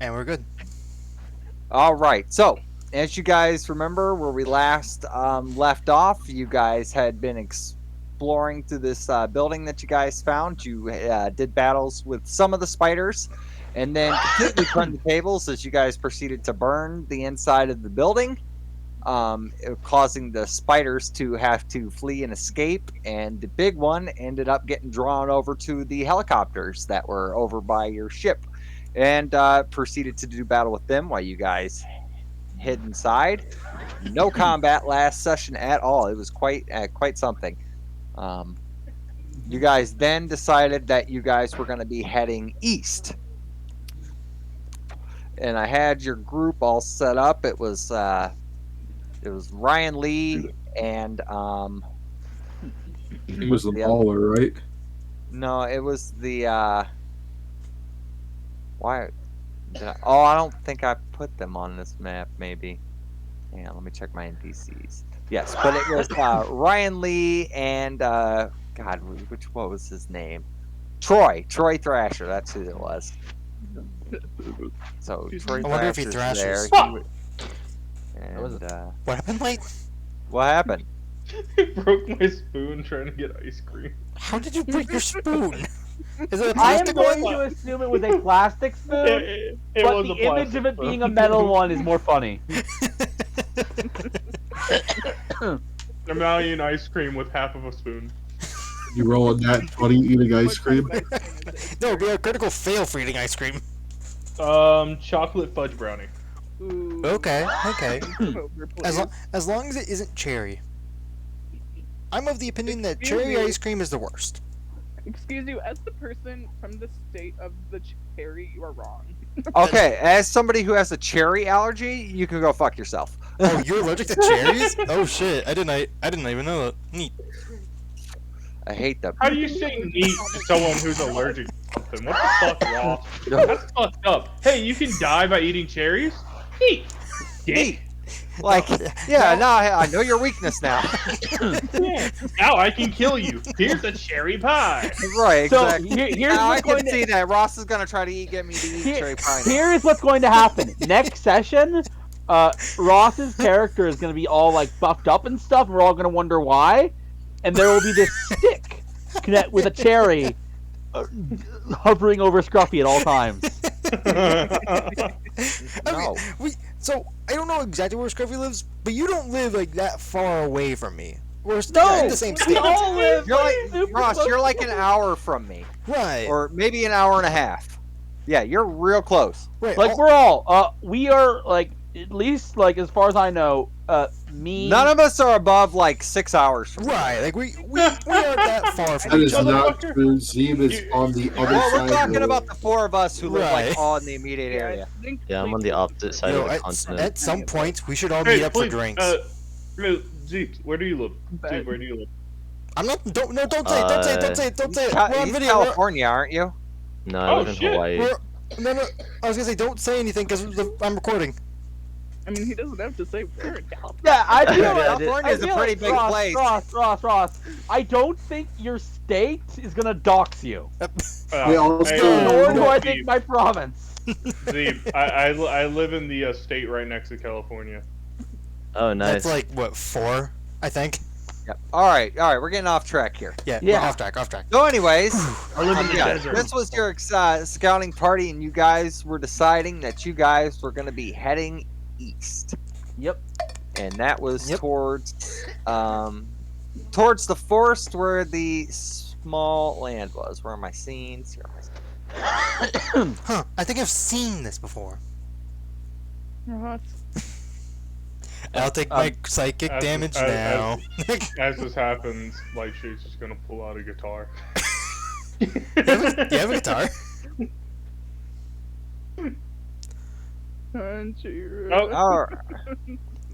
And we're good. All right. So, as you guys remember where we last left off, you guys had been exploring through this building that you guys found. You did battles with some of the spiders and then completely turned the tables as you guys proceeded to burn the inside of the building, causing the spiders to have to flee and escape. And the big one ended up getting drawn over to the helicopters that were over by your ship and proceeded to do battle with them while you guys hid inside. No combat last session at all. It was quite something. You guys then decided that you guys were going to be heading east, and I had your group all set up. It was Ryan Lee and He was the baller, right? no, it was the why. I don't think I put them on this map. Maybe. Yeah, let me check my NPCs. Yes, but it was Ryan Lee and God, what was his name? Troy Thrasher. That's who it was. So Troy I wonder if he Thrasher's thrashes. there. And What happened, Light? what happened? I broke my spoon trying to get ice cream. How did you break your spoon? Is it a I am plastic going one? to assume it was a plastic spoon, It but was the a image plastic of it spoon. being a metal one is more funny. I'm now eating ice cream with half of a spoon. You roll a nat 20 eating ice cream. That would be a critical fail for eating ice cream. Chocolate fudge brownie. Ooh. Okay. Over, please. As long as it isn't cherry. I'm of the opinion that cherry ice cream is the worst. Excuse you, as the person from the state of the cherry, you are wrong. Okay, as somebody who has a cherry allergy, you can go fuck yourself. Oh, you're allergic to cherries? Oh shit! I didn't even know that. Neat. I hate them. How do you say neat to someone who's allergic to something? What the fuck, Ross? That's fucked up. Hey, you can die by eating cherries? Neat. Neat. Like, yeah, now I know your weakness now. Yeah. Now I can kill you. Here's a cherry pie. Right, So exactly. here's Now I what's going can to see that Ross is gonna try to get me to eat cherry pie. now. Here is what's going to happen. Next session, Ross's character is going to be all like buffed up and stuff, and we're all going to wonder why. And there will be this stick connect with a cherry hovering over Scruffy at all times. No. So I don't know exactly where Scruffy lives, but you don't live like that far away from me. We're still in the same We state. all live You're like super Ross. close You're like an hour from me, Right. or maybe an hour and a half. Yeah, you're real close. right. Like we're all we are like at least like as far as I know, me. None of us are above like 6 hours from me. Right. Like we aren't that far from That each is other. not true. Zeeb is on the other Well, side. we're of talking the about the four of us who live Right. like all in the immediate area. I think Yeah, I'm on the opposite side You know, of the at continent. some point, we should all Hey, meet up for please, drinks. Zeke, where do you live? Zeke, where do you live? I'm not. Don't say it. Don't say it. Don't say it. Don't say it. We're on He's video. California, aren't you? No, I Oh, live in shit. Hawaii. No. I was gonna say don't say anything because I'm recording. I mean, he doesn't have to say where in California. Yeah, I feel Yeah, like California is a pretty big Ross, place. Ross. I don't think your state is gonna dox you. They all hey, still- Nor do I Zeke, think my province. Zeke, I live in the state right next to California. Oh, nice. That's like what 4, I think. Yep. All right. We're getting off track here. Yeah. Yeah. Off track. So, anyways, I live in the yeah, desert. this was your scouting party, and you guys were deciding that you guys were going to be heading east, Yep. and that was Yep. towards the forest where the small land was. Where are my scenes? Here are my scenes. Huh. I think I've seen this before. Ross. I'll take my psychic as- damage as- now. As this happens, Lightshade's just gonna pull out a guitar. you have a guitar? Country Oh, road. All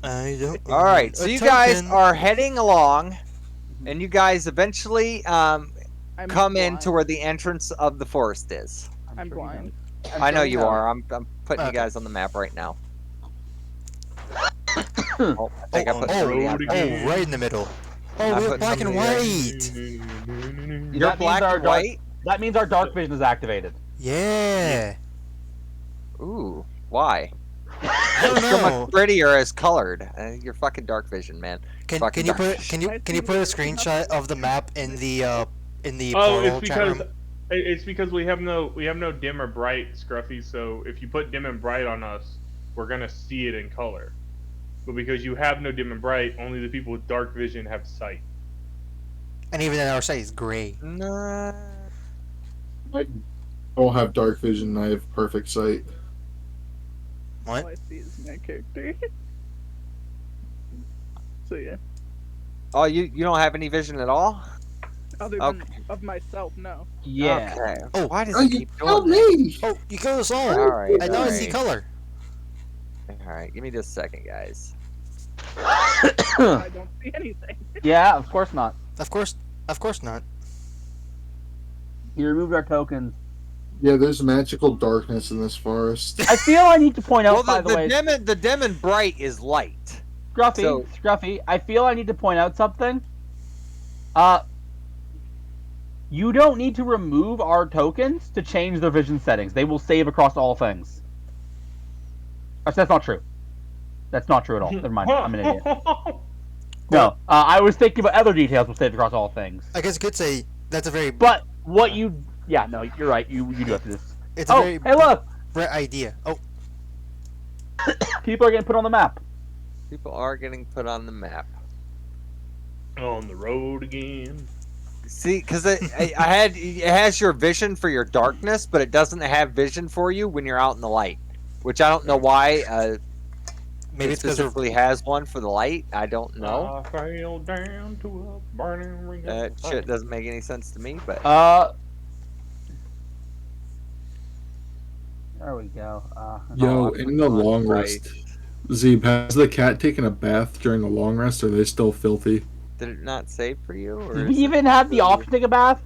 I don't. All right. So a you guys token. are heading along, and you guys eventually I'm come in to blind. where the entrance of the forest is. I'm blind. I know you are. I'm putting you Okay. guys on the map right now. Oh, I think I put Oh, three on. right in the middle. Oh, I we're put black and somebody white. You're That means black our and dark- white. That means our dark vision is activated. Yeah. Ooh. Why? I don't So know. much prettier as colored. You're fucking dark vision, man. Can fucking you dark. put a screenshot of the map in the Oh, portal it's chat because room? we have no dim or bright, Scruffy. So if you put dim and bright on us, we're gonna see it in color. But because you have no dim and bright, only the people with dark vision have sight. And even then, our site is gray. Nah. I don't have dark vision. I have perfect sight. What? All I see is my character. So yeah. Oh, you don't have any vision at all? Other than of myself, no. Yeah. Okay. Oh, Why does Oh, it you keep killed doing me! Oh, you killed us all. that? All right. I now I see color. All right. Give me just a second, guys. I don't see anything. Yeah, of course not. Of course not. You removed our tokens. Yeah, there's magical darkness in this forest. I feel I need to point out, Well, by the way, the dim and bright is light. Scruffy, I feel I need to point out something. You don't need to remove our tokens to change the vision settings. They will save across all things. Actually, that's not true. That's not true at all. Never mind. I'm an idiot. No, I was thinking about other details will save across all things. I guess you could say that's a very. But what you... Yeah, no, you're right. You do have to do this. It's a Oh, very hey, look! bright idea. Oh, People are getting put on the map. People are getting put on the map. On the road again. See, because it has your vision for your darkness, but it doesn't have vision for you when you're out in the light. Which I don't know why. maybe it it's because specifically has one for the light. I don't know. I fell down to a burning ring. That shit doesn't make any sense to me. But There we go. Yo, I'm in the on long right. rest, Zeeb, has the cat taken a bath during the long rest, or are they still filthy? did it not save for you? Or Did is we it- even have the option to take a bath?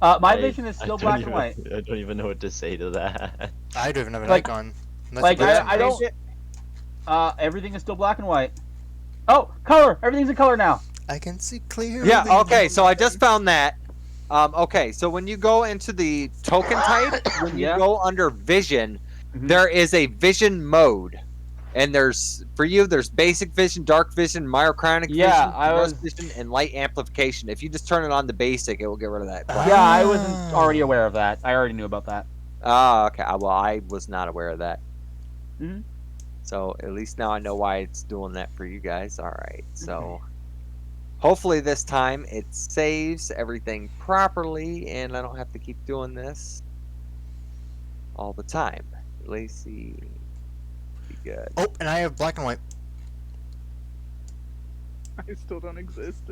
My I- vision is I still don't black even- and white. I don't even know what to say to that. I don't even have an Like- icon. Unless like, you put I it- don't... everything is still black and white. Oh, color! Everything's in color now. I can see clearly. Yeah. Okay. So I just found that. Okay. So when you go into the token type, when you Yeah. go under vision, Mhm. there is a vision mode, and there's basic vision, dark vision, myochronic Yeah, vision, I was- vision, and light amplification. If you just turn it on to basic, it will get rid of that. black. Yeah, I wasn't already aware of that. I already knew about that. Oh, okay. Well, I was not aware of that. Mhm. So at least now I know why it's doing that for you guys. All right. So hopefully this time it saves everything properly, and I don't have to keep doing this all the time. Lacey, be good. Oh, and I have black and white. I still don't exist.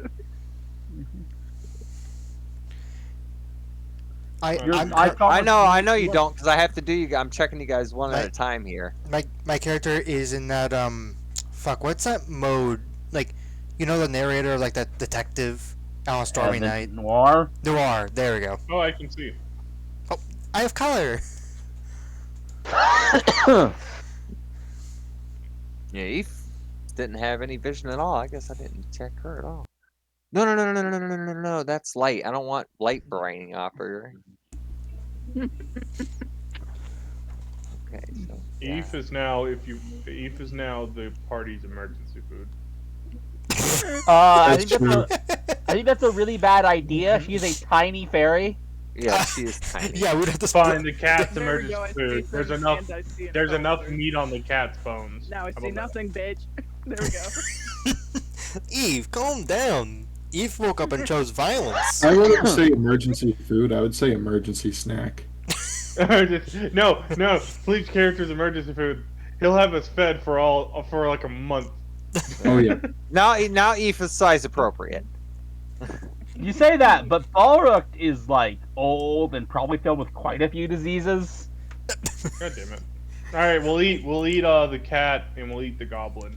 I know you don't, because I have to do you. I'm checking you guys one at a Right. time here. My character is in that fuck, what's that mode? Like, you know, the narrator, like that detective on Stormy Night. Noir. Noir. There we go. Oh, I can see. I have color. Yeah, Eve didn't have any vision at all. I guess I didn't check her at all. No. That's light. I don't want light brightening off her. Okay, so yeah. Eve is now the party's emergency food. I That's think that's a really bad idea. She's a tiny fairy. Yeah, she is tiny. Yeah, we'd have to Fine, split. the cat's There we go, I emergency see food. some There's and I see There's another enough one. meat on the cat's bones. Now I How see about that? nothing, bitch. There we go. Eve, calm down. Eve woke up and chose violence. I wouldn't say emergency food. I would say emergency snack. no, Bleach character's emergency food. He'll have us fed for like a month. Oh yeah. Now Eve is size appropriate. You say that, but Balrog is like old and probably filled with quite a few diseases. God damn it! All right, we'll eat the cat and we'll eat the goblin.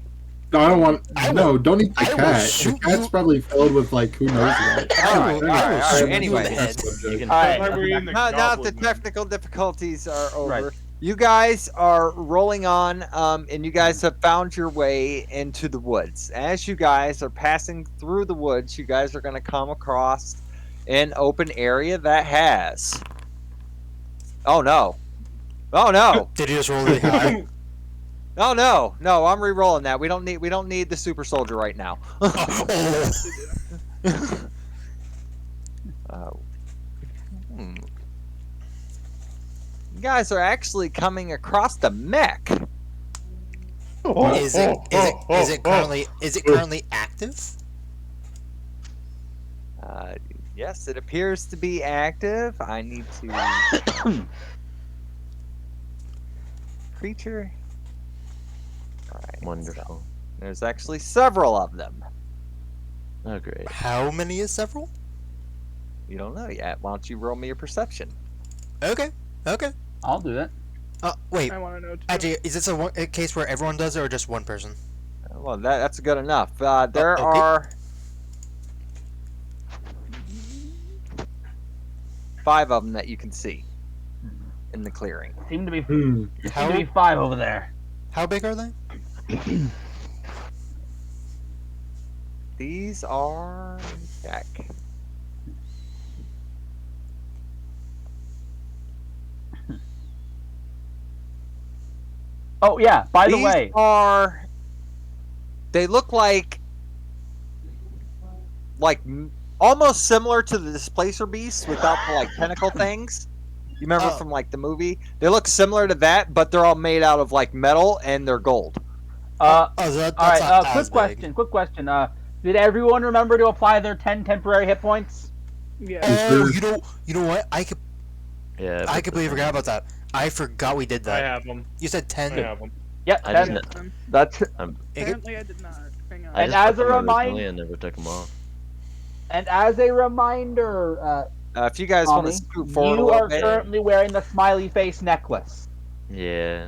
No, I don't want. No, don't eat the I will cat. The shoot cat's you. probably filled with like who knows what. I will alright, shoot you in anyway. the head. You can- Alright. That's why we're eating the Now that the goblin. technical difficulties are over, Right. you guys are rolling on, and you guys have found your way into the woods. As you guys are passing through the woods, you guys are going to come across an open area that has. Oh no! Oh no! Did you just roll really high? Oh no, I'm re-rolling that. We don't need the super soldier right now. Hmm. You guys are actually coming across the mech. Is it currently active? Yes, it appears to be active. I need to creature. All right. Wonderful. There's actually several of them. Oh, great. How many is several? You don't know yet. Why don't you roll me your perception? Okay. I'll do that. Wait. I want to know too. Ajay, is this a case where everyone does it or just one person? Well, that's good enough. There okay. are 5 of them that you can see in the clearing. Seem to be Hmm. seem to be 5 over there. How big are they? These are Jack. Oh yeah. By the These way, are. They look like almost similar to the Displacer Beasts without the like tentacle things. You remember Oh. from like the movie? They look similar to that, but they're all made out of like metal and they're gold. So that's all right. not Quick as big. question. Did everyone remember to apply their 10 temporary hit points? Yeah. Oh, you know what? I Yeah. completely forgot about that. I forgot we did I that. have them. You said I 10. have them. Yep. I 10. didn't- That's Apparently, I did not. Hang on. I And just as put a them remind- originally and never took them off. and as a reminder, If you guys want to Tommy, scoot forward a you little are bit, currently wearing the smiley face necklace. Yeah.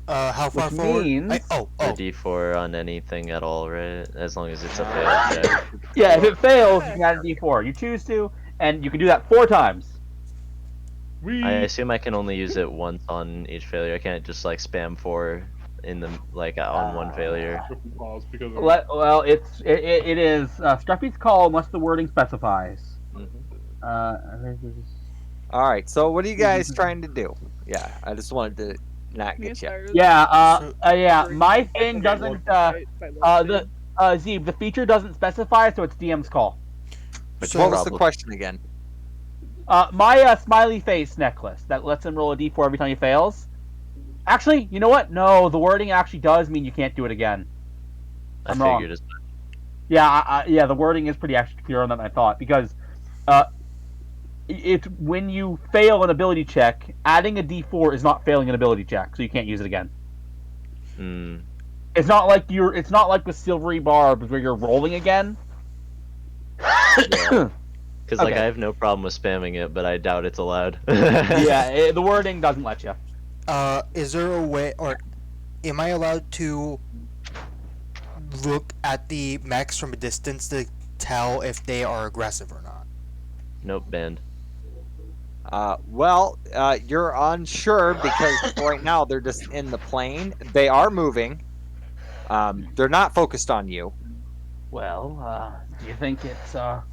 How far Which forward? means- Oh. The D4 on anything at all, right? As long as it's a failed check. Yeah, if it fails, you can add a D4. You choose to, and you can do that 4 times. We. I assume I can only use it once on each failure. I can't just like spam 4 in the on one failure. Pause because of Well, it is Struffy's call unless the wording specifies. Mhm. Uh, all right. So what are you guys trying to do? Yeah, I just wanted to not Me and get you. Cyrus yeah. bring My up thing the doesn't. by The Zeeb, the feature doesn't specify, so it's DM's call. Which What was the probably- question again? My smiley face necklace that lets him roll a D4 every time he fails. Actually, you know what? No, the wording actually does mean you can't do it again. I I'm wrong. figured as Yeah, yeah, the wording is pretty actually clearer than I thought because it's when you fail an ability check, adding a D4 is not failing an ability check, so you can't use it again. Hmm. It's not like it's not like with silvery barbs where you're rolling again. Because like Okay. I have no problem with spamming it, but I doubt it's allowed. Yeah, the wording doesn't let you. Is there a way, or am I allowed to look at the mechs from a distance to tell if they are aggressive or not? Nope, banned. You're unsure because right now they're just in the plane. They are moving. They're not focused on you. Well, do you think it's our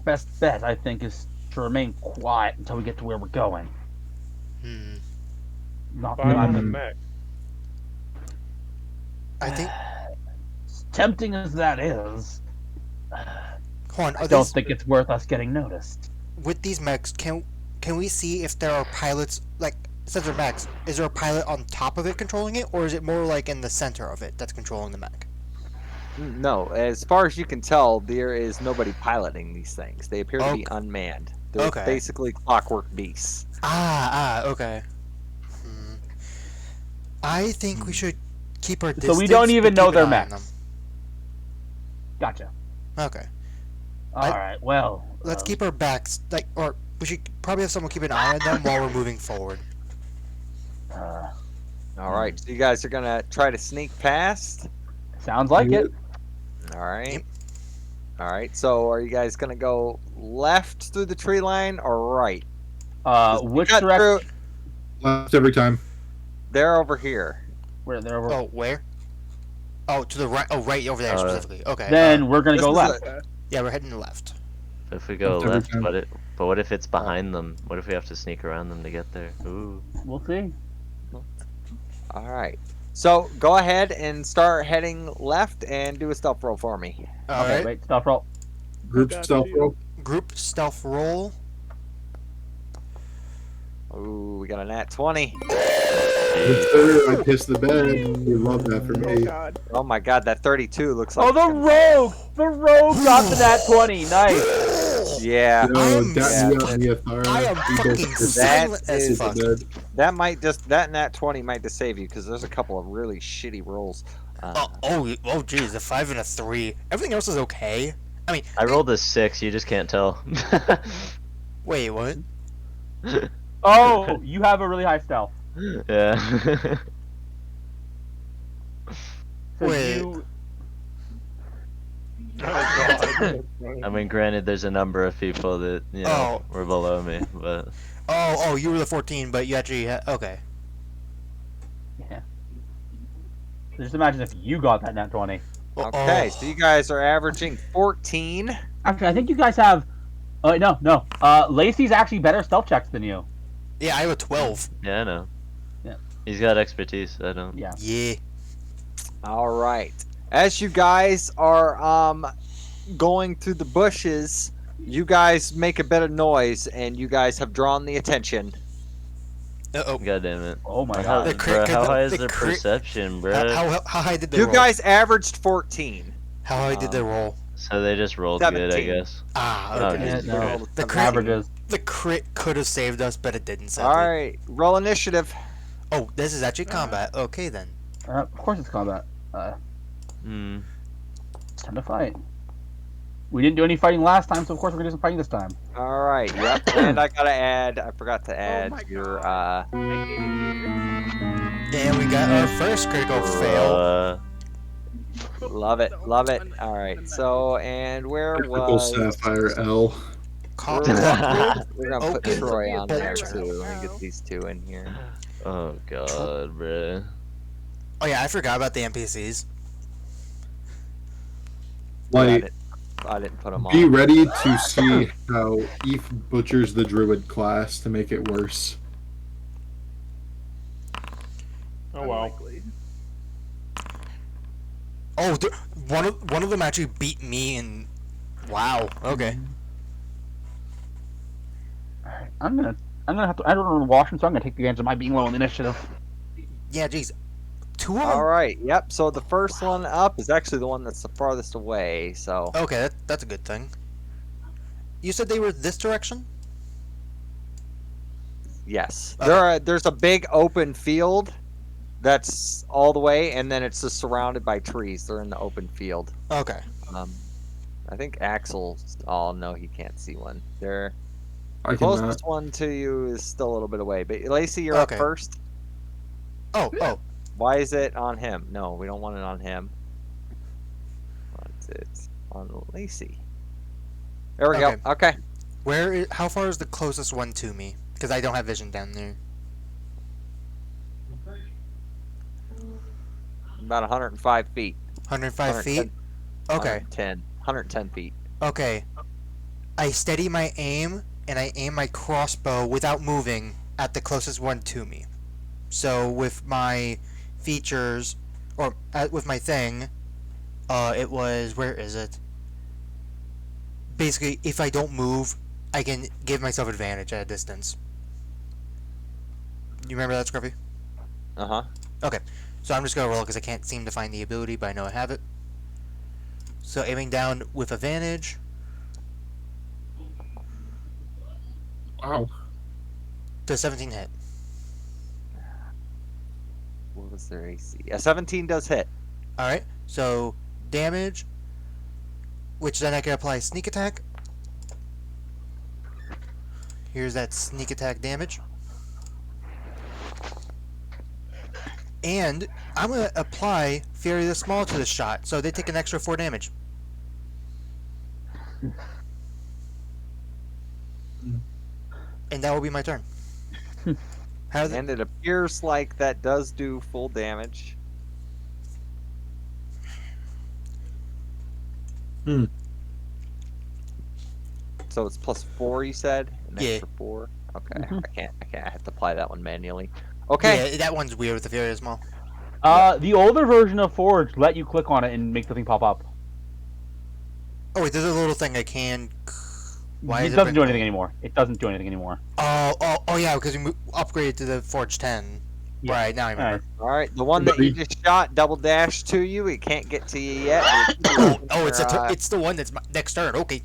best bet? I think is to remain quiet until we get to where we're going. Not Five on the Mm. mech. I think. as tempting as that is, Hold on. I Are don't these, think it's worth us getting noticed. with these mechs, can we see if there are pilots? Like, since they're mechs, is there a pilot on top of it controlling it, or is it more like in the center of it that's controlling the mech? No, as far as you can tell, there is nobody piloting these things. They appear to be unmanned. They're Okay. basically clockwork beasts. Okay. I think we should keep our So distance. we don't even but know keep they're an eye on mechs. Gotcha. them. Okay. All right. Well, Let's keep our backs, or we should probably have someone keep an eye on them while we're moving forward. All right, so you guys are gonna try to sneak past. Sounds like it. All right. Yep. All right. So are you guys gonna go left through the tree line or right? Which Cut direction? through- Left every time. They're over here. Where they're over. Oh, where? Oh, to the right. Oh, right over there specifically. Okay. Then we're gonna This go is left. yeah, we're heading left. If we go Left every left, time. but what if it's behind them? What if we have to sneak around them to get there? Ooh. We'll see. All right. So go ahead and start heading left and do a stealth roll for me. All Okay, right. wait, stop roll. Group Got stealth you. roll. Group stealth roll. Ooh, we got a nat 20. Yes, sir. I pissed the bed. We love that for Oh me. god. Oh my god, that 32 looks like. Oh, the rogue! The rogue got the nat 20. Nice. Yeah, Yo, I'm- dap me up, Neathara. I am We both fucking pissed silent That as is- fuck. the bed. that nat 20 might just save you because there's a couple of really shitty rolls. Oh, geez, a 5 and a 3. Everything else is okay. I mean, I rolled a 6. You just can't tell. wait, what? Oh, you have a really high stealth. Yeah. So Wait. you. Oh, I mean, granted, there's a number of people that were below me, but Oh, you were the 14, but you actually okay. Yeah. So just imagine if you got that nat 20. Okay, Oh. so you guys are averaging 14. Actually, I think you guys have. Oh, no. Lacey's actually better stealth checks than you. Yeah, I have a 12. yeah, I know. Yeah. He's got expertise. I don't. Yeah. Yeah. All right. As you guys are going through the bushes, you guys make a bit of noise, and you guys have drawn the attention. Uh-oh. God damn it. Oh my How, god. The crit- how high is the their crit- perception, bro? How high did they You roll? guys averaged 14. How high did they roll? So they just rolled good, I 17. guess. Ah, Oh, okay. Yeah, Jesus no. Christ. The Some crit- averages. The crit could have saved us, but it didn't. All Sadly. right, roll initiative. Oh, this is actually combat. Okay then. Of course it's combat. Hmm. It's time to fight. We didn't do any fighting last time, so of course we're gonna do some fighting this time. All right, yep. And I gotta add. I forgot to add my your. I hate it here. And we got our first critical fail. Love it, The love it. only one All right, in the so and where Critical was? Sapphire L. Cop- We're gonna put Okay. Troy on there Bolter. too. Let me get these two in here. Oh god, bro. Oh yeah, I forgot about the NPCs. Like, I didn't put them be on. ready to see how Eve butchers the druid class to make it worse. Oh wow. Unlikely. Oh, one of them actually beat me and. Wow. Okay. Alright, I'm gonna have to. I don't know the Washington, so I'm gonna take advantage of my being low in the initiative. Yeah, jeez. Two of All them. right, yep. So the first one up is actually the one that's the farthest away. So Okay, that's a good thing. You said they were this direction? yes, Okay. there's a big open field that's all the way, and then it's just surrounded by trees. They're in the open field. Okay. I think Axel. Oh no, he can't see one. They're I cannot. closest one to you is still a little bit away. But Lacey, you're Okay. up first. Oh. Why is it on him? No, we don't want it on him. What's it on Lacey? There we Okay. go. Okay. How far is the closest one to me? Because I don't have vision down there. About 105 feet. 105 feet? Okay. 110 feet. Okay. I steady my aim, and I aim my crossbow without moving at the closest one to me. So with my features, or with my thing, it was, where is it? Basically, if I don't move, I can give myself advantage at a distance. You remember that, Scruffy? Uh huh. So I'm just gonna roll because I can't seem to find the ability, but I know I have it. So aiming down with advantage. Wow. Does 17 hit? What was their AC? A 17 does hit. Alright, so damage, which then I can apply sneak attack. Here's that sneak attack damage. And I'm going to apply Fury the Small to the shot, so they take an extra 4 damage. And that will be my turn. How And it appears like that does do full damage. Hmm. So it's +4, you said? An Yeah. extra 4? Okay. Mhm. I can't. I have to apply that one manually. Okay. Yeah, that one's weird with the Fury the Small. The older version of Forge let you click on it and make the thing pop up. Oh wait, there's a little thing I can. Why It is doesn't do bring- anything anymore. It doesn't do anything anymore. Oh yeah, because we upgraded to the Forge 10. Yeah. Right now I remember. All right, the one that you just shot double dash to you. It can't get to you yet. Oh, it's the one that's next turn. Okay.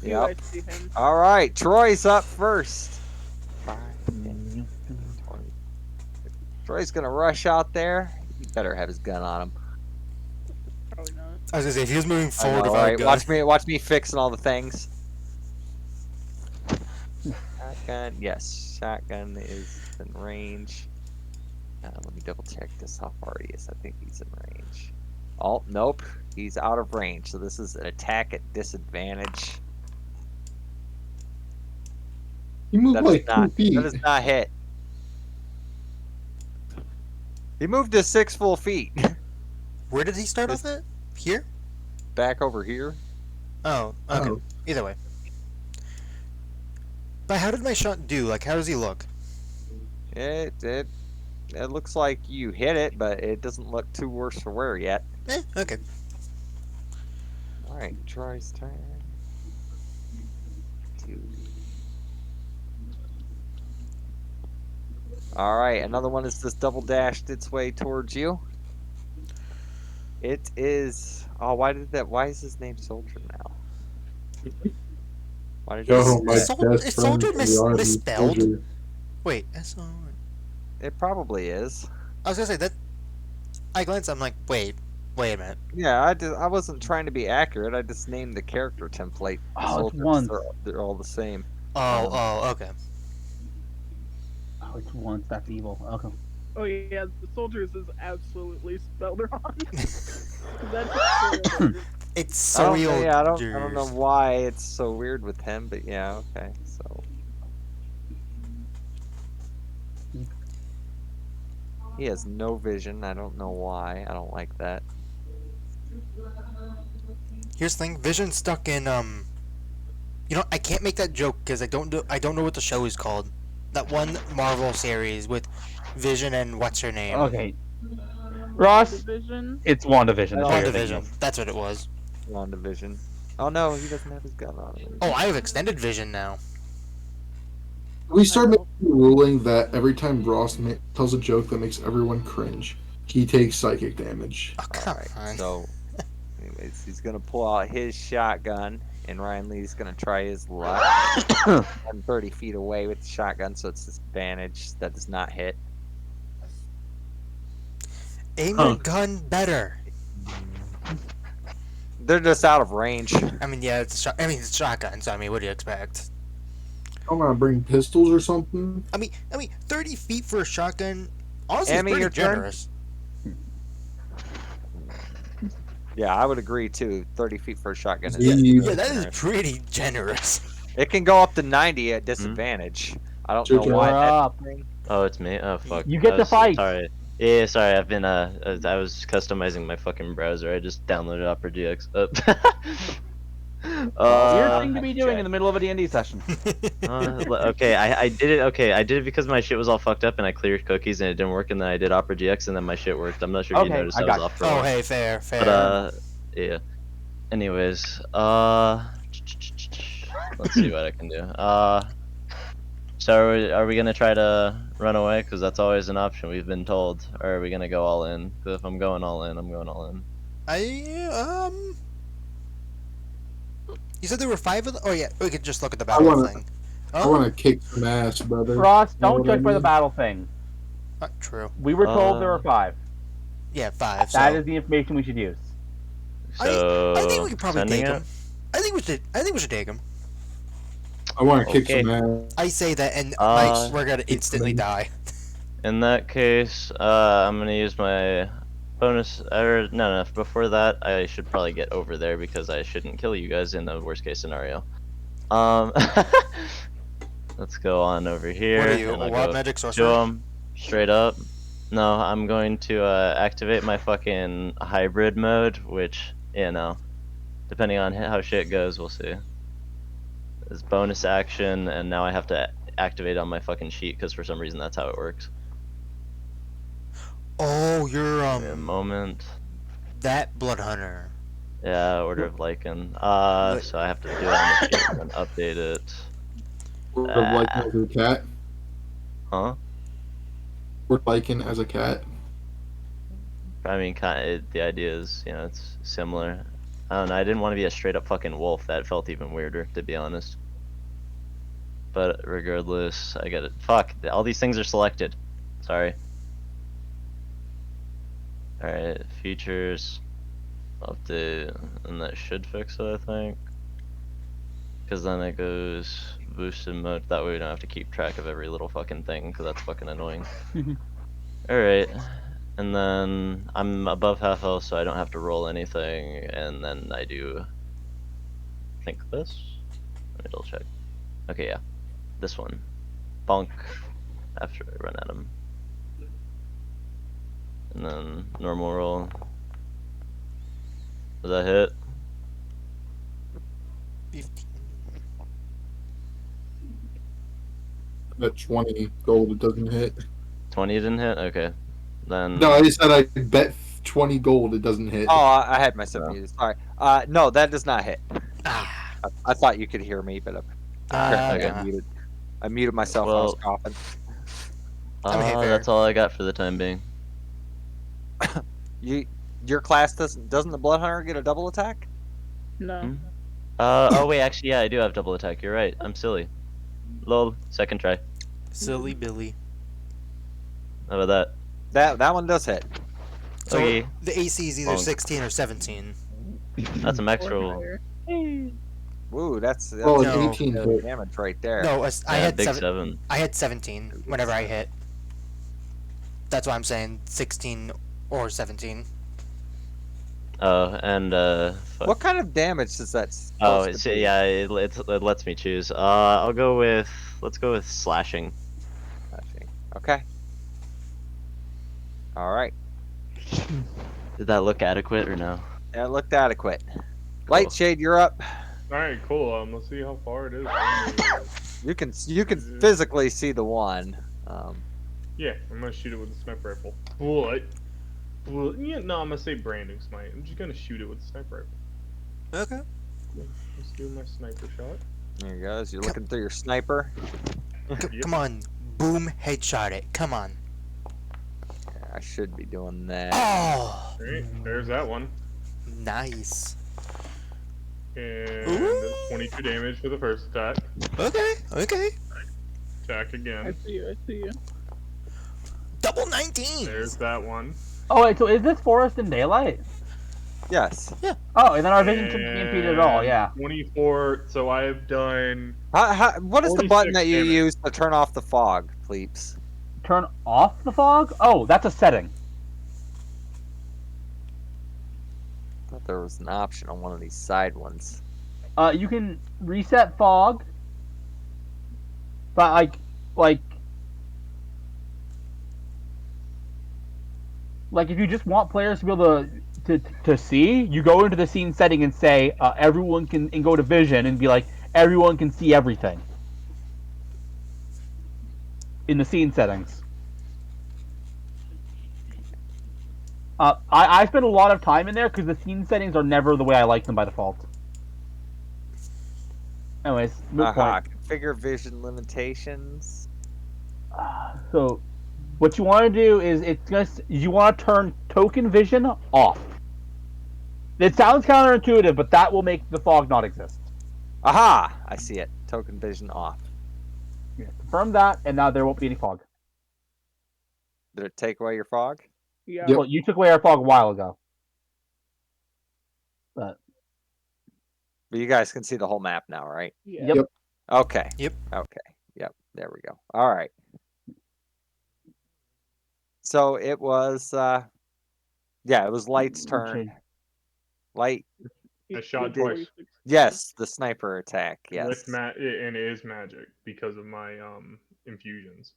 Do Yep. I see him? All right, Troy's up first. 5, 10, 20. Troy's gonna rush out there. He better have his gun on him. Probably not. I was gonna say if he was moving I forward, know, if I right? Watch me fixing all the things. Shotgun, yes, shotgun is in range. Let me double check this. How far he is? I think he's in range. Oh, nope, he's out of range. So this is an attack at disadvantage. You move That like is not. 2 feet. That does not hit. He moved to 6 full feet. Where did he start off at? Here? Back over here. Oh, okay. Oh. Either way. But how did my shot do? Like, how does he look? It looks like you hit it, but it doesn't look too worse for wear yet. Okay. All right, Troy's turn. 2. All right, another one is just double dashed its way towards you. It is. Oh, why is his name Soldier now? Why did you Yo, say my that? Sol- best is friend Soldier in the army, misspelled? Soldier. Wait, S-O... It probably is. I was gonna say that. I glanced. I'm like, wait a minute. Yeah, I wasn't trying to be accurate. I just named the character template. Oh, it's Soldiers. once. They're all the same. Okay. Oh, it's once. That's evil. Okay. Oh yeah, the soldiers is absolutely spelled wrong. That's horrible. It's I don't, surreal. yeah, I don't know why it's so weird with him, but yeah, okay. So he has no vision. I don't know why. I don't like that. Here's the thing. Vision's stuck in You know, I can't make that joke because I don't know what the show is called. That one Marvel series with Vision and what's her name? Okay. Ross, Division. it's WandaVision. That's what you're WandaVision. thinking. That's what it was. WandaVision. Oh no, he doesn't have his gun on him. Oh, I have extended vision now. We start making a ruling that every time Ross tells a joke that makes everyone cringe, he takes psychic damage. Oh, come Alright, on. so anyways, he's gonna pull out his shotgun, and Ryan Lee's gonna try his luck. I'm 30 feet away with the shotgun, so it's disadvantage. That does not hit. Aim your gun better. They're just out of range. I mean, yeah, it's it's shotgun. So I mean, what do you expect? I'm gonna bring pistols or something. I mean, 30 feet for a shotgun. Honestly, Amy, it's your pretty turn. generous. Yeah, I would agree too. 30 feet for a shotgun is Yeah, Yeah, that is generous. pretty generous. It can go up to 90 at disadvantage. I don't know Chicken. why. You're That up. Oh, it's me. Oh fuck. You get I to was- fight. Sorry. Yeah, sorry. I've been I was customizing my fucking browser. I just downloaded Opera GX. Weird thing to be doing okay. in the middle of a D&D session. Okay, I did it. Okay, I did it because my shit was all fucked up and I cleared cookies and it didn't work. And then I did Opera GX and then my shit worked. I'm not sure if you Okay, noticed I I was got off for a Oh, while. hey, fair. But yeah. Anyways, let's see what I can do. So are we gonna try to run away? Because that's always an option. We've been told. Or are we gonna go all in? Because if I'm going all in, I'm going all in. You said there were 5 of them? Oh, yeah, we could just look at the I battle wanna- thing. I Oh, want to kick some ass, brother. Ross, Know don't what I judge by the mean? battle thing. true. We were told there were 5. Yeah, 5. That so. is the information we should use. So I think we could probably sending take it? him. I think we should take him. I want to kick Okay. some ass. I say that, and Uh, we're gonna instantly die. In that case, I'm gonna use my bonus. Or no, before that, I should probably get over there because I shouldn't kill you guys in the worst case scenario. Let's go on over here. What are you, and a I'll wild go magic to sorcerer? him straight up. No, I'm going to activate my fucking hybrid mode, which depending on how shit goes, we'll see. It's bonus action, and now I have to activate on my fucking sheet because for some reason that's how it works. Oh Oh, you're Give me a moment. that blood hunter. Yeah, Order of Lycan. What? So I have to do it on the sheet and update it. Or Lycan as a cat. Huh? Or Lycan as a cat. I mean, the idea is, you know, it's similar. I don't know. I didn't want to be a straight up fucking wolf. That felt even weirder, to be honest. But regardless, I get it. Fuck, all these things are selected. Sorry. Alright, features. Update. And that should fix it, I think. Because then it goes boosted mode. That way we don't have to keep track of every little fucking thing, because that's fucking annoying. Alright. And then I'm above half health, so I don't have to roll anything. And then I do. I think this? Let me double check. Okay, yeah. This one. Bonk. After I run at him. And then normal roll. Does that hit? 15. At 20 gold, it doesn't hit. 20 didn't hit? Okay. Then. No, I just said I bet 20 gold, it doesn't hit. Oh, I had myself muted. Sorry. No, that does not hit. Ah. I thought you could hear me, but apparently Okay. I muted. I muted myself when I was coughing. I'm here, That's all I got for the time being. Your class doesn't the Blood Hunter get a double attack? No. Hmm? Oh wait, actually, yeah, I do have double attack. You're right. I'm silly. Lol. Second try. Silly Billy. How about that? That one does hit. So Okay. the AC is either Bonk. 16 or 17. That's a max Or roll. higher. Woo, that's Well, it's No. 18 good hit. damage right there. No, I Yeah, had big 7. I had 17 whenever I hit. That's why I'm saying 16 or 17. Oh, and fuck. What kind of damage does that? Oh, supposed to be? yeah, it lets me choose. I'll go with. Let's go with slashing. Okay. All right. Did that look adequate or no? That looked adequate. Lightshade, you're up. All right, cool. Let's see how far it is. You can physically see the one. Yeah, I'm gonna shoot it with a sniper rifle. What? Well, yeah, no, I'm gonna say branding smite. I'm just gonna shoot it with a sniper rifle. Okay. Let's do my sniper shot. There you go. As you're looking through your sniper. Yep. Come on. Boom. Headshot it. Come on. I should be doing that. Oh. Alright, there's that one. Nice. And Ooh. 22 damage for the first attack. Okay. Okay. Attack I again. see you. I see you. Double 19. There's that one. Oh wait, so is this Forest in Daylight? Yes. Oh, and then our vision shouldn't be impeded at all. Yeah. 24. So I've done. What is the button 46 that you damage. use to turn off the fog, Pleeps? Turn off the fog. Oh, that's a setting. I thought there was an option on one of these side ones. You can reset fog. But like if you just want players to be able to see, you go into the scene setting and say everyone can, and go to vision and be like everyone can see everything in the scene settings. I spend a lot of time in there because the scene settings are never the way I like them by default. Anyways, moot point. Configure vision limitations. So, what you want to do is you want to turn token vision off. It sounds counterintuitive, but that will make the fog not exist. Aha! I see it. Token vision off. Yeah, confirm that, and now there won't be any fog. Did it take away your fog? Yeah. Yep. Well, you took away our fog a while ago. But you guys can see the whole map now, right? Yeah. Yep. Okay. Yep. Okay. Yep. There we go. All right. So it was, it was Light's turn. Light. I shot did- twice. Yes, the sniper attack. Yes. With and it is magic because of my infusions.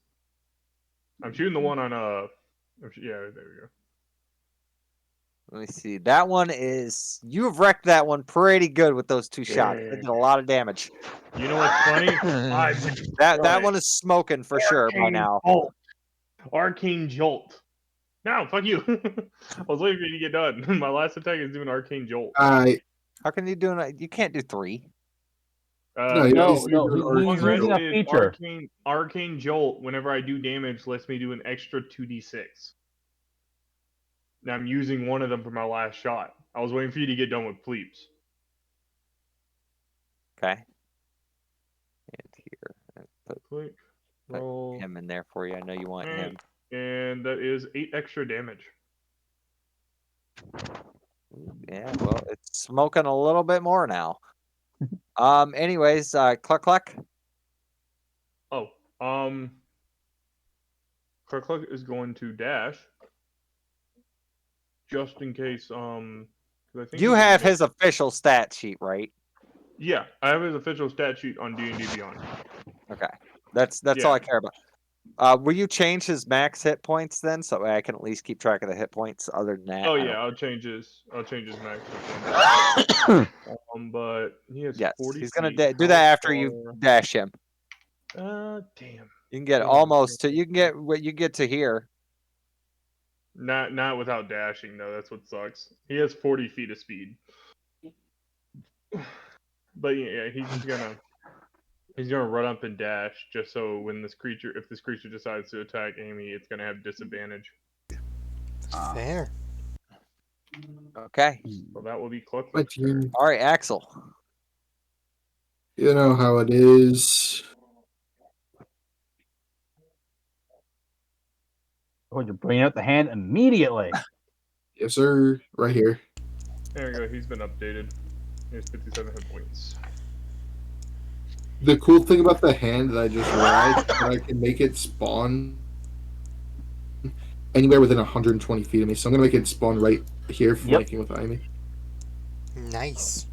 I'm shooting the one on yeah, there we go. Let me see. That one is. You have wrecked that one pretty good with those two shots. It did a lot of damage. You know what's funny? That one is smoking for sure by now. Arcane Jolt. No, fuck you. I was waiting for you to get done. My last attack is doing Arcane Jolt. I How can you do it? You can't do 3. No, No, he's no, doing he's Arcane using Jolt. a feature. Arcane Jolt, whenever I do damage, lets me do an extra 2d6. Now I'm using one of them for my last shot. I was waiting for you to get done with Pleeps. Okay. And here, put Click, roll, him in there for you. I know you want him. and that is 8 extra damage. Yeah, well, it's smoking a little bit more now. Anyways, Cluck Cluck. Oh, Cluck is going to dash, just in case. 'Cause I think You he's have gonna- his official stat sheet, right? Yeah, I have his official stat sheet on D&D Beyond. Okay, that's all Yeah. I care about. Will you change his max hit points then, so I can at least keep track of the hit points? Other than that, Oh I yeah, don't- I'll change his max. But he has yes, 40 he's gonna feet. do How that after you far- dash him. Damn. You can get Yeah, almost to. okay. You can get what you get to here. Not without dashing though. That's what sucks. He has 40 feet of speed. But yeah, he's gonna run up and dash just so when if this creature decides to attack Amy, it's gonna have disadvantage. Fair. Okay. So that will be Cluck. My team. All right, Axel. You know how it is. Going to bring out the hand immediately. Yes, sir. Right here. There we go. He's been updated. He has 57 hit points. The cool thing about the hand that I just realized is that I can make it spawn anywhere within 120 feet of me. So I'm gonna make it spawn right here, flanking with Amy. Nice.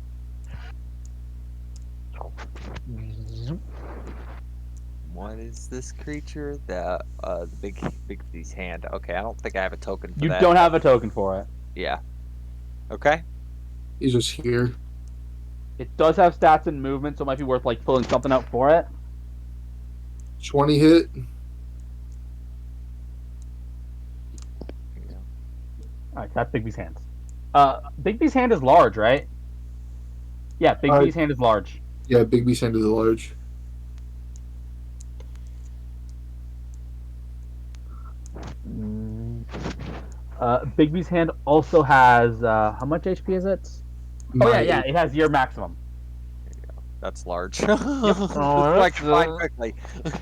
What is this creature? The big beast hand. Okay, I don't think I have a token for You that. don't have a token for it. Yeah. Okay. He's just here. It does have stats and movement, so it might be worth like pulling something out for it. 20 hit. Alright, that's Bigby's hands. Bigby's hand is large, right? Yeah, Bigby's hand is large. Yeah, Big Beast hand is large. Bigby's hand also has how much HP is it? Oh yeah, it has your maximum. That's large. Oh, Like that's, fine quickly.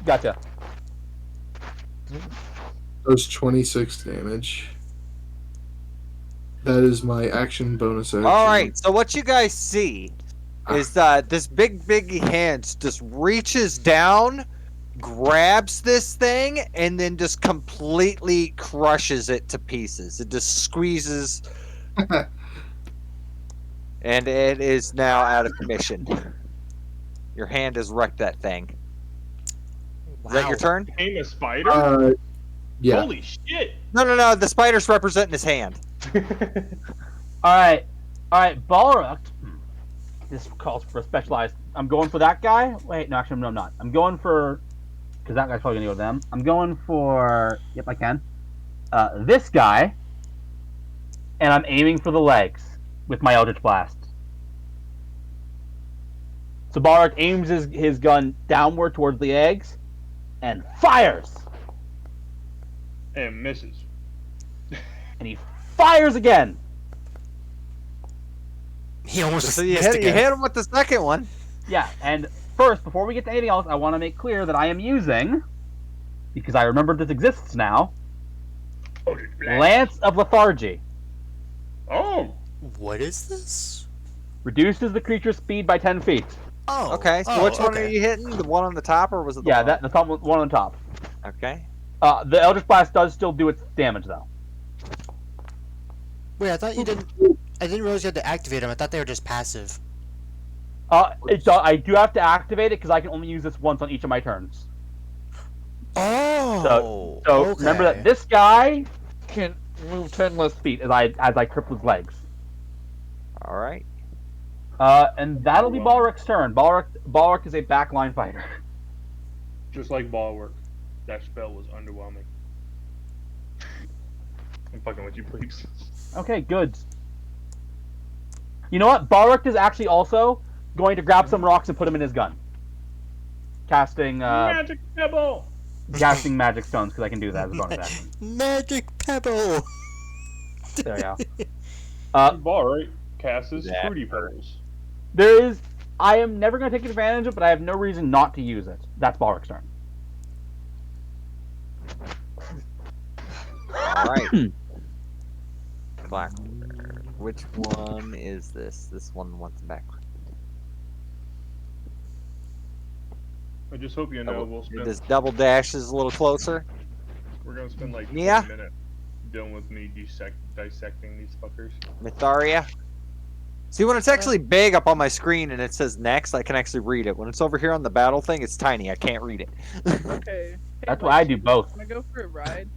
Gotcha. Does 26 damage. That is my action bonus action. All right. So what you guys see is this big hand just reaches down, grabs this thing, and then just completely crushes it to pieces. It just squeezes, and it is now out of commission. Your hand has wrecked that thing. Is that your turn? Became a spider? Yeah. Holy shit! No. The spider's representing his hand. Alright, Balrog. This calls for a specialized. I'm going for that guy. Wait, no, actually, no, I'm not. I'm going for. Because that guy's probably going to go with them. I'm going for. Yep, I can. This guy. And I'm aiming for the legs with my Eldritch Blast. So Balrog aims his gun downward towards the eggs and fires. And misses. And he fires again. He almost So you missed hit again. him with the second one. Yeah, and first, before we get to anything else, I want to make clear that I am using, because I remember this exists now, Lance of Lethargy. Oh! What is this? Reduces the creature's speed by 10 feet. Oh. Okay, so oh, which one are okay. you hitting? The one on the top, or was it the Yeah, one? the top one on top. Okay. The Eldritch Blast does still do its damage, though. Wait, I thought you didn't. I didn't realize you had to activate them. I thought they were just passive. I do have to activate it because I can only use this once on each of my turns. Oh. So okay. remember that this guy can move 10 less feet as I cripple his legs. All right. And that'll be Balrog's turn. Balrog is a backline fighter. Just like Ballwork. That spell was underwhelming. I'm fucking with you, please. Okay, good. You know what? Balric is actually also going to grab some rocks and put them in his gun. Casting Magic pebble. magic stones because I can do that as a bonus action. Magic pebble. There we go. Ball right. Casts That fruity pebbles. There is. I am never going to take advantage of it, but I have no reason not to use it. That's Balric's turn. All right. Black. Which one is this? This one wants back. I just hope you know we'll spend. This double dash is a little closer. We're gonna spend like 20 Yeah. minutes dealing with me dissecting these fuckers. Mitharia. See, when it's actually big up on my screen and it says next, I can actually read it. When it's over here on the battle thing, it's tiny. I can't read it. Okay. Hey, That's why I do Lexi, both. Wanna go for a ride?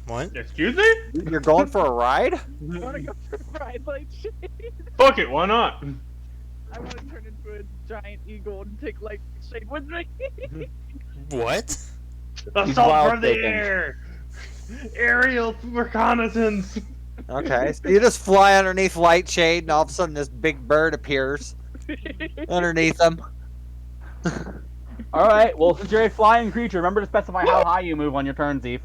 What? Excuse me? You're going for a ride? Wanna go for a ride like shit? Fuck it, why not? I wanna turn into a giant eagle and take like shade with me. What? Assault wild from the thinking. air! Aerial reconnaissance! Okay, so you just fly underneath Light Shade, and all of a sudden this big bird appears underneath them. All right. Well, since you're a flying creature, remember to specify how high you move on your turn, Zeef.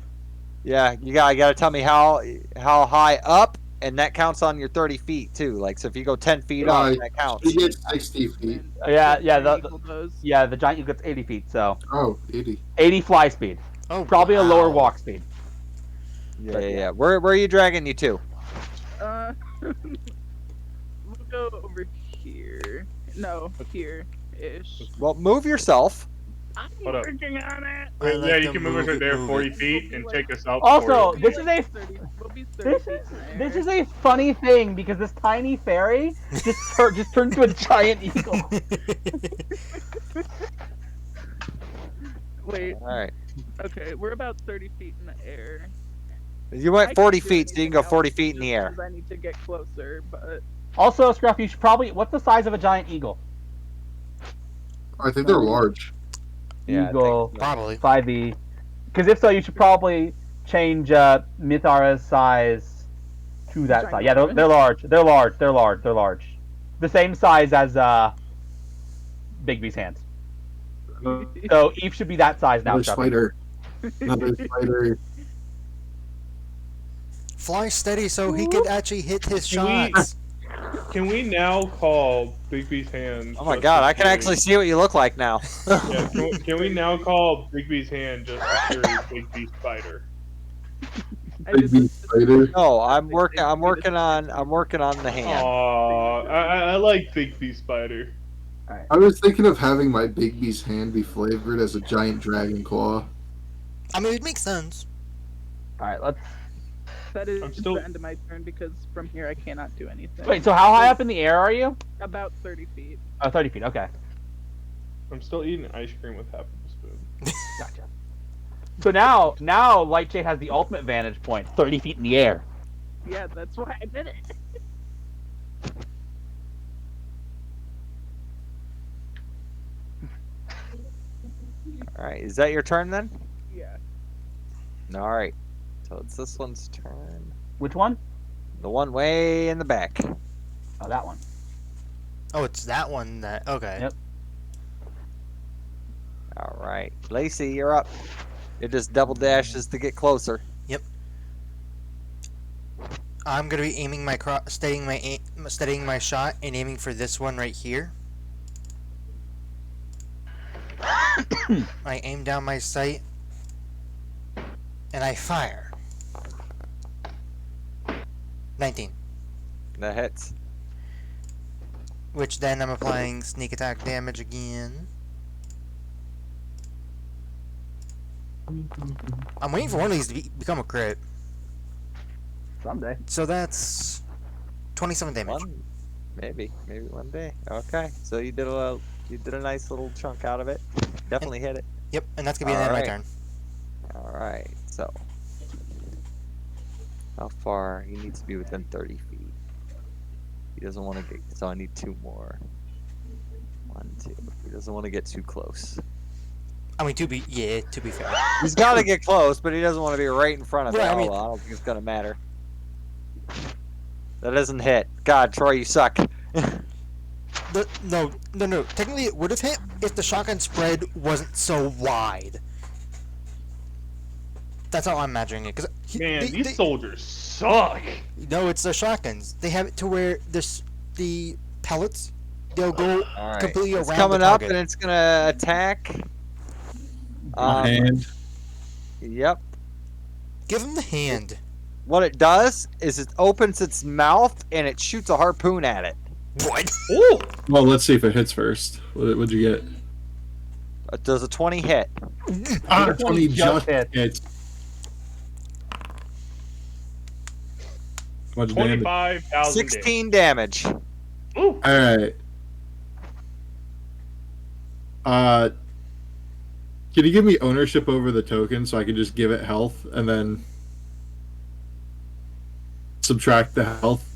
Yeah, you gotta tell me how high up, and that counts on your 30 feet too. Like, so if you go 10 feet up, Right. that counts. He gets 60 feet. Yeah, the Eagle does. giant eagle gets 80 feet, so Oh, 80. 80 fly speed. Oh, Probably a lower wow. walk speed. Yeah. Where are you dragging you to? We'll go over here. No, here-ish. Well, move yourself. I'm Hold up. working on it. I like Yeah, you to can move us move right it, there move 40 it. feet and take us out. Also, 40. this is a 30, we'll be 30 this feet is in the this air. is a funny thing because this tiny fairy just turned into a giant eagle. Wait, All right. okay, we're about 30 feet in the air. You I went can't 40 do feet, so you can go anything 40 else feet in the just air. 'cause I need to get closer, but Also, Scruff, you should probably. What's the size of a giant eagle? I think they're large. Yeah, I think Eagle so. Probably. 5e. Because if so, you should probably change Mithara's size to that size. Yeah, they're large. They're large. They're large. They're large. The same size as Bigby's hands. So Eve should be that size now. Another Scruff. spider. Another spider. Fly steady so he could actually hit his Can we- shots. Can we now call Bigby's hand? Oh my just god, to I can carry- actually see what you look like now. Yeah, can we now call Bigby's hand just to carry Bigby's spider? Big beast spider. No, I'm working on the hand. Aw, I like Bigby spider. I was thinking of having my Bigby's hand be flavored as a giant dragon claw. I mean, it makes sense. All right, let's. that is I'm still- the end of my turn because from here I cannot do anything. Wait, so how high up in the air are you? About 30 feet. Oh, 30 feet. Okay, I'm still eating ice cream with half of a spoon. gotcha. So now Lightshade has the ultimate vantage point, 30 feet in the air. Yeah, that's why I did it. All right, is that your turn then? Yeah. All right. So it's this one's turn. Which one? The one way in the back. Oh, that one. Oh, it's that one that. Okay. Yep. All right, Lacey, you're up. It just double dashes to get closer. I'm gonna be aiming my steadying my shot and aiming for this one right here. I aim down my sight and I fire. 19. That hits. Which then I'm applying sneak attack damage again. I'm waiting for one of these to become a crit. Someday. So that's 27 damage. Maybe one day. Okay, so you did a nice little chunk out of it. Definitely hit it. Yep, and that's gonna be the end of my Alright. turn. All right, so how far? He needs to be within 30 feet. He doesn't want to get, so I need 2 more. 1, 2. He doesn't want to get too close. I mean, to be fair. He's got to get close, but he doesn't want to be right in front of Right, it. I mean- I don't think it's gonna matter. That doesn't hit. God, Troy, you suck. No. Technically, it would have hit if the shotgun spread wasn't so wide. That's how I'm imagining it. Man, these soldiers suck. No, it's the shotguns. They have it to where the pellets, they'll go All right. completely It's around coming the up target. and it's gonna attack. And Yep. Give him the hand. What it does is it opens its mouth and it shoots a harpoon at it. What? Ooh, well, let's see if it hits first. What'd you get? It does a 20 hit. 20 just just hit. hits. How much damage? 25,000 damage. 16 damage. Ooh, Alright. Can you give me ownership over the token so I can just give it health and then subtract the health?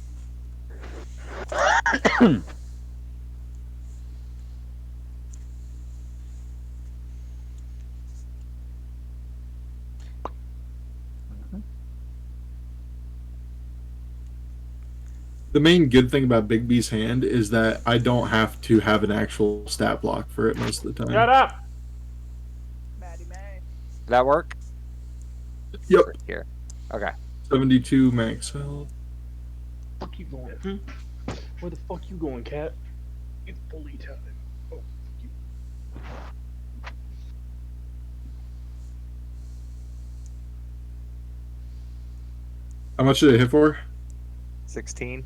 The main good thing about Big B's hand is that I don't have to have an actual stat block for it most of the time. shut up. Maddie May. Did that work? Yep. Right here. Okay. 72 max health. Fuck you going? Where the fuck you going, cat? It's bully time. Oh, fuck you. How much did it hit for? 16.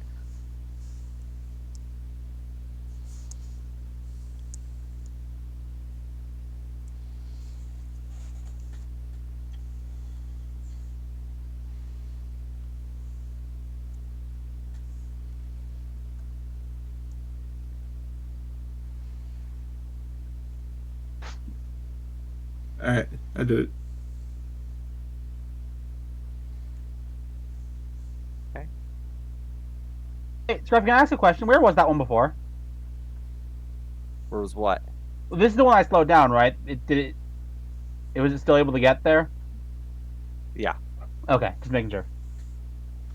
Alright, I did it. Hey, Scruff, can I ask a question? Where was that one before? Where was what? Well, this is the one I slowed down, right? Was it still able to get there? Yeah. Okay, just making sure.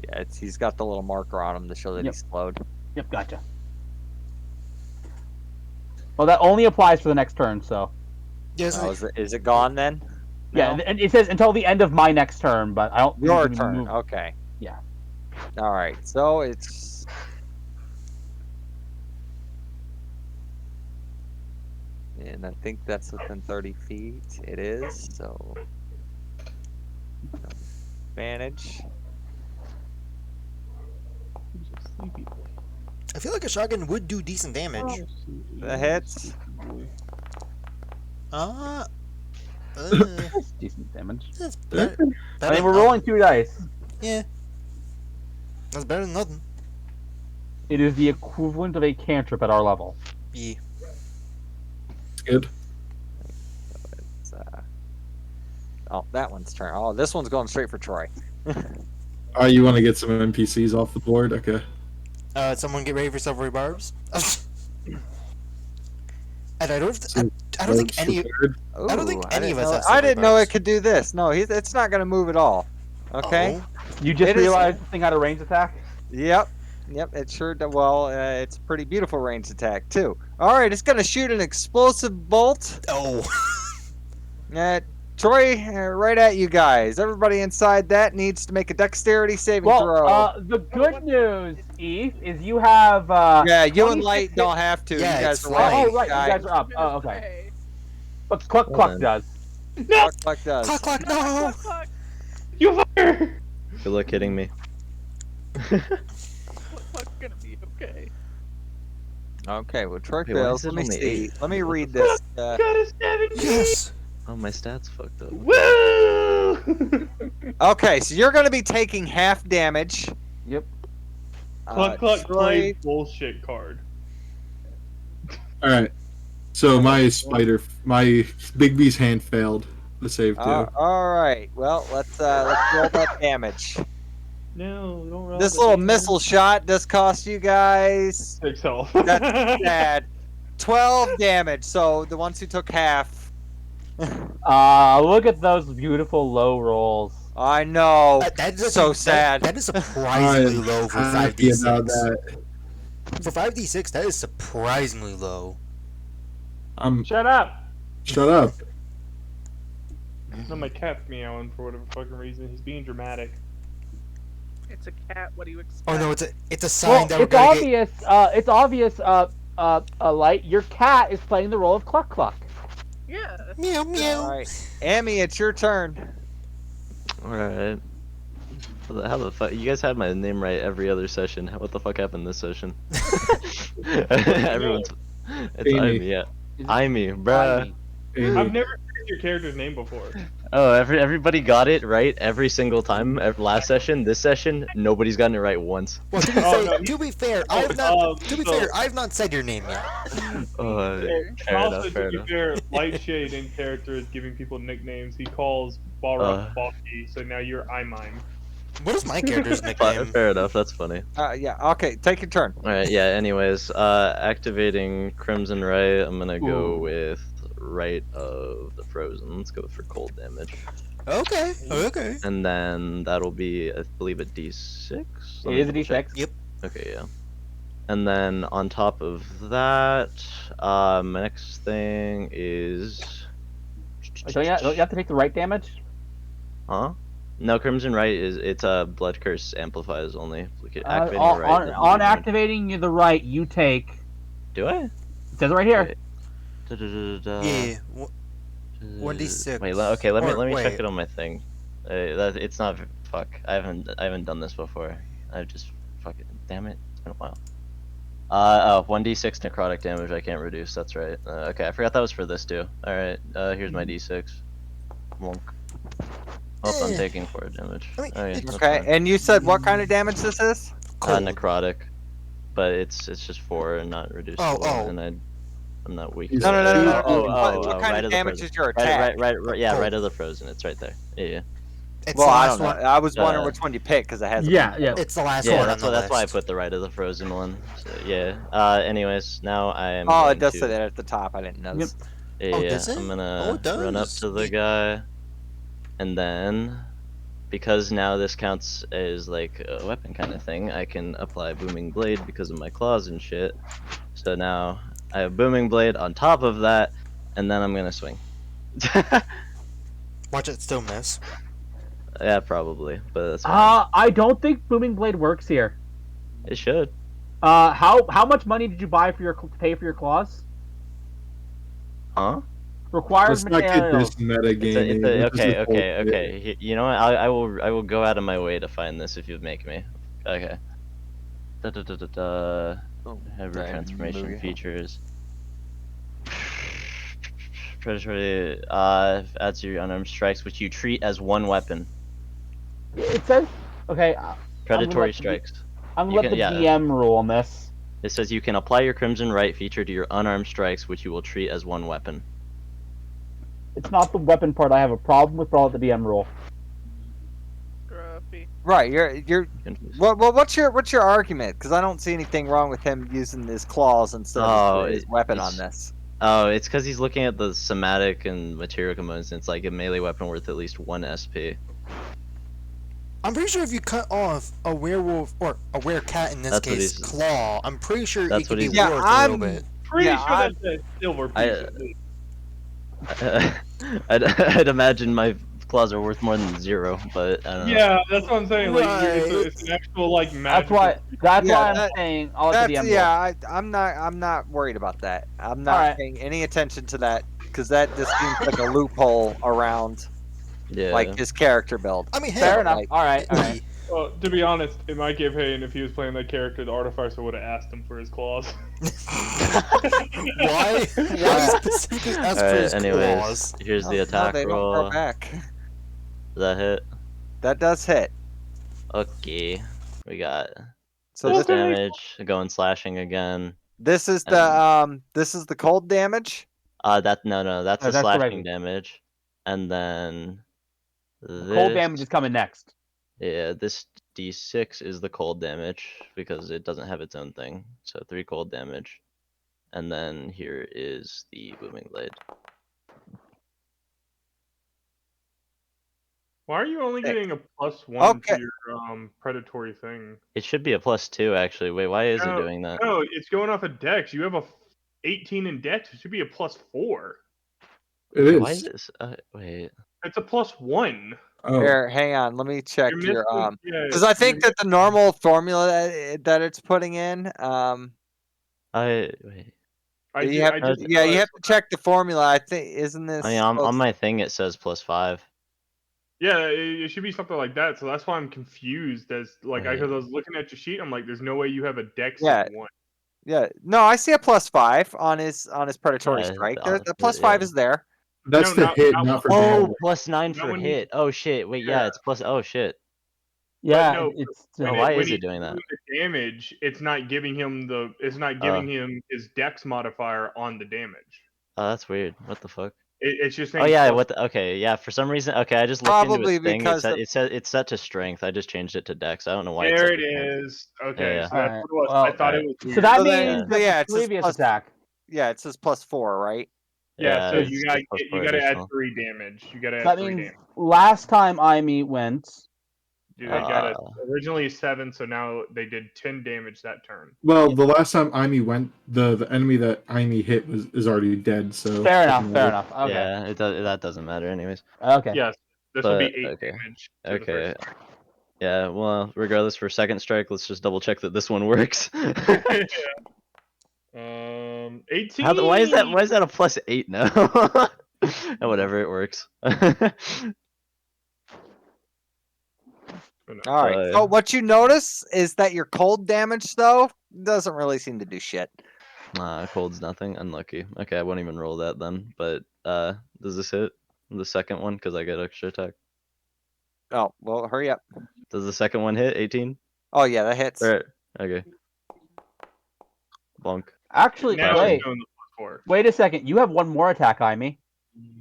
Yeah, he's got the little marker on him to show that Yep. he's slowed. Yep, gotcha. Well, that only applies for the next turn, so. Yes. Oh, is it gone then? Yeah, No? and it says until the end of my next turn, but I don't think Your it can turn. move- Okay. Yeah. All right. So it's. And I think that's within 30 feet. It is. So. Advantage. Who's a sleepy boy? I feel like a shotgun would do decent damage. The hits. Uh, That's decent damage. that's better. I mean, we're rolling 2 dice. Yeah. That's better than nothing. It is the equivalent of a cantrip at our level. Yeah. It's good. It's, oh, that one's turn. Oh, this one's going straight for Troy. Oh, you want to get some NPCs off the board? Okay. Someone get ready for silvery barbs. And I don't think Ropes any. prepared. I don't think Ooh, any of didn't us know- have I didn't know it silver could do this. No, it's not going to move at all. Okay. Oh. You just It is- realized the thing had a range attack? Yep. Yep. It sure. Well, it's a pretty beautiful range attack too. All right, it's going to shoot an explosive bolt. Oh. Troy, right at you guys. Everybody inside that needs to make a dexterity saving throw. Well, the good news, Eve, is you have. Yeah, you and 26 Light don't have to. Yeah, you guys it's are fine. Oh, right. right, you guys are up. Oh, okay. Hey. But Cluck Hold Cluck on. does. Cluck does. Clock, clock, no. Fuck, fuck. You fucker! Good luck hitting me. Fuck's gonna be okay. Okay, well, Troy Wait, why fails. is it Let me only see. 8? Let me read this. Got a 17! Yes. Oh, my stats fucked up. Woo! Okay, so you're going to be taking half damage. Yep. Cluck Cluck Troy, played bullshit card. All right. So my Big B's hand failed the save too. all right. Well, let's roll that damage. No, don't roll This the little damage. missile shot does cost you guys 6 health. That's sad. 12 damage. So the ones who took half Look at those beautiful low rolls. I know. That is So sad. That is surprisingly I'm low for happy about 5d6. that. For 5d6, that is surprisingly low. Shut up! Shut up. No, my cat's meowing for whatever fucking reason. He's being dramatic. It's a cat. What do you expect? Oh no, it's a sign Well, that we're it's gonna obvious. It's obvious. Light. Your cat is playing the role of Cluck Cluck. Yeah. get meow meow. All right, Amy, it's your turn. Alright. How the fuck? You guys had my name right every other session. What the fuck happened this session? Everyone's. It's Amy. Amy, yeah. Amy, bruh. Amy. I've never heard your character's name before. Oh, everybody got it right every single time. Last session, this session, nobody's gotten it right once. Well, to be, Oh, fair, no, to be fair, oh, I've not. so- To be fair, I've not said your name yet. Oh, fair Also, enough, fair to be enough. fair, Lightshade in character is giving people nicknames. He calls Balrog Balky, so now you're I Mime. What is my character's nickname? Fair enough, that's funny. Yeah. Okay, take your turn. Alright, yeah, anyways, activating Crimson Ray, I'm gonna go with Right of the Frozen. Let's go for cold damage. Okay. Okay. And then that'll be, I believe, a d6? Let It me is a double check. D6. Yep. Okay, yeah. And then on top of that, my next thing is... Don't you have to take the right damage? Huh? No, Crimson Right it's Blood Curse amplifies only. Activating on the right doesn't do on damage. activating the right, you take. Do I? It says it right here. Wait. Da-da-da-da-da. Yeah. 1d6. Wait, let me Or, check wait. it on my thing. It's not fuck. I haven't done this before. I've just fucking damn it. It's been a while. 1d6 necrotic damage I can't reduce. That's right. Okay, I forgot that was for this too. All right. Here's my d6. Wonk. Oh, I'm Eh. taking 4 damage. I mean, Oh, yeah, it's- that's Okay, fine. and you said what kind of damage this is? Cold. Necrotic, but it's just 4 and not reduced. Oh, and I'm not weak. No, No. Right What kind of of the damage frozen. is your attack? Right, yeah, Cold. right of the frozen. It's right there. Yeah. It's Well, the I last don't know. one. I was wondering Uh, which one you picked because it has. Yeah. It's the last Yeah, one that's on the why I list. put the right of the frozen one. So, yeah. Anyways, now I am. Oh, going it does to, say that at the top. I didn't notice. Yeah, Oh, does it? I'm gonna Oh, it run up does. to the guy, and then because now this counts as like a weapon kind of thing, I can apply Booming Blade because of my claws and shit. So now I have Booming Blade on top of that, and then I'm gonna swing. Watch it still miss. Yeah, probably, but that's fine. I don't think Booming Blade works here. It should. How much money did you buy for pay for your claws? Huh? Requires Let's not get materials. this metagaming. Okay. You know what? I will go out of my way to find this if you make me. Okay. Hybrid Dang, transformation movie. features. Predatory adds your unarmed strikes, which you treat as one weapon. It says okay. Predatory let the- strikes. I'm You gonna let can- the yeah. DM rule on this. It says you can apply your Crimson Right feature to your unarmed strikes, which you will treat as one weapon. It's not the weapon part I have a problem with, but I'll let the DM rule. Scruffy. Right. You're. You can- Well, what's your argument? Because I don't see anything wrong with him using his claws instead of his weapon on this. Oh, it's because he's looking at the somatic and material components, and it's like a melee weapon worth at least 1 SP. I'm pretty sure if you cut off a werewolf or a werecat in this That's what case he's- claw, I'm pretty sure That's it could what be he's- Yeah, worth a I'm- little bit. Pretty Yeah, sure that's a silver piece. I- at least. I'd imagine my claws are worth more than 0, but I don't know. Yeah, that's what I'm saying. Like, Right. it's an actual like That's magical. why. That's Yeah, why I'm that- saying I'll let the That's DM yeah. I'm not worried about that. I'm not Alright. paying any attention to that because that just seems like a loophole around Yeah. like his character build. I mean, rule. hell, Fair enough. like- All right. All right. Well, to be honest, in my campaign, if he was playing that character, the artificer would have asked him for his claws. why? Why specifically ask for his anyways, claws? here's the No, attack they don't roll. grow Does back. that hit? That does hit. Okay. We got So this this, damage, going slashing again. this is the cold damage. No, that's No, the that's the slashing right- damage. And then Cold damage is coming next. Yeah, this d6 is the cold damage because it doesn't have its own thing. So 3 cold damage. And then here is the booming blade. Why are you only Hey. getting a +1 Okay. to your predatory thing? It should be a +2 actually. Wait, why is it No, doing that? No, it's going off of Dex. You have a 18 in Dex. It should be a +4. It is. Why is this? Wait. It's a +1. Oh, Here, hang on. Let me check You're your missing. Yeah, because I think you're that the normal formula that it's putting in, Wait. you have to, just you have realized- to check the formula. I think isn't this? I mean, on supposed- my thing it says +5. Yeah, it should be something like that. So that's why I'm confused. As like, Right. because I was looking at your sheet, I'm like, there's no way you have a Dex Yeah. of 1. Yeah, no, I see a +5 on his predatory Yeah, strike. the- The +5 yeah. is there. that's No, the not- hit, not not for Oh, damage. +9 Not for when you- hit. Oh shit. Wait, yeah, Yeah. it's plus. Oh shit. Yeah, no, it's Oh, When why when is it he's doing that? the damage, it's not giving him the. It's not giving him his Dex modifier on the damage. Oh, that's weird. What the fuck? It's just Oh saying. yeah, plus- what? Okay, yeah. For some reason, okay, I just looked Probably into his thing. because of- It said it's set to strength. I just changed it to Dex. I don't know why. There it's it set to strength. is. Okay, Yeah. so that's Alright, what it was. well, I thought it was weird. So that So means then- that yeah, the it's just previous plus- attack. Yeah, it says +4, right? Yeah, so it's you just got +4 to add additional. 3 damage. You got to So add that 3 means damage. last time Imi went, Dude, they got it Uh. originally 7, so now they did 10 damage that turn. Well, the last time Imi went, the enemy that Imi hit is already dead. So fair doesn't enough, fair matter. enough. Okay, Yeah, it does. That doesn't matter, anyways. okay. Yes, this will be But, 8 okay. damage. To Okay. The first strike. Yeah. Well, regardless, for second strike, let's just double check that this one works. 18. Why is that a +8 now? And whatever, it works. All right. So what you notice is that your cold damage though doesn't really seem to do shit. Nah, cold's nothing. Unlucky. Okay, I won't even roll that then. But does this hit the second one? Because I get extra attack. Oh well, hurry up. Does the second one hit 18? Oh yeah, that hits. Right. Okay. Bonk. Actually, Now wait, it's doing the +4. wait a second. You have one more attack, Imi.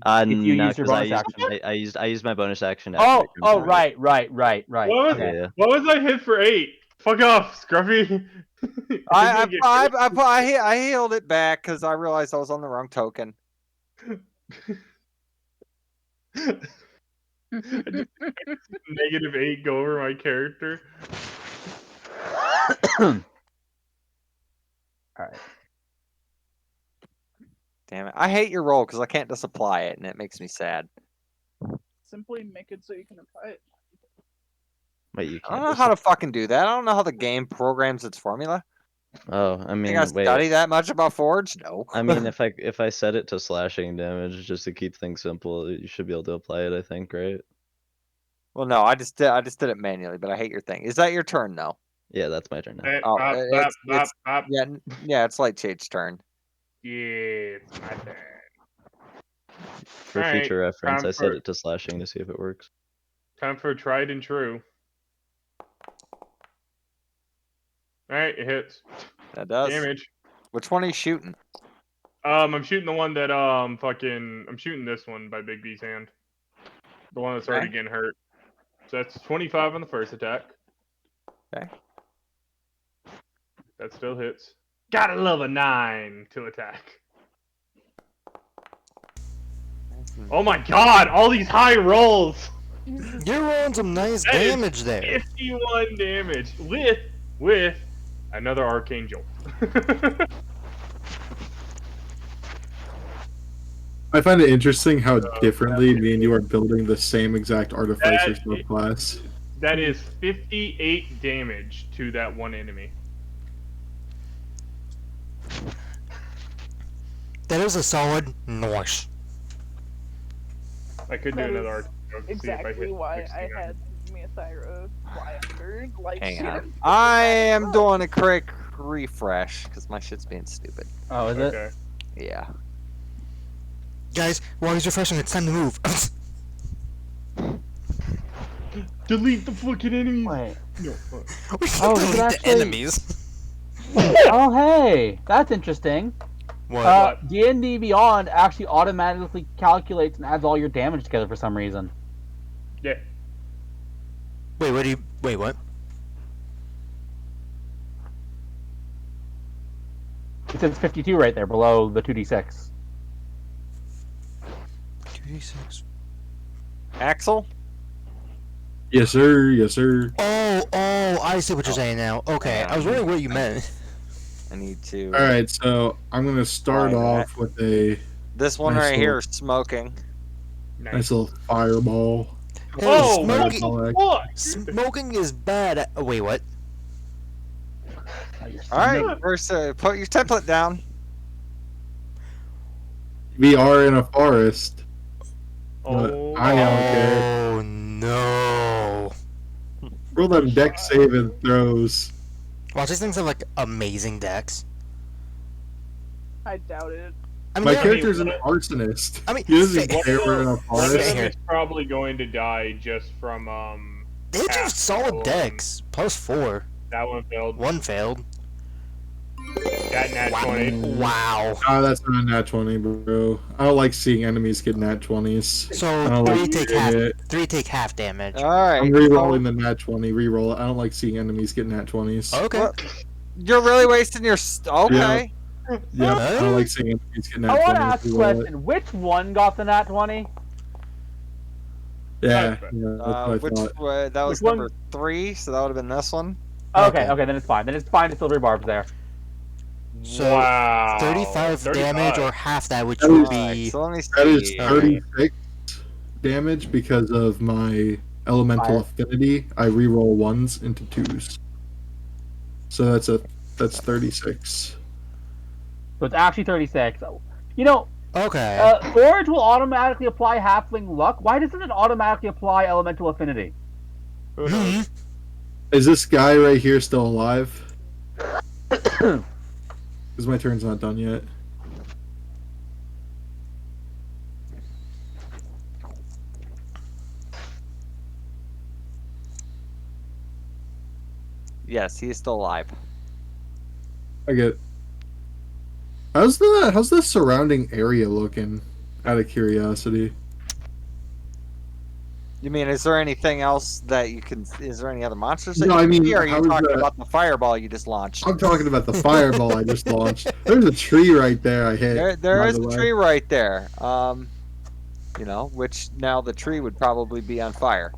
If you no, use your 'cause bonus action. I used my bonus action. to Oh, activate oh, Grim right. What was, Okay. Yeah. what was I hit for 8? Fuck off, Scruffy. I healed it back because I realized I was on the wrong token. -8 go over my character. Alright. Damn it! I hate your roll because I can't just apply it, and it makes me sad. Simply make it so you can apply it. Wait, you I can't. don't know how to fucking do that. I don't know how the game programs its formula. Oh, I I mean, think I wait. study that much about Forge? No. I mean, if I set it to slashing damage just to keep things simple, you should be able to apply it. I think, right? Well, no, I just did it manually, but I hate your thing. Is that your turn though? Yeah, that's my turn now. Eh, Oh, bop, it's- bop, it's- bop. Yeah, it's Light Shade's turn. Yeah, it's my turn. For Alright, future reference, time I set for- it to slashing to see if it works. Time for tried and true. Alright, it hits. That does. Damage. Which one are you shooting? I'm shooting the one that I'm shooting this one by Big B's hand. The one that's already Okay. getting hurt. So that's 25 on the first attack. Okay. That still hits. Gotta love a 9 to attack. Oh my god, all these high rolls! You're rolling some nice That is damage there. 51 damage with another arcane jolt. I find it interesting how differently me and you are building the same exact artificer That- subclass. That is 58 damage to that one enemy. That is a solid nice. I could do That another is arcane jolt to see if I Exactly hit why I 69. had Meothyra fly under. Like, Hang on. I am doing a quick refresh because my shit's being stupid. Oh, is it? Okay. Yeah. Guys, while he's refreshing, it's time to move. Delete the fucking enemies. Wait. No, fuck. We Oh, can is it delete the actually- enemies. Oh, hey, that's interesting. What? D&D Beyond actually automatically calculates and adds all your damage together for some reason. Yeah. Wait, what? It says 52 right there below the 2d6. 2d6. Axel? Yes, sir. Yes, sir. Oh, I see what you're saying now. Okay, I was wondering what you meant. I need to. All right, so I'm gonna start Try that. off with a This one Nice right little- here is smoking. nice little fireball. Hey, Oh, what smoking, Fireball. the fuck? smoking is bad. Oh, wait, what? All right, first, put your template down. We are in a forest. But Oh, I don't care. Oh no! Roll them deck saving throws. Watch, these things have like amazing decks. I doubt it. I mean, My they're- character's an arsonist. I mean, He doesn't fa- care we're in a one of forest. them Here. is probably going to die just from they have half solid of decks. Plus 4. that one failed. One failed. That nat 20. Wow. Ah, that's not a nat 20, bro. I don't like seeing enemies get nat 20s. I So don't three like take seeing half. it. 3 take half damage. All right. I'm re-rolling the nat 20. Re-roll it. I don't like seeing enemies get nat 20s. Okay. What? You're really wasting your. Okay. Yeah, I don't like seeing enemies get nat I 20s. want to ask a Re-roll it. question. Which one got the nat 20? Yeah, Perfect. yeah, that's what I Which thought. that was Which one? number 3, so that would have been this one. Okay, Okay. okay, then it's fine. Then it's fine to still rebarbs there. So, Wow. 35 damage or half that, which That would is- Alright, be. so let me That is see. 36 damage because of my elemental Fire. affinity. I re-roll 1s into 2s. So that's 36. So it's actually 36. You know, Okay. Forge will automatically apply Halfling Luck. Why doesn't it automatically apply Elemental Affinity? Who knows? Is this guy right here still alive? Because my turn's not done yet. Yes, he is still alive. I get. How's the surrounding area looking? Out of curiosity. You mean, is there anything else that you can? Is there any other monsters that No, you I can mean, see, or are how you is talking that- about the fireball you just launched? I'm talking about the fireball I just launched. There's a tree right there I hit. There by is the a way. tree right there. You know, which now the tree would probably be on fire.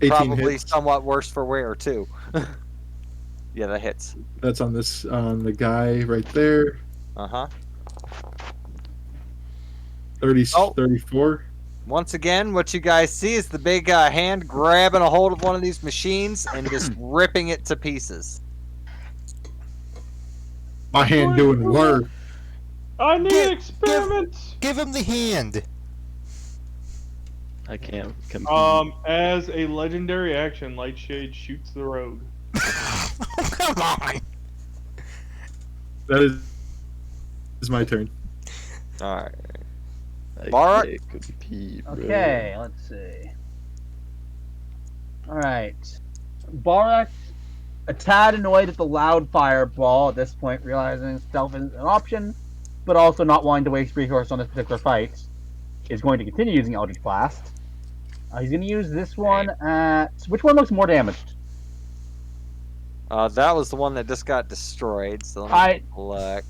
18 Probably hits. somewhat worse for wear too. Yeah, that hits. That's on this on the guy right there. Uh huh. 30, Oh. 34. Once again, what you guys see is the big hand grabbing a hold of one of these machines and just ripping it to pieces. My hand doing work. I need Give- experiments. Give him the hand. I can't compete. As a legendary action, Lightshade shoots the rogue. Come on. That is my turn. All right. I Barak? can't compete, bro. Okay, let's see. Alright. Barak, a tad annoyed at the loud fireball at this point, realizing stealth isn't an option, but also not wanting to waste resources on this particular fight, is going to continue using Eldritch Blast. He's going to use this one at... Which one looks more damaged? That was the one that just got destroyed. So let me look.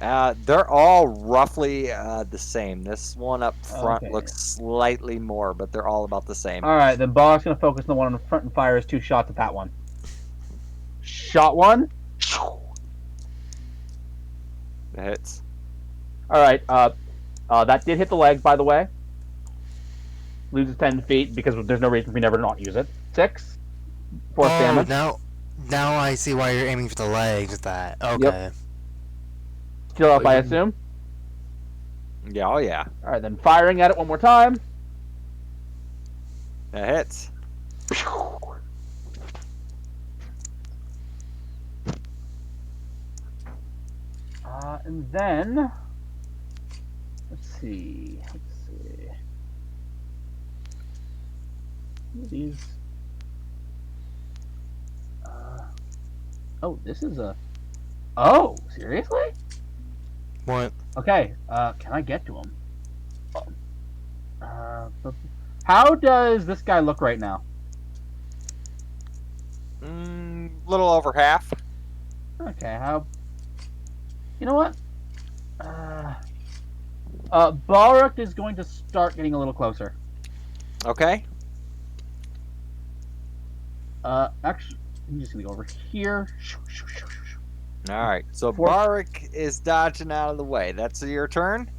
They're all roughly the same. This one up front Okay. looks slightly more, but they're all about the same. Alright, then Barak's going to focus on the one in the front and fire his 2 shots at that one. Shot 1. That hits. Alright, that did hit the leg, by the way. Loses 10 feet because there's no reason for me never to not use it. 6. Force damage. Now I see why you're aiming for the legs with that. Okay. Still up, I assume. Yeah, oh yeah. Alright, then firing at it one more time. That hits. And then... Let's see. These... oh, this is a... Oh, seriously? What? Okay, can I get to him? How does this guy look right now? Little over half. Okay, how... You know what? Balrog is going to start getting a little closer. Okay. Actually, I'm just gonna go over here. All right. So Four- Barak is dodging out of the way. That's your turn.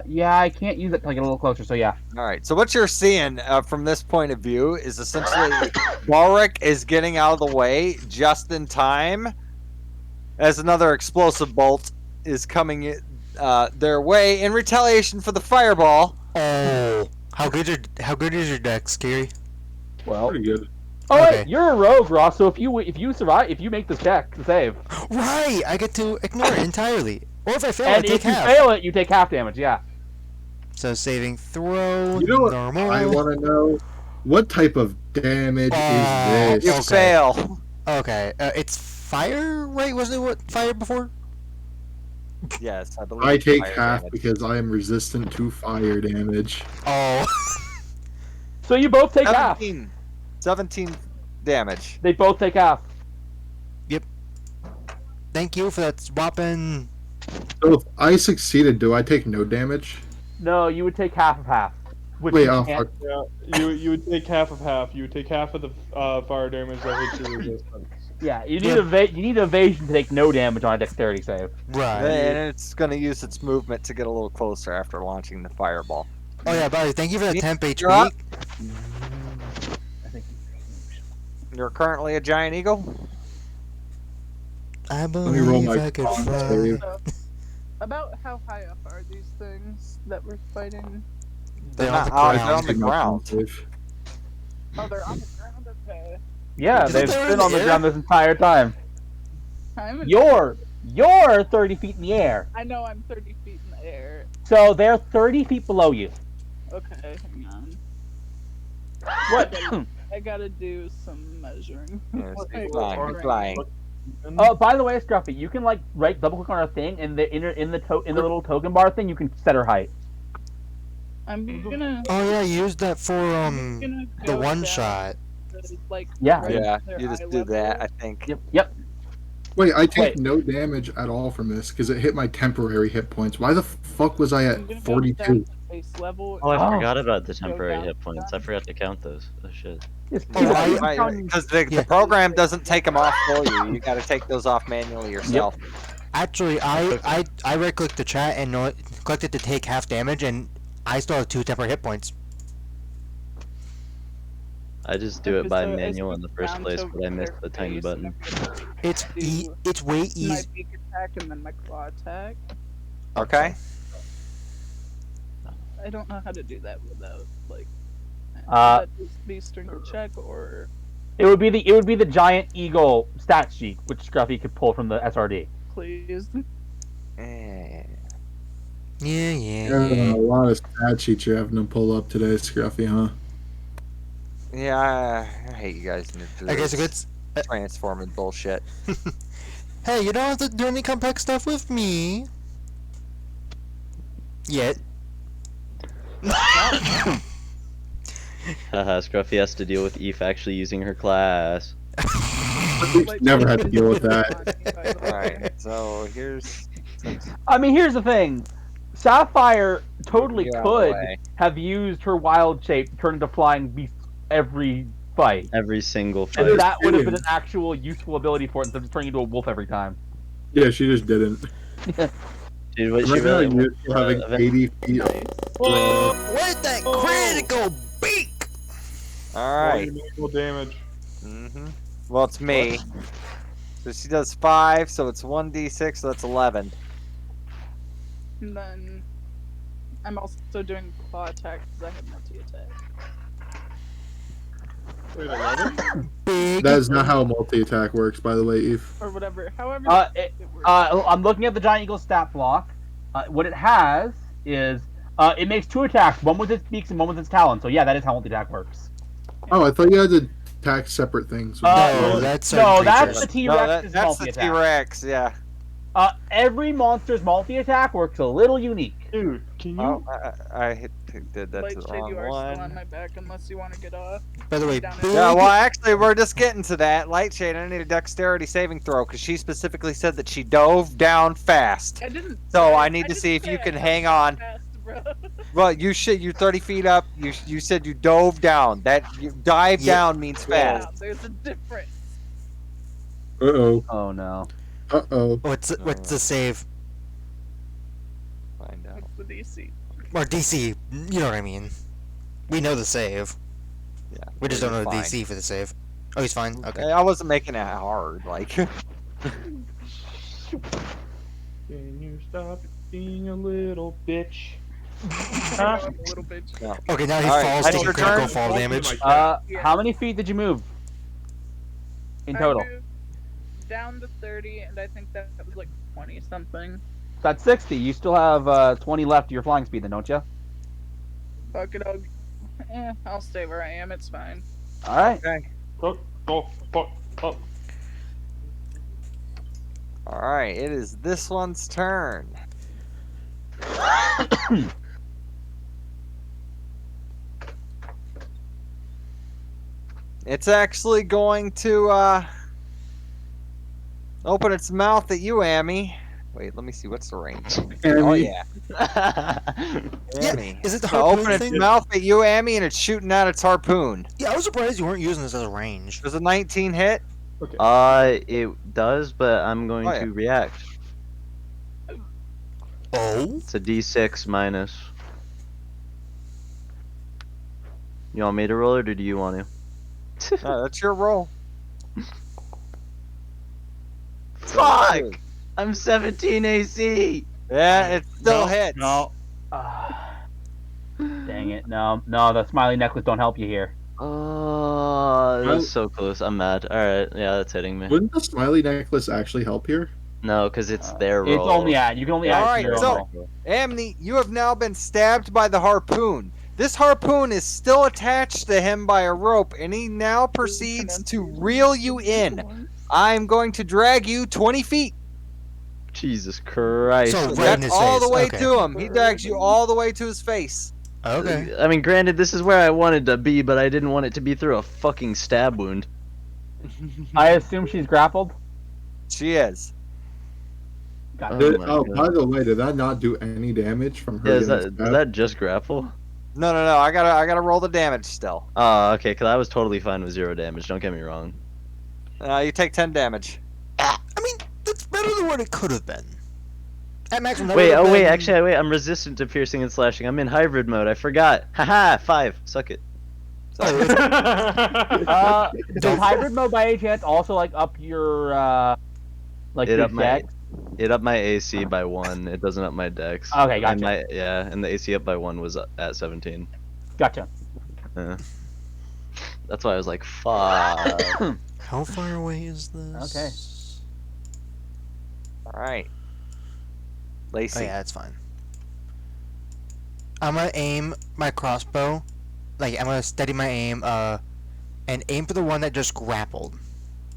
Yeah, I can't use it till I get a little closer. So yeah. All right. So what you're seeing from this point of view is essentially Barak is getting out of the way just in time as another explosive bolt is coming their way in retaliation for the fireball. Oh, how good is your deck, Scary? Well. Pretty good. Oh Okay. wait, you're a rogue, Ross. So if you survive, if you make this check, save, Right, I get to ignore it entirely. Or if I fail, I and take if you half. fail it, you take half damage. Yeah. So saving throw, You know what normal. I want to know? What type of damage is You Okay. this? fail. Okay, it's fire, right? Wasn't it what fire before? Yes, I believe. I take fire half damage. because I am resistant to fire damage. Oh, So you both take half. 17 damage. They both take half. thank you for that swapping. So if I succeeded, do I take no damage? No, you would take half of half. Which Wait, you oh can't- fuck. Yeah, you would take half of half. You would take half of the fire damage that hits your resistance. Yeah, you need Yeah. you need evasion to take no damage on a dexterity save. Right. And it's going to use its movement to get a little closer after launching the fireball. Oh yeah, buddy. Thank you for the Yeah, temp HP. you're up. I think. You're currently a giant eagle. I me roll believe my I could con fly. save. About how high up are these things that we're fighting? They're They're on the not- ground. they're on the Take my con ground. save. Oh, they're on the ground. Okay. Yeah, Isn't they've there been in the on the air? ground this entire time. I'm in- You're 30 feet in the air, I know I'm 30 feet in the air. so they're 30 feet below you. Okay, hang on. What? I gotta do some measuring. Yes, What- be flying, be right. flying. By the way, Scruffy, you can like double click on her thing, and in the little token bar thing, you can set her height. I'm gonna. Oh yeah, you used that for gonna the go one down shot. to, like, Yeah. right Yeah, their you just eye do that, level. I think. Yep. Wait, I take Wait. no damage at all from this because it hit my temporary hit points. Why the fuck was I I'm at gonna go down 42? to base level. Oh, I Oh. forgot about the Go temporary down, hit points. I down. forgot to count those. Oh shit. Just Oh, keep it- I- keep it on- Because the Yeah. program doesn't take them off for you. You got to take those off manually yourself. Actually, I right clicked the chat and clicked it to take half damage, and I still have 2 temporary hit points. I just do it by So as manual we in the go first down place, to but I missed their the tiny face, button. I'm gonna It's do it's way my easy. beak attack and then my claw attack. Okay? I don't know how to do that without like. Uh, would that just be string to check or It would be the giant eagle stat sheet, which Scruffy could pull from the SRD. please? Eh. Yeah, Yeah, a lot of stat sheets you're having to pull up today, Scruffy, huh? Yeah, I hate you guys. I guess it's transforming bullshit. hey, you don't have to do any complex stuff with me. Yet. Haha, Scruffy has to deal with Eve actually using her class. Like, Never had to deal with that. Alright, so here's. I mean, here's the thing: Sapphire totally You're out of the could way. have used her wild shape to turn into flying beast every fight, Every single and fight. that would have been brilliant. an actual useful ability for it instead of turning into a wolf every time. Yeah, she just didn't. Dude, what she Right now, really you're wants, still having event- 80 feet. Where's that critical beak? Alright. Equal damage. Mm-hmm. Well, it's me. So she does 5, so it's 1d6, so that's 11. And then I'm also doing claw attack because I have multi attack. Wait, 11? Big. That is not how a multi-attack works, by the way, Eve. Or whatever. However It, it works. I'm looking at the giant eagle stat block. What it has is it makes 2 attacks, one with its beaks and one with its talons. So yeah, that is how multi-attack works. Oh, I thought you had to attack separate things. No, that's No, certain that's the creatures. T-Rex. No, is that's the multi-attack. T-Rex, yeah. Every monster's multi-attack works a little unique. Dude, can you? Oh, I hit did that to the Lightshade, you wrong are still on one. my back unless you want to get off. By the way, Down it. big, Yeah, well, actually, we're just getting to that. Lightshade, I need a dexterity saving throw because she specifically said that she dove down fast. I didn't. So I need to didn't see if say you I can jumped hang on. fast, bro. Well, you should. You're 30 feet up. You said you dove down. That you dive Yeah. down means Yeah, fast. there's a difference. Uh-oh. Oh no. Uh-oh. what's the save? Find out. What's the DC? Or DC, you know what I mean. We know the save. Yeah. We just you're don't know the fine. DC for the save. Oh, he's fine? Okay. I wasn't making it hard. Like, Can you stop being a little bitch? I'm a little bitch. Okay, now he Alright, falls, that's taking your critical turn. fall Fall to damage. my Yeah. How many feet did you move? In total. I moved down to 30, and I think that was like 20 something. That's 60. You still have 20 left to your flying speed, then, don't you? Fuck it, I'll stay where I am. It's fine. All right. okay. Fuck, fuck, fuck, fuck. All right. It is this one's turn. It's actually going to open its mouth at you, Amy. Wait, let me see. What's the range? Oh Amy. yeah, Yeah, Amy. is it the So harpoon open its thing? mouth at you, Amy, and it's shooting out its harpoon. Yeah, I was surprised you weren't using this as a range. Does a 19 hit? It does, but I'm going Oh, yeah. to react. Oh? It's a D6 minus. You want me to roll it, or do you want to? No, that's your roll. Fuck! I'm 17 AC. Yeah, it still No, hits. No. Dang it. No, the smiley necklace don't help you here. Oh, that's so close. I'm mad. Alright, yeah, that's hitting me. Wouldn't the smiley necklace actually help here? No, because it's their roll. It's only add. You can only add Alright, to your so- own roll. Amni, you have now been stabbed by the harpoon. This harpoon is still attached to him by a rope, and he now proceeds to reel you in. I'm going to drag you 20 feet. Jesus Christ. So right in That's his all face. the way Okay. to him. He drags you all the way to his face. Okay. I mean, granted, this is where I wanted to be, but I didn't want it to be through a fucking stab wound. I assume she's grappled. She is. Got Oh it. my Oh, God. by the way, did that not do any damage from her? Yeah, is getting that, stabbed? just grapple? No. I gotta roll the damage still. Oh, okay, because I was totally fine with 0 damage, don't get me wrong. You take 10 damage. I mean, that's better than what it could have been. At maximum, that Wait, would've been- actually, wait, I'm resistant to piercing and slashing. I'm in hybrid mode, I forgot. Haha, 5. Suck it. Does hybrid mode by any chance also like up your like It your up my dex? It up my AC by 1. It doesn't up my dex. Okay, And gotcha. and the AC up by 1 was at 17. Gotcha. Yeah. That's why I was like, fuck. How far away is this? Okay. All right. Lacey. Oh yeah, that's fine. I'm gonna aim my crossbow, like I'm gonna steady my aim, and aim for the one that just grappled,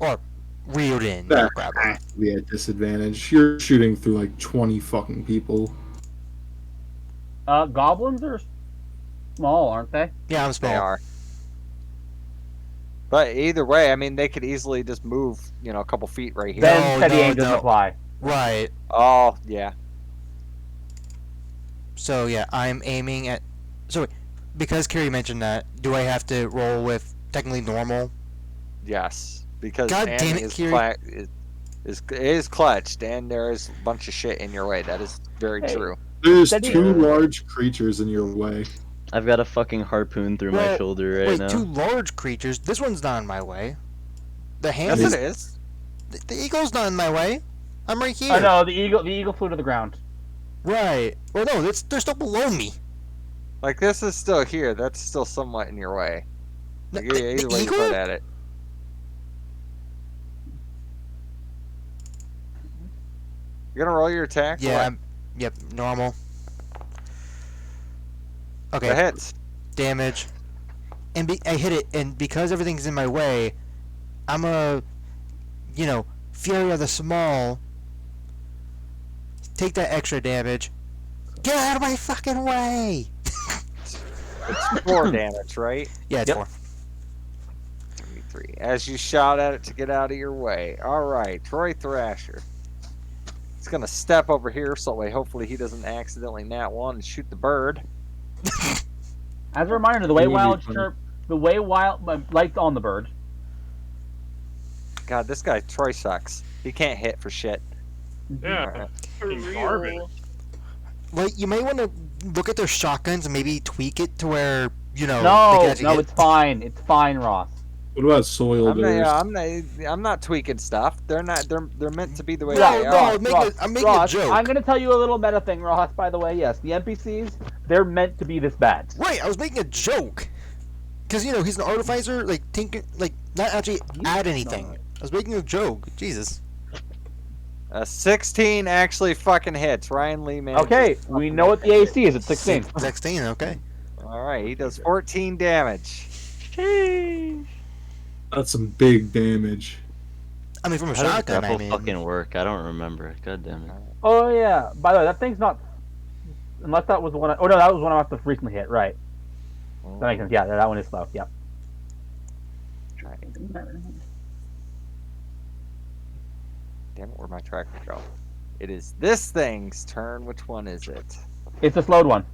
or reeled in, not That grappled. has to be at disadvantage. You're shooting through like 20 fucking people. Goblins are small, aren't they? Yeah, I'm They small. are. But either way, I mean, they could easily just move, a couple feet right here. Then steady no, aim doesn't no. apply. Right. Oh, yeah. So yeah, I'm aiming at. So wait, because Carrie mentioned that, do I have to roll with technically normal? Yes. Because God damn Annie it, is, Kiri. is clutched, and there is a bunch of shit in your way. That is very Hey. true. There's Steady- two large creatures in your way. I've got a fucking harpoon through my Well, shoulder right Wait, now. two large creatures. This one's not in my way. The Yes, hand it is. is. The eagle's not in my way. I'm right here. Oh no, the eagle flew to the ground. Right. Well, no, they're still below me. Like, this is still here. That's still somewhat in your way. The, Like, the either way you eagle? put at it. You're gonna roll your attack? or Yeah. what? Yep. Normal. Okay. The hits. Damage. And I hit it, and because everything's in my way, I'm a, Fury of the Small. Take that extra damage. Get out of my fucking way! It's 4 damage, right? Yeah, it's Yep. 4. 3. As you shout at it to get out of your way. All right, Troy Thrasher. He's gonna step over here so way hopefully he doesn't accidentally nat 1 and shoot the bird. As a reminder, the way It would be wild funny. chirp, the way wild lights on the bird. God, this guy Troy sucks. He can't hit for shit. Yeah. Alright. For Fucking real. garbage. Like, you may want to look at their shotguns and maybe tweak it to where, you know, they No, can actually no, hit. it's fine. It's fine, Ross. What about soil I'm not tweaking stuff. They're meant to be the way No, they no, are. I'm making a Ross, joke. I'm gonna tell you a little meta thing, Ross. By the way, yes, the NPCs, they're meant to be this bad. Right, I was making a joke. Because, you know, he's an artificer, like, not actually add anything. I was making a joke. Jesus. 16 actually fucking hits. Ryan Lee, man. Okay, we know what the AC is. It's 16. 16, okay. All right, he does 14 damage. That's some big damage. I mean, from a How does shotgun, grapple I mean. fucking work? I don't remember. God damn it. Oh yeah. By the way, that thing's not. Unless that was the one. Oh no, that was one I must have recently hit. Right. That makes sense. Yeah, that one is slow. Yep. Damn it, where'd my tracker go? It is this thing's turn. Which one is it? It's a slowed one.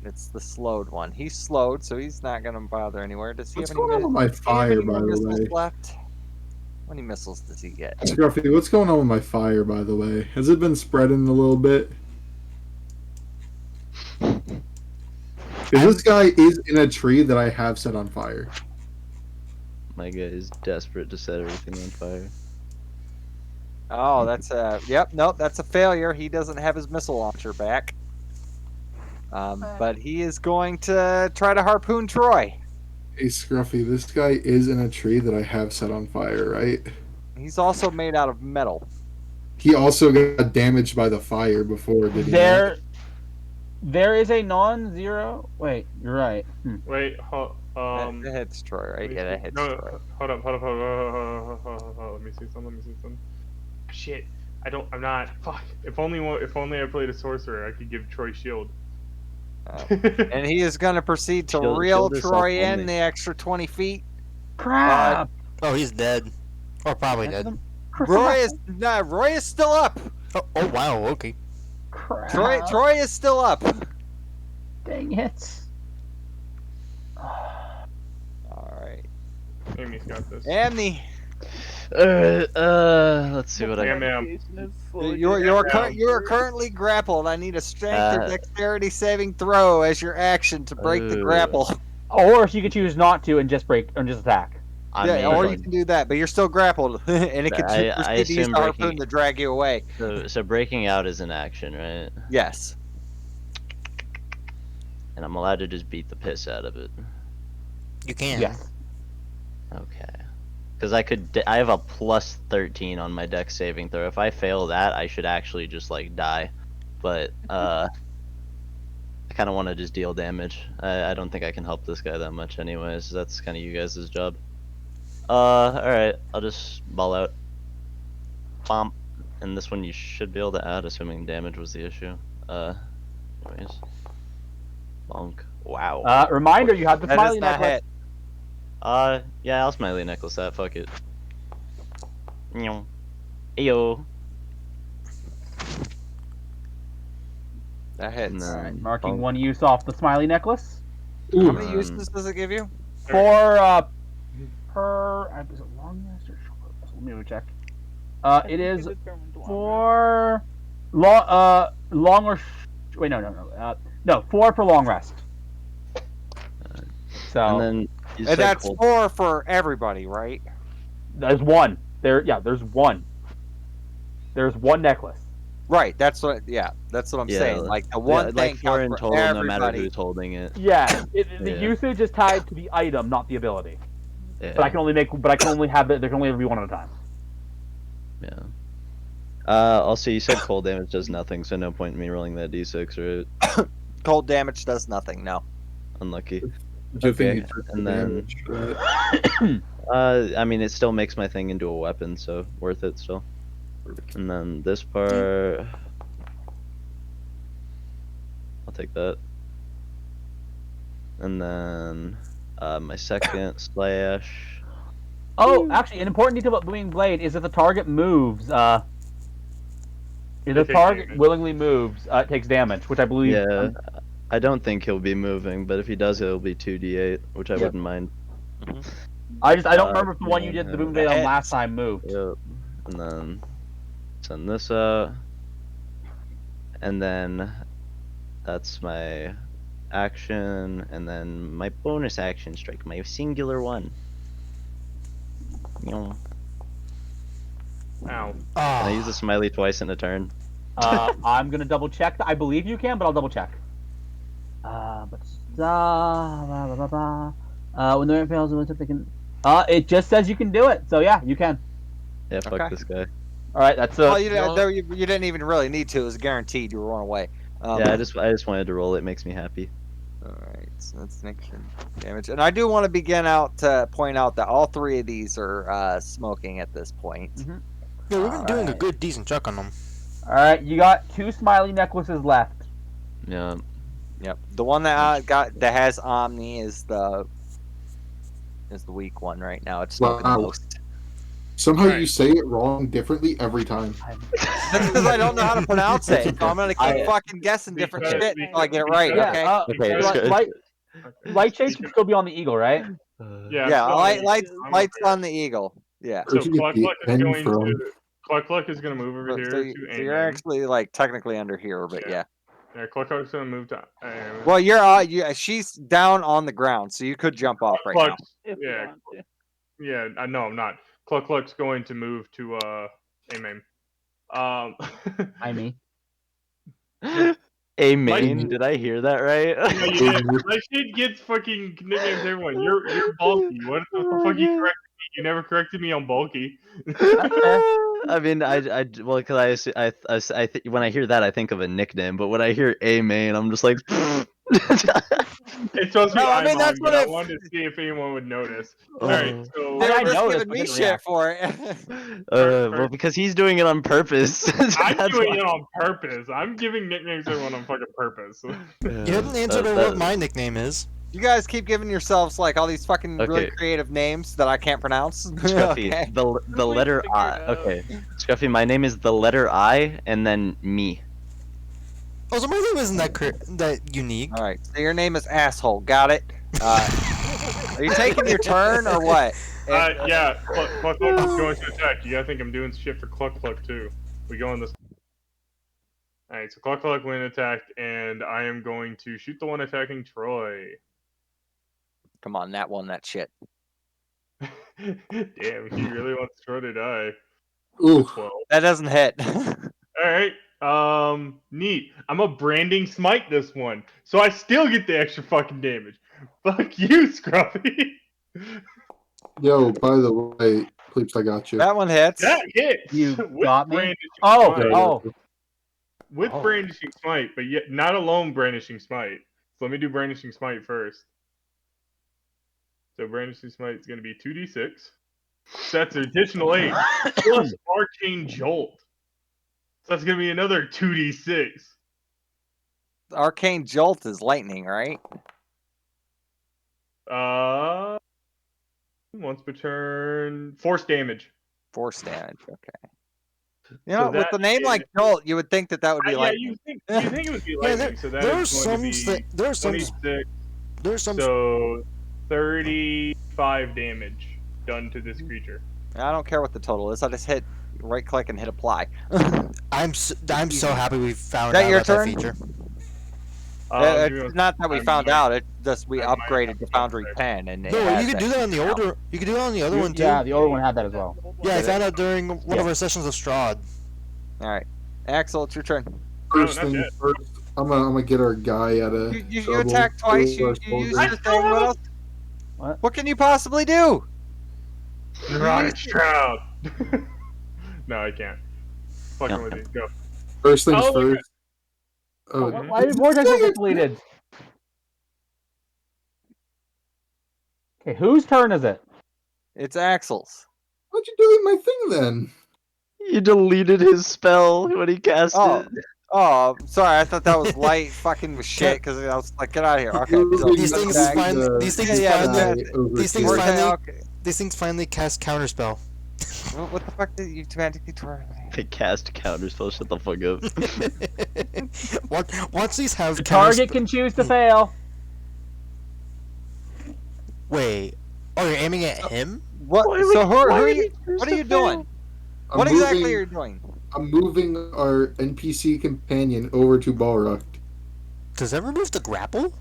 It's the slowed one. He's slowed, so he's not gonna bother anywhere. Does he What's have any, going on with my does he have fire, any by more the missiles way? left? How many missiles does he get? Scruffy, what's going on with my fire, by the way? Has it been spreading a little bit? Because this guy is in a tree that I have set on fire. My guy is desperate to set everything on fire. Oh, that's a yep. Nope, that's a failure. He doesn't have his missile launcher back. But he is going to try to harpoon Troy. Hey, Scruffy, this guy is in a tree that I have set on fire, right? He's also made out of metal. He also got damaged by the fire before, did he? There is a non-zero. Wait, you're right. Wait, That hits Troy, right? Yeah, that hits no, Troy. hold up. Let me see something. Shit, I'm not. Fuck. If only I played a sorcerer, I could give Troy shield. And he is going to proceed to Shield- reel shield is Troy up on in me. the extra 20 feet. Crap. Oh, he's dead. Or probably dead. Roy is still up. Oh, wow, okay. Crap. Troy is still up. Dang it. All right. Amy's got this. Amni, Let's see what I Am. Application is fully you are down. currently grappled. I need a strength or Uh, dexterity saving throw as your action to break the Ooh. grapple. Or you could choose not to and just attack. I Yeah, or you mean, can do that, but you're still grappled, and it can I proceed to use assume the harpoon breaking- to drag you away. so breaking out is an action, right? Yes. And I'm allowed to just beat the piss out of it. You can. Yes. Okay. Because I have a plus 13 on my dex saving throw. If I fail that, I should actually just like die. But I kind of want to just deal damage. I don't think I can help this guy that much, anyways. That's kind of you guys' job. All right. I'll just ball out. Bomb. And this one you should be able to add, assuming damage was the issue. Anyways. Bonk. Wow. Reminder, you have the That smiley is not necklace. hit. Yeah, I'll smiley necklace that. Fuck it. Nyong. Ayo. That hits. And then Alright, marking bonk. one use off the smiley necklace. How many Um, uses does it give you? For is it long rest or short rest? Let me check. It is Determined long for long or wait, no, 4 for long rest. So And then you And said that's cold. 4 for everybody, right? there's one. There's one. There's one necklace. Right. That's what. Yeah, that's what I'm Yeah, saying. Like the one thing like 4 in counts for total, no matter everybody. who's holding it. Yeah, the Yeah. usage is tied to the item, not the ability. Yeah. But I can only have it. There can only be one at a time. Yeah. Also, you said cold damage does nothing, so no point in me rolling that d6, right? Cold damage does nothing. No. Unlucky. I Okay, think he took the and then- damage for that. I mean, it still makes my thing into a weapon, so worth it still. And then this part, I'll take that. And then my second slash. Oh, actually, an important detail about Booming Blade is if the target moves, if the It takes target damage. willingly moves, it takes damage, which I believe. Yeah, I don't think he'll be moving, but if he does, it'll be 2d8, which I Yep. wouldn't mind. I don't remember if the one you did the yeah. Booming Blade on Hits. last time moved. Yep. And then send this out. And then that's my action, and then my bonus action strike, my singular one. Can Ow. I use Ah, the smiley twice in a turn? I'm gonna double check. I believe you can, but I'll double check. When the rate fails, they can. It just says you can do it. So yeah, you can. Yeah, fuck Okay. this guy. All right, that's Well, you didn't even really need to. It was guaranteed. You were on away. Yeah, I just wanted to roll. It makes me happy. All right, so that's next damage, and I do want to begin out to point out that all three of these are smoking at this point. yeah, we've been doing a Alright. good, decent check on them. All right. You got 2 smiley necklaces left. Yeah. Yep, the one that that has Omni is the weak one right now. It's smoking the Wow. most. Somehow Right. you say it wrong differently every time. That's because I don't know how to pronounce it. That's So I'm gonna keep I- fucking guessing different Because- shit until I get it right. because- Okay. Yeah. Okay, Because- it's good. Light change should still be on the eagle, right? Yeah, Yeah, so- lights on the eagle. Yeah. So Where'd you get Cluck the Cluck is N going from? to Cluck Cluck is going to move over here So, to so you're Amen. actually like technically under here, but yeah. Yeah, Cluck Cluck's going to move to. Well, she's down on the ground, so you could jump off right now. Cluck's, If you yeah, want to. yeah. I know I'm not. Cluck Cluck's going to move to Amen. I mean. Amen. Did I hear that right? No, you did. My shit gets fucking nicknames everyone. You're bulky. What the fuck you corrected me? You never corrected me on bulky. I mean, well, because when I hear that, I think of a nickname, but when I hear Amen, I'm just like. It's supposed to be No, I mean, Imon, that's but what I I- wanted to see if anyone would notice. Oh. Alright, so They I were just know this, giving but me didn't shit react. for it. Well, because he's doing it on purpose. I'm That's doing why. it on purpose. I'm giving nicknames to everyone on fucking purpose. You haven't answered what my nickname is. You guys keep giving yourselves like all these fucking really Okay. creative names that I can't pronounce. Scruffy, Okay. the We'll wait to letter figure I. it out. Okay, Scruffy, my name is the letter I, and then me. Oh, so my name isn't that unique. All right. So your name is asshole. Got it. Are you taking your turn or what? Yeah, Cluck Cluck is going to attack. You gotta think I'm doing shit for Cluck Cluck too. We go on this. Alright, so Cluck Cluck went attacked, and I am going to shoot the one attacking Troy. Come on, that one, that shit. Damn, he really wants Troy to die. Ooh, 12. That doesn't hit. Alright, neat. I'm a branding smite this one, so I still get the extra fucking damage. Fuck you, Scruffy. yo, by the way, Pleeps, I got you. That one hits. That hits. You with got me? brandishing Oh, smite. oh. With Oh. brandishing smite, but yet not alone brandishing smite. So let me do brandishing smite first. So brandishing smite is going to be 2d6. So that's an additional 8 plus arcane jolt. So that's going to be another 2d6. Arcane Jolt is lightning, right? Once per turn, force damage. Force damage. Okay. You So know, with that the name is- like Jolt, you would think that would be Yeah, lightning. you think it would be Yeah, lightning. So that there are is going some to be there are some 26. there are some So 35 damage done to this creature. I don't care what the total is. I just hit right click and hit apply. I'm so happy we found That out your about turn? that feature. Give me It's one- not that we I found might- out. It just we I might upgraded have the to Foundry check. pen, and it No, has you could do that on the older. You could do that on the other one too. Yeah, the older one had that as well. Yeah, I found out during one of Yeah. our sessions of Strahd. All right, Axel, it's your turn. First not thing yet. first, I'm gonna get our guy out of You trouble. attack twice. You Our use soldier. your thing. What else? What? What can you possibly do? Neurotic Shroud. No, I can't. Fucking No. with you. Go. First things Oh, look first. Oh, Why did Vortex get deleted? Okay, whose turn is it? It's Axel's. why'd you delete my thing then? You deleted his spell when he cast Oh. it. Oh, sorry. I thought that was light fucking with shit because I was like, get out of here. Okay. So These come things back. finally- these things finally- these things We're finally- saying, okay. These things finally cast counterspell. What the fuck did you semantically twirl? They cast counterspell. Shut the fuck up. Once these have The target can choose to fail. Wait. Oh, you're aiming at him? What? Why So would- who why are would you? he choose What to are you fail? doing? I'm What exactly moving- are you doing? I'm moving our NPC companion over to Balrog. Does that remove the grapple?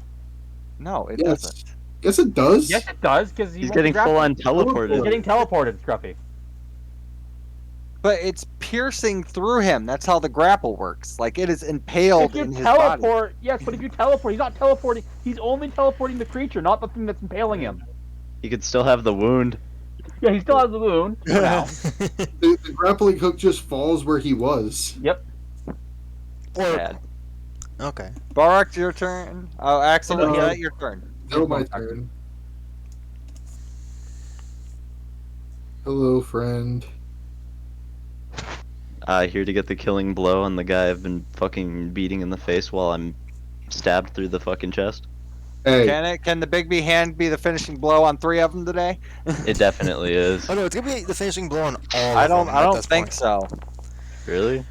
No, it Yes. doesn't. Yes, it does. Yes, it does, because He's getting full on teleported. He's getting teleported, Scruffy. But it's piercing through him. That's how the grapple works. Like it is impaled If you in his body. teleport, yes, but if you teleport, he's not teleporting. He's only teleporting the creature, not the thing that's impaling him. He could still have the wound. Yeah, he still has the wound. For now. The grappling hook just falls where he was. Yep. Sad. Okay. Barak, your turn. Oh, Axel, No. yeah, your turn. Still my turn. Hello, friend. Here to get the killing blow on the guy I've been fucking beating in the face while I'm stabbed through the fucking chest. Hey, Can the Big B hand be the finishing blow on 3 of them today? It definitely is. Oh no, it's gonna be the finishing blow on all. I of don't. them I at don't this think point. so. Really?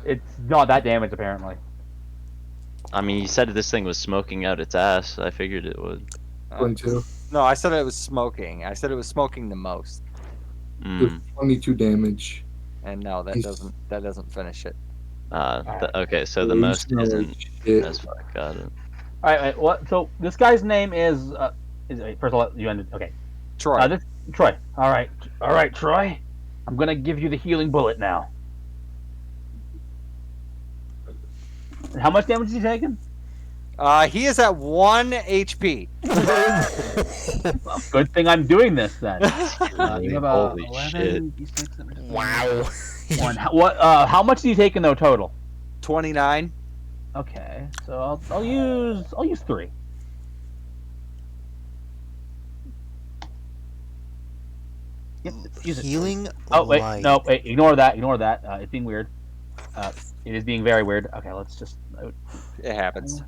It's not that damage, apparently. I mean, you said this thing was smoking out its ass. I figured it would. going to No, I said it was smoking. I said it was smoking the most. with Mm. 22 damage. And no, that He's- doesn't finish it. Okay, so the You most smell like isn't shit. as fuck. Got it. All right, what? So this guy's name is first of all, you ended. Okay. Troy. This Troy. All right, Troy. I'm gonna give you the healing bullet now. And how much damage is he taking? He is at 1 HP. Good thing I'm doing this then. You have a Holy 11, D6, 17, Wow. one. How much are you taking though total? 29. Okay, so I'll use 3. Yep, use it. Healing. Oh wait, light. no, wait, ignore that. It's being weird. It is being very weird. Okay, let's just It happens.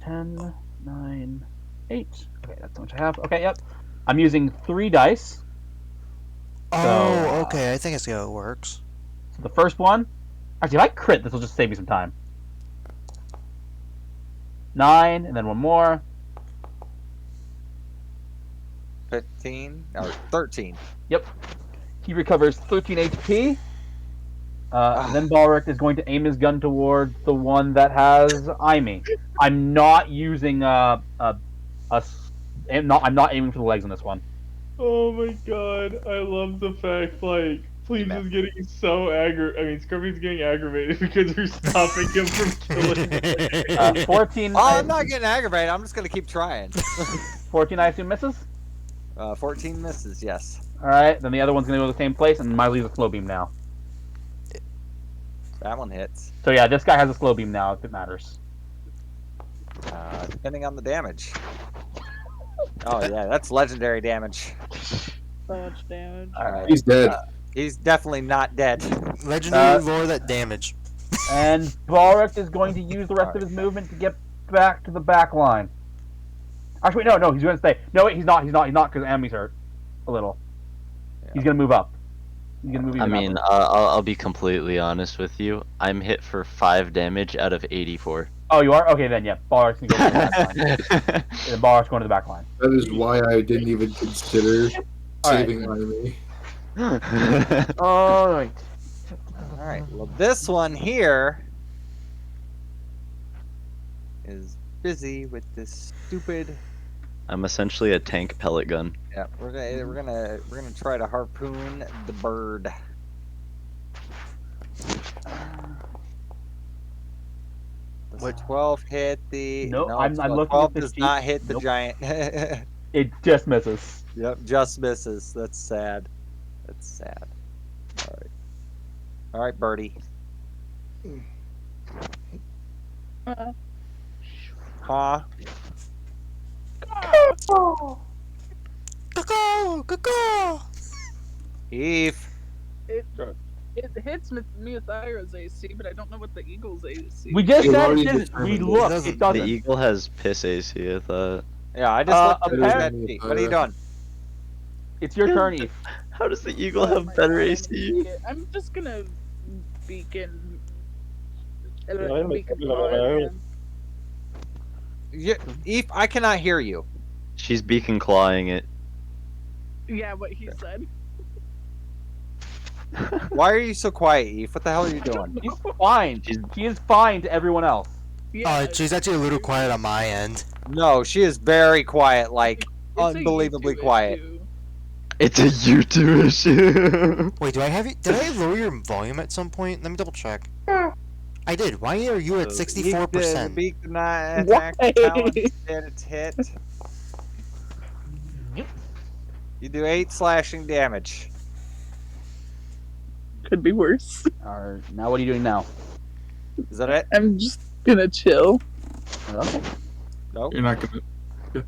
10, 9, 8. Okay, that's how much I have. Okay, yep. I'm using 3 dice. Oh, okay. I think I see how it works. So the first one, actually, if I crit, this will just save me some time. 9, and then one more. 15 or 13. He recovers 13 HP. Then Balric is going to aim his gun towards the one that has Imi. I'm not using I'm not aiming for the legs on this one. Oh my god, I love the fact, like, Please is getting so Scruffy's getting aggravated because you're stopping him from killing. 14. Oh, I'm not getting aggravated. I'm just gonna keep trying. 14, I assume, misses. 14 misses. Yes. All right, then the other one's gonna go to the same place, and Miley's a slow beam now. That one hits. So yeah, this guy has a slow beam now, if it matters. Depending on the damage. Oh yeah, that's legendary damage. So much damage. All right. He's dead. He's definitely not dead. Legendary lore that damage. And Balric is going to use the rest of his movement to get back to the back line. Actually, no, he's going to stay. No, wait, he's not, because Amy's hurt. A little. Yeah. He's going to move up. He's going to move I even mean, up. I'll be completely honest with you. I'm hit for 5 damage out of 84. Oh, you are? Okay, then, yeah. Balric's going to go to the back line. And Balric's going to the back line. That is why I didn't even consider All right. saving Amy. All right. Alright, well this one here is busy with this stupid. I'm essentially a tank pellet gun. Yeah, we're gonna try to harpoon the bird. Does What- 12 hit the? No, I'm 12 looking at 12 the does sheet. not hit the Nope. giant. It just misses. Yep, just misses. That's sad. That's sad. Alright. Alright, birdie. Uh, Huh? Caw-caw, caw-caw. Eve. It hits Miathira's AC, but I don't know what the Eagle's AC. We just We've said already it didn't. determined We this. looked. Doesn't- It The doesn't. eagle has piss AC, I thought. Yeah, I just looked at his apparently- head. What are you doing? It's your turn, Eve. How does the eagle Oh have my better God, I'm an AC? idiot. I'm just gonna beacon. I'm Beacon a- pod again. Eve, I cannot hear you. She's beacon clawing it. Yeah, what he said. Why are you so quiet, Eve? What the hell are you doing? She's fine. She is fine to everyone else. Yeah, She's actually a little quiet on my end. No, she is very quiet, like it's a unbelievably YouTube quiet. issue. It's a YouTube issue. Wait, do I have you? Did I lower your volume at some point? Let me double check. I did. Why are you at 64%? The beak did not Why? attack the talons, did its hit. You do 8 slashing damage. Could be worse. Alright, now what are you doing now? Is that it? I'm just gonna chill. Okay. Nope. You're not gonna.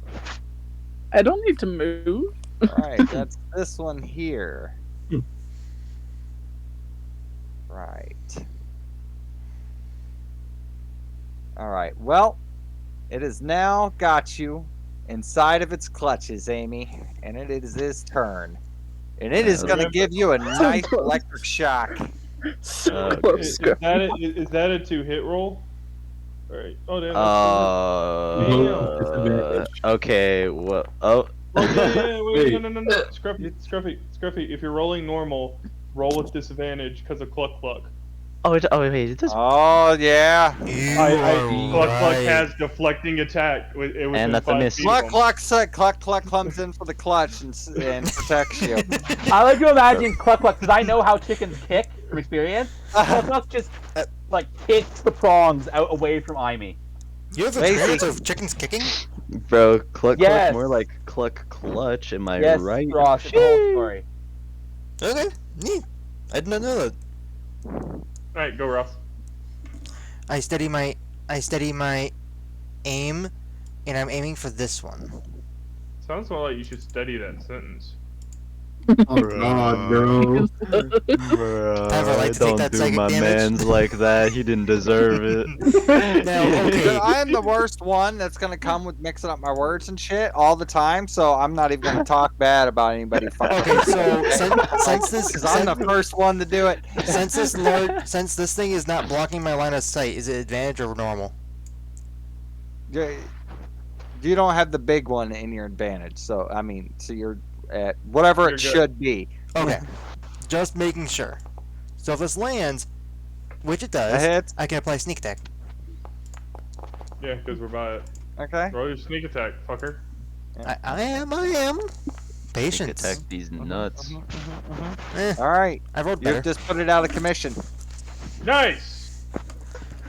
I don't need to move. Alright, that's this one here. Hmm. Right. Alright, well, it has now got you inside of its clutches, Amy, and it is his turn. And it is going to give you a nice electric shock. So Okay. close, Is Scruffy. that is that a 2-hit roll? Alright. Oh, damn. Okay. Well. Oh. Wait, Wait. no. Scruffy. If you're rolling normal, roll with disadvantage because of Cluck Cluck. Wait. It does. Oh, yeah. You Cluck are Cluck right. has deflecting attack. And that's a miss. Cluck Cluck comes in for the clutch and protects you. I like to imagine Cluck Cluck because I know how chickens kick from experience. Cluck Cluck just like kicks the prongs out away from Amy. You have Basic. experience of chickens kicking? Bro, cluck Yes. cluck, more like cluck clutch. Am I Yes, right? Ross, it's the whole story. Okay, neat. I did not know that. Alright, go Ross. I steady my aim, and I'm aiming for this one. Sounds more like you should study that sentence. Oh God, bro. Time for, like, to take Don't that do psychic my damage. man's like that. He didn't deserve it. Now, okay. I am the worst one that's gonna come with mixing up my words and shit all the time, so I'm not even gonna talk bad about anybody. Okay, so since this because I'm the first one to do it. since this thing is not blocking my line of sight, is it advantage or normal? You don't have the big one in your advantage, so I mean, so you're at whatever You're it good. should be. Okay, just making sure. So if this lands, which it A does, hit, I can apply sneak attack. Yeah, because we're by it. okay. Roll your sneak attack, fucker. I am. Take Patience. attack these nuts. All right, I rolled you've better. just put it out of commission. Nice!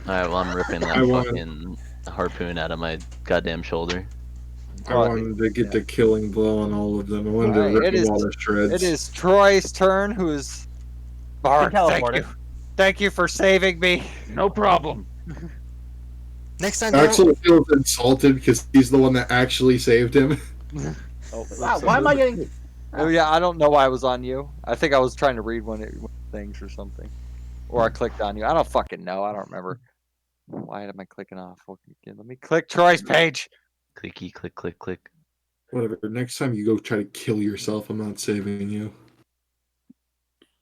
Alright, well I'm ripping that I want- fucking harpoon out of my goddamn shoulder. I wanted to get the killing blow on all of them. I wanted Alright, to rip it is- them all to shreds. It is Troy's turn, who is. Bard, thank teleporter. you. Thank you for saving me. No problem. Next time, Axel feels insulted because he's the one that actually saved him. Wow, why am I getting? Oh yeah, I don't know why I was on you. I think I was trying to read one of the things or something, or I clicked on you. I don't fucking know. I don't remember. Why am I clicking off? Okay, let me click Troy's page. Clicky click click click. Whatever. Next time you go try to kill yourself, I'm not saving you.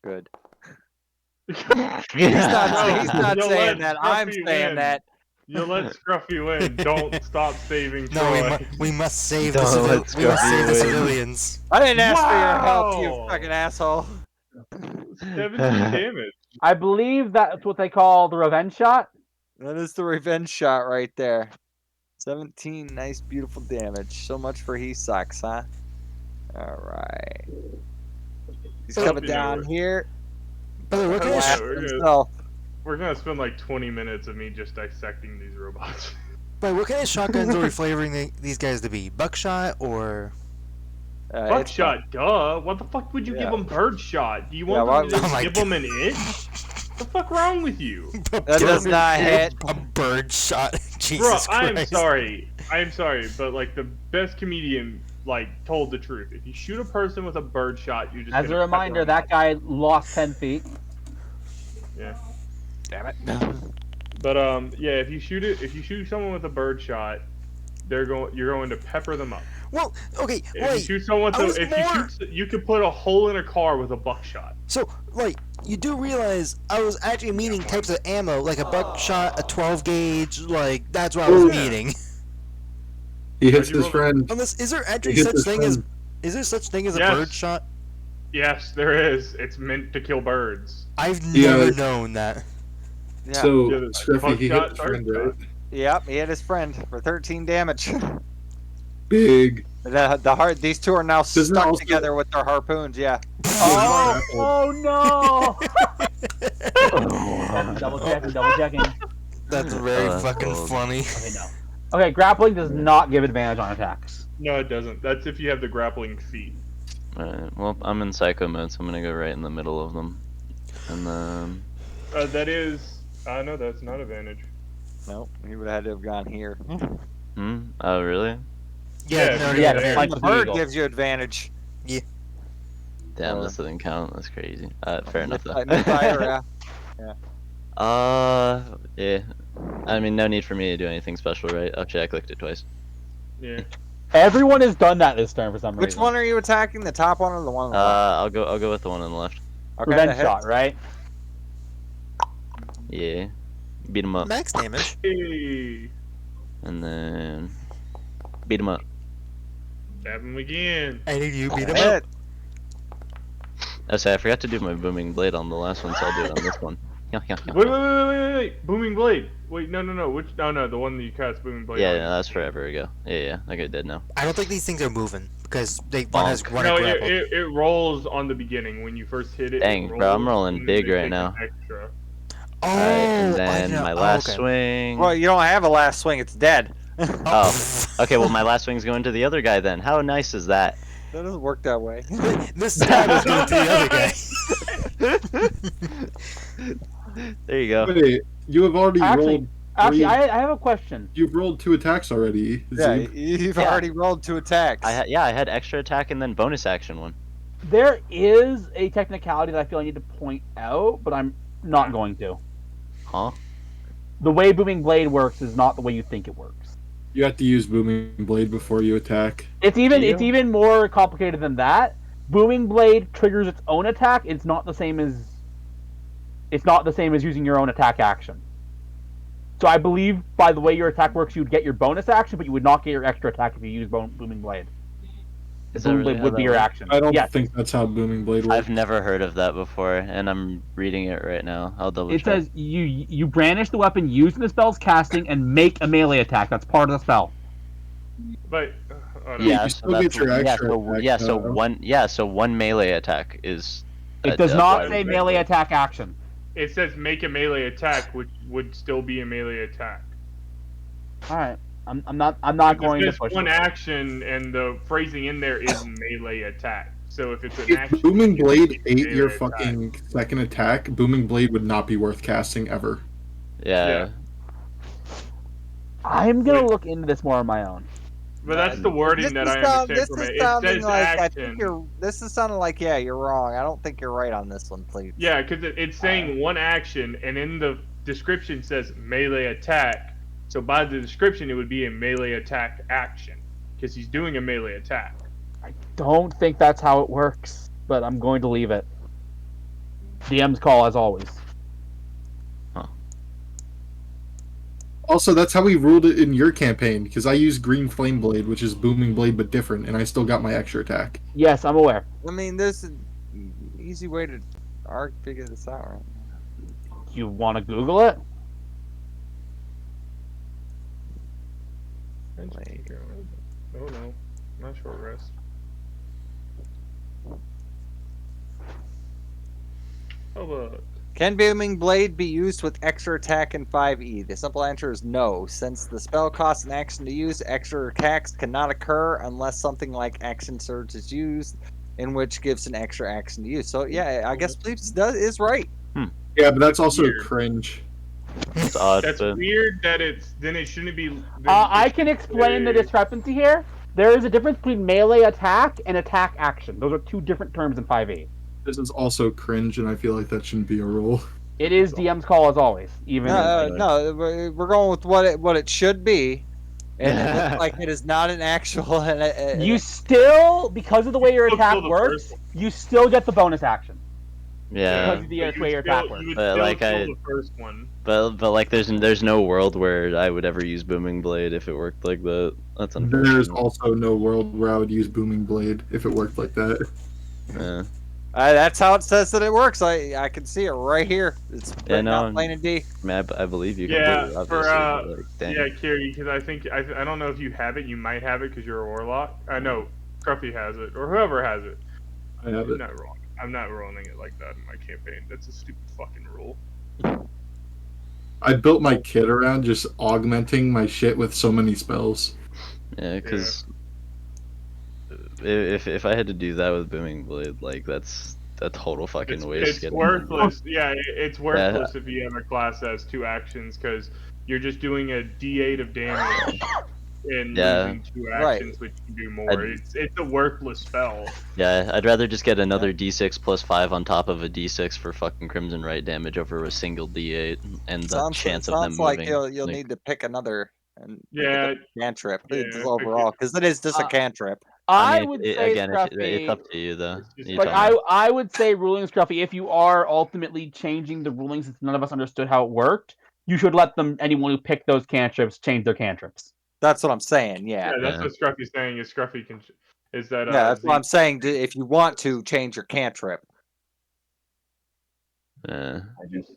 Good. He's He's not You'll saying let that. I'm Scruffy saying win. that. You let Scruffy win. Don't stop saving no, Troy. we must save Don't the let we must save the Scruffy win. civilians. I didn't ask for your help, Wow. you fucking asshole. 17 damage. I believe that's what they call the revenge shot. That is the revenge shot right there. 17 nice, beautiful damage. So much for he sucks, huh? Alright. He's So- coming down here. By the way, what kind of Blast we're good. himself. We're gonna spend like 20 minutes of me just dissecting these robots. what kind of shotguns are we flavoring these guys to be? Buckshot or? It's Buckshot, duh. What the fuck would you Yeah. give them birdshot? Do you Yeah, want them why- to Oh my give them an itch? What the fuck wrong with you? That does not hit. A bird shot. Jesus Bro, Christ. I'm sorry, but like the best comedian like told the truth. If you shoot a person with a bird shot, you just As a reminder, that guy lost 10 feet. Yeah. Damn it. But yeah, if you shoot someone with a bird shot, you're going to pepper them up. Well, okay, If you wait. shoot someone I was if more- you could put a hole in a car with a buckshot. So, like, you do realize I was actually meaning types of ammo, like a buckshot, a 12 gauge, like, that's what I was Oh. meaning. He hits How'd you his roll? friend. Unless, is there actually He hits such his thing as, friend. is there such thing as a Yes. bird shot? Yes, there is. It's meant to kill birds. I've Yeah. never known that. Yeah. So, Yeah, Scruffy, he hit buckshot, his friend, bird right? Yep, he hit his friend for 13 damage. Big. These two are now Doesn't stuck also- together with their harpoons. Yeah. Oh no! double checking. That's very that's fucking cold. funny. Okay, no. Okay, grappling does not give advantage on attacks. No, it doesn't. That's if you have the grappling feet. Alright, well, I'm in psycho mode, so I'm gonna go right in the middle of them. And then... That is. No, that's not advantage. Nope, he would have had to have gone here. Oh, really? Yeah, Yeah, no, yeah, no, it's no. like- The bird eagle. gives you advantage. Damn, Or- this doesn't count. That's crazy. Fair enough, though. Mid-fire, yeah. Yeah. I mean, no need for me to do anything special, right? Actually, I clicked it twice. Yeah. Everyone has done that this turn for some Which reason. one are you attacking? The top one or the one on the left? I'll go with the one on the left. Okay, Revenge that hits. shot, right? Yeah. Beat him up. Max damage. Hey, And then... Beat him up. stab him again. I need you beat him Hit. up. Oh, sorry, I forgot to do my booming blade on the last one, so I'll do it on this one. Yeah. Wait. Booming blade. Wait, no. Which? No. The one that you cast booming blade. Yeah, on. no, that's forever ago. Yeah. Like I did now. I don't think these things are moving because one has one No, grapple. it rolls on the beginning when you first hit it. Dang, it bro, I'm rolls, rolling and then big they right take now. an Extra. Oh, Alright, and I then know. my Oh, last okay. swing. Well, you don't have a last swing. It's dead. Oh, okay, well, my last swing's going to the other guy then. How nice is that? That doesn't work that way. This time is going to the other guy. There you go. Wait, you have already rolled. Actually, three- I have a question. You've rolled 2 attacks already. Yeah, Zoom. you've Yeah. already rolled 2 attacks. I had extra attack and then bonus action one. There is a technicality that I feel I need to point out, but I'm not going to. Huh? The way Booming Blade works is not the way you think it works. You have to use Booming Blade before you attack. It's even more complicated than that. Booming Blade triggers its own attack. It's not the same as using your own attack action. So I believe by the way your attack works, you would get your bonus action, but you would not get your extra attack if you use Booming Blade. Is that Booming really Blade how would that be your works? action. I don't Yes. think that's how Booming Blade works. I've never heard of that before, and I'm reading it right now. I'll double It check. says you brandish the weapon used in the spell's casting and make a melee attack. That's part of the spell. But oh, no. Yeah, you so still that's get your yeah, extra so, attack, yeah, so though. one melee attack is. It does a- not a- say melee attack action. It says make a melee attack, which would still be a melee attack. All right, I'm not going It to says push one it. action, and the phrasing in there is melee attack. So if it's an If action, Booming it's Blade a ate melee your attack. fucking second attack, Booming Blade would not be worth casting ever. Yeah. I'm gonna Wait. look into this more on my own. But that's the wording that I understand from it. It says action. This is sounding like you're wrong. I don't think you're right on this one, please. Yeah, because it's saying one action, and in the description says melee attack. So by the description, it would be a melee attack action, because he's doing a melee attack. I don't think that's how it works, but I'm going to leave it. DM's call as always. Also, that's how we ruled it in your campaign, because I used Green Flame Blade, which is Booming Blade but different, and I still got my extra attack. Yes, I'm aware. I mean, there's an easy way to figure this out, right? You want to Google it? Oh no, not short rest. Oh look. Can Booming Blade be used with extra attack in 5e? The simple answer is no. Since the spell costs an action to use, extra attacks cannot occur unless something like Action Surge is used, in which gives an extra action to use. So yeah, I guess Bleeps is right. Yeah, but that's also Weird. cringe. It's odd, That's but weird that then it shouldn't be. then I can explain the discrepancy here. There is a difference between melee attack and attack action. Those are two different terms in 5e. This is also cringe, and I feel like that shouldn't be a rule. It is DM's call as always. Even No, we're going with what it should be, and it looks like it is not an actual. you still, because of the way your Still attack kill the works, first you still get the bonus action. Yeah. Because of the But you way your would still- attack works. You would But, still like, kill I- the first one. But like there's no world where I would ever use Booming Blade if it worked like that. That's There's unfortunate. also no world where I would use Booming Blade if it worked like that. Yeah. That's how it says that it works. I can see it right here. It's written no, out plain and D. I mean, I believe you Yeah, completely, for obviously. But, like, dang. yeah, Kiri, because I think I don't know if you have it. You might have it because you're a warlock. I know Scruffy has it, or whoever has it. I have I'm it. not wrong. I'm not rolling it like that in my campaign. That's a stupid fucking rule. I built my kit around just augmenting my shit with so many spells. Yeah, because if I had to do that with Booming Blade, like that's a total fucking waste. It's getting- worthless. Yeah, it's worthless if you have a class that has 2 actions because you're just doing a D8 of damage and Yeah. losing 2 Right. actions, which can do more. It's a worthless spell. Yeah, I'd rather just get another D6 plus 5 on top of a D6 for fucking Crimson Right damage over a single D8 and the chance of them sounds like moving. you'll need to pick another and Yeah, cantrip yeah, just pick overall because it is just a Uh, cantrip. I mean, would say again, it's Scruffy. up to you though. It's just You Like tell me. I would say ruling Scruffy, if you are ultimately changing the ruling since none of us understood how it worked, you should let anyone who picked those cantrips change their cantrips. That's what I'm saying. Yeah, yeah, that's Yeah. what Scruffy's saying. Is Scruffy can is that yeah. That's what I'm Z- saying. If you want to change your cantrip, Yeah. I just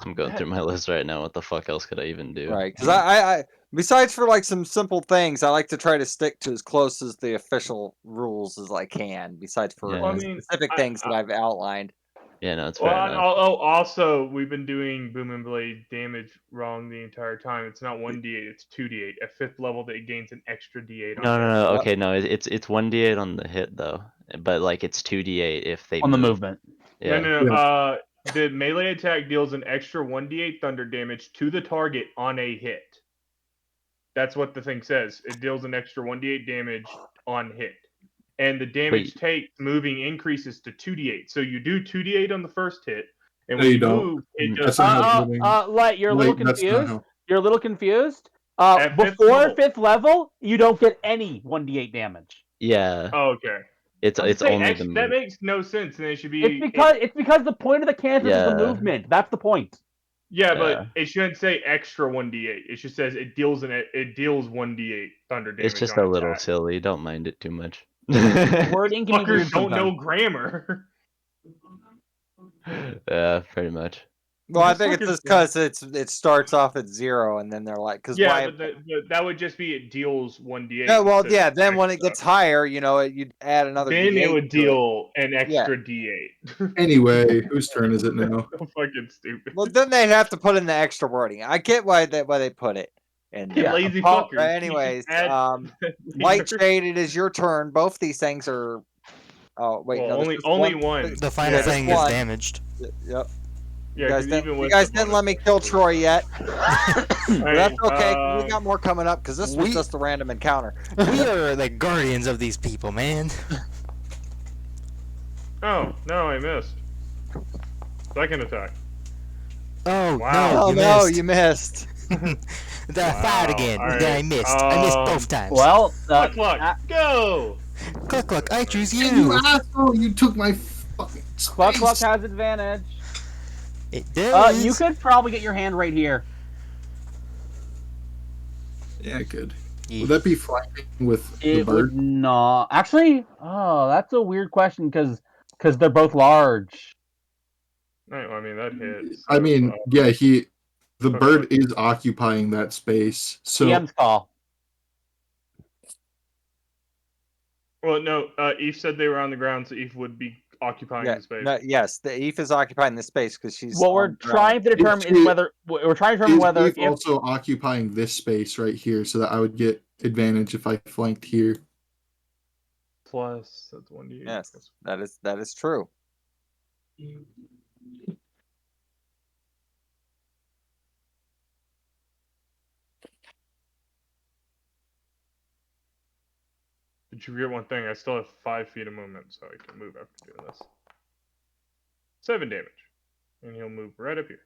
I'm going through my list right now. What the fuck else could I even do? right? Because I besides for like some simple things, I like to try to stick to as close as the official rules as I can. Besides for Yeah. Well, I the mean, specific things that I've outlined. Yeah, no, it's Well, fair enough. also we've been doing Boom and Blade damage wrong the entire time. It's not 1d8, it's 2d8. At 5th level, it gains an extra d8. No, on no, damage. no. Yep. Okay, no, it's 1d8 on the hit though, but like it's 2d8 if they on the move. movement. Yeah. No. The melee attack deals an extra 1d8 thunder damage to the target on a hit. That's what the thing says. It deals an extra 1d8 damage on hit. And the damage Wait. take moving increases to 2d8. So you do 2d8 on the first hit, and No, when you you don't. move, it That's does. not how moving- Light, you're a little Wait, that's not confused. how- You're a little confused. At fifth Before level- 5th level, you don't get any 1d8 damage. Yeah. Oh, okay. It's I was saying, only actually, the that move. makes no sense. And it should be. It's because the point of the cantrip is the Yeah. movement. That's the point. Yeah, Yeah. but it shouldn't say extra 1d8. It just says it deals 1d8 thunder damage. It's just on a little attack. silly. Don't mind it too much. Wording can be weird Fuckers don't know sometimes. grammar. Yeah, pretty much. Well, I These think it's fuckers just because it starts off at 0 and then they're like, because Yeah, why? but that would just be it deals 1d8. Yeah, well, instead yeah. of Then when it extra. gets higher, you'd add another. then D8 it would to it. deal an extra d8. Anyway, whose turn is it now? So fucking stupid. Well, then they'd have to put in the extra wording. I get why they put it in You there. lazy Paul- fuckers. But You anyways, just add- Light Shade, it is your turn. Both these things are. Oh wait, Well, no, only- this is only one. The final Yeah, thing just is one. damaged. Yep. Yeah, You guys 'cause didn't, even you with guys the didn't let me bonus- kill Troy yet. Hey, But that's okay. 'Cause we got more coming up because this was we- just a random encounter. We are the guardians of these people, man. Oh no, I missed. Second attack. Oh Wow. Oh no, no, you you missed. missed. I fired again. Alright, Then I missed. I missed um, both times. Well, Cluck, go! Cluck cluck, I choose You you. asshole! You took my fucking space. Cluck Cluck has advantage. It does. You could probably get your hand right here. Yeah, good. Ye- Would that be flanking with the It would bird? not. Actually, oh, that's a weird question because they're both large. Right, well, I mean that hits. I mean, yeah, the Okay. bird is occupying that space. So DM's call. Well, no. Eve said they were on the ground, so Eve would be occupying Yeah, the space. no, yes, the Eve is occupying this space because she's. What on we're the ground. trying to determine is whether is also occupying this space right here, so that I would get advantage if I flanked here. Plus, that's 1d8. Yes, that is true. But you forget one thing. I still have 5 feet of movement, so I can move after doing this. 7 damage. and he'll move right up here.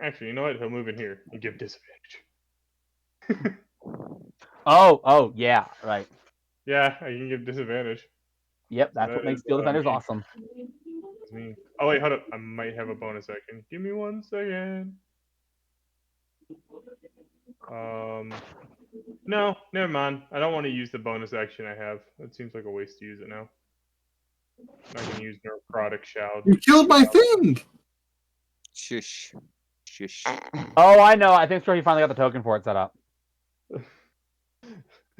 Actually, you know what? He'll move in here and give disadvantage. Oh, yeah, right. Yeah, I can give disadvantage. Yep, that's That what makes is, Steel Defenders mean. awesome. That's mean. Oh wait, hold up. I might have a bonus action. Give me 1 second. No, never mind. I don't want to use the bonus action I have. It seems like a waste to use it now. I can use Necrotic Shout. You killed my thing. Shush. Shush. Oh, I know. I think Scruffy finally got the token for it set up.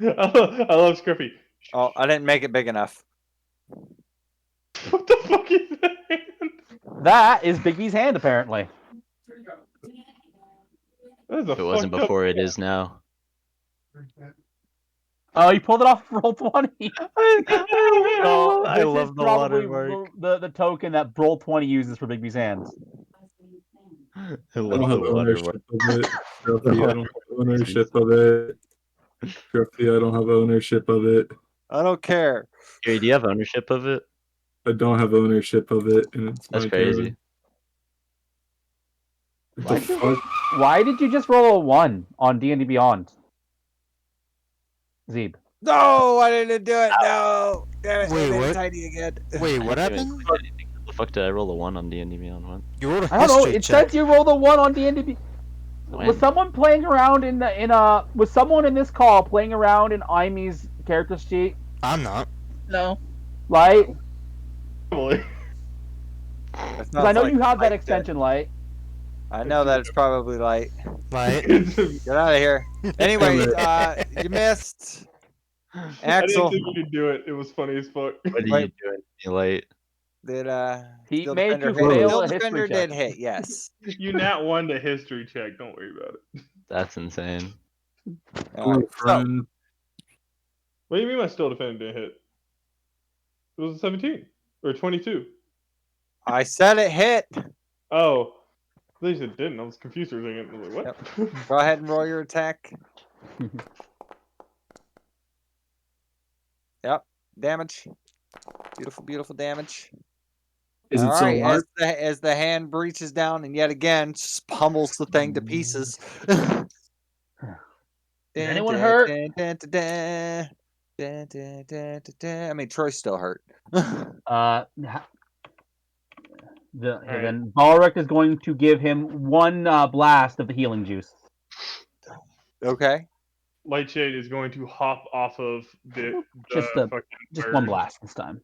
I love Scruffy. Oh, I didn't make it big enough. What the fuck is that? That is Bigby's hand, apparently. That is a If it wasn't fucked up before, it hand. is now. Oh, you pulled it off roll 20. So I this love is the probably watermark. the token that roll 20 uses for Bigby's hands. I I love don't the have ownership watermark. of it. Scruffy, I don't have ownership of it. Scruffy, I don't have ownership of it. I don't care. Gary, do you have ownership of it? I don't have ownership of it, and it's That's my crazy. turn. What the fuck? Why did you just roll a 1 on D&D Beyond? Zeeb. No, I didn't do it. No. Damn it. Wait, I made it what? tiny again. Wait, what I didn't even happened? click anything. How the fuck did I roll a 1 on D&D Beyond? What? You rolled a I don't know. history It check. says you rolled a 1 on D&D Beyond. When? Was someone playing around was someone in this call playing around in Imy's character sheet? I'm not. No. Light? Probably. Because I know you have that extension, Light. I know that it's probably light. Like, Get out of here. Anyway, you missed. I didn't Axel, think you could do it. It was funny as fuck. What are you Wait. doing? You late? did He Steel made Defender you hit? fail Steel a history Defender check. did hit, yes. You nat 1 to history check. Don't worry about it. That's insane. All right, so, Friend. What do you mean my Steel Defender didn't hit? It was a 17 or 22. I said it hit. Oh, at least it didn't. I was confused for a second. I was like, what? Go ahead and roll your attack. Yep, damage. Beautiful, beautiful damage. Is it All so right, hard? as the hand breaches down and yet again just pummels the thing to pieces. Is anyone hurt? I mean, Troy's still hurt. Then Balric is going to give him 1 blast of the healing juice. Okay. Lightshade is going to hop off of the Just fucking Just bird. 1 blast this time.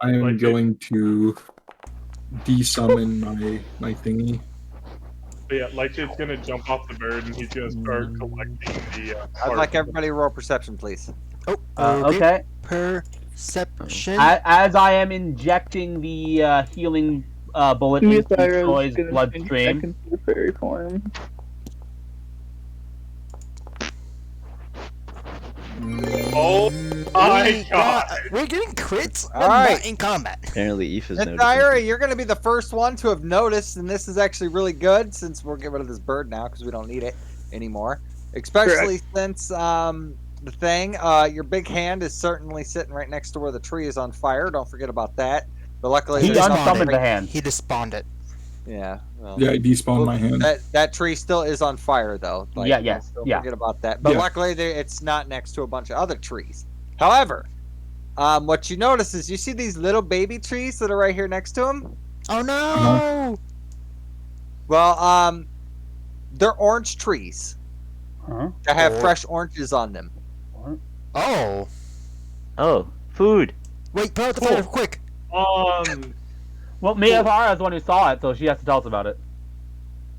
I am Like going to desummon my thingy. But yeah, Lightshade's gonna jump off the bird and he's gonna start collecting the. I'd like everybody to roll perception, please. oh, Okay. Perception. As I am injecting the healing bullet into Troy's bloodstream. Fairy form. Oh my god! We're getting crits All right. not in combat. Apparently, Eve is Miss no Diary, you're going to be the first one to have noticed, and this is actually really good since we're getting rid of this bird now because we don't need it anymore. Especially since the thing, your big hand is certainly sitting right next to where the tree is on fire. Don't forget about that. But luckily, He there's nothing unsummoned right- the hand. He despawned it. Yeah. Well, Yeah, I despawned my hand. that tree still is on fire though. Yeah, yes, Don't yeah. forget about that. But Yeah. luckily, it's not next to a bunch of other trees. However, what you notice is you see these little baby trees that are right here next to them. Oh no! Well, they're orange trees Huh? that have Oh. fresh oranges on them. Oh. Oh, food. Wait, put out the fire quick. Well, Miyazara is the one who saw it, so she has to tell us about it.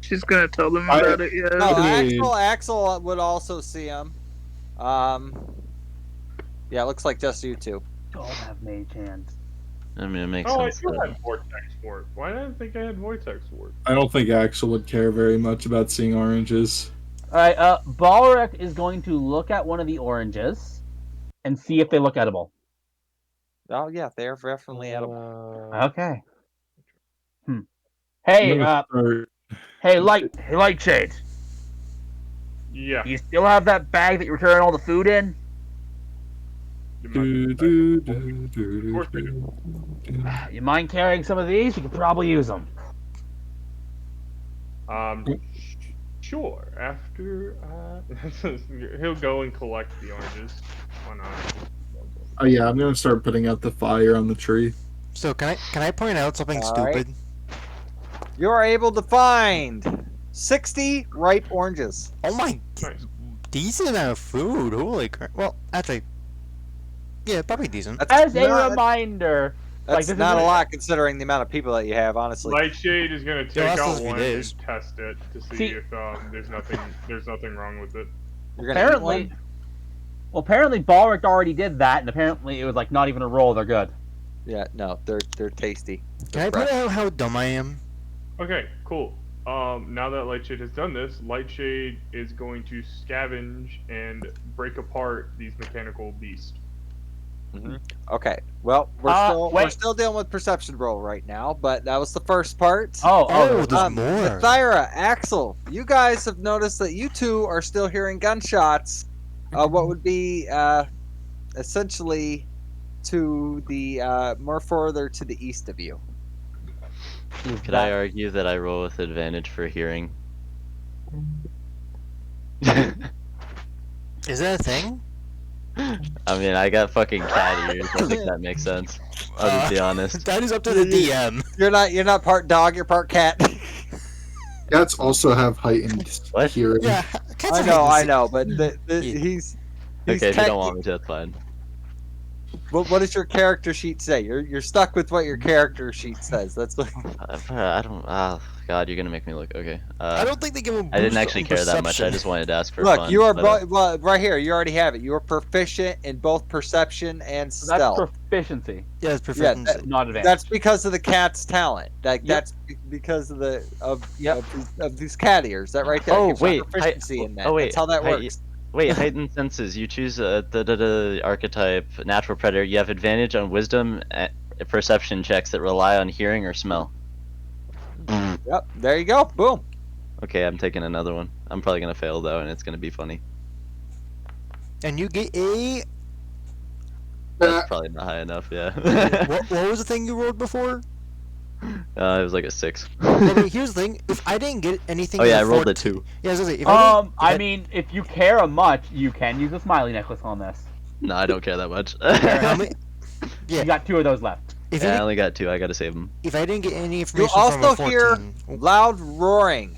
She's gonna tell them about it, yeah. No, Hey. Axel would also see them. Yeah, it looks like just you two. Don't have mage hands. I mean, it makes Oh, I sense. do that- have Vortex Warp. Why did I think I had Vortex Warp? I don't think Axel would care very much about seeing oranges. Alright, Balric is going to look at one of the oranges and see if they look edible. Oh yeah, they're definitely edible. Okay. Hey, Lightshade. Yeah. Do you still have that bag that you were carrying all the food in? Of course we do. You mind carrying some of these? We could probably use them. Sure. After he'll go and collect the oranges. Why not? Oh yeah, I'm gonna start putting out the fire on the tree. So can I point out something All right. stupid? You are able to find 60 ripe oranges. Oh my, Nice. decent amount of food. Holy crap. Well, actually, yeah, probably decent. That's As a not, reminder, that's this not a isn't- lot considering the amount of people that you have, honestly. Lightshade is gonna take that's out supposed to be one days. and test it to see See- if there's nothing wrong with it. You're gonna eat apparently, one? well, apparently Balric already did that, and apparently it was like not even a roll. They're good. Yeah, no, they're tasty. Can I point out how dumb I am? Okay, cool. Now that Lightshade has done this, Lightshade is going to scavenge and break apart these mechanical beasts. Okay, well, we're wait. still dealing with perception roll right now, but that was the first part. Oh, there's more. Thyra, Axel, you guys have noticed that you two are still hearing gunshots. What would be essentially to the more further to the east of you. Could I argue that I roll with advantage for hearing? Is that a thing? I mean, I got fucking cat ears. I think that makes sense. I'll just be honest. That is up to the DM. You're not part dog, you're part cat. Cats also have heightened What? hearing. Yeah, cats I are know, hidden. but he's Okay, if you don't techni- want me to, that's fine. What does your character sheet say? You're stuck with what your character sheet says. That's what. I don't. Oh God, you're gonna make me look. Okay. I don't think they give a boost I didn't actually on care that much. I perception. just wanted to ask for Look, fun. you are but, well, right here. You already have it. You are proficient in both perception and So that's stealth. proficiency, Yeah, it's proficiency. not advantage. That's because of the cat's talent. Like Yep. that's because of the of these cat ears. That right there. Oh, gives you wait, proficiency in that. oh, wait, That's how that hi- works. Wait, heightened senses. You choose the archetype, natural predator. You have advantage on wisdom perception checks that rely on hearing or smell. Yep. There you go. Boom. Okay, I'm taking another one. I'm probably gonna fail though, and it's gonna be funny. And you get a. That's probably not high enough. Yeah. What was the thing you rolled before? It was like a 6. I mean, here's the thing. If I didn't get anything. Oh yeah, I in the rolled a 14 2. Yeah, I was gonna say, if I didn't- I mean, if you care much, you can use a smiley necklace on this. No, I don't care that much. how many- You yeah. got 2 of those left. If, Yeah, I you, only got 2. I gotta save them. if I didn't get any You information from also a hear 14, loud roaring.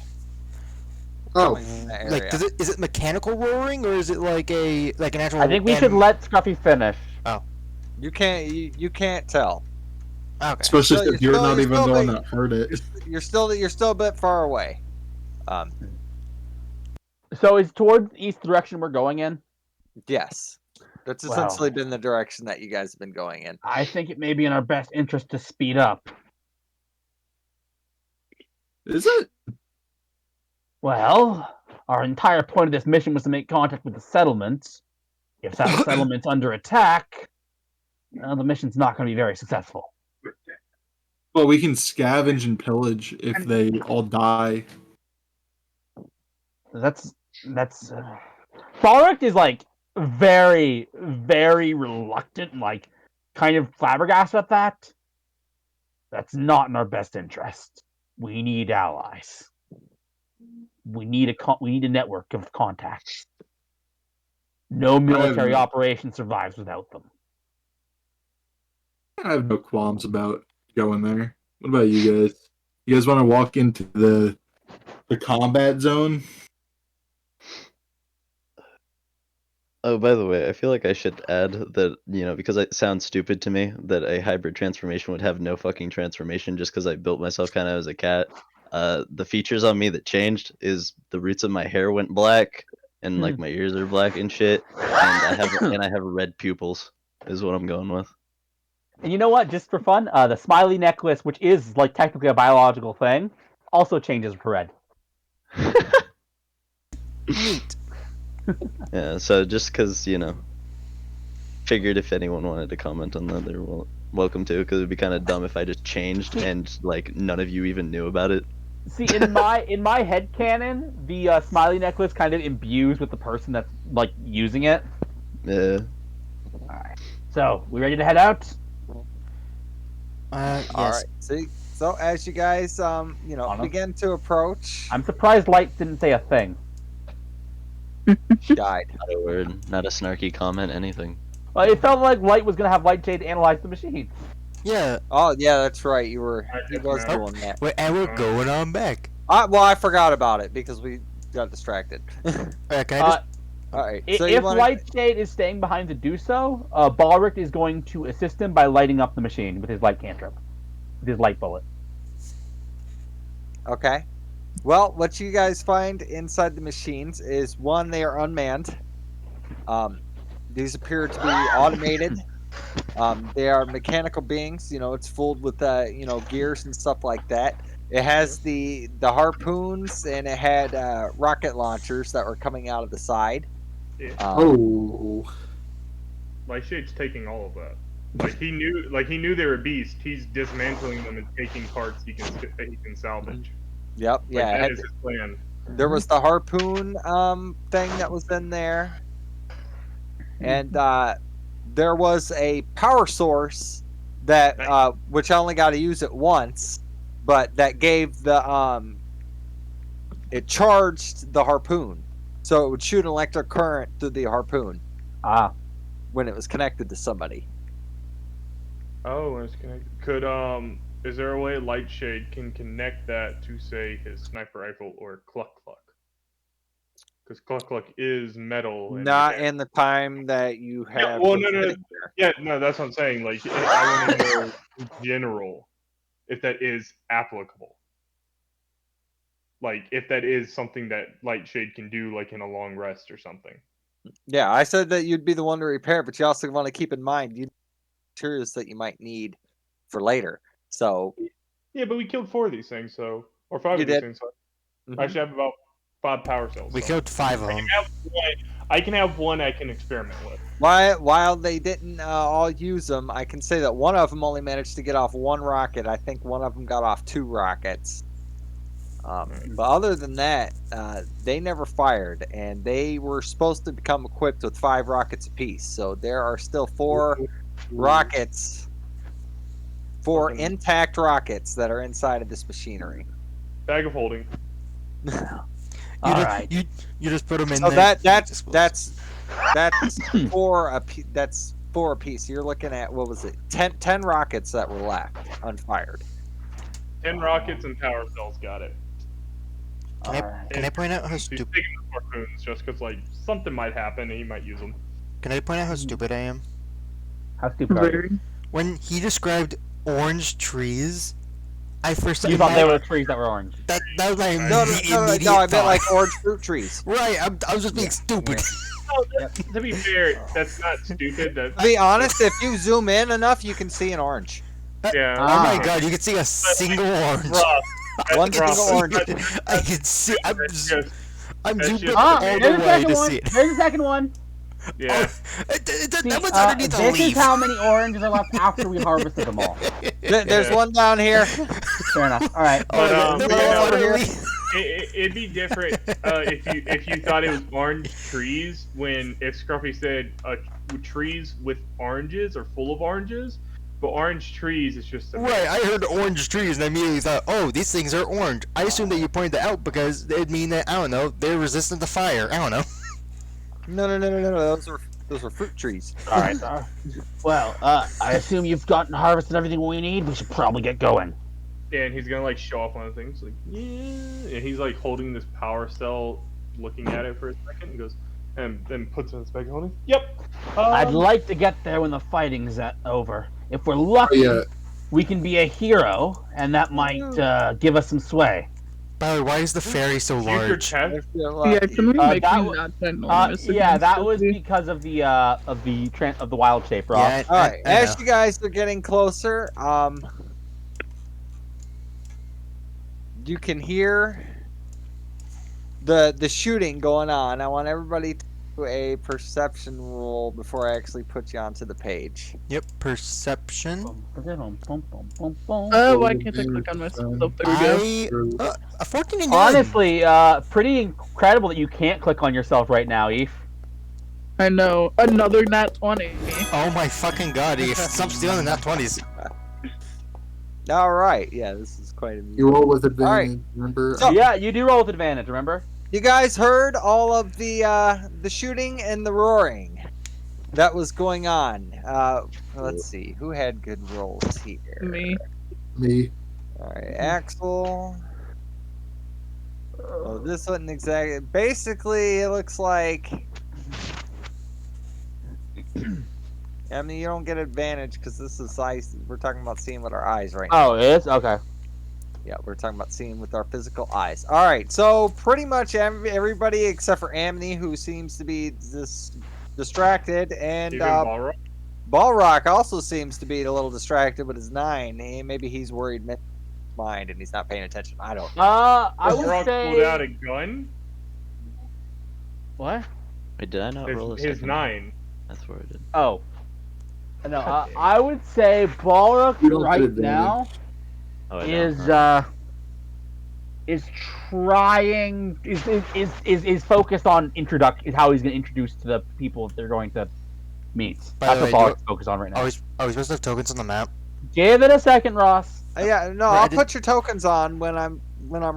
Oh, coming from that like, area. is it mechanical roaring or is it like an actual? I think we should let Scruffy finish. You can't tell. Okay. especially So if you're not even the one big- that heard it. You're still a bit far away. So is towards the east direction we're going in? Yes. That's Wow. essentially been the direction that you guys have been going in. I think it may be in our best interest to speed up. Is it? Well, our entire point of this mission was to make contact with the settlements. If that settlement's under attack, the mission's not going to be very successful. Well, we can scavenge and pillage if they all die. That's Balric is like very, very reluctant, and like kind of flabbergasted at that. That's not in our best interest. We need allies. We need a network of contacts. No military operation survives without them. I have no qualms about going there. What about you guys? You guys want to walk into the combat zone? Oh, by the way, I feel like I should add that, because it sounds stupid to me that a hybrid transformation would have no fucking transformation just because I built myself kind of as a cat. The features on me that changed is the roots of my hair went black and like my ears are black and shit, and I have red pupils is what I'm going with. And you know what? Just for fun, the smiley necklace, which is like technically a biological thing, also changes for red. Neat. Yeah, so just because, figured if anyone wanted to comment on that, they're welcome to, because it'd be kind of dumb if I just changed and like none of you even knew about it. See, in my head canon, the smiley necklace kind of imbues with the person that's like using it. Yeah. Alright. So, we ready to head out? Yes. All right. See, so as you guys, begin to approach, I'm surprised Light didn't say a thing. she died. Not a word, not a snarky comment, anything. Well, it felt like Light was gonna have Lightshade analyze the machine. Yeah. Oh yeah, that's right. You were. I He just was know. doing that. And we're going on back. Well, I forgot about it because we got distracted. Can I just? All right. If So you want Lightshade is staying behind to do so, Balric is going to assist him by lighting up the machine with his light cantrip, with his light bullet. Okay. Well, what you guys find inside the machines is one, they are unmanned. These appear to be automated. They are mechanical beings. It's filled with gears and stuff like that. It has the harpoons, and it had rocket launchers that were coming out of the side. Oh. Lightshade's taking all of that. Like he knew they were beasts. He's dismantling them and taking parts he can salvage. Yep. Like, Yeah. that is his plan. There was the harpoon thing that was in there, and there was a power source that which I only got to use it once, but that gave the it charged the harpoon, so it would shoot an electric current through the harpoon when it was connected to somebody. Oh, it's connected. Is there a way Lightshade can connect that to, say, his sniper rifle or Cluck Cluck? Because Cluck Cluck is metal. And Not in the time that you have. well, no. Yeah, no, that's what I'm saying. Like, I want to know in general if that is applicable. Like, if that is something that Lightshade can do, like in a long rest or something. Yeah, I said that you'd be the one to repair it, but you also want to keep in mind materials that you might need for later. So Yeah, but we killed 4 of these things, or 5 You of these did. things. So Mhm. I should have about 5 power cells. We so. killed 5 of them. I can have one I can experiment with. while they didn't all use them, I can say that one of them only managed to get off 1 rocket. I think one of them got off 2 rockets. But other than that, they never fired, and they were supposed to become equipped with 5 rockets apiece. So there are still 4 rockets, 4 Fucking- intact rockets that are inside of this machinery. Bag of holding. You just put them in So there. that's 4 that's 4 apiece. You're looking at, what was it? 10 rockets that were left unfired. 10 rockets and power cells. Got it. Can I point out how He's stupid? taking the harpoons just because like something might happen and he might use them. Can I point out how stupid I am? How stupid are you? Very. When he described orange trees, I first You thought they were trees that were orange. that was my No, immediate I meant thought. like orange fruit trees. Right, I was just being stupid. To be fair, that's not stupid. That's To be honest, if you zoom in enough, you can see an orange. yeah. Oh my god, you can see a single orange. Rough. One That's single rough. orange. I can see. I'm That's just- zooming just- all there's the There's a way second to one. see it. There's a second one. Yeah. That was See, underneath the this leaf. is how many oranges are left after we harvested them all. There's Yeah. one down here. Fair enough. All right. But, they're you both know, underneath. It'd be different if you thought it was orange trees if Scruffy said trees with oranges or full of oranges, but orange trees is just a Right, I heard orange trees and I immediately thought, oh, these things are orange. I assumed that you pointed that out because it'd mean that, I don't know, they're resistant to fire. I don't know. No. Those were fruit trees. All right. Well, I assume you've gotten harvested everything we need. We should probably get going. and he's gonna like show off one of the things like yeah, and he's like holding this power cell, looking at it for a second, and goes, and then puts it in his bag holding. Yep. I'd like to get there when the fighting's over. If we're lucky, Yeah. we can be a hero, and that might give us some sway. By the way, why is the fairy so Use your large? chest. Yeah, can we make that me w- not ginormous? Yeah, again, that was Sophie? because of the wild shape, Rob. Yeah, All right. I As know. you guys are getting closer, you can hear the shooting going on. I want everybody to do a perception roll before I actually put you onto the page. Yep, perception. Oh, why can't I click on myself? Oh, there we go. A 14 and 9. Honestly, pretty incredible that you can't click on yourself right now, Eve. I know. Another nat 20. Oh my fucking god, he stop stealing that 20s. All right. Yeah, this is quite amusing. You roll with advantage. Alright. Remember? So- Yeah, you do roll with advantage. Remember? You guys heard all of the shooting and the roaring that was going on. Let's see, who had good rolls here? Me. Me. All right, Axel. Oh, this wasn't exactly. Basically, it looks like. I mean, you don't get advantage because this is size. We're talking about seeing with our eyes right now. Oh, it is? Okay. Yeah, we're talking about seeing with our physical eyes. All right, so pretty much everybody except for Amity, who seems to be distracted, and Even Balrog? Balrock also seems to be a little distracted with his 9. Maybe he's worried mind and he's not paying attention. I don't know. I would Balrog say. pulled out a gun. What? Wait, did I not roll a His second? 9. That's where I did. Oh. No, I would say Balrog You don't right get advantage. now Oh, I is trying is focused on is how he's going to introduce to the people they're going to meet. By That's the what way, Balrog's focused on right now. Are we supposed to have tokens on the map? Give it a second, Ross. Yeah, no, Right, I I'll did- put your tokens on when I'm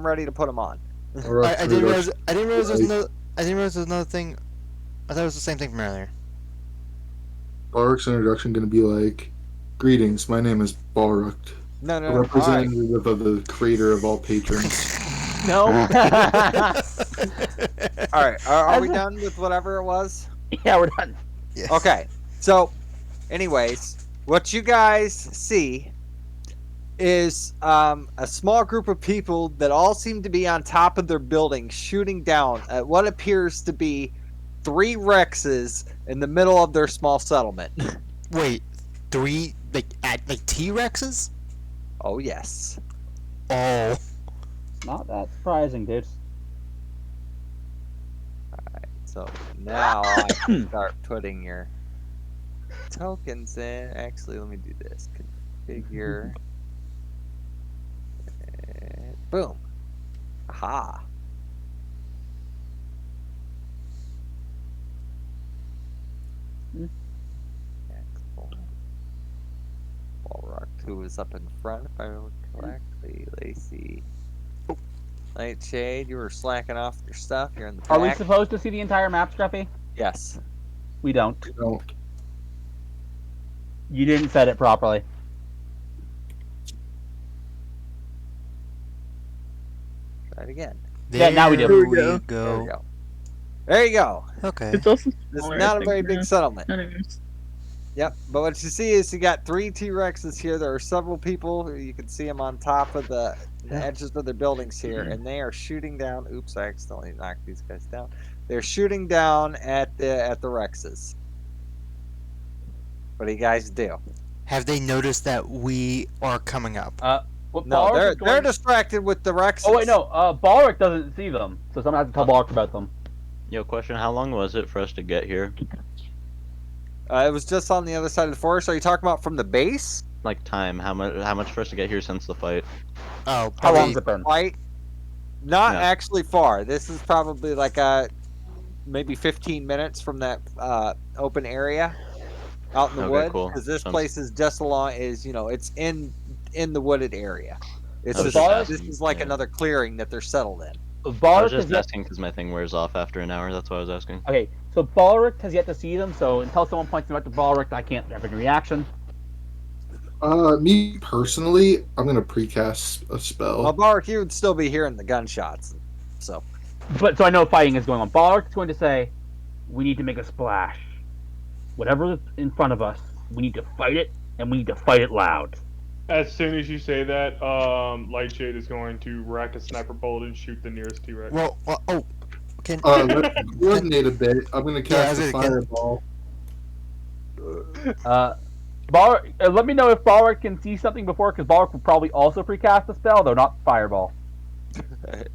ready to put them on. I didn't realize there's another thing. I thought it was the same thing from earlier. Balrog's introduction going to be like, "Greetings, my name is Balrog, No, a all right. representative of the creator of all patrons." No. All right, are we done with whatever it was? Yeah, we're done. Yes. Okay, so, anyways, what you guys see is a small group of people that all seem to be on top of their building shooting down at what appears to be 3 Rexes in the middle of their small settlement. Wait, 3 like T-Rexes? Oh, yes. Oh. Not that surprising, dude. So now I can start putting your tokens in. Actually, let me do this. Configure. Boom. Aha. Balrog, who is up in front, if I remember correctly. Lacey. Nightshade, you were slacking off your stuff. You're in the back. Are we supposed to see the entire map, Scruffy? Yes. We don't. No. You didn't set it properly. Try it again. Yeah, now we do. There Here we go. There we go. There you go. Okay. It's also This is smaller, not I a very think, big now. settlement. Anyways. Yep, but what you see is you got 3 T-Rexes here. There are several people. You can see them on top of the edges of their buildings here, and they are shooting down. Oops, I accidentally knocked these guys down. They're shooting down at the Rexes. What do you guys do? Have they noticed that we are coming up? What No, Balrog they're is going- distracted with the Rexes. Oh wait, no. Balrog doesn't see them, so someone has to tell Balrog about them. Yo, question: how long was it for us to get here? It was just on the other side of the forest. Are you talking about from the base? Like time? How much for us to get here since the fight? Oh, How probably. long's it been? Right? Not Yeah. actually far. This is probably like maybe 15 minutes from that open area out in the Okay, wood. cool. Because this Sounds- place is just along it's in the wooded area. It's I was just, just this asking, is like yeah. another clearing that they're settled in. I Balrog was has just yet. asking because my thing wears off after an hour. That's why I was asking. Okay, so Balrog has yet to see them. So until someone points them out to Balrog, I can't have any reaction. Me personally, I'm gonna precast a spell. Well, Barak, you would still be hearing the gunshots. So But so I know fighting is going on. Balrog's going to say, "We need to make a splash. Whatever's in front of us, we need to fight it, and we need to fight it loud." As soon as you say that, Lightshade is going to rack a sniper bolt and shoot the nearest T-Rex. Well, oh, can Let's coordinate a bit. I'm gonna Yeah, I cast was a gonna- fireball. Balrog, let me know if Balrog can see something before, because Balrog will probably also precast a spell, though not fireball.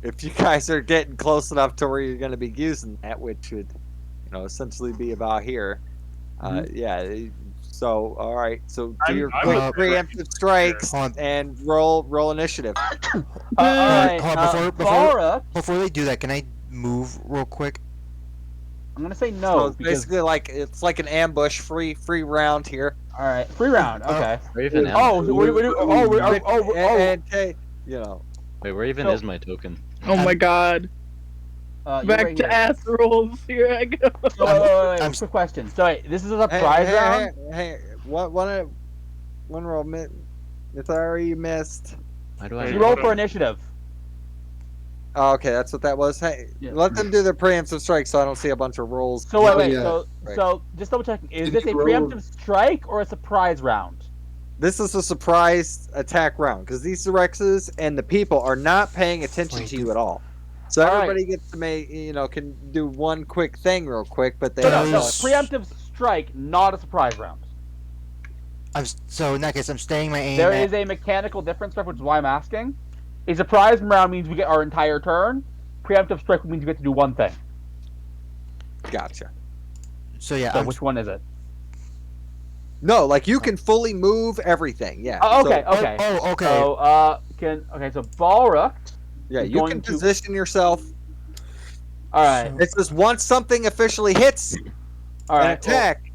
if you guys are getting close enough to where you're going to be using that, which would, essentially be about here, yeah. So, all right. So do your I'm quick preemptive strikes Hold on. and roll initiative. All right, hold on, before- Balrog. before they do that, can I move real quick? I'm gonna say So no it's because basically like it's like an ambush, free round here. all right, free round. Okay. Where even am Oh, I? so oh, And hey, you know, Wait, where even so- is my token? Oh my god. you're Back right to here. ass rolls. Here I go. So, wait, I'm- quick question. So wait, this is a surprise round. Hey, what one roll? Mithari, you missed. Why do I? You roll for initiative. Oh, okay, that's what that was. Hey, Yeah. let them do their preemptive strike, so I don't see a bunch of rolls. So wait, Yeah. so Right. so just double checking. Is Did this a you roll- preemptive strike or a surprise round? This is a surprise attack round because these Rexes and the people are not paying attention to you at all. So All right. everybody gets to make, can do one quick thing real quick, but they No, don't. no, Those- preemptive strike, not a surprise round. So in that case, I'm staying my aim. There at- is a mechanical difference, which is why I'm asking. A surprise round means we get our entire turn. Preemptive strike means we get to do one thing. Gotcha. So yeah, So I'm, which one is it? No, like you can fully move everything. Yeah. Oh, So- okay, okay. Oh, okay. So so Balruk. yeah, is you going can to- position yourself. All right, It's just once something officially hits all an right. attack,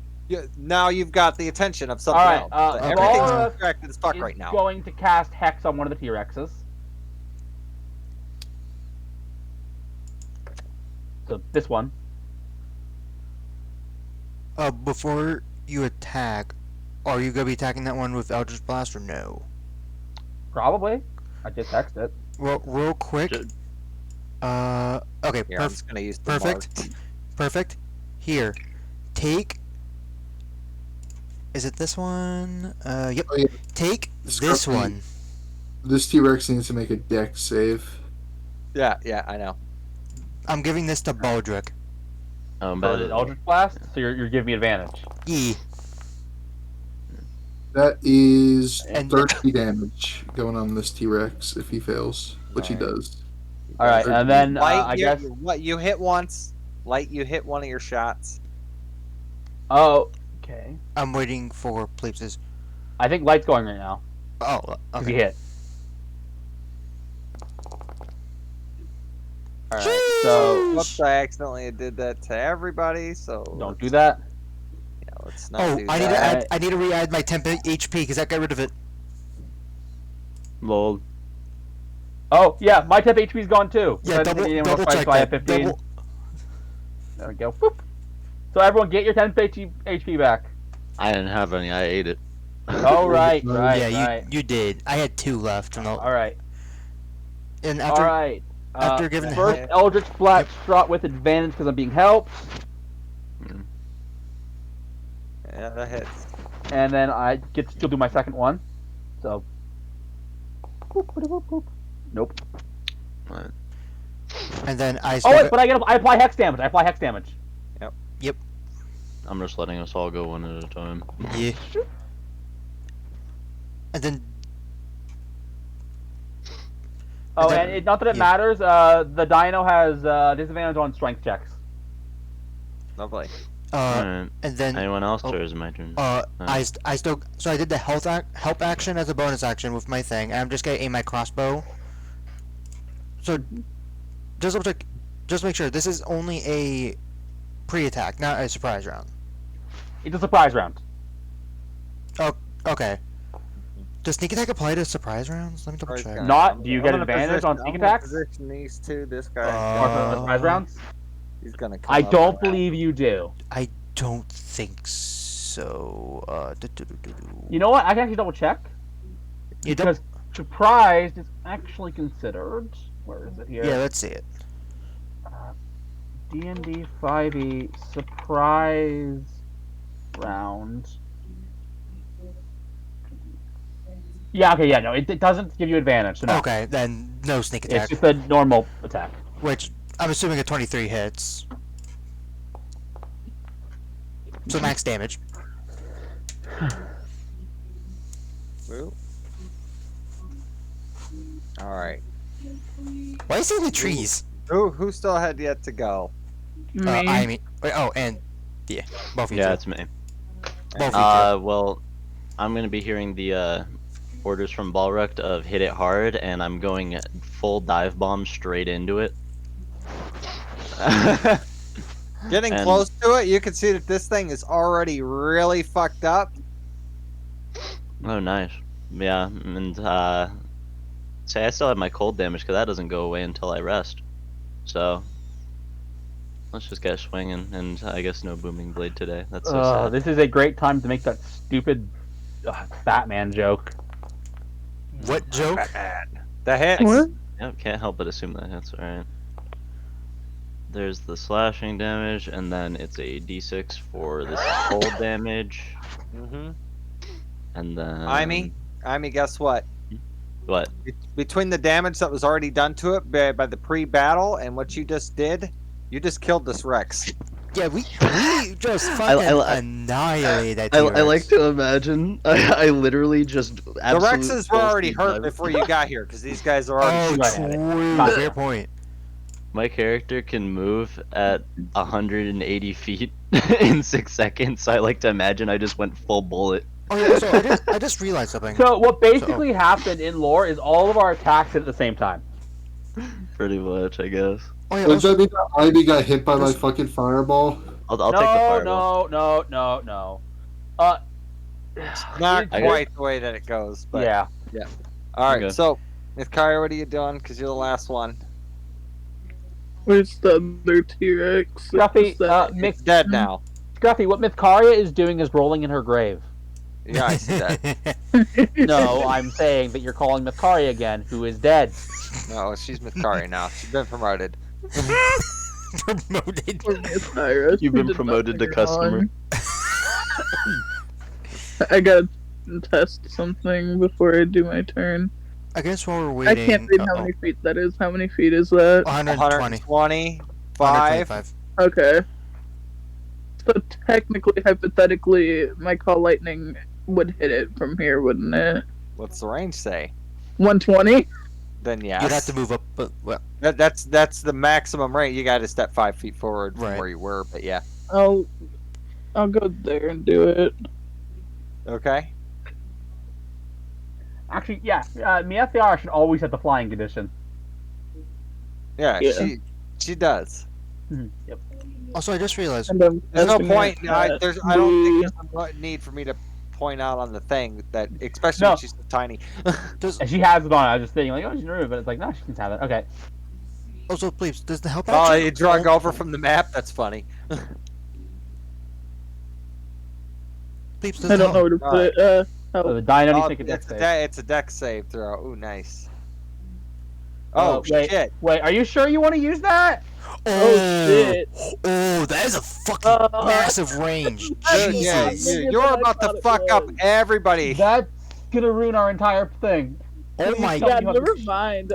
now you've got the attention of something All right, else. uh, So everything's Balrog distracted as fuck is right now. going to cast Hex on one of the T-Rexes. So this one. Before you attack, are you gonna be attacking that one with Eldritch Blast or no? Probably. I just hexed it. Real quick. Ju- Okay, Here, I'm just gonna use the perfect. mark. Perfect. Here, take. Is it this one? Yep. Oh, yeah. Take this Scruffy. one. This T-Rex needs to make a dex save. Yeah, I know. I'm giving this to Baldric. Oh, So is it Eldritch Blast? So you're giving me advantage. E. That is And- 30 damage going on this T-Rex if he fails, which he Alright. does. All right, and then Light, I guess. what you hit once. Light, you hit one of your shots. Oh, okay. I'm waiting for Pleepses. I think Light's going right now Oh, because he okay. hit. All right, so Whoops, I accidentally did that to everybody. So don't do that. Yeah, let's not Oh, do I need to that. add. I need to re-add my temp HP because that got rid of it. Lol. Oh yeah, my temp HP's gone too. Yeah, So I double didn't even check so I have that. 15. Double, There we go. Boop. So everyone, get your 10 HP back. I didn't have any. I ate it. Oh right, right, yeah, right. you did. I had 2 left from the. All right, And all after right. after giving the first help- Eldritch Blast shot with advantage because I'm being helped, Yeah, that hits. and then I get to still do my second one. So. Boop, boop, boop, boop. Nope. and then I. Oh Still wait, but I apply hex damage. I apply hex damage. I'm just letting us all go one at a time. Yeah. And then Oh, then- and not that it yeah. matters. The Dino has disadvantage on strength checks. Lovely. Alright. and then Anyone else, oh, or is it my turn? I still so I did the help action as a bonus action with my thing, and I'm just gonna aim my crossbow. So just make sure this is only a pre-attack, not a surprise round. It's a surprise round. Okay. Does sneak attack apply to surprise rounds? Let me double Surprise check. round. Not. Do you I'm get gonna advantage on sneak I'm gonna attacks? Position these two. This guy. Or for surprise rounds? He's gonna. Come I up don't on that. believe you do. I don't think so. You know what? I can actually double check. You don't- Because surprised is actually considered. Where is it here? Yeah, let's see it. D&D 5e surprise round. Yeah, okay, yeah, no, it doesn't give you advantage, so no. Okay, then no sneak It's attack, just a normal attack. which I'm assuming a 23 hits. So max damage. Woo. All right. Why is it in the trees? Who still had yet to go? Me. I mean, wait, oh, and yeah, both of you. Yeah, two. it's me. Both of you. Well, I'm gonna be hearing the orders from Balruk of hit it hard, and I'm going full dive bomb straight into it. Getting And- close to it, you can see that this thing is already really fucked up. Oh, nice. Yeah, and say I still have my cold damage because that doesn't go away until I rest. So let's just get swinging, and I guess no booming blade today. That's so sad. This is a great time to make that stupid Batman joke. What joke? The hits. What? Yep, can't help but assume that hits. Alright. There's the slashing damage, and then it's a d6 for this cold damage, Mm-hmm. and then. Imi, guess what? What? Between the damage that was already done to it by the pre-battle and what you just did, you just killed this Rex. Yeah, we just fucking annihilated that I T-Rex. like to imagine. I literally just. The absolute Rexes were already full speed hurt dive. before you got here because these guys are Oh, already Right. true. Fair point. My character can move at 180 feet in 6 seconds. So I like to imagine I just went full bullet. Oh yeah, so I just realized something. So what basically happened in lore is all of our attacks hit at the same time. Pretty much, I guess. Oh yeah, Does also, that mean that Ivy got hit by my fucking fireball? I'll take the fireball. No. not I quite the way that it goes. But Yeah. All right, Okay. so Mythkaya, what are you doing? Because you're the last one. Where's the other T-Rex? Scruffy, Is that- It's dead now. Scruffy, what Mythkaria is doing is rolling in her grave. Yeah, I see that. No, I'm saying that you're calling Mythkaria again, who is dead. No, she's Mythkaya now. She's been promoted. promoted. Poor Miss Iris, You've we been did promoted to nothing customer. wrong. I gotta test something before I do my turn. I guess while we're I waiting. can't read how many feet that is. How many feet is that? 120. 125. 125. Okay. So technically, hypothetically, my call lightning would hit it from here, wouldn't it? What's the range say? 120? Then yes. You'd have to move up, but well, That's the maximum range. You got to step 5 feet forward from Right. where you were. But yeah. I'll go there and do it. Okay. Actually, yeah, Mythkaria should always have the flying condition. Yeah, Yeah. she does. Yep. also I just realized. And I'm There's no testing point. it I at don't think there's a need for me to point out on the thing that, especially No. when she's so tiny. Does And she has it on. I was just thinking, like, oh, she's in her room, but it's like, no, she can have it. Okay. also please does the help Oh, action? you drug over from the map. That's funny. Please does I the don't know where to put it. So Help. the Dino needs Oh, to take a dex save. it's a deck save throw. Ooh, nice. Oh, wait, shit. Wait, are you sure you want to use that? Oh, shit. Oh, that is a fucking massive range. Dude, yeah, Jesus. you're about to fuck up everybody. That's gonna ruin our entire thing. Oh my Yeah, god. never mind.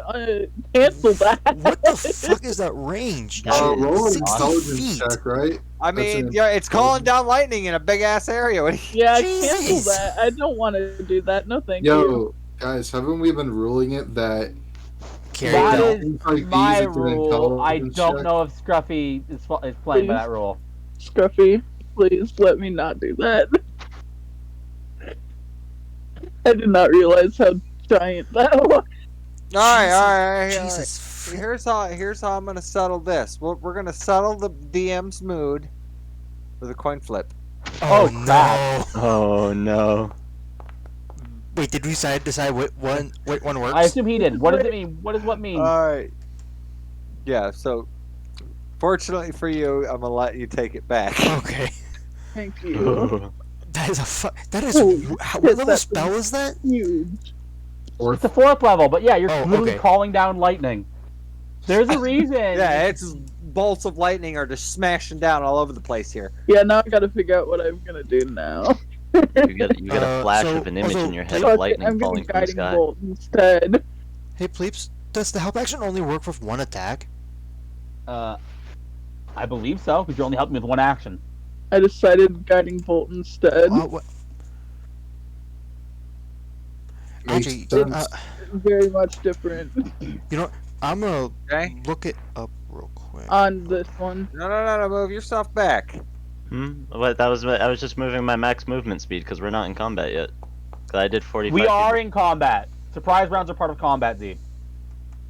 Cancel that. What the fuck is that range? Roll an 60 intelligence feet. check, right? I That's mean, it. yeah, it's calling down lightning in a big ass area. What do you- Yeah, Jesus. cancel that. I don't want to do that. No, thank you. Yo, guys, haven't we been ruling it that Carry That out. is things like these, my it's an rule. I intelligence don't check? know if Scruffy is playing by Please. that rule. Scruffy, please let me not do that. I did not realize how giant that was. All right. Jesus. Here's how I'm gonna settle this. We're gonna settle the DM's mood with a coin flip. Oh, Oh, no. Oh no. Wait, did we decide what one works? I assume he did. What does it mean? What does what mean? All right. Yeah. So, fortunately for you, I'm gonna let you take it back. Okay. Thank you. That is that is Oh, what shit, level that spell is that? Huge. It's the 4th level, but yeah, you're Oh, literally okay. calling down lightning. There's a reason. Yeah, it's bolts of lightning are just smashing down all over the place here. Yeah, now I gotta figure out what I'm gonna do now. You get a flash so of an image also, in your head Fuck of it, lightning I'm gonna falling from the guiding sky. bolt instead. Hey, Pleeps, does the help action only work with one attack? I believe so, because you're only helping with one action. I decided guiding bolt instead. What? Makes Actually, sense. Very much different I'm gonna Okay. look it up real quick. on this one. No. Move yourself back. What? That was. I was just moving my max movement speed because we're not in combat yet. 'Cause I did 45. We are in combat. Surprise rounds are part of combat, Z.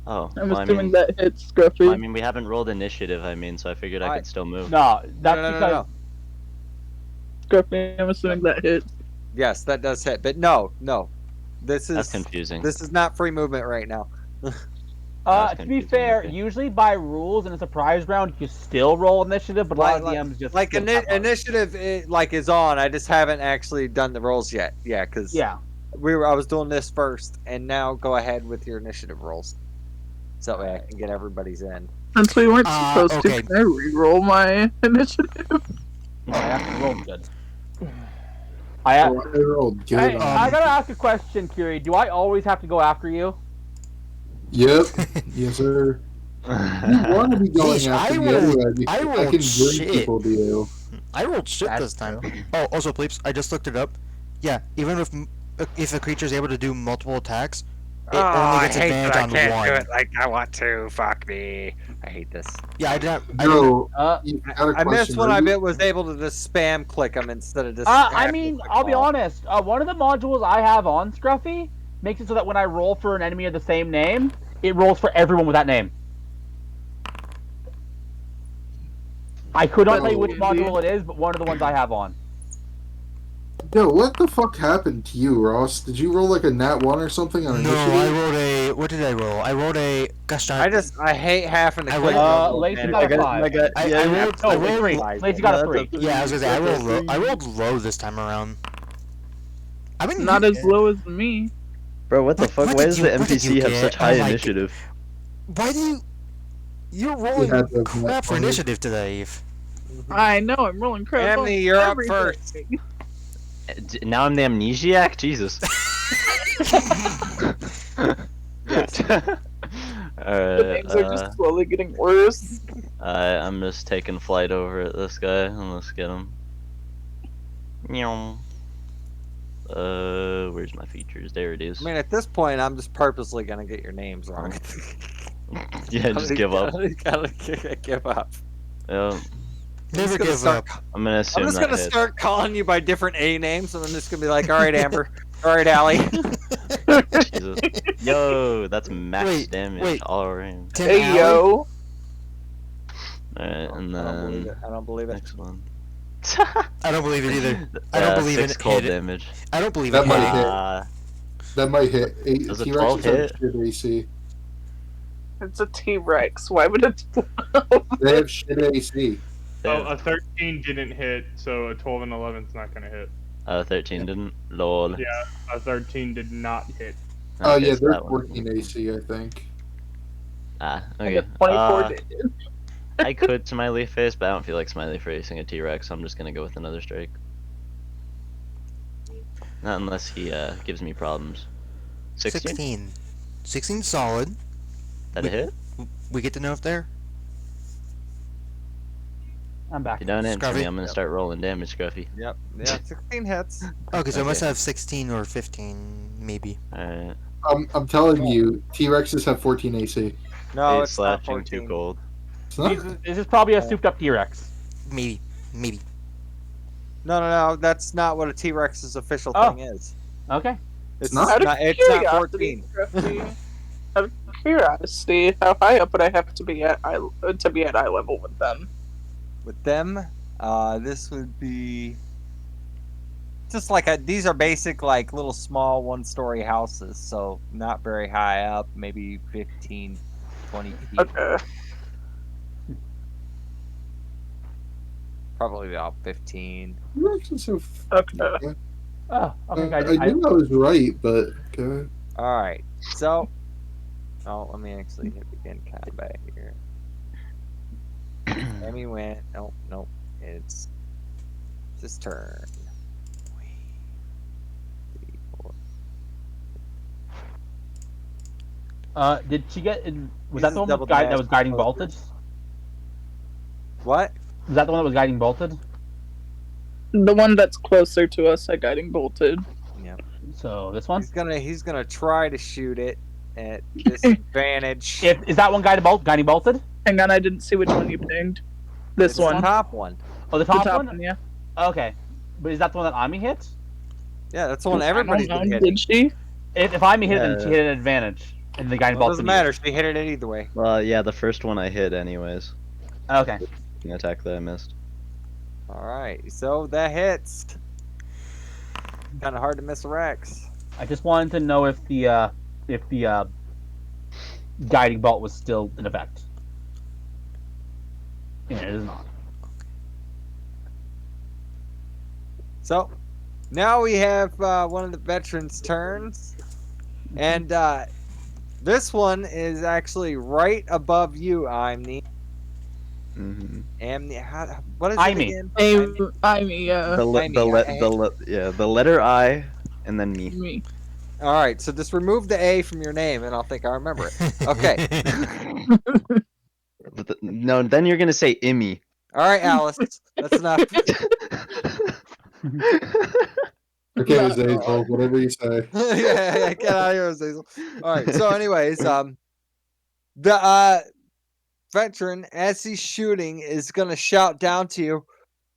Oh, I'm well, I assuming mean, that hits Scruffy. I mean, we haven't rolled initiative. I mean, so I figured I could still move. No, that's No, no, no, because no. Scruffy, I'm assuming that hits. Yes, that does hit, but no. This That's is confusing. this is not free movement right now. That's to be confusing, fair, okay. usually by rules in a surprise round, you still roll initiative, but a lot of DMs just Like skip that part. initiative is on. I just haven't actually done the rolls yet. Yeah, because Yeah. I was doing this first, and now go ahead with your initiative rolls, so that way I can get everybody's in. Since we weren't supposed okay. to, can I re-roll my initiative? Oh, yeah, you rolled good. I rolled good. Hey, I gotta ask a question, Curie. Do I always have to go after you? Yep. Yes, sir. You want to be going Yeesh, after I me rolled- anyway because I I rolled can bring shit. people to you. I rolled shit That's this time. Oh, also, Pleeps, I just looked it up. Yeah, even if a creature is able to do multiple attacks, it only gets advantage on one. like I want to. Fuck me. I hate this. Yeah, I didn't. No, Uh, you got a I missed question. when Are I you- was able to just spam click them instead of just. I having mean, to I'll be call. honest. One of the modules I have on Scruffy makes it so that when I roll for an enemy of the same name, it rolls for everyone with that name. I could not tell you which module it is, but one of the ones I have on. Yo, what the fuck happened to you, Ross? Did you roll like a nat 1 or something on No, initiative? I rolled a. What did I roll? I rolled a. Gosh darn it. I hate having to I click. rolled- them. Lacey And got a I got- 5. I got, I yeah, rolled. No, I it's rolled. 3. Lacey got a 3. Yeah, I was gonna say I rolled low this time around. I mean, Not as low as me. Bro, what the What- fuck? what Why did does you- the what did NPC you have get? such high Oh my initiative? Why do you? You're rolling had those crap for nat initiative today, Eve. I know, I'm rolling crap. on Emily, you're up everything. first. Now I'm the amnesiac? Jesus. The Alright, names are just slowly getting worse. I'm just taking flight over at this guy and let's get him. Meow. Where's my features? There it is. I mean, at this point, I'm just purposely gonna get your names wrong. Yeah, just give up. Gotta give up. Yeah, Never just gonna give start- up. I'm gonna assume I'm just that gonna hits. start calling you by different A names, and I'm just gonna be like, "All right, Amber. All right, Allie." Jesus. Yo, that's max Wait, damage wait. all around. Tim Hey Allen? yo. Alright, and I don't believe then it. I don't believe it. next one. I don't believe it either. I don't believe 6 it cold hit it. damage. I don't believe That it. might hit it. hit. That might hit. Does a T-Rexes 12 have hit? shit AC. It's a T-Rex. Why would it? They have shit AC. Oh, a 13 didn't hit, so a 12 and 11 is not gonna hit. 13 didn't. Lol. Yeah, a 13 did not hit. Oh Okay, yeah, so they're that one. 14 AC, I think. Ah, I okay. got 24 damage. I could smiley face, but I don't feel like smiley facing a T-Rex, so I'm just gonna go with another strike. Not unless he gives me problems. 16? 16. 16 solid. That a hit? We get to know if they're. I'm back. If you don't answer Scruffy? me, I'm gonna start rolling damage, Scruffy. Yep. Yeah, 16 hits. Okay, so I must Okay. have 16 or 15, maybe. Alright. I'm telling you, T-Rexes have 14 AC. No, 8 it's not slashing, 2 14. cold. It's not. This is probably a souped up T-Rex. Maybe. Maybe. No. That's not what a T-Rex's official Oh. thing is. Okay. It's not? not. It's not 14. Scruffy, out of curiosity, how high up would I have to be at eye level with them? With them, this would be just like these are basic, like little small one-story houses, so not very high up, maybe 15, 20 feet. Okay. Probably about 15. T-Rexes have. Okay. Oh, okay, guys. I knew I was right, but okay. All right, so let me actually hit begin combat here. Emmy went. Nope. It's his turn. 3, 4. Did she get? Was These that is the one double that dash was guiding closer. voltage? What? Was that the one that was guiding bolted? The one that's closer to us at guiding bolted. So this one. He's gonna try to shoot it at disadvantage. Is that one guiding bolted? Hang on, I didn't see which one you pinged. This It's one. the top one. Oh, the The top, top one. one, yeah. Okay, but is that the one that Ami hit? Yeah, that's the one I everybody's don't been know, hitting. did she? If Ami hit it, then Yeah. she hit an advantage. And the guiding Well, it bolt's doesn't gonna matter. She hit it either way. Well, yeah, the first one I hit anyways. Okay. The attack that I missed. All right, so that hits. Kind of hard to miss a Rex. I just wanted to know if the guiding bolt was still in effect. Yeah, it is not. So now we have one of the veterans' turns, and this one is actually right above you, Imni. Mm-hmm. What is Imni. it again? The letter I, and then me. Me. All right, so just remove the A from your name, and I'll think I remember it. Okay. No, then you're gonna say Immy. All right, Alice, that's enough. Okay, Azazel, whatever you say. Yeah, get out of here, Azazel. All right, so anyways, the veteran, as he's shooting, is gonna shout down to you,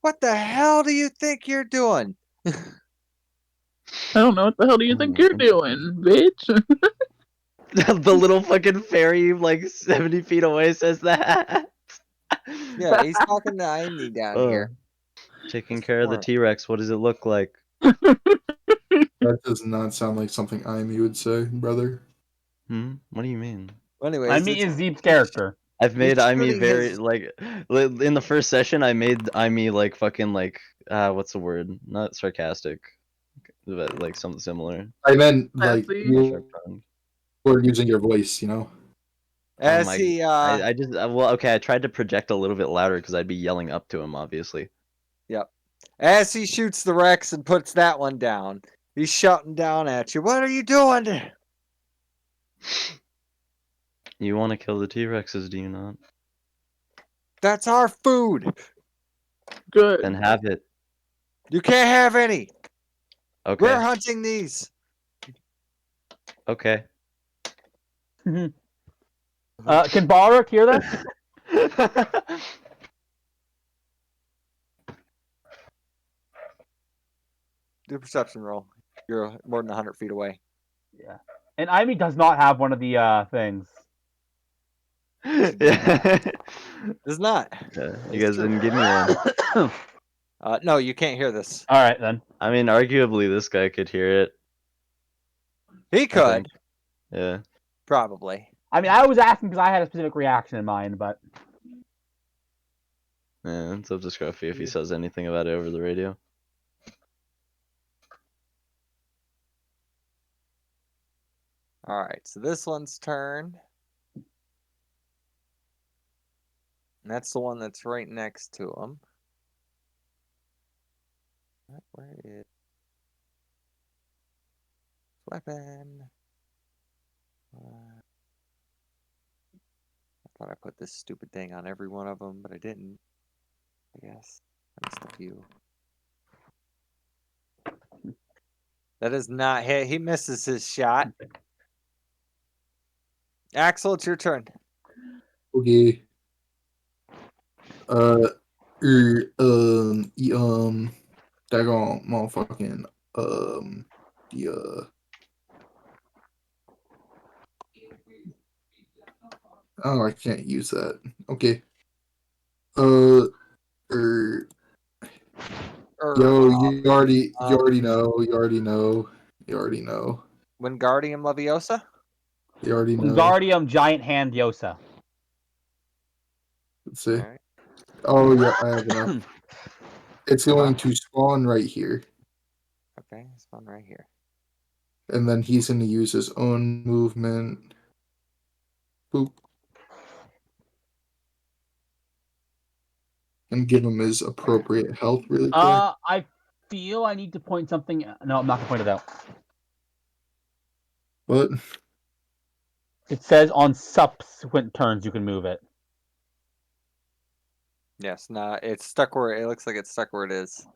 "What the hell do you think you're doing?" I don't know what the hell do you think you're doing, bitch? The little fucking fairy, like 70 feet away, says that. Yeah, he's talking to Imni down here. Taking care of the T-Rex. What does it look like? That does not sound like something Amy would say, brother. What do you mean? Well, anyways, Imni is Zeeb's character. I've made He's Immy shooting very his- like in the first session. I made Immy like fucking like what's the word? Not sarcastic, but like something similar. I meant like Sassy. you were using your voice, you know. as my- he I just well okay. I tried to project a little bit louder because I'd be yelling up to him, obviously. as he shoots the Rex and puts that one down, he's shouting down at you. What are you doing? You want to kill the T-Rexes, do you not? That's our food. Good. Then have it. You can't have any. Okay. We're hunting these. Okay. Can Balric hear that? Do a perception roll. You're more than 100 feet away. Yeah. And Imni does not have one of the things. Yeah. It's not. You guys didn't give me one. No, you can't hear this. All right then. I mean, arguably this guy could hear it. He could, Yeah. probably. I mean, I was asking because I had a specific reaction in mind, but Yeah, it's up to Scruffy if he says anything about it over the radio. All right, so this one's turn. And that's the one that's right next to him. Where is weapon? I thought I put this stupid thing on every one of them, but I didn't. I guess I missed a few. That is not hit. He misses his shot. Axel, it's your turn. Okay. Daggone motherfucking, oh, I can't use that. Okay. Yo, you already know. Wingardium Leviosa? You already know. Wingardium Giant Hand Yosa. Let's see. Alright. Oh, yeah, I have enough. It's going to spawn right here. Okay, this one right here. And then he's going to use his own movement. Boop. And give him his appropriate health really quick. I feel I need to point something. No, I'm not gonna point it out. But It says on subsequent turns you can move it. Yes, nah, it's stuck where it looks like it's stuck where it is.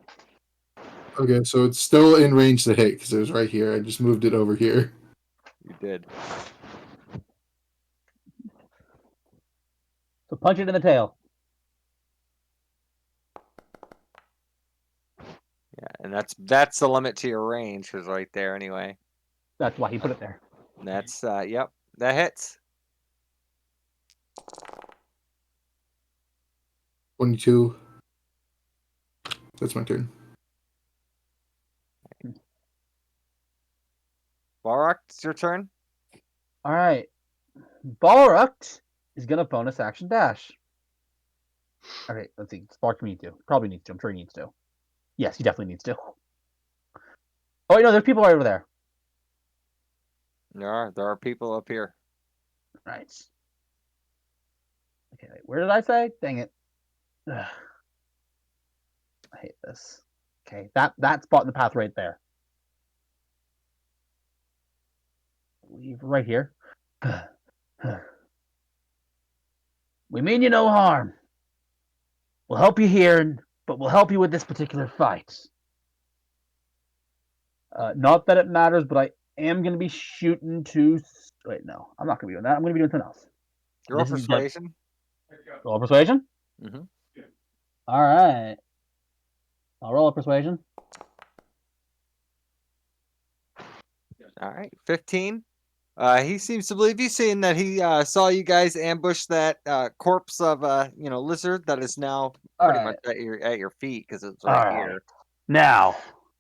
okay, so it's still in range to hit because it was right here. I just moved it over here. You did. So punch it in the tail. Yeah, and that's the limit to your range was right there anyway. That's why he put it there. And that's yep. That hits. 22. That's my turn. Balrog, it's your turn. All right. Balrog is gonna bonus action dash. Okay, let's see. Spark needs to. Probably needs to. I'm sure he needs to. Yes, he definitely needs to. Oh wait, no, there's people right over there. There are people up here. Right. Okay, wait, where did I say? Dang it. Ugh. I hate this. Okay, that spot in the path right there. Leave right here. We mean you no harm. We'll help you here, but we'll help you with this particular fight. Not that it matters, but I am going to be shooting to... Wait, no. I'm not going to be doing that. I'm going to be doing something else. Roll This is persuasion. Roll persuasion? Mm-hmm. All right. I'll roll a persuasion. All right, 15. He seems to believe you, seeing that he saw you guys ambush that corpse of lizard that is now pretty much at your feet because it's right here. Now,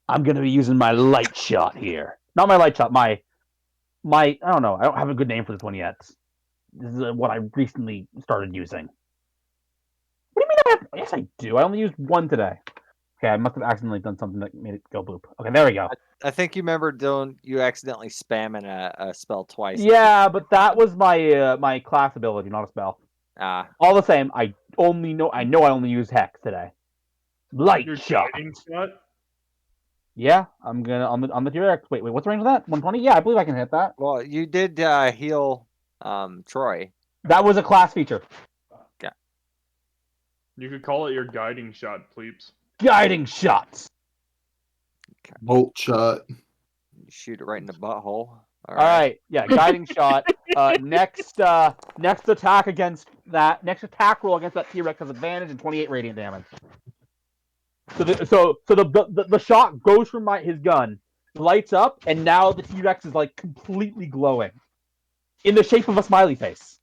I'm going to be using my light shot here. Not my light shot, my I don't know. I don't have a good name for this one yet. This is what I recently started using. What do you mean I have... Yes, I do. I only used one today. Okay, I must have accidentally done something that made it go boop. Okay, there we go. I think you remember you accidentally spamming a spell twice. Yeah, but that was my my class ability, not a spell. All the same, I know I only used Hex today. Light Your shot. guiding shot? Yeah, I'm gonna on the T-Rex. Wait, what's the range of that? 120? Yeah, I believe I can hit that. Well, you did heal Troy. That was a class feature. You could call it your guiding shot, Pleeps. Guiding shots. Bolt shot. You shoot it right in the butthole. All right. Yeah, guiding shot. Next attack against that. Next attack roll against that T-Rex has advantage and 28 radiant damage. So the shot goes from his gun, lights up, and now the T-Rex is like completely glowing, in the shape of a smiley face.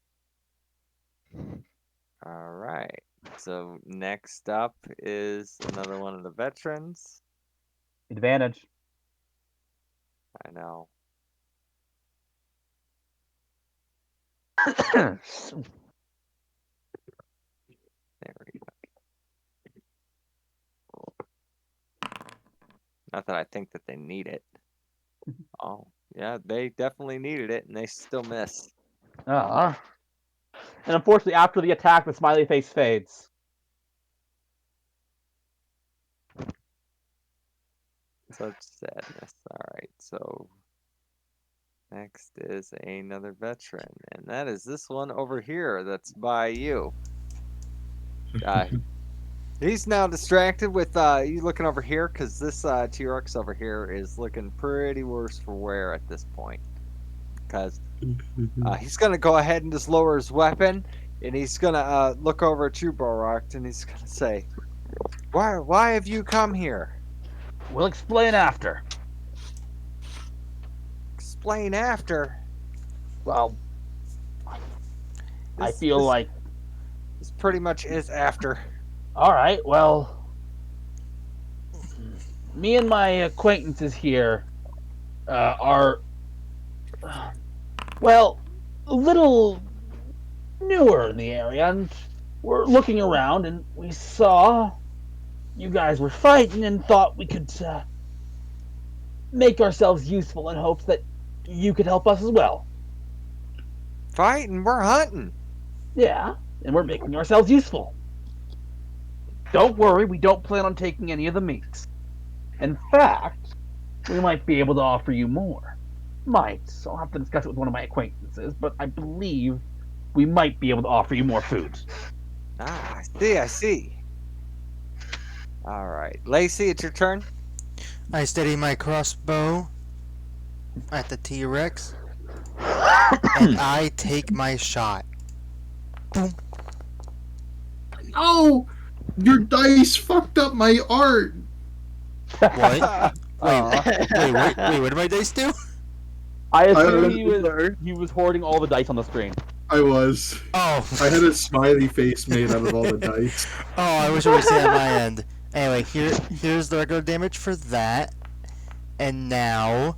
All right. So next up is another one of the veterans. Advantage. I know. There we go. Not that I think that they need it. Oh, yeah, they definitely needed it, and they still miss. And unfortunately, after the attack, the smiley face fades. Such sadness. All right, so next is another veteran, and that is this one over here that's by you. He's now distracted with you looking over here because this T-Rex over here is looking pretty worse for wear at this point. Because he's going to go ahead and just lower his weapon, and he's going to look over at you, Balrog, and he's going to say, Why have you come here? We'll explain after. Explain after? Well, I feel like... This pretty much is after. Alright, well... Me and my acquaintances here are... well, a little newer in the area, and we're looking around, and we saw you guys were fighting and thought we could make ourselves useful in hopes that you could help us as well. Fighting? We're hunting. Yeah, and we're making ourselves useful. Don't worry, we don't plan on taking any of the meats. In fact, we might be able to offer you more. So I'll have to discuss it with one of my acquaintances, but I believe we might be able to offer you more food. Ah, I see. All right. Lacey, it's your turn. I steady my crossbow at the T-Rex, and I take my shot. Boom. Oh, your dice fucked up my art. What? Wait, what did my dice do? I don't assume know. he was hoarding all the dice on the screen. I was. Oh. I had a smiley face made out of all the dice. Oh, I wish I would say on my end. Anyway, here's the regular damage for that. And now,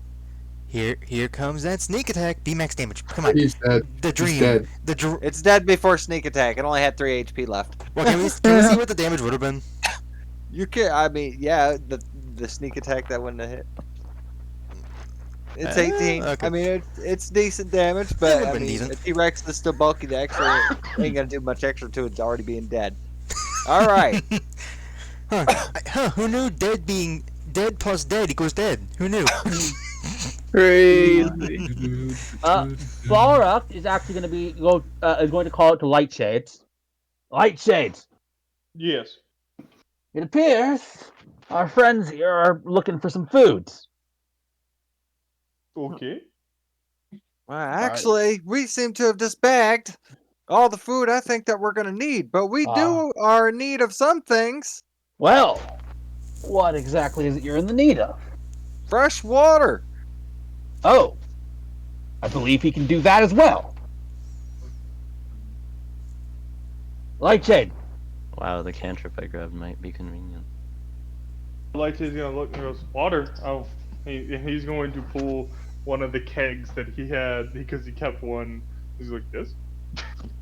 here comes that sneak attack. B-max damage. Come on. He's dead. The dream. He's dead. The dream. It's dead before sneak attack. It only had 3 HP left. Well, can we see what the damage would have been? You can. I mean, yeah, the sneak attack that wouldn't have hit. It's 18. Okay. I mean, it's decent damage, It but would've I been mean, decent. a T-Rex is still bulky. The extra ain't gonna do much extra to it already being dead. All right. Huh? Who knew dead plus dead equals dead? Who knew? Crazy. Balrog is actually going to call it to Light Shades. Light Shades. Yes. It appears our friends here are looking for some food. Okay. Well, actually, we seem to have just bagged all the food I think that we're gonna need, but we are in need of some things. Well, what exactly is it you're in the need of? Fresh water. Oh, I believe he can do that as well. Lightshade. Wow, the cantrip I grabbed might be convenient. Lightshade's gonna look and goes, water. Oh, he's going to pull one of the kegs that he had because he kept one. He's like this.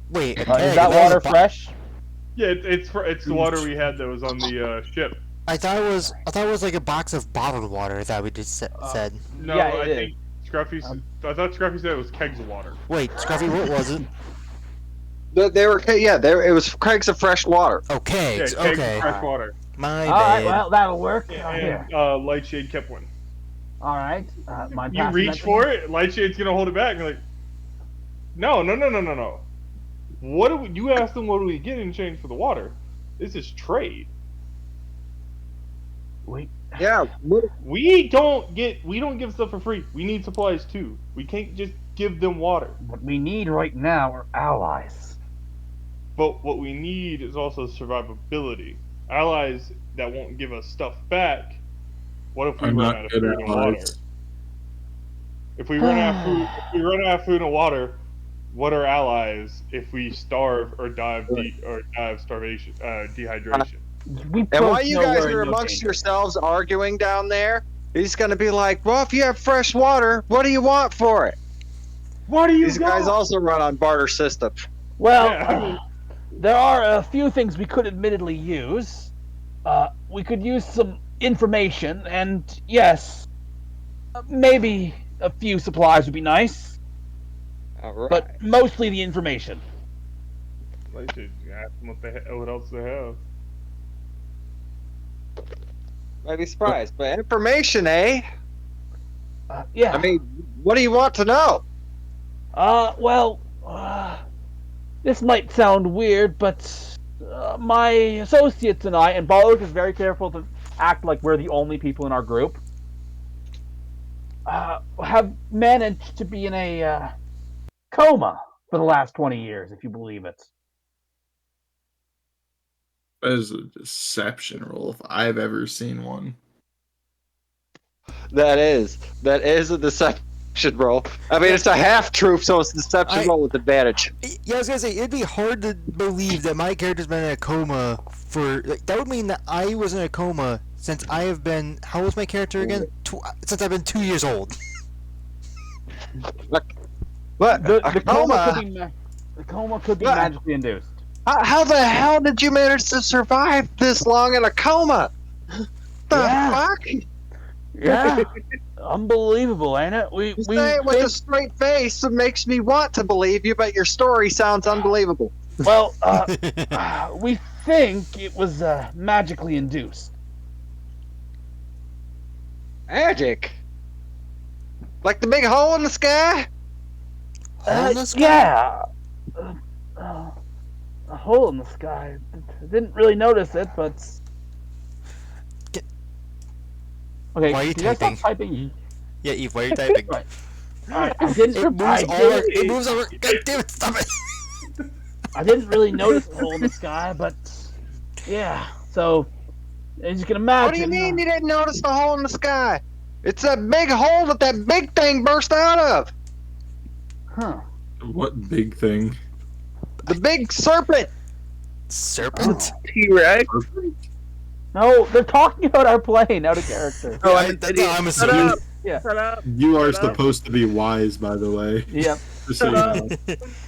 Wait, Is that water fresh? Yeah, it's the water we had that was on the ship. I thought it was like a box of bottled water that we just said. No, Yeah, I it think Scruffy. I thought Scruffy said it was kegs of water. Wait, Scruffy, what was it? They were, yeah, it was kegs of fresh water. Oh, kegs. Yeah, kegs Okay. of fresh water. My All right, bad. well, that'll work. And Here. Lightshade kept one. All right. Mind You passing reach that to for me? it, Lightshade's gonna hold it back and be like, no. What do you asked them? What do we get in exchange for the water? This is trade. Wait. Yeah. We don't give stuff for free. We need supplies too. We can't just give them water. What we need right now are allies. But what we need is also survivability. Allies that won't give us stuff back. What if we I'm run not out of good food at and water? allies. If we run out of food and water, what are allies if we starve or die of starvation, dehydration? And while you guys are amongst yourselves arguing down there, he's gonna be like, "Well, if you have fresh water, what do you want for it?" What do you These guys also run on barter system. Well, Yeah. there are a few things we could admittedly use. We could use some information, and yes, maybe a few supplies would be nice, All right. but mostly the information. Lightshade, ask them what else they have. Might be surprised, but information, eh? Yeah. I mean, what do you want to know? This might sound weird, but my associates and I, and Balrog is very careful to act like we're the only people in our group, have managed to be in a coma for the last 20 years, if you believe it. That is a deception roll if I've ever seen one. That is a deception roll. I mean, it's a half truth, so it's a deception roll with advantage. Yeah, I was gonna say it'd be hard to believe that my character's been in a coma for. That would mean that I was in a coma since I have been. How old's my character again? Since I've been 2 years old. What? The A coma could be What? magically induced. How the hell did you manage to survive this long in a coma? The Yeah. fuck? Yeah, unbelievable, ain't it? We Say it with a think- straight face. It makes me want to believe you, but your story sounds unbelievable. well, we think it was magically induced. Magic? Like the big hole in the sky? Hole in the sky? Yeah, a hole in the sky. Didn't really notice it, but okay. Why are you can guys stop typing? typing? Yeah, Eve, why are you typing? Right. Alright, I didn't. It moves over. It moves over. God damn it! Stop it! I didn't really notice the hole in the sky, but yeah. So as you can imagine. What do you mean you didn't notice the hole in the sky? It's that big hole that big thing burst out of. Huh. What big thing? The big serpent. Serpent? T-Rex. No, they're talking about our plane out of character. Oh, Yeah, I'm an that's idiot. what I'm Shut assuming. up. Yeah. Shut up. You are Shut up. supposed to be wise, by the way. Yep. Just so you know.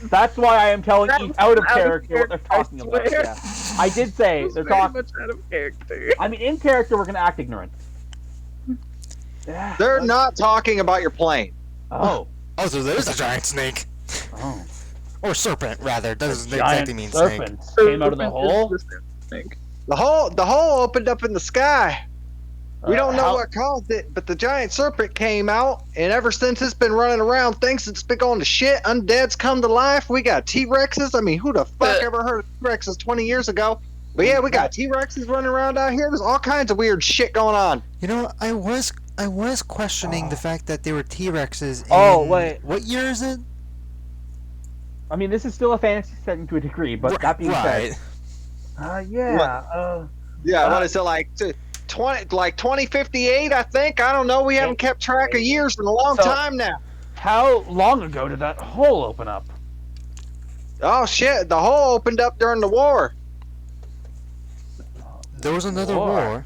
That's why I am telling That you was out of out of character what they're character, I talking about. swear. Yeah. I did say It's they're very talking. much out of character. I mean, in character, we're gonna act ignorant. Yeah. They're not talking about your plane. Oh. Oh, so there's a giant snake. Oh. Or serpent, rather. Doesn't Giant exactly mean snake. serpent came out of the hole. The hole opened up in the sky. We don't know How- what caused it, but the giant serpent came out, and ever since it's been running around, thinks it's been going to shit. Undead's come to life. We got T-Rexes. I mean, who the fuck ever heard of T-Rexes 20 years ago? But yeah, we got T-Rexes running around out here. There's all kinds of weird shit going on. You know, I was questioning the fact that they were T-Rexes in... Oh, wait. What year is it? I mean, this is still a fantasy setting to a degree, but that being right. said, yeah. Yeah, what is it like? 2058, I think. I don't know. We haven't kept track of years in a long So- time now. How long ago did that hole open up? Oh shit! The hole opened up during the war. There was another War. war.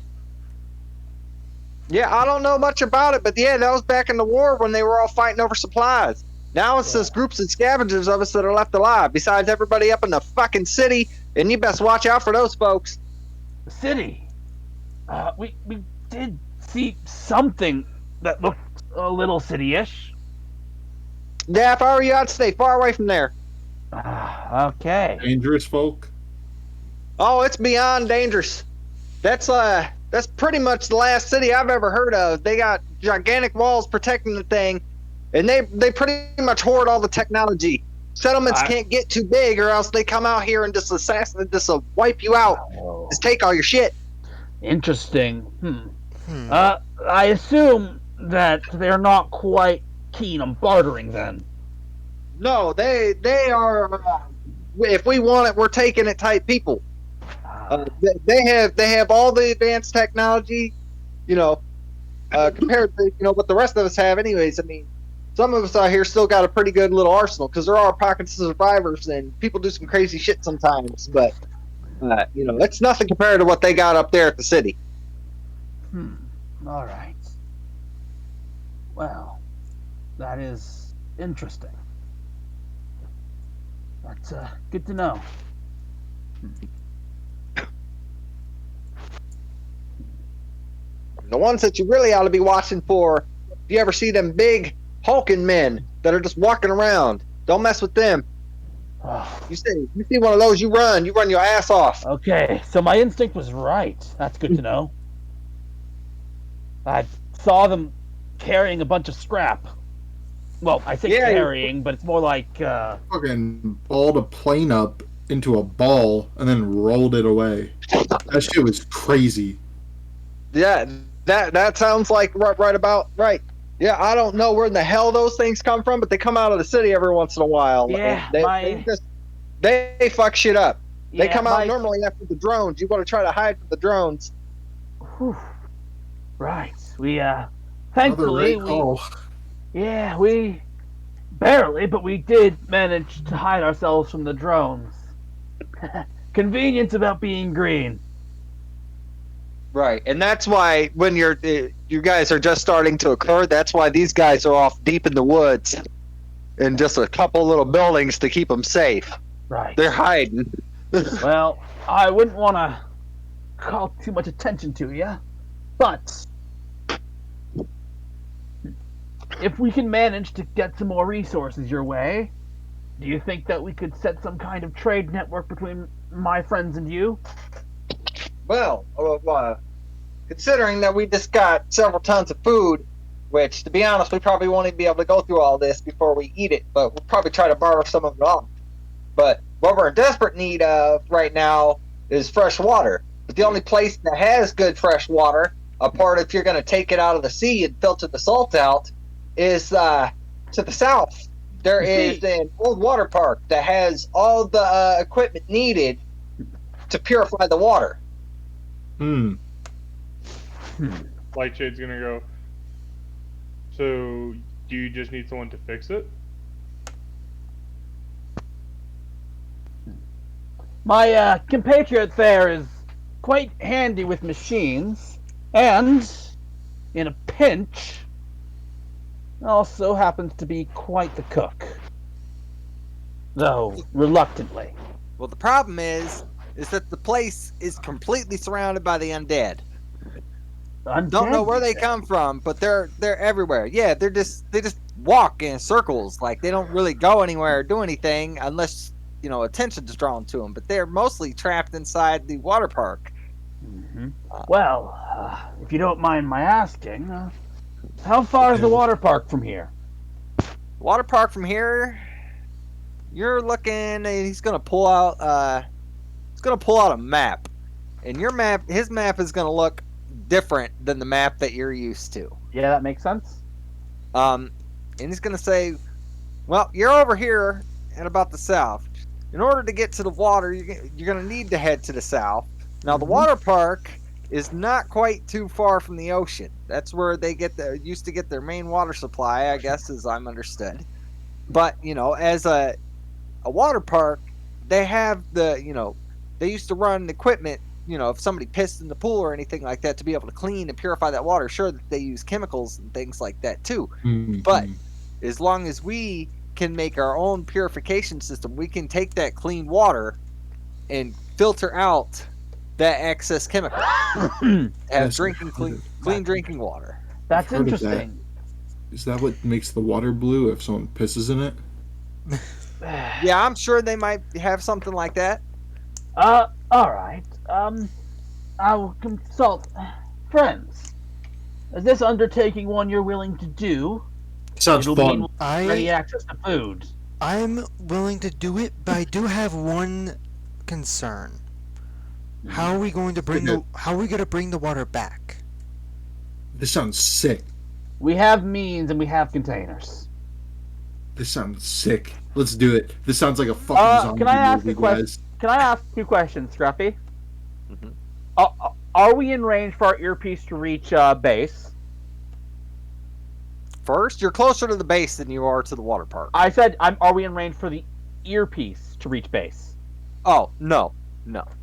Yeah, I don't know much about it, but yeah, that was back in the war when they were all fighting over supplies. Now it's just groups of scavengers of us that are left alive, besides everybody up in the fucking city, and you best watch out for those folks. The city. We did see something that looked a little city-ish. Yeah, if I were you, I'd stay far away from there. Okay. Dangerous folk. Oh, it's beyond dangerous. That's pretty much the last city I've ever heard of. They got gigantic walls protecting the thing, and they pretty much hoard all the technology. Settlements can't get too big, or else they come out here and just wipe you out. Oh, Just take all your shit. interesting. Hmm. I assume that they're not quite keen on bartering then. No, they are. If we want it, we're taking it type people. They have all the advanced technology, compared to what the rest of us have. Anyways, I mean, some of us out here still got a pretty good little arsenal because there are pockets of survivors and people do some crazy shit sometimes. But it's nothing compared to what they got up there at the city. All right. Well, that is interesting. That's good to know. The ones that you really ought to be watching for, if you ever see them big hulking men that are just walking around, don't mess with them. You see one of those, you run your ass off. Okay, so my instinct was right. That's good to know. I saw them carrying a bunch of scrap. Well, I say carrying, but it's more like Fucking balled a plane up into a ball and then rolled it away. That shit was crazy. Yeah, that sounds like right about right. Yeah, I don't know where in the hell those things come from, but they come out of the city every once in a while. Yeah, they fuck shit up. They Yeah, come out my- normally after the drones. You want to try to hide from the drones. Whew. Right. We Another thankfully right call. we barely, but we did manage to hide ourselves from the drones. Convenience about being green. Right, and that's why when you guys are just starting to occur, that's why these guys are off deep in the woods, in just a couple little buildings to keep them safe. Right. They're hiding. Well, I wouldn't want to call too much attention to you, but if we can manage to get some more resources your way, do you think that we could set some kind of trade network between my friends and you? Well, considering that we just got several tons of food, which, to be honest, we probably won't even be able to go through all this before we eat it, but we'll probably try to borrow some of it off. But what we're in desperate need of right now is fresh water. But the only place that has good fresh water, apart if you're going to take it out of the sea and filter the salt out, is to the south. There is an old water park that has all the equipment needed to purify the water. Hmm. Lightshade's gonna go. So, do you just need someone to fix it? My compatriot there is quite handy with machines, and in a pinch, also happens to be quite the cook. Though reluctantly. Well, the problem is that the place is completely surrounded by the undead. Don't know where they come from, but they're everywhere. Yeah, they just walk in circles. Like, they don't really go anywhere or do anything unless, you know, attention's drawn to them. But they're mostly trapped inside the water park. Mm-hmm. Well, if you don't mind my asking, how far is the water park from here? Water park from here, you're looking. And he's gonna pull out. He's gonna pull out a map, and his map is gonna look different than the map that you're used to. Yeah, that makes sense. And he's gonna say, "Well, you're over here at about the south. In order to get to the water, you're gonna need to head to the south. Now, the water park is not quite too far from the ocean. That's where they used to get their main water supply, I guess, as I'm understood. But, you know, as a water park, they have they used to run equipment, you know, if somebody pissed in the pool or anything like that, to be able to clean and purify that water. Sure that they use chemicals and things like that too. But as long as we can make our own purification system, we can take that clean water and filter out that excess chemical. Have Yes, clean drinking water. That's I've heard of that. interesting. Is that what makes the water blue if someone pisses in it? Yeah, I'm sure they might have something like that. Alright. I will consult friends. Is this undertaking one you're willing to do? Sounds It'll fun. mean ready access to food. I'm willing to do it, but I do have one concern. How are we going to bring the water back? This sounds sick. We have means and we have containers. This sounds sick. Let's do it. This sounds like a fucking zombie can I ask movie, a question? guys. Can I ask 2 questions, Scruffy? Mhm. Are we in range for our earpiece to reach base? First, you're closer to the base than you are to the water park. I said, are we in range for the earpiece to reach base? Oh, no.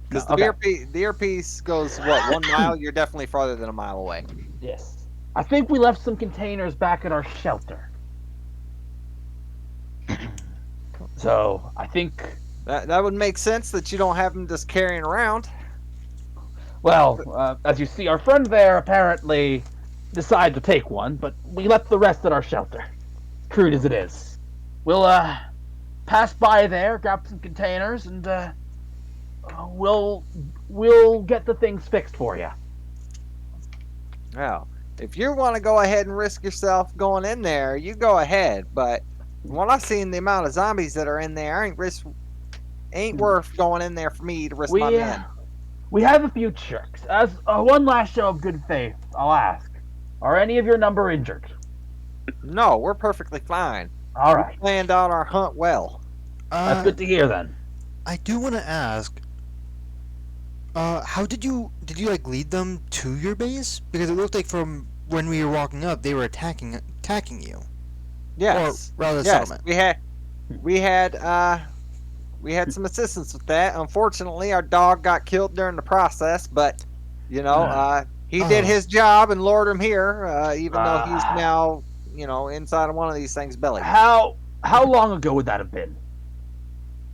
Because Okay. the earpiece goes, what, 1 mile? You're definitely farther than a mile away. Yes. I think we left some containers back at our shelter. So, I think... That would make sense that you don't have them just carrying around. Well, as you see, our friend there apparently decided to take one, but we left the rest at our shelter. Crude as it is. We'll, pass by there, grab some containers, and, we'll get the things fixed for you. Now, if you want to go ahead and risk yourself going in there, you go ahead. But when I've seen the amount of zombies that are in there, ain't worth going in there for me to risk my men. We have a few tricks. As one last show of good faith, I'll ask: are any of your number injured? No, we're perfectly fine. All right, Planned out our hunt well. that's good to hear. Then I do want to ask. How did you like lead them to your base? Because it looked like from when we were walking up, they were attacking you. Yes, Or rather, the yes. settlement. We had some assistance with that. Unfortunately, our dog got killed during the process, but you know, he did his job and lured him here. Even though he's now, you know, inside of one of these things' belly. how long ago would that have been?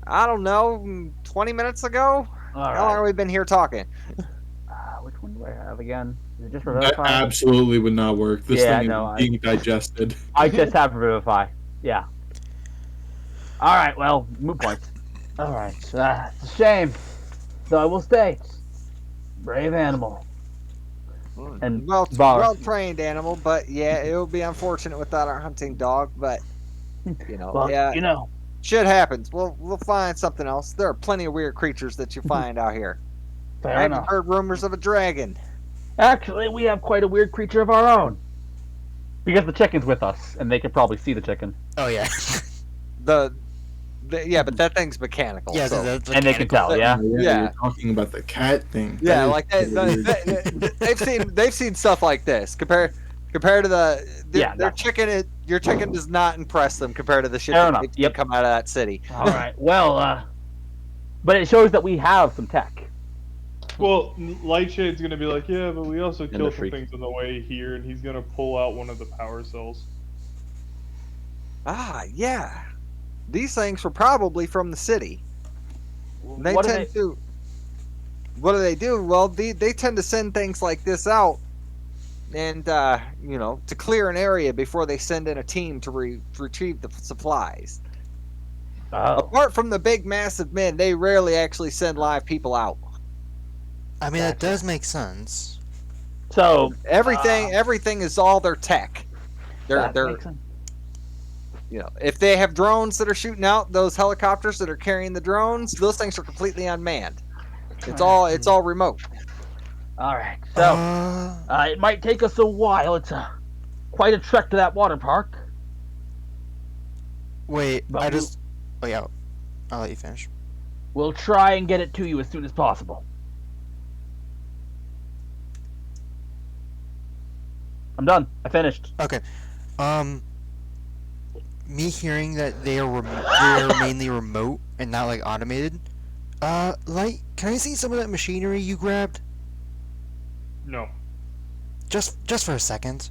I don't know, 20 minutes ago. All How long have right. we been here talking? Which one do I have again? Is it just That Revivify? absolutely would not work. This Yeah, thing no, is being digested. I just have Revivify. Yeah. All right. Well, moot point. All right. It's a shame. So I will state, brave animal. And Well Bars. trained animal, but yeah, it would be unfortunate without our hunting dog. But you know, Well, yeah, you know, shit happens. We'll find something else. There are plenty of weird creatures that you find out here. I fair haven't enough. heard rumors of a dragon. Actually, we have quite a weird creature of our own. Because the chicken's with us, and they can probably see the chicken. Oh yeah. Yeah, but that thing's mechanical. Yeah. so- The And they can tell, yeah? Yeah. You're talking about the cat thing. Yeah, That is like weird. they've seen stuff like this. Compare Compared to Yeah, their no. chicken, your chicken does not impress them compared to the shit Fair that enough, makes yep. come out of that city. All right. Well, but it shows that we have some tech. Well, Lightshade's gonna be like, yeah, but we also the killed some freak. things on the way here, and he's gonna pull out one of the power cells. Ah, yeah. These things were probably from the city. They What do tend to. What do they do? Well, they tend to send things like this out, and to clear an area before they send in a team to retrieve the supplies. Oh. Apart from the big, massive men, they rarely actually send live people out. I mean, that Gotcha. does make sense. So Everything is all their tech. They're makes sense. if they have drones that are shooting out, those helicopters that are carrying the drones, those things are completely unmanned. It's all remote. All right. So it might take us a while. It's quite a trek to that water park. Wait, But Oh yeah, I'll let you finish. We'll try and get it to you as soon as possible. I'm done. I finished. Okay. Me hearing that they are mainly remote and not like automated. Light, can I see some of that machinery you grabbed? No. Just for a second.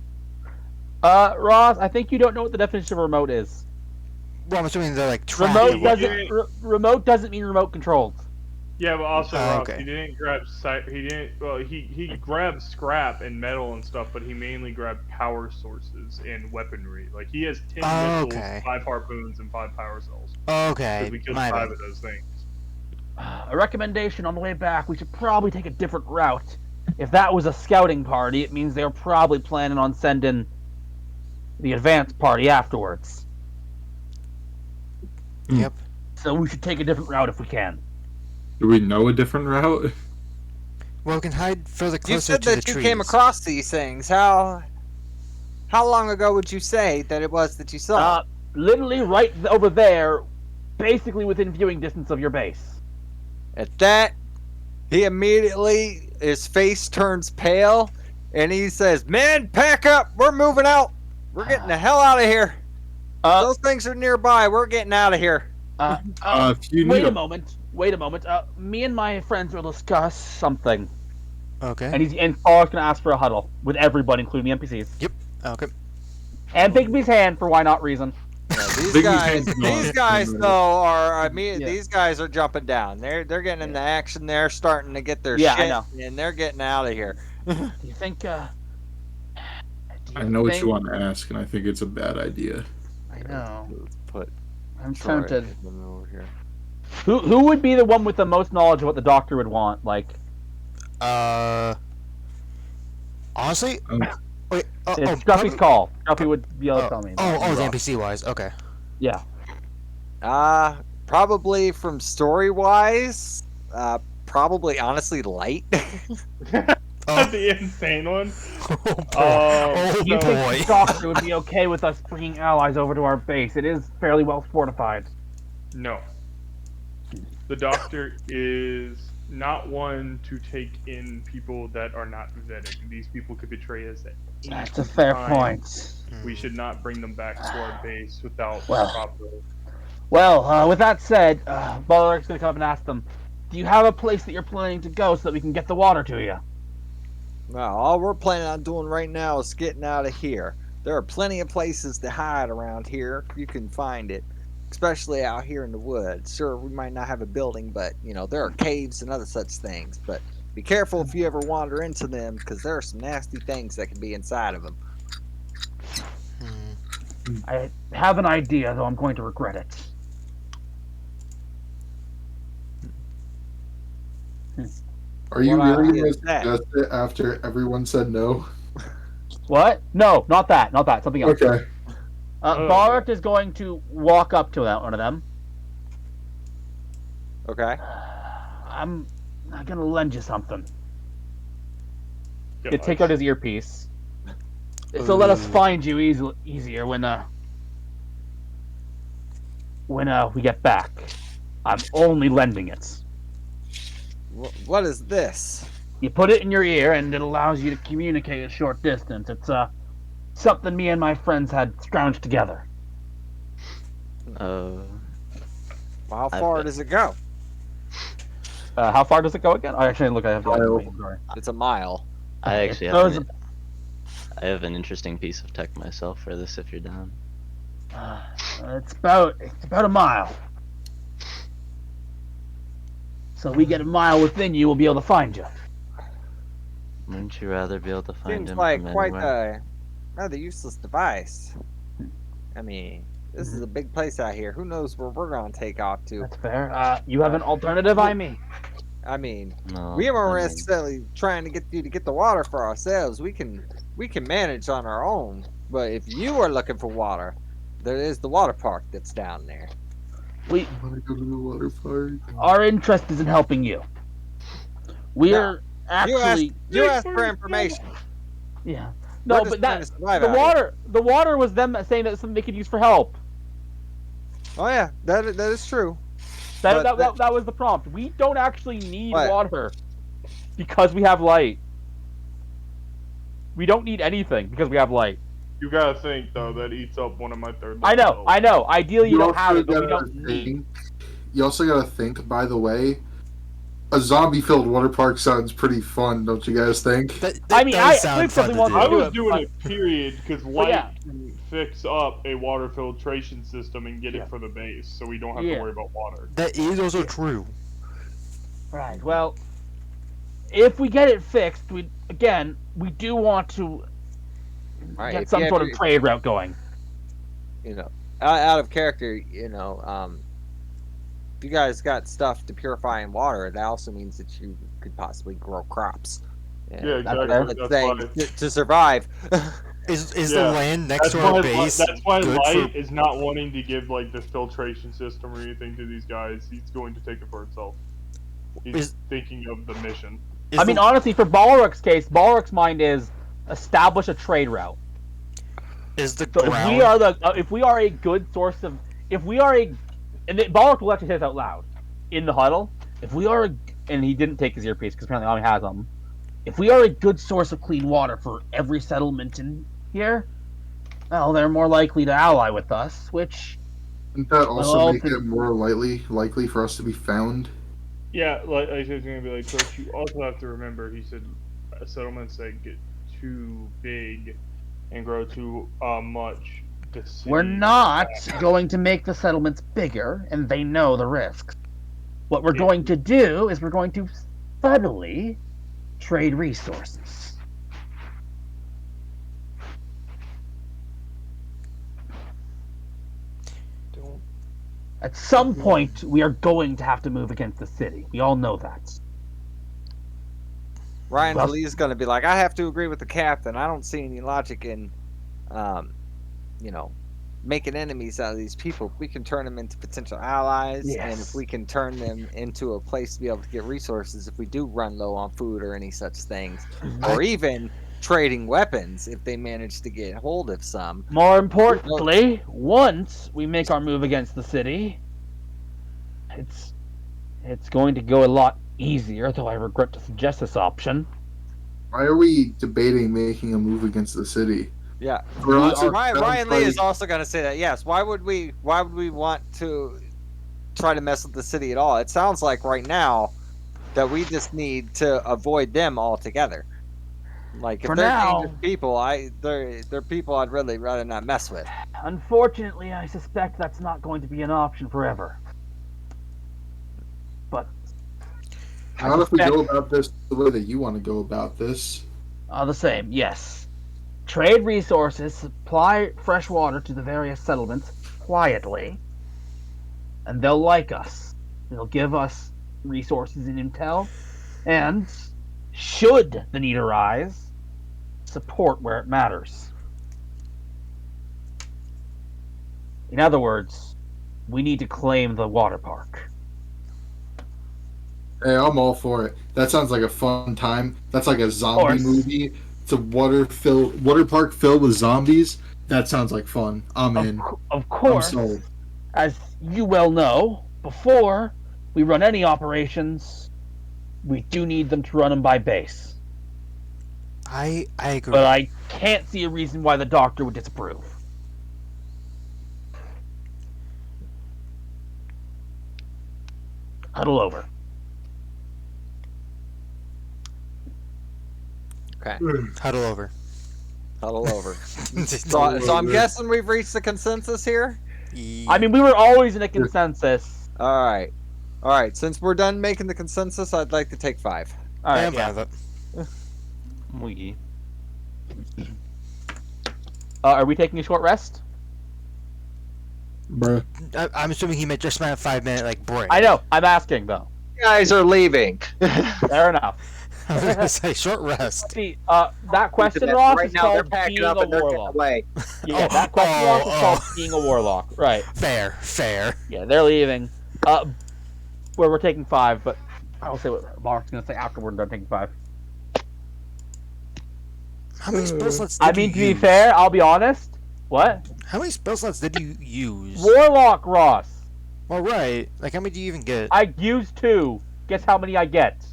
Ross, I think you don't know what the definition of remote is. Well, I'm assuming they're like Remote tracking. does- remote doesn't mean remote controlled. Yeah, but also, Rob, okay. he didn't grab he didn't. Well, he grabbed scrap and metal and stuff, but he mainly grabbed power sources and weaponry. Like he has 10 Oh, missiles, okay. 5 harpoons, and 5 power cells. Okay, Because we killed my 5 bad. of those things. A recommendation on the way back: we should probably take a different route. If that was a scouting party, it means they're probably planning on sending the advanced party afterwards. Yep. So we should take a different route if we can. Do we know a different route? Well, we can hide further You closer said to the that you trees. came across these things. How long ago would you say that it was that you saw? Literally right over there, basically within viewing distance of your base. At that, he immediately, his face turns pale, and he says, "Men, pack up. We're moving out. We're getting the hell out of here. Those things are nearby. We're getting out of here." If you Wait need a moment. Wait a moment. Me and my friends will discuss something. Okay. And Paul's gonna ask for a huddle with everybody, including the NPCs. Okay. And Bigby's hand for why not reason. These Big guys, hands these on. guys though are. Yeah. These guys are jumping down. They're getting into action. They're starting to get their Yeah, I shit, know. and they're getting out of here. Do you think? Do I know what think- you want to ask, and I think it's a bad idea. I know. Let's put I'm Troy tempted. over here. Who would be the one with the most knowledge of what the doctor would want? Like, Honestly, Um, wait. it's Scruffy's probably- call. Scruffy would be able to tell me. Oh, the NPC wise. Okay. Yeah. Probably from story wise. Probably honestly Light. Oh, The insane one. oh boy. Oh, Do you so- think the doctor would be okay with us bringing allies over to our base? It is fairly well fortified. No. The doctor is not one to take in people that are not vetted. These people could betray us at any That's a fair time. point. We should not bring them back to our base without Well. proper. Well, with that said, Balrog's gonna come up and ask them, do you have a place that you're planning to go so that we can get the water to you? Well, all we're planning on doing right now is getting out of here. There are plenty of places to hide around here. You can find it, especially out here in the woods. Sure, we might not have a building, but there are caves and other such things. But be careful if you ever wander into them, because there are some nasty things that can be inside of them. I have an idea, though I'm going to regret it. Are you What really idea going is to that? suggest it after everyone said no? What? No, not that. Not that. Something else. Okay. Balrog is going to walk up to one of them. Okay. I'm gonna lend you something. Gosh. You take out his earpiece. So let us find you easier when we get back. I'm only lending it. What is this? You put it in your ear, and it allows you to communicate a short distance. It's something me and my friends had scrounged together. How I've far got- does it go? How far does it go again? I actually look. I have to Mile. look. Sorry. It's a mile. I actually So have I have an interesting piece of tech myself for this if you're down. it's about a mile. So we get a mile within you, we'll be able to find you. Wouldn't you rather be able to find Seems him like from quite anywhere? a rather useless device. I mean, this is a big place out here. Who knows where we're gonna take off to? That's fair. You have an alternative, I mean. I mean, No, we weren't I mean, necessarily trying to get you to get the water for ourselves. We can manage on our own. But if you are looking for water, there is the water park that's down there. We I want to go to the water park. our interest is in helping you. We're actually You asked for information. yeah. We're No, just but trying that to survive the out here. water was them saying that something they could use for help. Oh yeah, that is true. That But that was the prompt. We don't actually need What? water because we have light. We don't need anything because we have light. You gotta think though that eats up one of my third. I know. Ideally, you don't also have it, but we gotta don't need. think. You also gotta think. By the way, a zombie-filled water park sounds pretty fun, don't you guys think? That I mean, does I sound think fun something to wants do. I do was it, doing but- it period because light yeah. can fix up a water filtration system and get Yeah. it for the base, so we don't have Yeah. to worry about water. That is also true. Right. Well, if we get it fixed, we do want to All right, get if some you sort ever- of trade route going. You know, out of character. You know, if you guys got stuff to purify in water, that also means that you could possibly grow crops. Yeah, exactly. fair. Let's That's say why. to survive. Is Yeah. the land next That's to our why, base that's why good Light for? is not wanting to give like this filtration system or anything to these guys. He's going to take it for himself. He's Is- thinking of the mission. Is I mean, the- honestly, for Balrog's case, Balrog's mind is establish a trade route. is the So ground? if we are a good source of, Balrog will actually say this out loud in the huddle. If we are, and he didn't take his earpiece because apparently Ami has them. If we are a good source of clean water for every settlement in here, well, they're more likely to ally with us. Which, Wouldn't that also Well, make it more likely for us to be found? Yeah, like I said, it's gonna be like, but you also have to remember. He said settlements that get too big and grow too much. The city we're not going to make the settlements bigger, and they know the risks. What we're going to do is we're going to subtly trade resources. At some point, we are going to have to move against the city. We all know that. Ryan Well- Lee's going to be like, I have to agree with the captain. I don't see any logic in, you know, making enemies out of these people. If we can turn them into potential allies, and if Yes. we can turn them into a place to be able to get resources if we do run low on food or any such things, or even trading weapons if they manage to get hold of some. More importantly, once we make our move against the city, it's going to go a lot easier, though I regret to suggest this option. Why are we debating making a move against the city? Yeah. For us, it Ryan sounds Lee is like- also going to say that. Yes. Why would we want to try to mess with the city at all? It sounds like right now that we just need to avoid them altogether. Like if For they're now- dangerous people, they're people I'd really rather not mess with. Unfortunately, I suspect that's not going to be an option forever. But How if we go about this the way that you want to go about this? all the same, yes. Trade resources, supply fresh water to the various settlements quietly, and they'll like us. They'll give us resources and intel, and should the need arise, support where it matters. In other words, we need to claim the water park. Hey, I'm all for it. That sounds like a fun time. That's like a zombie course. movie. It's a water park filled with zombies. That sounds like fun. I'm in. Of I'm course, sold. as you well know, before we run any operations, we do need them to run them by base. I agree. But I can't see a reason why the doctor would disapprove. Huddle over. Okay. Huddle over. Huddle over. So I'm guessing we've reached the consensus here. I mean, we were always in a consensus. All right. Since we're done making the consensus, I'd like to take 5. All right, I'm fine with it. We. Are we taking a short rest? Bruh. I'm assuming he just meant a 5-minute like break. I know. I'm asking though. You guys are leaving. Fair enough. I was gonna say short rest. See, that question, Ross, right is now they're called packing being up a and they're getting warlock. away. Yeah, that question, Ross, is oh. called being a warlock. Right. Fair. Yeah, they're leaving. Where we're taking 5, but I'll say what Mark's gonna say after we're done taking 5. How many spell slots did I mean, you to be use? fair, I'll be honest. What? How many spell slots did you use? Warlock, Ross. Well, right. Like, how many do you even get? I used 2. Guess how many I get?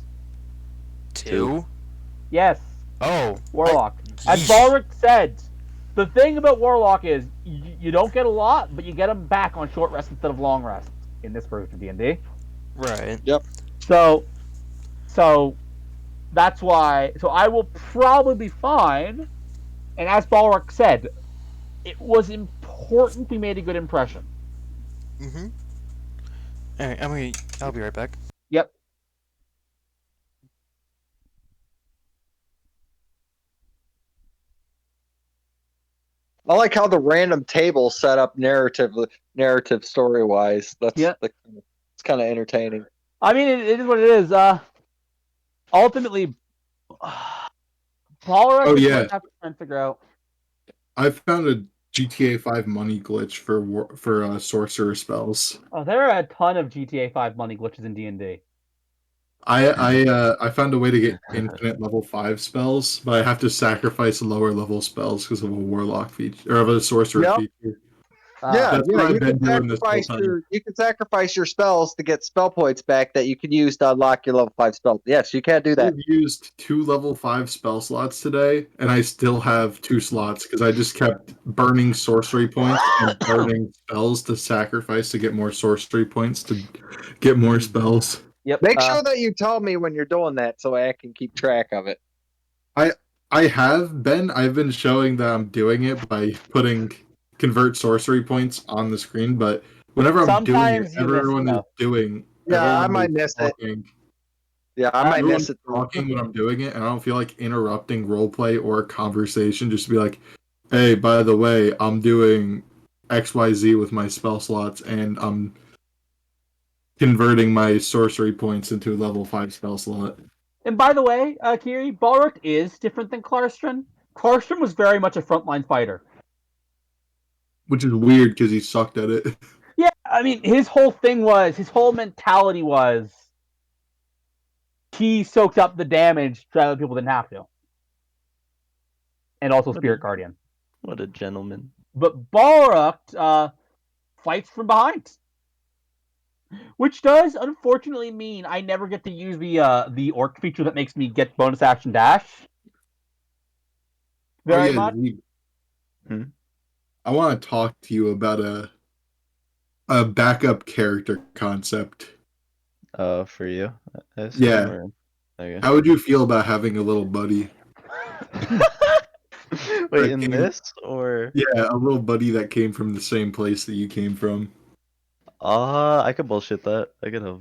2? Yes, Oh. Warlock. As Yeesh. Balric said, the thing about Warlock is you don't get a lot, but you get them back on short rest instead of long rest in this version of D&D. Right. So that's why. So I will probably be fine. And as Balric said, it was important we made a good impression. Mm-hmm. Alright, I'll be right back. Yep. I like how the random table set up narrative story wise. Yeah. It's kind of entertaining. I mean, it is what it is. Ultimately, Balric Oh, is yeah. what I have to try and figure out. I found a GTA 5 money glitch for sorcerer spells. Oh, there are a ton of GTA 5 money glitches in D&D. I found a way to get infinite level 5 spells, but I have to sacrifice lower level spells because of a warlock feature or of a sorcerer Yep. feature. Yeah, That's what I've you been can doing this whole sacrifice time. you can sacrifice your spells to get spell points back that you can use to unlock your level 5 spells. Yes, you can do that. I've used 2 level 5 spell slots today, and I still have 2 slots because I just kept burning sorcery points and burning spells to sacrifice to get more sorcery points to get more spells. Yep. Make sure that you tell me when you're doing that so I can keep track of it. I've been showing that I'm doing it by putting convert sorcery points on the screen, but whenever I'm doing Sometimes it, you miss everyone is stuff. doing. Yeah, I everyone might is miss it. talking. Yeah, I might Everyone's miss it. talking when I'm doing it, and I don't feel like interrupting roleplay or conversation. Just to be like, "Hey, by the way, I'm doing XYZ with my spell slots, and I'm converting my sorcery points into a level 5 spell slot." And by the way, Kiri, Balric is different than Clarstron. Clarstron was very much a frontline fighter. Which is weird because he sucked at it. Yeah, I mean, his whole mentality was he soaked up the damage so other people didn't have to. And also Spirit Guardian. What a gentleman. But Balric fights from behind. Which does, unfortunately, mean I never get to use the orc feature that makes me get bonus action dash. Very much. Zeke, Hmm? I want to talk to you about a backup character concept. Oh, for you? I assume, Yeah. or- Okay. How would you feel about having a little buddy? Wait, in this or? Yeah, a little buddy that came from the same place that you came from. I could bullshit that. I could have.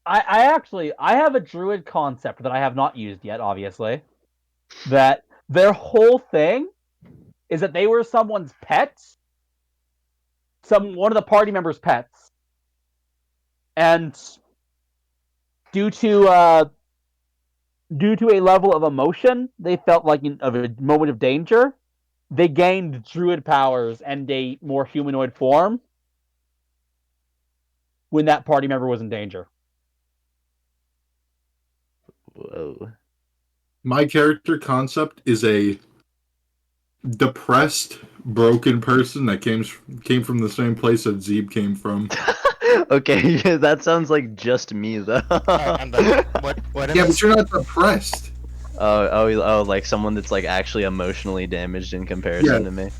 I have a druid concept that I have not used yet, obviously. That their whole thing is that they were someone's pets. One of the party members' pets. And due to a level of emotion, they felt like of a moment of danger. They gained druid powers and a more humanoid form when that party member was in danger. Whoa. My character concept is a depressed, broken person that came from the same place that Zeeb came from. Okay, yeah, that sounds like just me though. I'm done. What Yeah, but you're not depressed. Oh, like someone that's like actually emotionally damaged in comparison to me.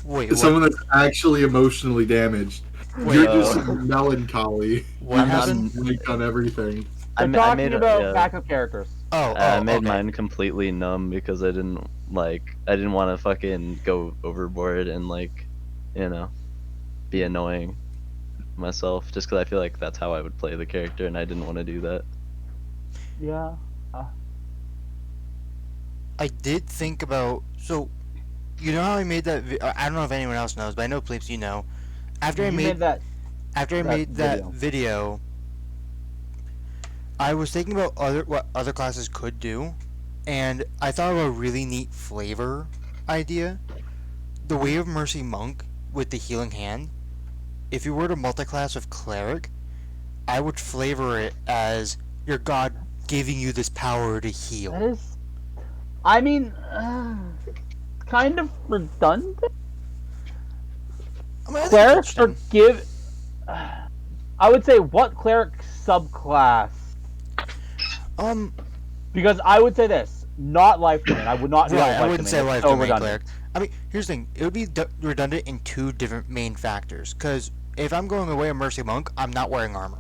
Wait, Someone that's actually emotionally damaged. Wait, You're just melancholy. what I'm happened? just weak on everything. We're I talking made about yeah. backup characters. I made Okay. mine completely numb because I didn't want to fucking go overboard and like, be annoying myself just because I feel like that's how I would play the character and I didn't want to do that. Yeah. I did think about you know how I made that? I don't know if anyone else knows, but I know Pleeps, you know. After I You made that. that video, I was thinking about what other classes could do, and I thought of a really neat flavor idea. The Way of Mercy Monk with the Healing Hand. If you were to multi-class with Cleric, I would flavor it as your god giving you this power to heal. That is. I mean, kind of redundant. I mean, I think it's Clerics are interesting. I would say what cleric subclass? Because I would say this, not life domain. I would not do Right, life I wouldn't say domain. life It's so domain redundant. cleric. I mean, here's the thing. It would be redundant in two different main factors. Because if I'm going away a Mercy Monk, I'm not wearing armor.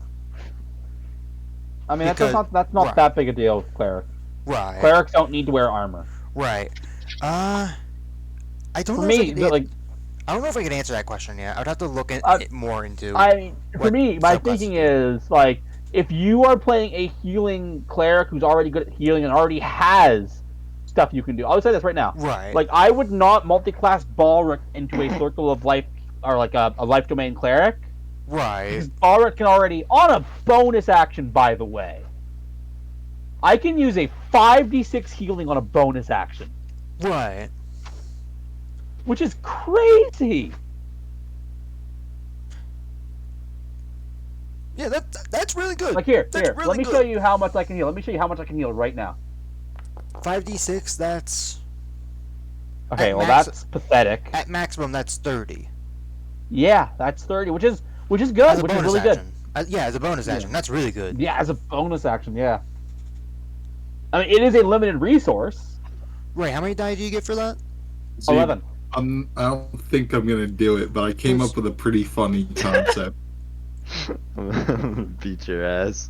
I mean, Because- that's not right. that big a deal with cleric. Right. Clerics don't need to wear armor. Right. I don't For know if I me, can like, I don't know if I can answer that question yet. I would have to look it more into. for what me, my subclasses thinking do. is like, if you are playing a healing cleric who's already good at healing and already has stuff you can do, I'll say this right now. Right. Like, I would not multi-class Balric into a circle of life or like a life domain cleric. Right. Because Balric can already, on a bonus action, by the way, I can use a 5d6 healing on a bonus action, Right. which is crazy. Yeah, that's really good. Like here, That's here. really Let me good. show you how much I can heal. Let me show you how much I can heal right now. 5d6. That's Okay, At well max- that's pathetic. at maximum. That's 30. Yeah, that's 30, which is As good, a which is bonus really good. action. Yeah, as a bonus action. That's really good. Yeah, as a bonus action, yeah. I mean, it is a limited resource. Right. How many die do you get for that? See, 11. I don't think I'm gonna do it, but I came up with a pretty funny concept. Beat your ass.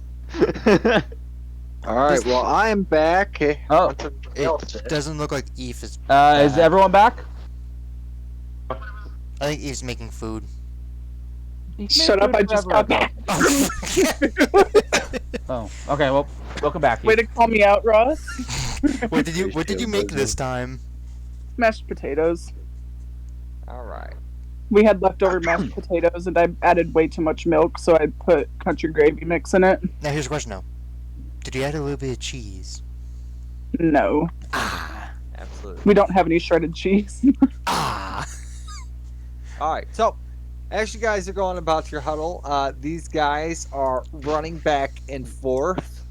All right. Well, I am back. Oh, It doesn't look like Eve is. is everyone back? I think Eve's making food. Shut up, I just got back. Oh, okay. Well, welcome back. Way to call me out, Ross. What did you make this time? Mashed potatoes. All right. We had leftover mashed potatoes, and I added way too much milk, so I put country gravy mix in it. Now here's a question though. Did you add a little bit of cheese? No, Absolutely. we don't have any shredded cheese. Ah. All right. So, as you guys are going about your huddle, these guys are running back and forth.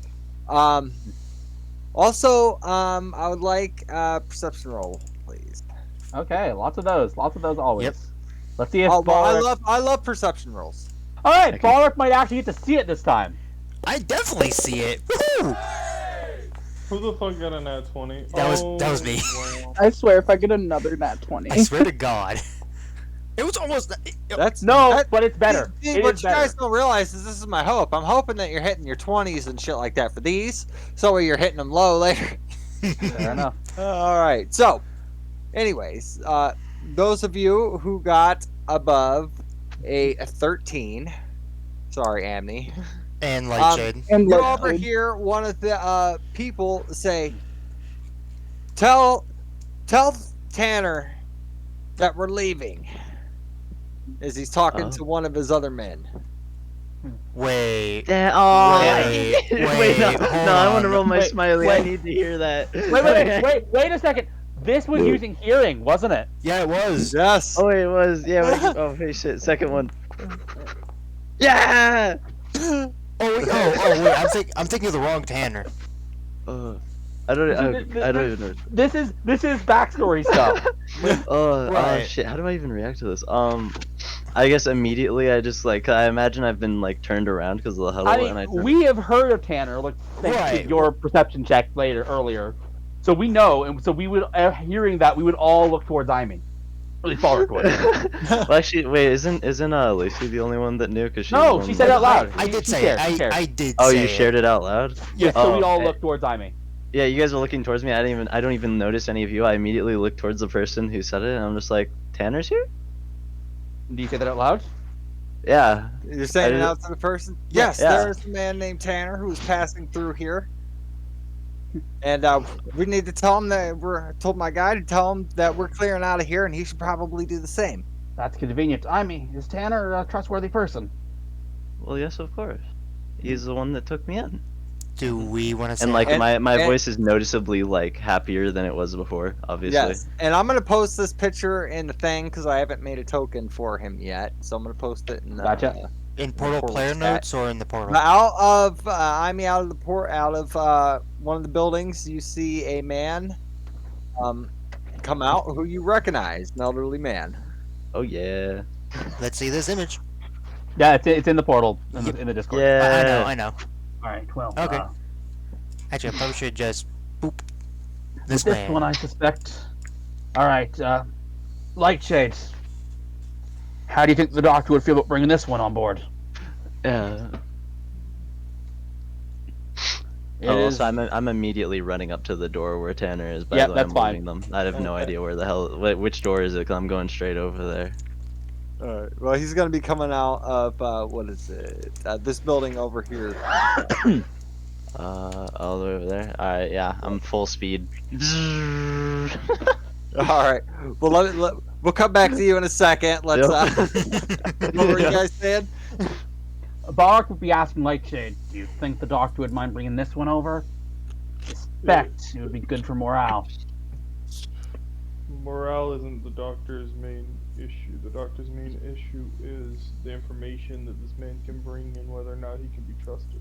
Also, I would like perception roll, please. Okay, lots of those always. Yep. Let's see if Oh, well, Balric... I love perception rolls. All right, Balric might actually get to see it this time. I definitely see it. Woo! Who the fuck got a nat 20? That was me. Wow. I swear, if I get another nat 20. I swear to God. It was almost. That's No, that- but it's better. See, It what is you better. guys don't realize is this is my hope. I'm hoping that you're hitting your 20s and shit like that for these, so you're hitting them low later. Fair enough. All right. So, anyways, those of you who got above a 13, sorry, Amni, And Lightshade. And you look, overhear one of the people say, "Tell Tanner that we're leaving." As he's talking to one of his other men. Wait. Oh, Wait, wait, no, hold I want to on. roll my Wait, smiley. I wait. need to hear that. Wait a second. This was using hearing, wasn't it? Yeah, it was. Yes. Oh, wait, it was. Yeah. Oh, hey, shit. Second one. Yeah. Oh wait. I'm thinking of the wrong Tanner. I don't even know. This is backstory stuff. Oh Right. shit! How do I even react to this? I guess immediately I just like I imagine I've been like turned around because of the huddle, I and I mean, we have heard of Tanner, like thanks Right. to your perception check earlier. So we know, and so we would, hearing that, we would all look towards Imi. Really far towards. Well, actually, wait, isn't Lacey the only one that knew? Cause she No, was the she one said it that- out loud. I did She say shared, it. she shared. I did. Oh, say you shared it out loud? Yeah, so Oh, we all okay. look towards Imi. Yeah, you guys were looking towards me. I don't even notice any of you. I immediately looked towards the person who said it, and I'm just like, Tanner's here? Do you say that out loud? Yeah. You're saying I it did- out to the person? Yes, Yeah. there's a man named Tanner who was passing through here. And we need to tell him that told my guy to tell him that we're clearing out of here, and he should probably do the same. That's convenient. Imi, is Tanner a trustworthy person? Well, yes, of course. He's the one that took me in. Do we want to say? And like And- my and- voice is noticeably like happier than it was before, obviously. Yes, and I'm gonna post this picture in the thing because I haven't made a token for him yet. So I'm gonna post it in the, Gotcha. in portal Portal player stat. notes or in the portal? out of out of the port, out of one of the buildings. You see a man come out who you recognize, an elderly man. Oh yeah. Let's see this image. Yeah, it's in the portal in the Discord. Yeah. I know. All right. Well. Okay. Actually, I probably should just boop this This man. one, I suspect. All right. Lightshades. How do you think the doctor would feel about bringing this one on board? Yeah. It Oh, is- so I'm immediately running up to the door where Tanner is. By Yep, the way, that's I'm fine. leaving them. I have no Okay. idea where the hell, which door is it? 'Cause I'm going straight over there. All right. Well, he's gonna be coming out of what is it? This building over here. All the way over there. All right, yeah, I'm full speed. All right. Well, we'll come back to you in a second. Let's. What were you guys saying? Bark would be asking Lightshade, do you think the doctor would mind bringing this one over? Suspect it would be good for morale. Morale isn't the doctor's main issue. The doctor's main issue is the information that this man can bring and whether or not he can be trusted.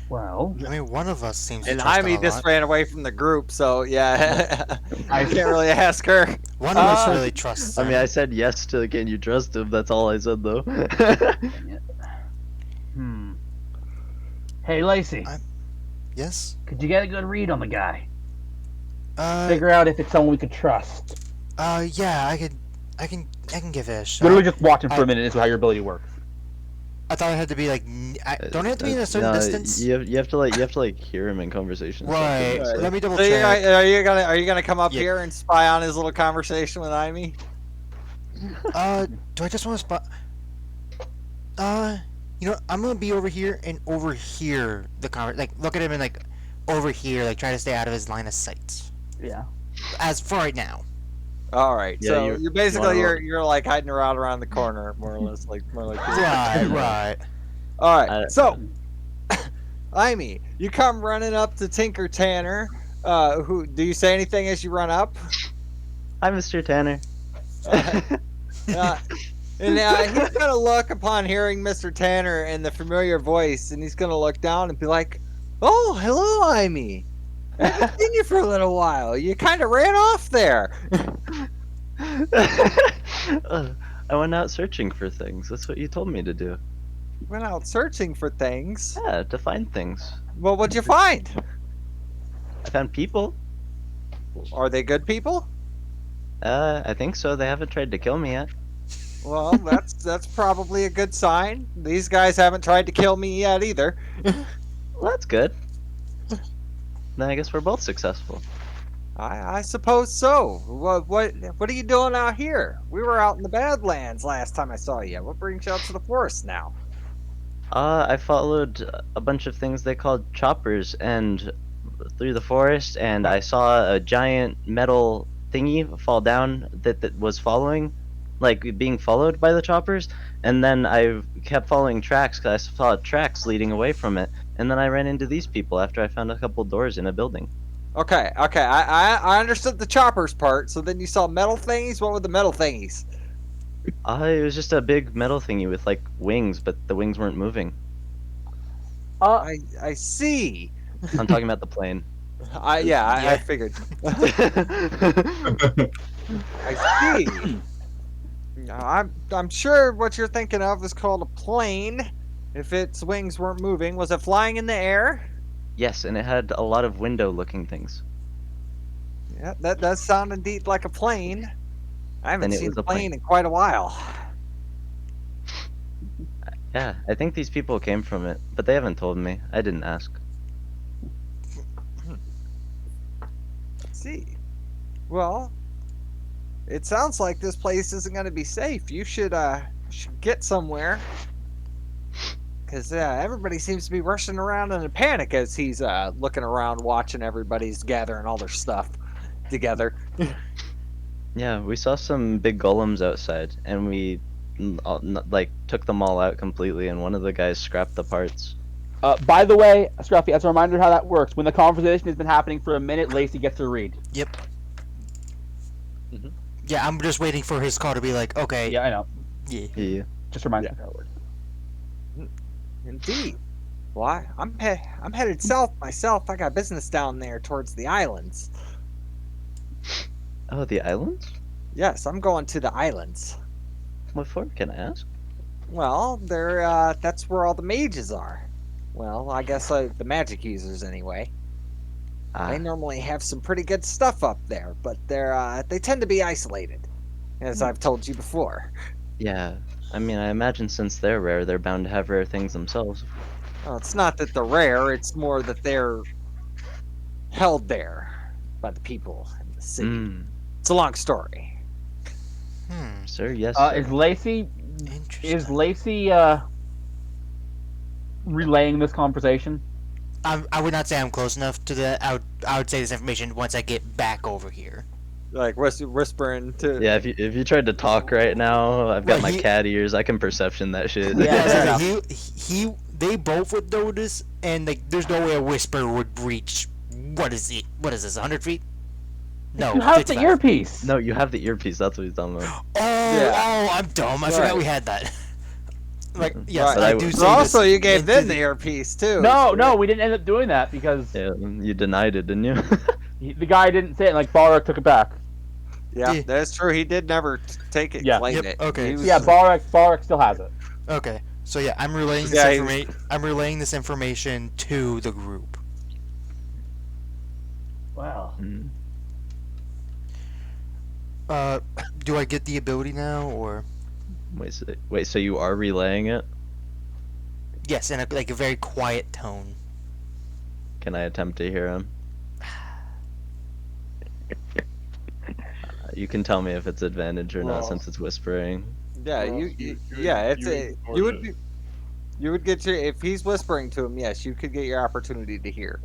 Well, I mean, one of us seems And to trust him Jaime a just lot. ran away from the group, so yeah, I can't really ask her. One of us really trusts I him. mean, I said yes to can you trust him? That's all I said though. Hey, Lacey, Yes? could you get a good read on the guy? Uh, Figure out if it's someone we could trust. yeah, I can give it a shot. Literally just watch him for I- a minute is how your ability works. I thought it had to be like, don't it have to be in a certain No, distance? You have to hear him in conversation. or Right. something. Let me double So check. are you gonna come up Yeah. here and spy on his little conversation with Jaime? Do I just want to spot? You know, I'm gonna be over here and overhear the like look at him and like over here, like try to stay out of his line of sight. Yeah. As for right now. All right. Yeah, so you- you're basically wanna you're like hiding around the corner, more or less, more like. Right, right. All right. I- So, Jaime, you come running up to Tinker Tanner. Who do you say anything as you run up? Hi, Mr. Tanner. And he's gonna look upon hearing Mr. Tanner and the familiar voice, and he's gonna look down and be like, "Oh, hello, Jaime. I haven't seen you for a little while. You kind of ran off there." I went out searching for things. That's what you told me to do. You went out searching for things. Yeah, to find things. Well, what'd you find? I found people. Are they good people? I think so. They haven't tried to kill me yet. Well, that's probably a good sign. These guys haven't tried to kill me yet either. Well, that's good. Then I guess we're both successful. I suppose so. What are you doing out here? We were out in the Badlands last time I saw you. What brings you out to the forest now? I followed a bunch of things they called choppers and through the forest, and I saw a giant metal thingy fall down that was following, like being followed by the choppers, and then I kept following tracks because I saw tracks leading away from it, and then I ran into these people after I found a couple doors in a building. Okay. I understood the choppers part. So then you saw metal thingies. What were the metal thingies? It was just a big metal thingy with like wings, but the wings weren't moving. I see. I'm talking about the plane. I figured. I see. I'm sure what you're thinking of is called a plane. If its wings weren't moving, was it flying in the air? Yes, and it had a lot of window-looking things. Yeah, that does sound indeed like a plane. I haven't Then it seen was a a plane plane. in quite a while. Yeah, I think these people came from it, but they haven't told me. I didn't ask. Let's see. Well, it sounds like this place isn't going to be safe. You should get somewhere. Because everybody seems to be rushing around in a panic as he's looking around, watching everybody's gathering all their stuff together. Yeah, we saw some big golems outside, and we took them all out completely, and one of the guys scrapped the parts. By the way, Scruffy, as a reminder of how that works, when the conversation has been happening for a minute, Lacey gets to read. Yep. Mhm. Yeah, I'm just waiting for his call to be like, okay. Yeah, I know. Yeah. Yeah. Just reminds me of how it works. Indeed. Why? I'm headed south myself. I got business down there towards the islands. Oh, the islands? Yes, I'm going to the islands. What for? Can I ask? Well, that's where all the mages are. Well, I guess the magic users anyway. They normally have some pretty good stuff up there, but they tend to be isolated, as I've told you before. Yeah. I mean, I imagine since they're rare, they're bound to have rare things themselves. Well, it's not that they're rare; it's more that they're held there by the people in the city. Hmm. It's a long story. Sir, yes. Is sir. Lacey relaying this conversation? I would not say I'm close enough to the. I would say this information once I get back over here. Like whispering to. Yeah, if you tried to talk right now, I've got Well, my cat ears. I can perception that shit. Yeah. They both would notice, and like, there's no way a whisper would reach. What is it? What is this? 100 feet? No. You have the 55. earpiece. No, you have the earpiece. That's what he's talking about. Oh, I'm dumb. I forgot Right. we had that. Like, yes, Right. I do But say also, this you gave into them the earpiece too. No, we didn't end up doing that because Yeah, you denied it, didn't you? the guy didn't say it. Like Balrog took it back. Yeah, Yeah. that's true. He did never take it, Yeah. claim Yep, it. okay. He was- Yeah, Balrog still has it. Okay, so yeah, I'm relaying this Yeah, he- information. I'm relaying this information to the group. Wow. Mm. Do I get the ability now, or Wait, so you are relaying it? yes, in a very quiet tone? Can I attempt to hear him? You can tell me if it's advantage or not Well, since it's whispering. Yeah, Well, you could- yeah, it's you a, ignored you would it. be, you would get your if he's whispering to him. Yes, you could get your opportunity to hear.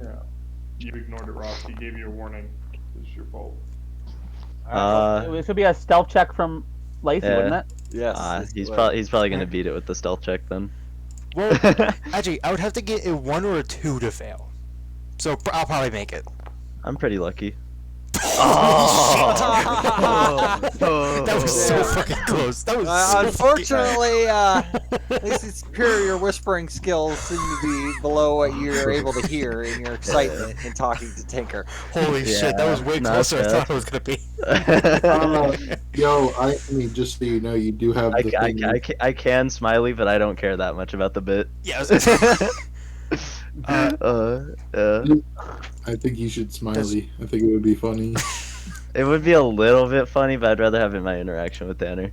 You ignored it, Ross. He gave you a warning. It's your fault. This would be a stealth check from Lacey, Yeah. wouldn't it? Yes, He's probably gonna beat it with the stealth check then. Well, actually, I would have to get a 1 or a 2 to fail. So I'll probably make it. I'm pretty lucky. That was so Yeah. fucking close. That was so unfortunately, Lacey's superior whispering skills seem to be below what you're able to hear in your excitement in talking to Tinker. Holy shit, that was way Yeah, closer than I not thought it was gonna be. Yo, I mean, just so you know, you do have the thing. I can Smiley, but I don't care that much about the bit. Yeah. I think you should smiley. I think it would be funny. It would be a little bit funny, but I'd rather have it in my interaction with Tanner.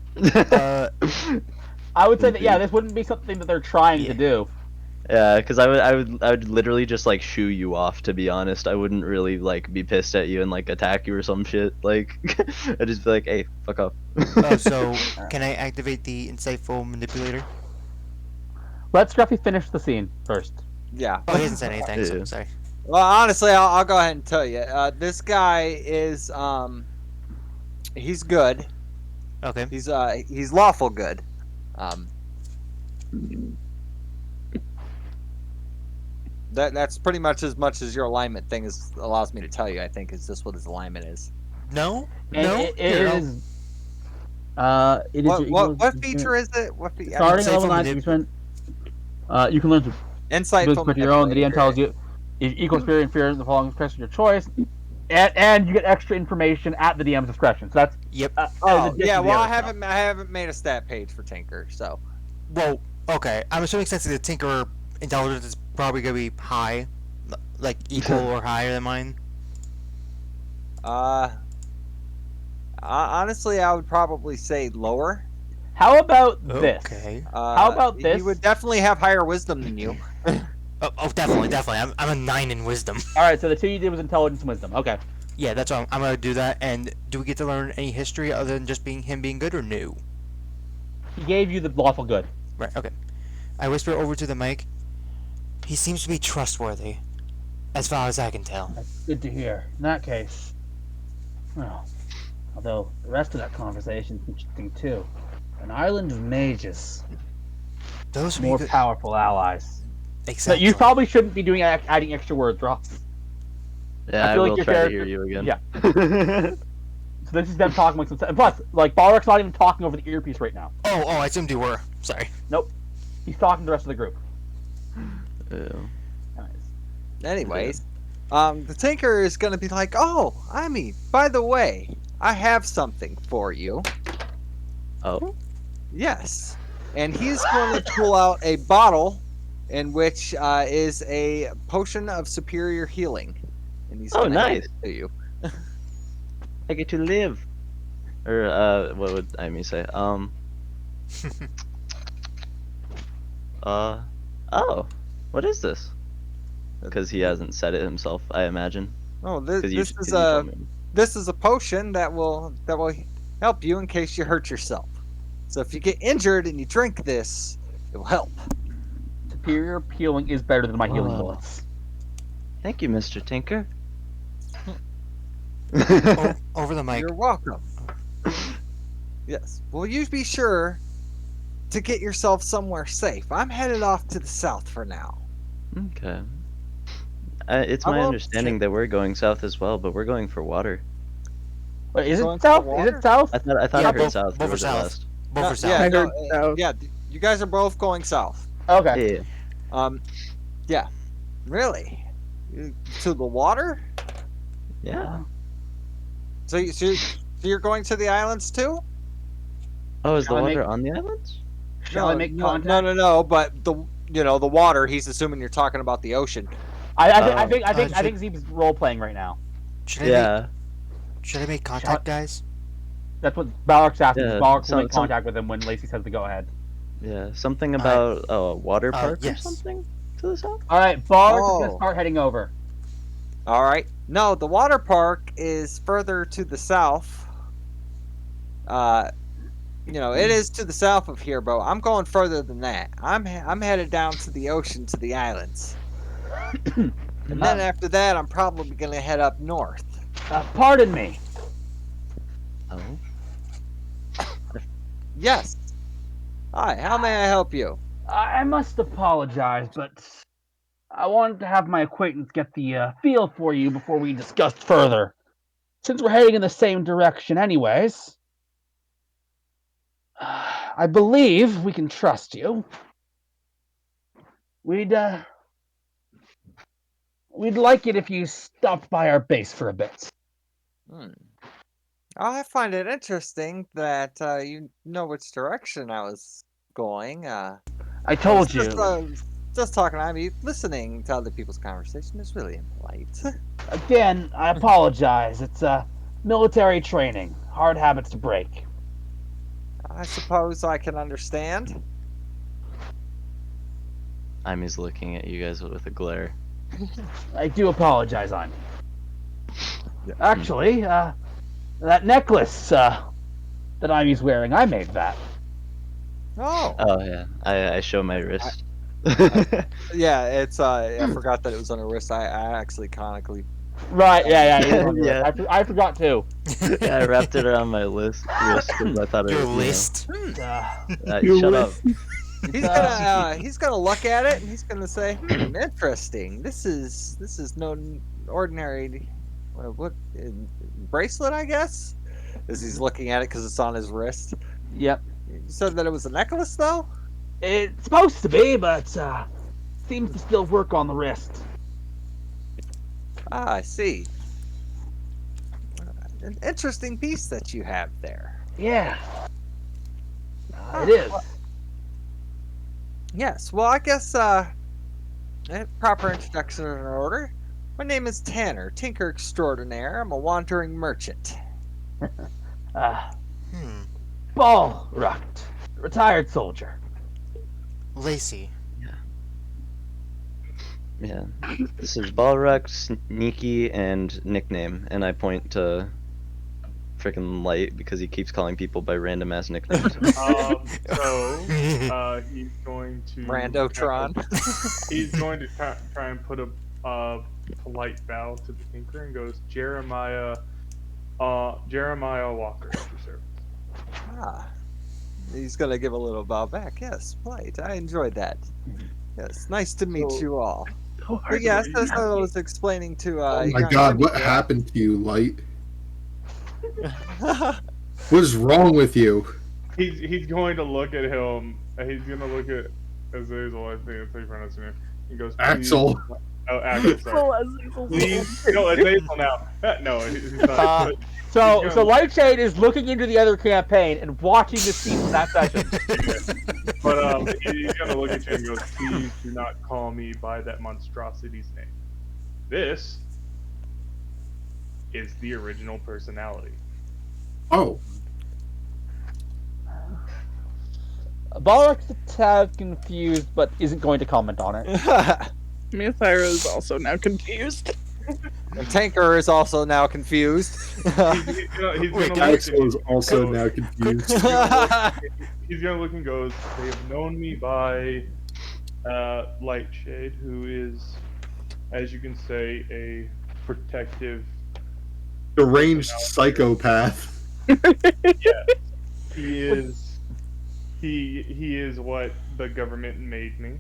I would say that this wouldn't be something that they're trying to do. Yeah, because I would literally just like shoo you off. To be honest, I wouldn't really like be pissed at you and like attack you or some shit. Like, I'd just be like, hey, fuck off. So can I activate the insightful manipulator? Let Scruffy finish the scene first. Yeah. Oh, he hasn't said anything. So Yeah. sorry. Well, honestly, I'll go ahead and tell you. This guy is he's good. Okay. He's lawful good. That's pretty much as your alignment thing allows me to tell you. I think is just what his alignment is. No. And No. it Here, no. is. It is. What feature is it? What Starting at level Insightful 9, you can learn to Insight build with your own. The DM tells you equal experience fear the following expression of your choice, and you get extra information at the DM's discretion. So that's Yep. Oh the yeah, well I other stuff. haven't made a stat page for Tinker, so Well, okay. I'm assuming since the Tinker intelligence is probably gonna be high, like equal or higher than mine. Honestly, I would probably say lower. How about this? Okay. How about He this? would definitely have higher wisdom than you. Oh, definitely. I'm a 9 in wisdom. All right, so the two you did was intelligence and wisdom. Okay. Yeah, that's what I'm gonna do that. And do we get to learn any history other than just him being good, or no? He gave you the lawful good. Right. Okay. I whisper over to the mic. He seems to be trustworthy, as far as I can tell. That's good to hear. In that case, well, although the rest of that conversation is interesting too. An island of mages, Those would more be good. powerful allies. So Exactly. you probably shouldn't be doing adding extra words, Ross. Yeah, I I feel like will your try to character- hear you again. Yeah. So this is them talking amongst themselves. And plus, like Balrog's not even talking over the earpiece right now. Oh, I assumed you were. Sorry. He's talking to the rest of the group. Ew. Nice. Anyways, the Tinker is gonna be like, "Oh, I mean, by the way, I have something for you." Oh? Yes, and he's going to pull out a bottle, in which is a potion of superior healing, and he's Oh, gonna hand nice. it to you. I get to live. Or, what would I mean say? Oh, what is this? Because he hasn't said it himself, I imagine. Oh, 'Cause this you- is 'cause you a told me. this is a potion that will help you in case you hurt yourself. So if you get injured and you drink this, it will help. Superior healing is better than my healing Oh. bullets. Thank you, Mr. Tinker. Over the mic. You're welcome. Yes. Will you be sure to get yourself somewhere safe? I'm headed off to the south for now. Okay. It's I my won't understanding that we're going south as well, but we're going for water. Wait, is Going it for south? Is water? it south? I thought Yeah, I heard both- south. both or are was it south. west? Both are south. Yeah, I no, heard south. yeah. You guys are both going south. Okay. Yeah. Yeah. Really? To the water? Yeah. So you're going to the islands too? Oh, is the Shall I water make- on the islands? Shall I make contact? No. But the water. He's assuming you're talking about the ocean. I think should- Zeeb's role playing right now. Should I Yeah. should I make contact, guys? That's what Balrog's asking. Yeah, Balrog will some- make contact with him when Lacey says to go ahead. Yeah. Something about a water park yes. or something to the south? All right, Balrog is Oh. gonna start heading over. All right. No, the water park is further to the south. It is to the south of here, but I'm going further than that. I'm headed down to the ocean, to the islands, and then after that, I'm probably gonna head up north. Pardon me. Oh. Yes. Hi. How may I help you? I must apologize, but I wanted to have my acquaintance get the feel for you before we discussed further. Since we're heading in the same direction anyways, I believe we can trust you. We'd like it if you stopped by our base for a bit. I find it interesting that you know which direction I was going. I told you. Just talking. I mean, listening to other people's conversation is really impolite. Again, I apologize. It's military training. Hard habits to break. I suppose I can understand. Imy's looking at you guys with a glare. I do apologize, I'm. Actually, that necklace that Imy's wearing, I made that. Oh, Oh yeah. I show my wrist. yeah. It's I forgot that it was on her wrist. I actually conically. Right? Yeah. Yeah. I forgot too. Yeah, I wrapped it around my wrist 'cause I thought it Your was, list. Your shut up. He's gonna look at it and he's gonna say, "Interesting. This is no ordinary what bracelet, I guess." As he's looking at it because it's on his wrist. Yep. You said that it was a necklace, though. It's supposed to be, but seems to still work on the wrist. Ah, I see. An interesting piece that you have there. Yeah. It is. Yes. Well, I guess proper introduction in order. My name is Tanner, Tinker Extraordinaire. I'm a wandering merchant. Balrucht, retired soldier. Lacey. Yeah. This is Balrog, Sneaky, and nickname, and I point to freaking Light because he keeps calling people by random ass nicknames. He's going to Randotron. He's going to try and put a polite bow to the Tinker and goes, Jeremiah Walker, at your service. He's gonna give a little bow back. Yes, polite. I enjoyed that. Yes, nice to meet you all. But yes, that's what I was explaining to. Oh my God, what happened to you, Light? What is wrong with you? He's going to look at him. He's going to look at Azazel. I think that's how you pronounce his name. He goes, Axel. Oh, Axel. Sorry. Please, no, Azazel now. No, he's not. So Lightshade is looking into the other campaign and watching the scene from that session. But he's gonna look at you and goes, "Please do not call me by that monstrosity's name. This is the original personality." Oh. Balrog's a tad confused, but isn't going to comment on it. Miathira is also now confused. And Tanker is also now confused. He's gonna Axel is also now confused. He's gonna look and goes, "They have known me by Lightshade, who is, as you can say, a protective, Deranged psychopath. Yes, he is. He is what the government made me.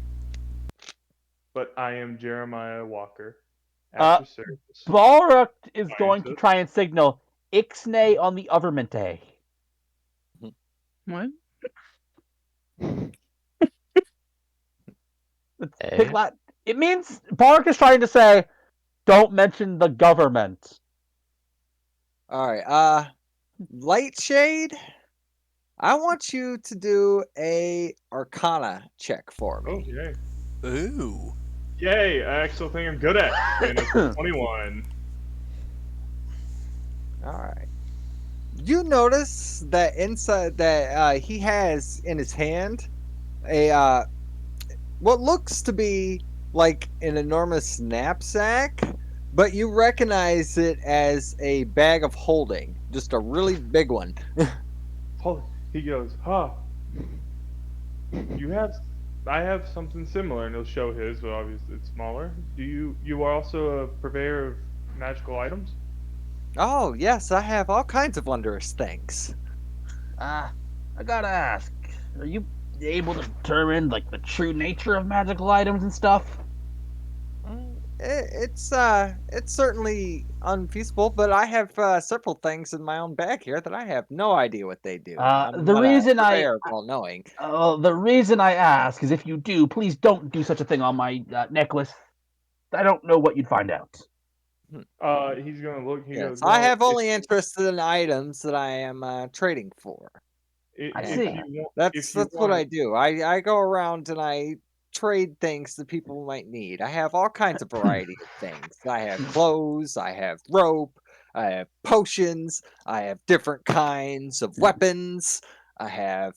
But I am Jeremiah Walker. After service. Balrog is going to try and signal Ixnay on the Overmente. What? It means Balrog is trying to say, don't mention the government. Alright, Lightshade, I want you to do a Arcana check for me. Oh, yay. Ooh. Yay, I actually think I'm good at it. And it's 21. Alright. You notice that inside that he has in his hand a what looks to be like an enormous knapsack, but you recognize it as a bag of holding, just a really big one. He goes, I have something similar, and he'll show his, but obviously it's smaller. You are also a purveyor of magical items? Oh, yes, I have all kinds of wondrous things. I gotta ask, are you able to determine, like, the true nature of magical items and stuff? It's certainly unfeasible, but I have several things in my own bag here that I have no idea what they do. The reason well-knowing. the reason I ask is if you do, please don't do such a thing on my necklace. I don't know what you'd find out. He's gonna look. He goes, I have only interest in items that I am trading for. I see. That's what I do. I go around and I trade things that people might need. I have all kinds of variety of things. I have clothes, I have rope, I have potions, I have different kinds of weapons, I have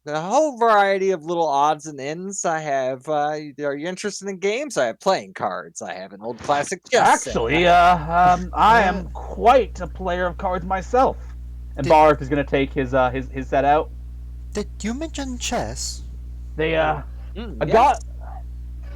a whole variety of little odds and ends. I have, are you interested in games? I have playing cards. I have an old classic chess set. Actually, I am quite a player of cards myself. And Balrog is going to take his set out. Did you mention chess? They, I Yes. got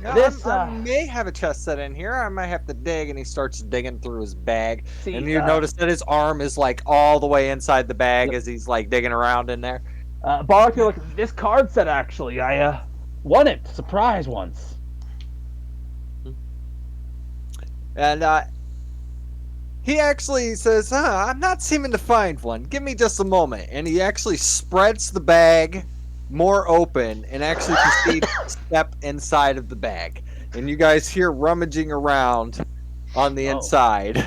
Yeah, this. I may have a chest set in here. I might have to dig, and he starts digging through his bag. See, And you notice that his arm is like all the way inside the bag as he's like digging around in there. Balrog, you're like, this card set actually, I won it, surprise once. And he actually says, I'm not seeming to find one. Give me just a moment. And he actually spreads the bag more open and actually proceeds to step inside of the bag. And you guys hear rummaging around on the inside.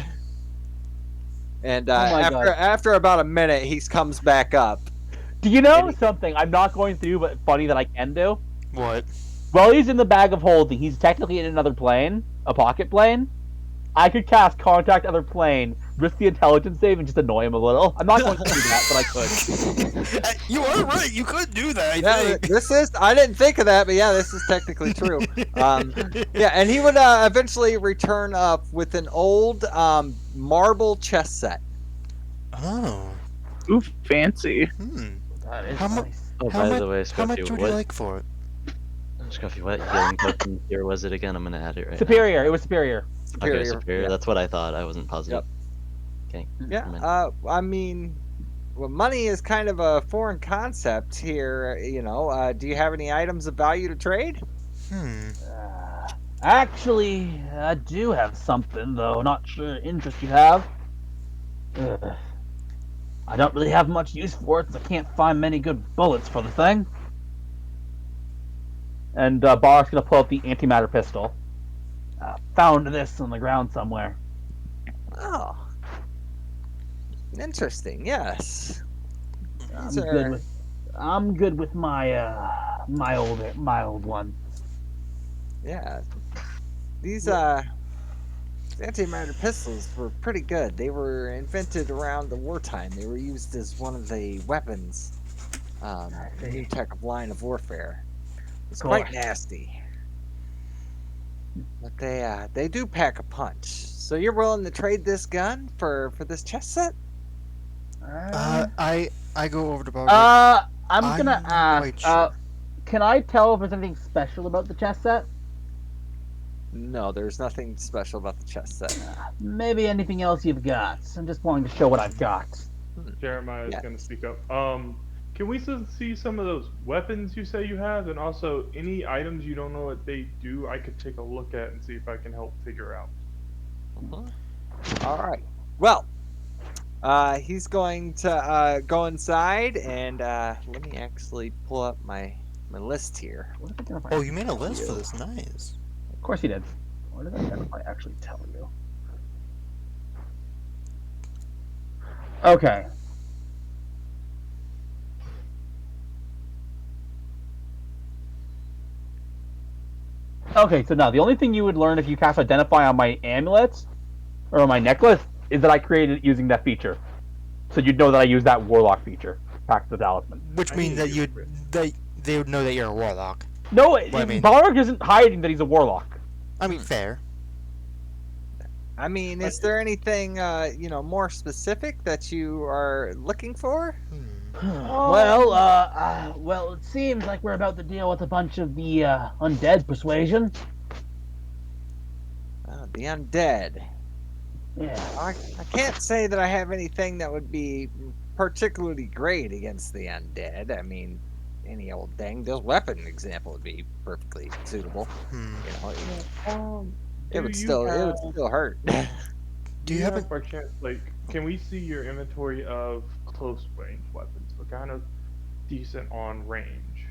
And after about a minute, he comes back up. Do you know something I'm not going through, but funny that I can do? What? While he's in the bag of holding, he's technically in another plane, a pocket plane. I could cast Contact Other Plane, risk the intelligence save, and just annoy him a little. I'm not going to do that, but I could. You are right. You could do that. I Yeah, think. this is. I didn't think of that, but yeah, this is technically true. Yeah, and he would eventually return up with an old marble chess set. Oh. Ooh, fancy. That is How mu- nice. Oh, How by much? the way, How much Scruffy, would what, you like for it? Scruffy, what healing potion here was it again? I'm gonna add it right Superior. It was superior. now. Okay, Superior. superior. Yeah. That's what I thought. I wasn't positive. Okay. never mind. Yeah, I mean, well, money is kind of a foreign concept here. You know, do you have any items of value to trade? Actually, I do have something, though. Not sure interest you have. I don't really have much use for it, so I can't find many good bullets for the thing. And Barak's gonna pull out the antimatter pistol. Found this on the ground somewhere. Oh, interesting. Yes. I'm These good are- with. I'm good with my my old one. Yeah. These antimatter pistols were pretty good. They were invented around the wartime. They were used as one of the weapons. The new tech of line of warfare. It's quite Course. nasty. But they do pack a punch. So you're willing to trade this gun for this chess set? I go over to Bob. I'm I'm gonna not ask. quite sure. Can I tell if there's anything special about the chess set? No, there's nothing special about the chess set. Maybe anything else you've got. I'm just wanting to show what I've got. Jeremiah is Yeah. going to speak up. Can we see some of those weapons you say you have, and also any items you don't know what they do? I could take a look at and see if I can help figure out. All right. Well, he's going to go inside, and let me actually pull up my list here. What did identify Oh, you made a list for this. Nice. Of course you did. What did identify actually tell you? Okay. Okay, so now the only thing you would learn if you cast Identify on my amulets or on my necklace is that I created it using that feature. So you'd know that I used that Warlock feature, Pact the Talisman. Which I means need that to you get they would know that you're a warlock. No, I mean- Barak isn't hiding that he's a Warlock. I mean, fair. I mean, is there anything more specific that you are looking for? Well, it seems like we're about to deal with a bunch of the undead persuasion. The undead. Yeah. I can't say that I have anything that would be particularly great against the undead. I mean, any old thing. This weapon example would be perfectly suitable. It would still hurt. Do you have a by chance, like, can we see your inventory of close range weapons? We're kind of decent on range.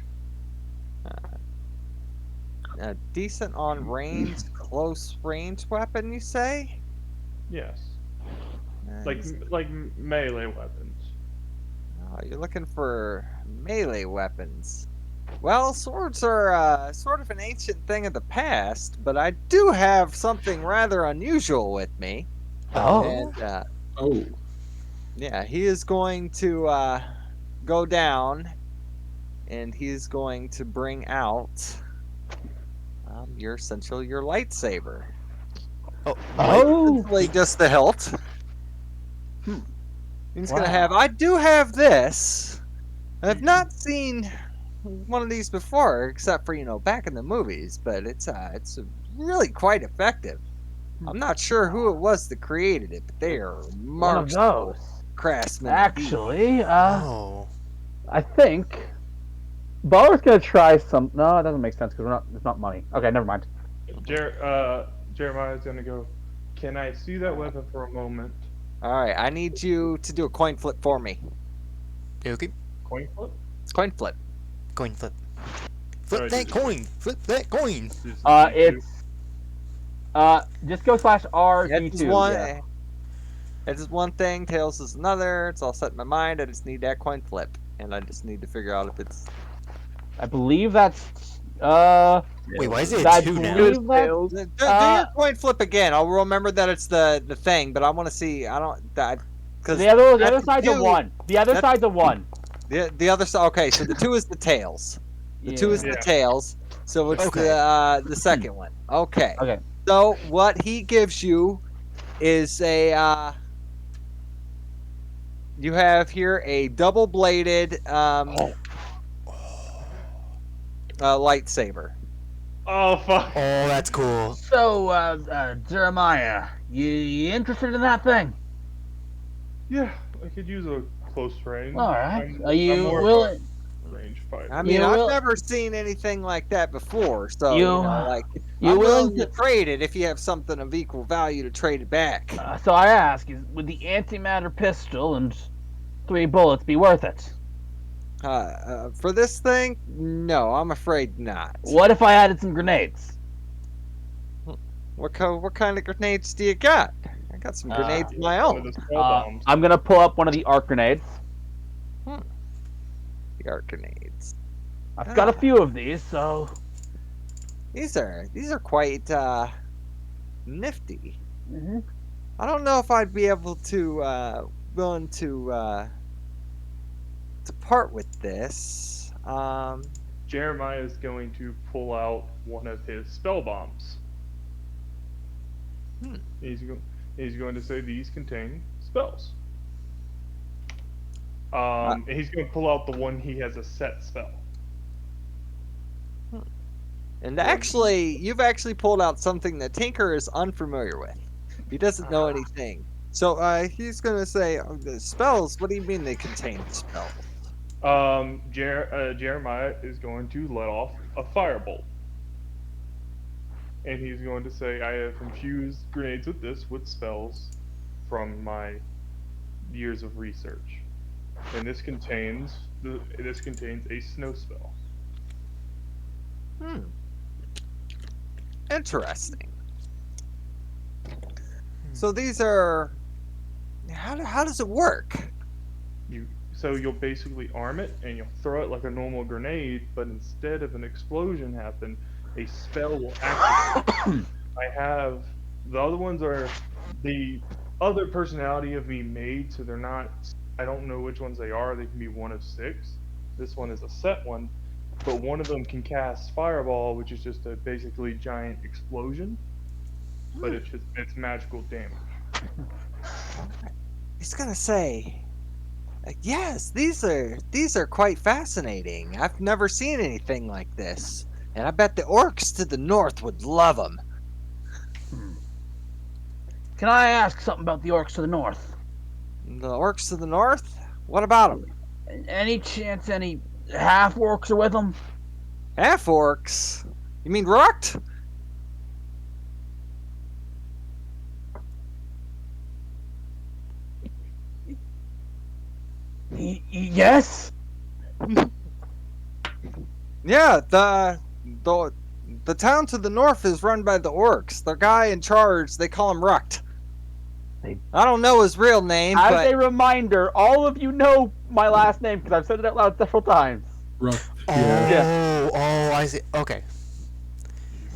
A decent on range, close range weapon, you say? Yes, Nice. like melee weapons. You're looking for melee weapons. Well, swords are sort of an ancient thing of the past, but I do have something rather unusual with me. Oh. And, Oh, yeah, he is going to go down, and he is going to bring out your lightsaber. Oh. Essentially just the hilt. He's gonna Wow. have. I do have this. I've not seen one of these before, except for back in the movies. But it's really quite effective. I'm not sure who it was that created it, but they are One of marketable those. craftsmen. Actually, Oh. I think Barak's gonna try some. No, it doesn't make sense because it's not money. Okay, never mind. Jeremiah's gonna go. Can I see that weapon for a moment? All right, I need you to do a coin flip for me. Okay. Coin flip. Coin flip. Coin flip. Flip Alright, that dude. coin. Flip that coin. It's just go /R It's G2. one. Yeah. It's one thing. Tails is another. It's all set in my mind. I just need that coin flip, and I just need to figure out if it's. I believe that's Wait, why is it I 2 now? believe that- Tails. Do your coin flip again. I'll remember that it's the thing, but I want to see. I don't that because the other that's side's a two. 1. The other That's- side's a 1. the other side. Okay, so the 2 is the tails. The 2 is Yeah. the tails. So it's Okay. the second one. Okay. Okay. So what he gives you is a you have here a double-bladed lightsaber. Oh fuck. Oh, that's cool. So, Jeremiah, you interested in that thing? Yeah, I could use a close range. All right. I'm Are you more of a willing? range fighter. I mean, You I've will- never seen anything like that before. So You- like, you I'm willing willing to trade it if you have something of equal value to trade it back. So I ask, would the antimatter pistol and 3 bullets be worth it? For this thing, no, I'm afraid not. What if I added some grenades? What kind of grenades do you got? I got some grenades of my One of own. the spell bombs. I'm gonna pull up one of the arc grenades. The arc grenades. I've got a few of these, so These are quite nifty. Mm-hmm. I don't know if I'd be able to willing to part with this. Jeremiah is going to pull out one of his spell bombs. Hmm. He's going to say these contain spells. And he's going to pull out the one he has a set spell. And actually, you've actually pulled out something that Tinker is unfamiliar with. He doesn't know anything. So he's gonna say, the spells. What do you mean they contain spells? Jeremiah is going to let off a firebolt. And he's going to say, I have infused grenades with this with spells from my years of research. And this contains a snow spell. Interesting. So these are. How does it work? So you'll basically arm it and you'll throw it like a normal grenade, but instead of an explosion happen, a spell will activate. I have the other ones are the other personality of me made, so they're not. I don't know which ones they are. They can be one of 6. This one is a set one, but one of them can cast Fireball, which is just a basically giant explosion, but it's magical damage. He's gonna say, yes, these are quite fascinating. I've never seen anything like this, and I bet the orcs to the north would love them. Can I ask something about the orcs to the north? The orcs to the north? What about them? Any chance any half orcs are with them? Half orcs? You mean Rucht? Yes. Yeah, the town to the north is run by the orcs. The guy in charge, they call him Rucht. I don't know his real name, as but a reminder, all of you know my last name because I've said it out loud several times. Rough. Oh, Yeah. oh, I see. Okay.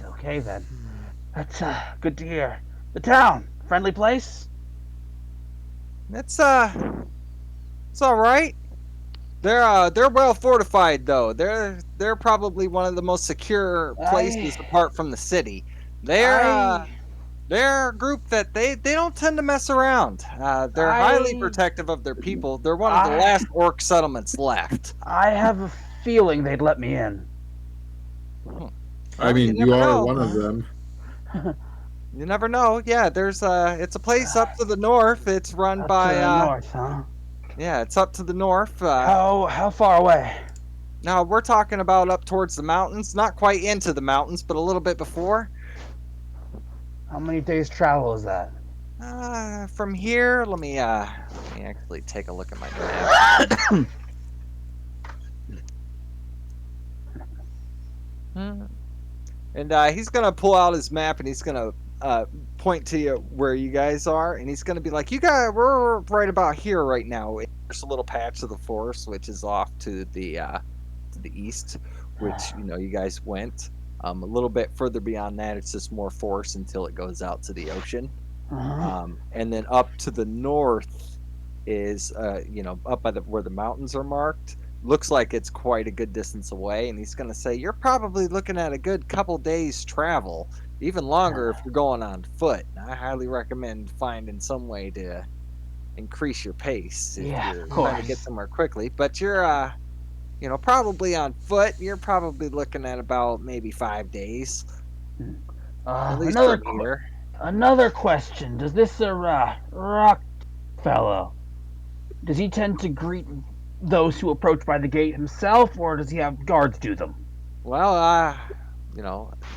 Okay then. That's good to hear. The town, friendly place. it's all right. They're well fortified though. They're probably one of the most secure places apart from the city. They're a group that they don't tend to mess around. They're highly protective of their people. They're one of the last orc settlements left. I have a feeling they'd let me in. I mean, you you never are know. one of them. You never know. Yeah, there's it's a place up to the north. It's run Up by to the north, huh? yeah, it's up to the north. How far away? Now we're talking about up towards the mountains, not quite into the mountains, but a little bit before. How many days travel is that? From here, let me actually take a look at my map. And he's gonna pull out his map and he's gonna point to you where you guys are, and he's gonna be like, "You guys, we're right about here right now. There's a little patch of the forest which is off to the east. which you guys went. A little bit further beyond that, it's just more forest until it goes out to the ocean. And then up to the north is up by where the mountains are marked. Looks like it's quite a good distance away, and he's going to say you're probably looking at a good couple days travel, even longer if you're going on foot. And I highly recommend finding some way to increase your pace if Yeah, you're of trying to course. get somewhere quickly. But you're probably on foot. You're probably looking at about maybe 5 days, at least Another from here. another question: does this rock fellow, does he tend to greet those who approach by the gate himself, or does he have guards do them? Well,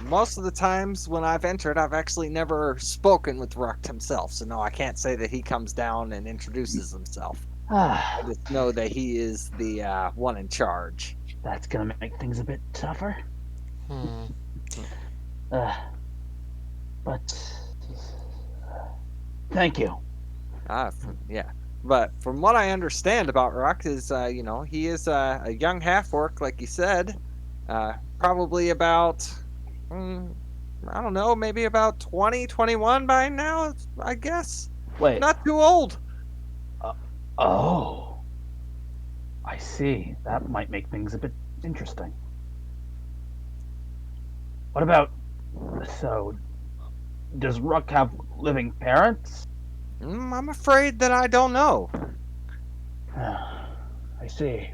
most of the times when I've entered, I've actually never spoken with Rucht himself. So no, I can't say that he comes down and introduces himself. I just know that he is the one in charge. That's gonna make things a bit tougher. Hmm. But thank you. Yeah. But from what I understand about Rucht is, he is a young half-orc, like you said. Probably about, I don't know, maybe about 20, 21 by now, I guess. Wait. Not too old. Oh. I see. That might make things a bit interesting. What about... So, does Ruck have living parents? I'm afraid that I don't know. I see.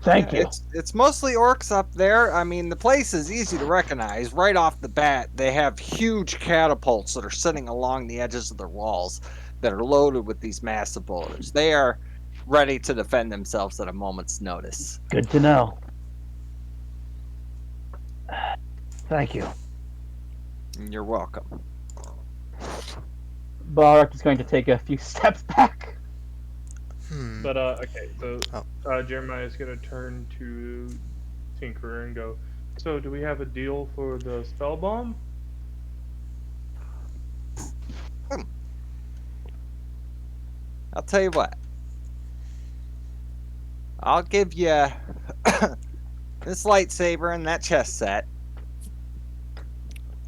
Thank you. It's mostly orcs up there. I mean, the place is easy to recognize. Right off the bat, they have huge catapults that are sitting along the edges of their walls that are loaded with these massive boulders. They are ready to defend themselves at a moment's notice. Good to know. Thank you. You're welcome. Balrog is going to take a few steps back. But okay, so Oh. Jeremiah is gonna turn to Tinkerer and go, so do we have a deal for the spell bomb? I'll tell you what. I'll give you this lightsaber and that chest set.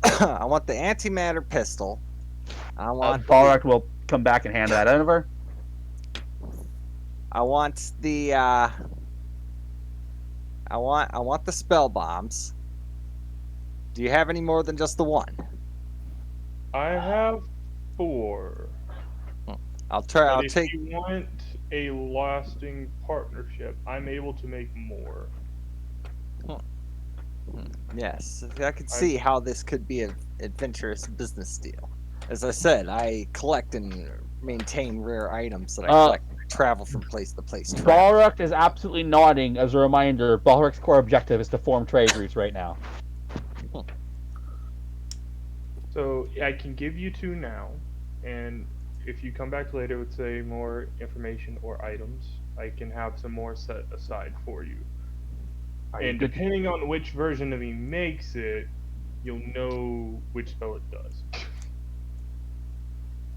I want the antimatter pistol. I want Balrog will come back and hand that over. I want the I want the spell bombs. Do you have any more than just the one? I have 4. I'll try. But I'll take. if you want a lasting partnership, I'm able to make more. Yes, I could see how this could be an adventurous business deal. As I said, I collect and maintain rare items that I collect and I travel from place to place. Balrog is absolutely nodding as a reminder. Balrog's core objective is to form trade routes right now. So I can give you 2 now, and if you come back later with, say, more information or items, I can have some more set aside for you. And depending on which version of he makes it, you'll know which spell it does.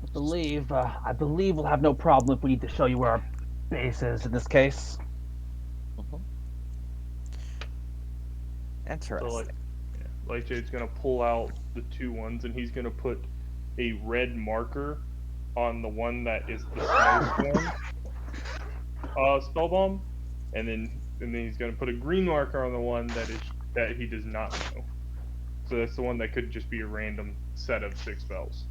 I believe we'll have no problem if we need to show you where our base is in this case. Interesting. So Light Jade's gonna pull out the 2 ones, and he's gonna put a red marker on the one that is the snowstorm spell bomb, and then he's gonna put a green marker on the one that he does not know. So that's the one that could just be a random set of 6 spells.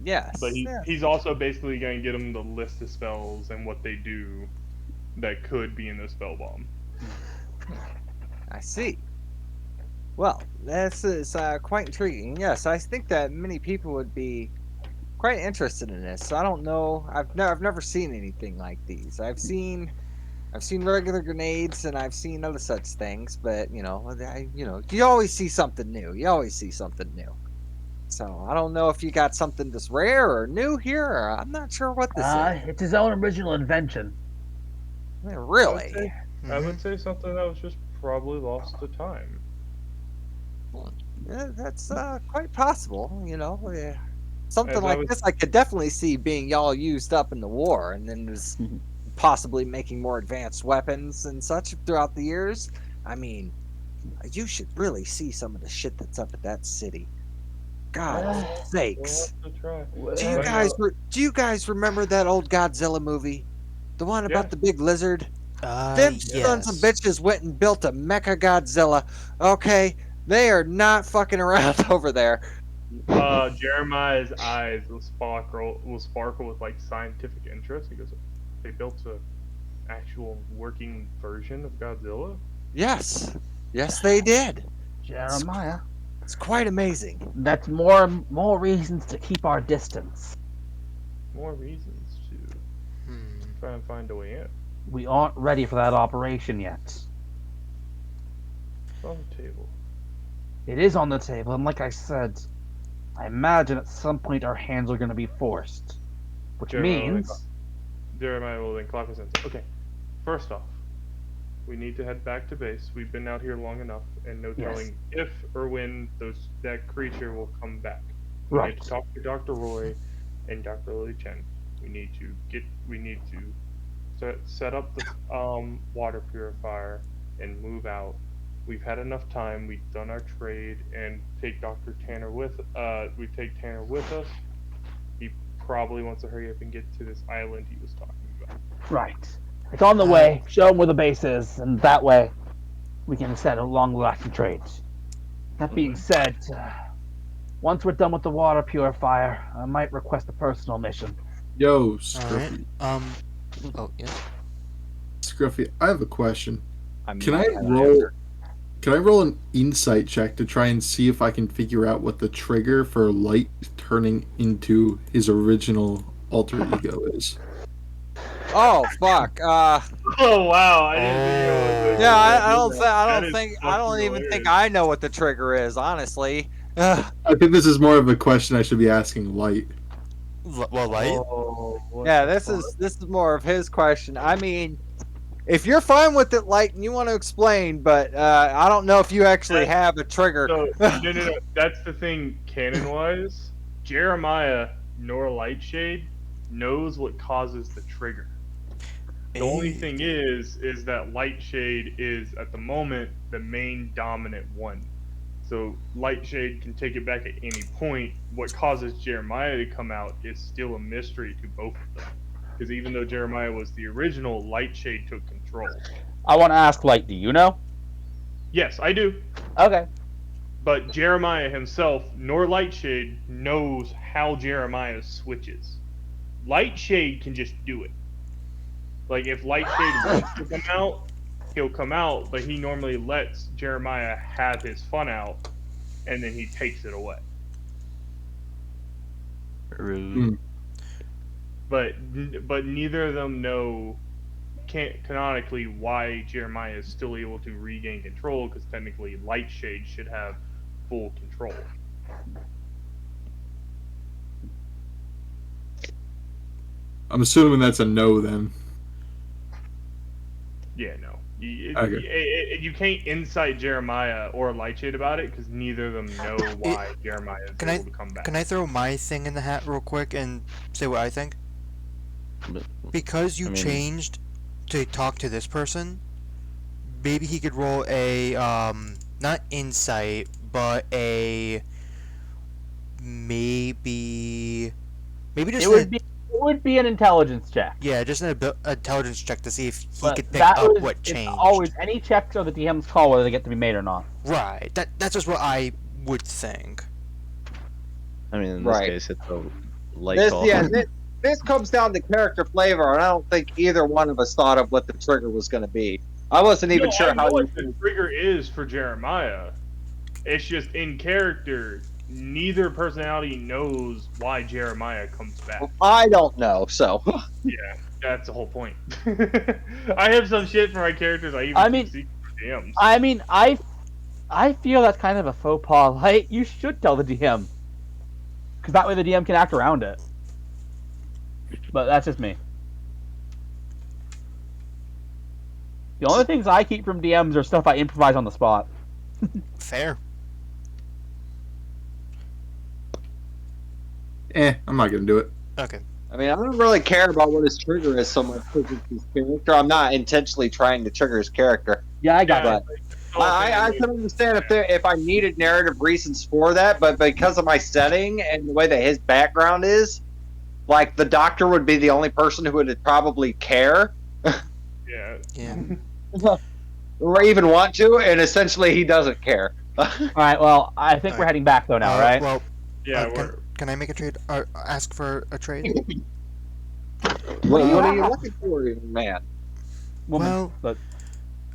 Yes. But he's also basically going to get him the list of spells and what they do that could be in the spell bomb. I see. Well, this is quite intriguing. Yes, I think that many people would be quite interested in this. I don't know. I've never seen anything like these. I've seen regular grenades and I've seen other such things, but you always see something new. You always see something new. So I don't know if you got something just rare or new here. Or I'm not sure what this is. It's his own original invention. Really? I would say something that was just probably lost to time. Yeah, that's quite possible. Something As I like was- this I could definitely see being y'all used up in the war and then was possibly making more advanced weapons and such throughout the years. I mean, you should really see some of the shit that's up at that city. God sakes. We'll have to try. Do you guys remember that old Godzilla movie? The one about Yeah. the big lizard? Them sons of bitches went and built a Mecha Godzilla. Okay, they are not fucking around over there. Jeremiah's eyes will sparkle with like scientific interest because they built a actual working version of Godzilla. Yes, they did. Jeremiah. It's quite amazing. That's more reasons to keep our distance. More reasons to try and find a way in. We aren't ready for that operation yet. It's on the table. It is on the table, and like I said, I imagine at some point our hands are going to be forced. Which means... Jeremiah will then clock us in. Okay, first off, we need to head back to base. We've been out here long enough, and no telling if or when that creature will come back. We need to talk to Dr. Roy and Dr. Lily Chen. We need to set up the water purifier and move out. We've had enough time. We've done our trade and take Dr. Tanner with. We take Tanner with us. He probably wants to hurry up and get to this island he was talking about. Right. It's on the way. Show them where the base is, and that way we can set a long-lasting trade. That being said, once we're done with the water purifier, I might request a personal mission. Yo, Scruffy. Alright. Oh, yes. Scruffy, I have a question. I mean, Can I roll an insight check to try and see if I can figure out what the trigger for Light turning into his original alter ego is? Oh fuck. Oh wow! I didn't Yeah, I don't even hilarious. think I know what the trigger is, honestly. I think this is more of a question I should be asking Light. Well, Light? Yeah, this is more of his question. I mean, if you're fine with it, Light, and you want to explain, but I don't know if you actually have a trigger. No. That's the thing, canon-wise. Jeremiah nor Lightshade knows what causes the trigger. The only thing is that Lightshade is, at the moment, the main dominant one. So Lightshade can take it back at any point. What causes Jeremiah to come out is still a mystery to both of them. Because even though Jeremiah was the original, Lightshade took control. I want to ask, like, do you know? Yes, I do. Okay. But Jeremiah himself, nor Lightshade, knows how Jeremiah switches. Lightshade can just do it. Like, if Lightshade wants to come out, he'll come out, but he normally lets Jeremiah have his fun out, and then he takes it away. Rude. But neither of them know canonically why Jeremiah is still able to regain control, because technically Lightshade should have full control. I'm assuming that's a no then. Yeah, no. Okay. You can't incite Jeremiah or Lightshade about it, because neither of them know why Jeremiah is able to come back. Can I throw my thing in the hat real quick and say what I think? Because you changed to talk to this person, maybe he could roll a not insight, but a maybe just It would be an intelligence check. just an intelligence check to see if he But could pick that up was- what it's changed. Always any checks are the DM's call whether they get to be made or not. Right. That's just what I would think. I mean, in this Right. case, it's a light bulb. This comes down to character flavor, and I don't think either one of us thought of what the trigger was going to be. I wasn't even sure I know how. what the trigger is for Jeremiah. It's just in character. Neither personality knows why Jeremiah comes back. I don't know, so. Yeah, that's the whole point. I have some shit for my characters. I mean, secret for DMs. I feel that's kind of a faux pas. Like, you should tell the DM, because that way the DM can act around it. But that's just me. The only things I keep from DMs are stuff I improvise on the spot. Fair. I'm not gonna do it. Okay. I mean, I don't really care about what his trigger is so much because it's his character. I'm not intentionally trying to trigger his character. Yeah, I got Yeah. that. I can understand if I needed narrative reasons for that, but because of my setting and the way that his background is, like the doctor would be the only person who would probably care Yeah. Yeah. or even want to, and essentially he doesn't care. All right. Well, I think we're Alright. heading back though now, right? Well, Yeah. can I make a trade? Or ask for a trade? What are you looking for, man? Woman, well, but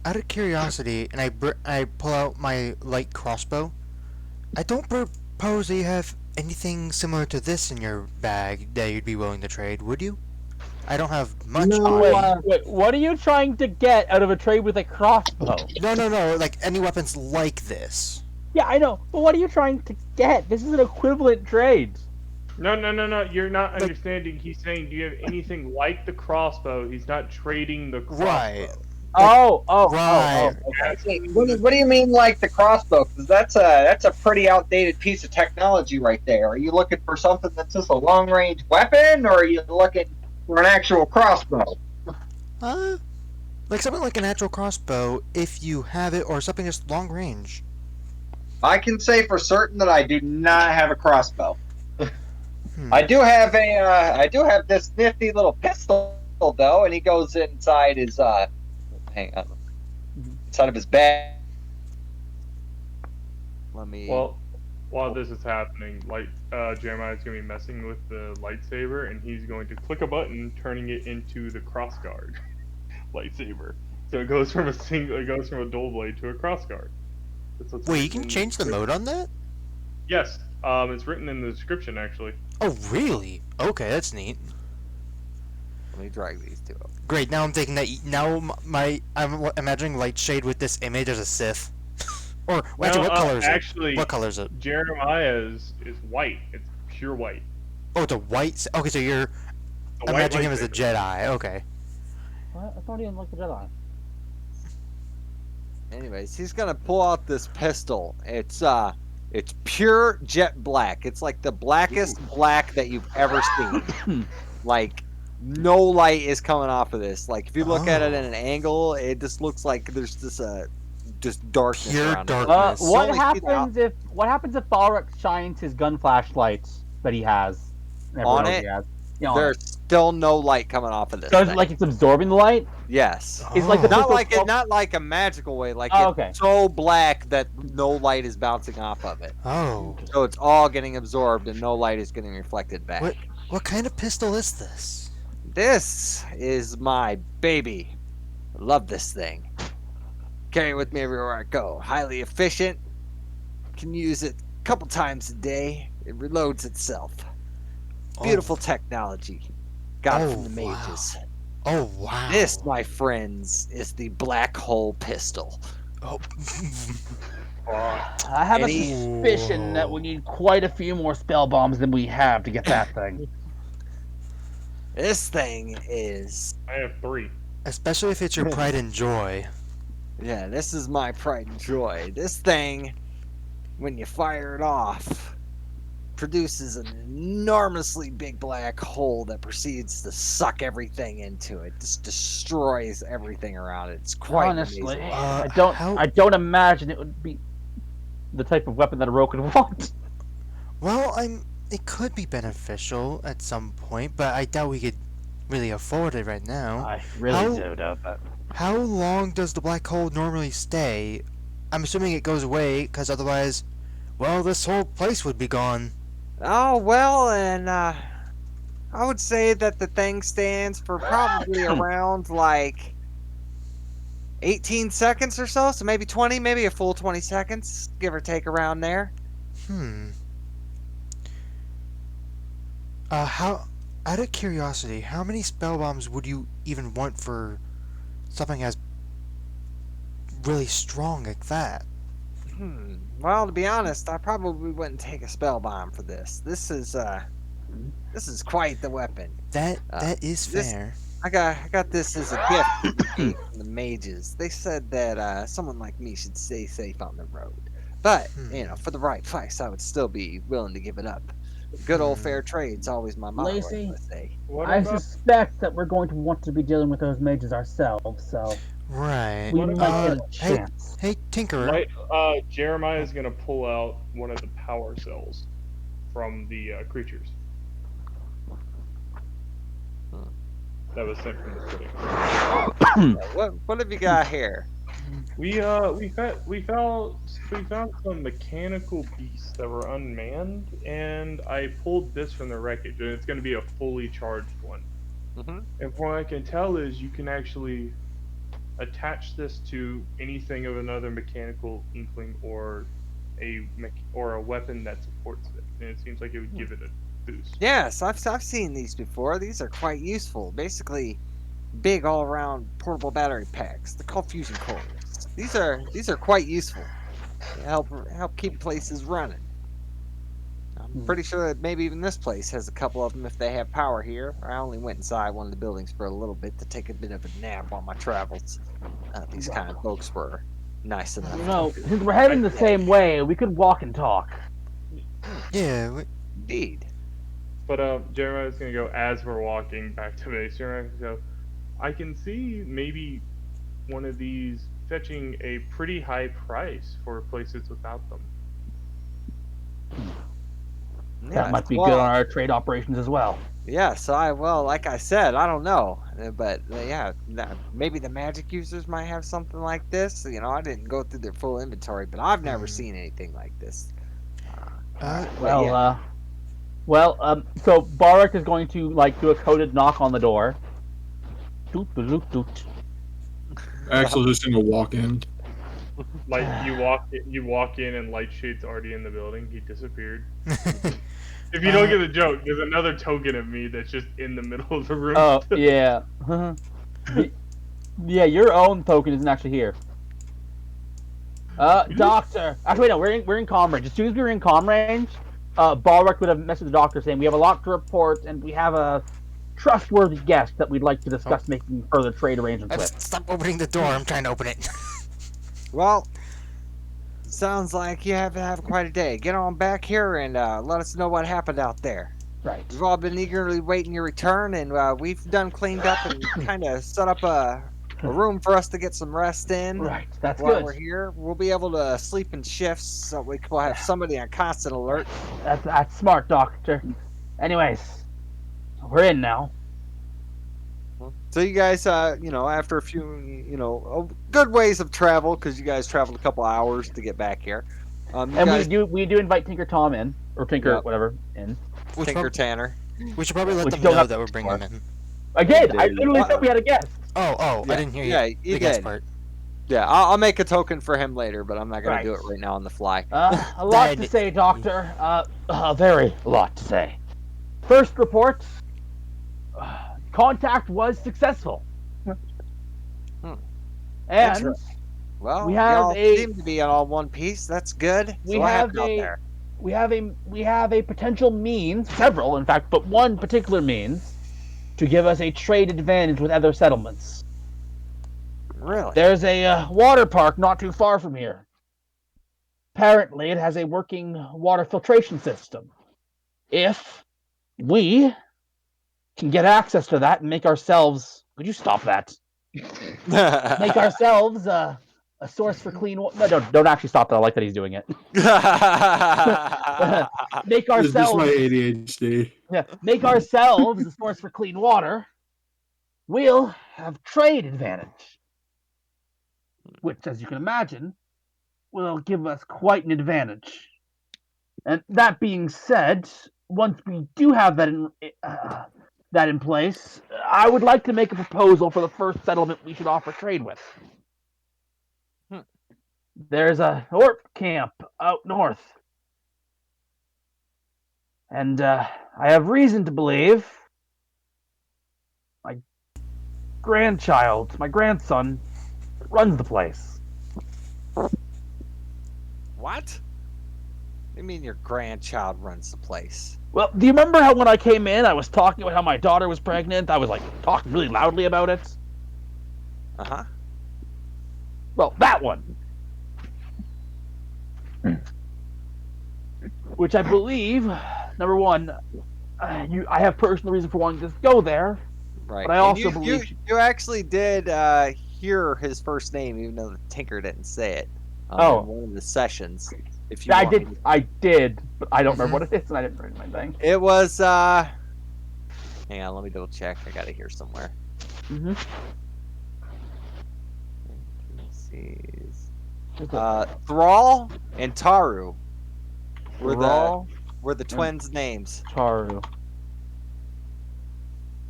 out of curiosity, and I pull out my light crossbow. I don't propose that you have anything similar to this in your bag that you'd be willing to trade, would you? I don't have much No, on me. wait, what are you trying to get out of a trade with a crossbow? No, like any weapons like this. Yeah, I know, but what are you trying to get? This is an equivalent trade. No. You're not understanding. He's saying, do you have anything like the crossbow? He's not trading the crossbow. Right. Oh, Okay, what do you mean, like the crossbow? Because that's a pretty outdated piece of technology right there. Are you looking for something that's just a long range weapon, or are you looking for an actual crossbow? Like something like an actual crossbow, if you have it, or something just long range. I can say for certain that I do not have a crossbow. Hmm. I do have this nifty little pistol though, and he goes inside his hang on, inside of his bag. Let me. Well, while this is happening, Jeremiah's gonna be messing with the lightsaber, and he's going to click a button, turning it into the crossguard lightsaber. So it goes from a dual blade to a crossguard. That's what's Wait, you written can in change the mode on that? Yes, it's written in the description actually. Oh, really? Okay, that's neat. Let me drag these two up. Great. Now I'm thinking that I'm imagining Lightshade with this image as a Sith. Or actually, what color is actually, it? What color is it? Jeremiah's is white. It's pure white. Oh, it's a white. Okay, so you're A white imagining him as a lightsaber. Jedi. Okay. What? I thought he didn't like the Jedi. Anyways, he's gonna pull out this pistol. It's pure jet black. It's like the blackest black that you've ever seen. Like, no light is coming off of this. Like, if you look at it at an angle, it just looks like there's just darkness Pure around darkness. it. What Only see the happens if Balric shines his gun flashlights that he has? On Everyone knows it? he has. Yeah, on There's still no light coming off of this. So it's thing. like it's absorbing the light. Yes. It's like the Oh. Not like a magical way. Like Oh, it's okay. so black that no light is bouncing off of it. Oh. So it's all getting absorbed and no light is getting reflected back. What kind of pistol is this? This is my baby. I love this thing. Carry it with me everywhere I go. Highly efficient. Can use it a couple times a day. It reloads itself. Beautiful technology. Got it from the wow. mages. Oh wow. This, my friends, is the black hole pistol. Oh. I have a Any- suspicion that we need quite a few more spell bombs than we have to get that thing. This thing is, I have 3. Especially if it's your pride and joy. yeah, this is my pride and joy. This thing, when you fire it off, produces an enormously big black hole that proceeds to suck everything into it. Just destroys everything around it. It's quite Honestly, amazing. I don't imagine it would be the type of weapon that a Rogue would want. Well, it could be beneficial at some point, but I doubt we could really afford it right now. I really How- do doubt that. How long does the black hole normally stay? I'm assuming it goes away, because otherwise, well, this whole place would be gone. Oh, well, and I would say that the thing stands for probably around like 18 seconds or so, so maybe 20, maybe a full 20 seconds, give or take around there. Out of curiosity, how many spell bombs would you even want for something as really strong like that? Well, to be honest, I probably wouldn't take a spell bomb for this. This is quite the weapon. That is this- fair. I got this as a gift from the mages. They said that someone like me should stay safe on the road. But, for the right price, I would still be willing to give it up. Good old fair trade's always my motto. Lacey? I say. What I about suspect that we're going to want to be dealing with those mages ourselves, so Right. we What might about- get a chance. Hey, Tinkerer. Jeremiah is gonna pull out one of the power cells from the creatures that was sent from the city. What have you got here? We found some mechanical beasts that were unmanned, and I pulled this from the wreckage, and it's going to be a fully charged one. Mm-hmm. And from what I can tell is you can actually attach this to anything of another mechanical inkling or a weapon that supports it, and it seems like it would give it a boost. Yes, I've seen these before. These are quite useful. Basically, big all-around portable battery packs. They're called fusion cores. These are quite useful. They help keep places running. I'm pretty sure that maybe even this place has a couple of them if they have power here. I only went inside one of the buildings for a little bit to take a bit of a nap on my travels. These kind of folks were nice enough. You know, since we're heading the same way, we could walk and talk. Yeah. Indeed. But Jeremiah's gonna go as we're walking back to base. Jeremiah's gonna go, I can see maybe one of these fetching a pretty high price for places without them. That might be good on our trade operations as well. Yes, like I said, I don't know, but yeah, maybe the magic users might have something like this. You know, I didn't go through their full inventory, but I've never seen anything like this. So Barak is going to do a coded knock on the door. Doot, doot, doot. Axel's just gonna walk in. Like you walk in and Lightshade's already in the building. He disappeared. If you don't get the joke, there's another token of me that's just in the middle of the room. Oh, yeah. Yeah, your own token isn't actually here. Doctor. Actually, wait, no, we're in comm range. As soon as we were in comm range, Balric would have messaged the doctor saying we have a lot to report and we have a trustworthy guest that we'd like to discuss making further trade arrangements with. Stop opening the door. I'm trying to open it. Well, sounds like you have to have quite a day. Get on back here and let us know what happened out there. Right. We've all been eagerly waiting your return, and we've done cleaned up and kind of set up a room for us to get some rest in. Right, that's While good. we're here, we'll be able to sleep in shifts, so we'll have somebody on constant alert. That's smart, Doctor. Anyways, we're in now. So you guys, after a few, good ways of travel, because you guys traveled a couple hours to get back here. We do invite Tinker Tom in, or Tinker Yep. whatever in. Tinker Tanner. We should probably let Which them don't know have that we're to bringing them in. Again, I literally said we had a guest. Oh, Yeah, I didn't hear you. yeah, you the guest did. part. Yeah, I'll make a token for him later, but I'm not going Right. to do it right now on the fly. A lot to say, Doctor. A very lot to say. First report, contact was successful. And Interesting. Well, we have y'all a- seem to be all one piece. That's good. We So what have happened out there? we have a potential means, several in fact, but one particular means to give us a trade advantage with other settlements. Really? There's a water park not too far from here. Apparently, it has a working water filtration system. If we can get access to that and make ourselves... Could you stop that? Make ourselves a source for clean water... No, don't actually stop that. I like that he's doing it. Make Is this ourselves... my ADHD? Yeah, make ourselves a source for clean water. We'll have trade advantage. Which, as you can imagine, will give us quite an advantage. And that being said, once we do have that in place, I would like to make a proposal for the first settlement we should offer trade with. There's a orc camp out north. And I have reason to believe my grandson, runs the place. What? You mean your grandchild runs the place? Well, do you remember how when I came in, I was talking about how my daughter was pregnant? I was talking really loudly about it. Uh-huh. Well, that one. Which I believe number one, I have personal reason for wanting to go there. Right. But I And also believe you actually did hear his first name, even though the Tinker didn't say it. Oh. In one of the sessions. If you I want did, me to- I did, but I don't remember what it is, and I didn't write my thing. It was hang on, let me double check. I got it here somewhere. Mm-hmm. Let's see. Thrall and Taru were the twins' names. Taru.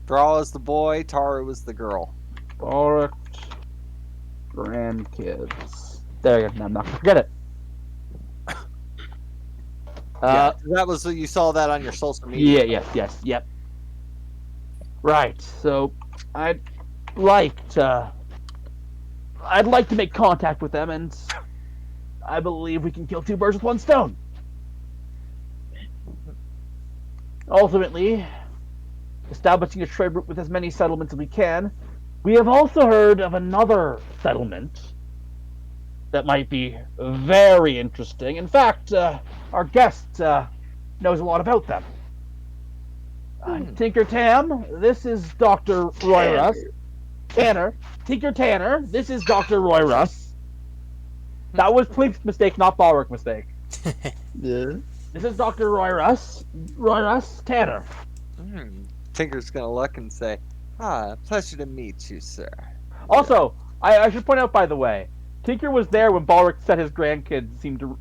Thrall is the boy, Taru was the girl. Boric grandkids. There you go. No, I'm not gonna forget it. Yeah, that was you saw that on your social media. Yep. Right. So, I'd like to make contact with them, and I believe we can kill two birds with one stone. Ultimately, establishing a trade route with as many settlements as we can. We have also heard of another settlement that might be very interesting. In fact, our guest knows a lot about them. Tinker Tam, this is Dr. Roy Russ. Tanner. Tinker Tanner, this is Dr. Roy Russ. That was Pleep's mistake, not Balric mistake. Yeah. This is Dr. Roy Russ. Roy Russ, Tanner. Tinker's gonna look and say, pleasure to meet you, sir. Also, I should point out, by the way, Tinker was there when Balric said his grandkid seems to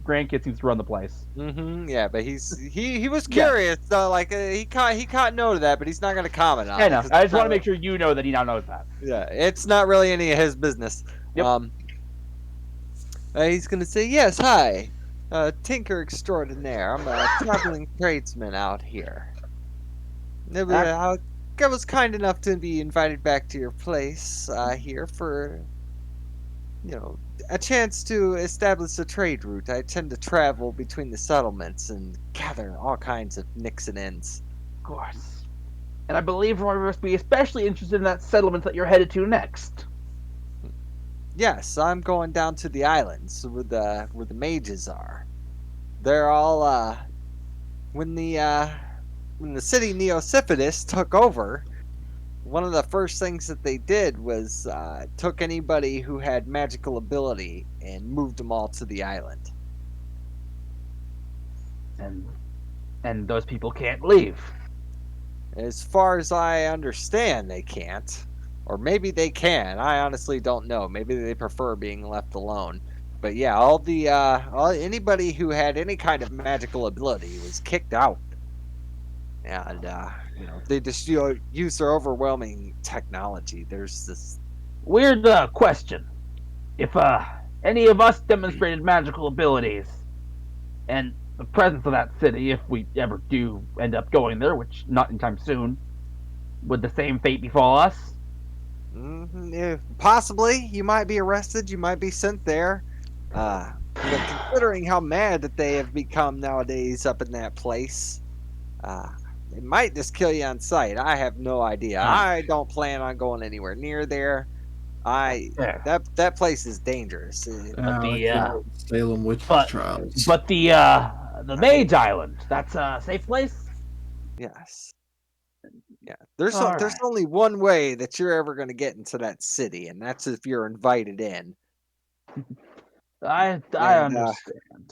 run the place. Yeah, but he was curious, though. Like he caught note of that, but he's not gonna comment on it. I know. 'cause I it's just want to not make sure you know that he now knows that. Yeah, it's not really any of his business. Yep. He's gonna say, yes, hi, Tinker extraordinaire. I'm a traveling tradesman out here. I was kind enough to be invited back to your place here for, a chance to establish a trade route. I tend to travel between the settlements and gather all kinds of nicks and ends. Of course. And I believe Roy must be especially interested in that settlement that you're headed to next. Yes, I'm going down to the islands where the mages are. They're all when the city Neosiphodus took over, one of the first things that they did was took anybody who had magical ability and moved them all to the island. And those people can't leave. As far as I understand, they can't. Or maybe they can. I honestly don't know. Maybe they prefer being left alone. But yeah, anybody who had any kind of magical ability was kicked out. And they just use their overwhelming technology. There's this Weird question. If any of us demonstrated magical abilities, and the presence of that city, if we ever do end up going there, which not anytime soon, would the same fate befall us? Possibly. You might be arrested. You might be sent there. Considering how mad that they have become nowadays up in that place, it might just kill you on sight. I have no idea. I don't plan on going anywhere near there. That place is dangerous. Salem witch trials. But the Mage Island, that's a safe place? Yes. Yeah. There's only one way that you're ever going to get into that city, and that's if you're invited in. I understand.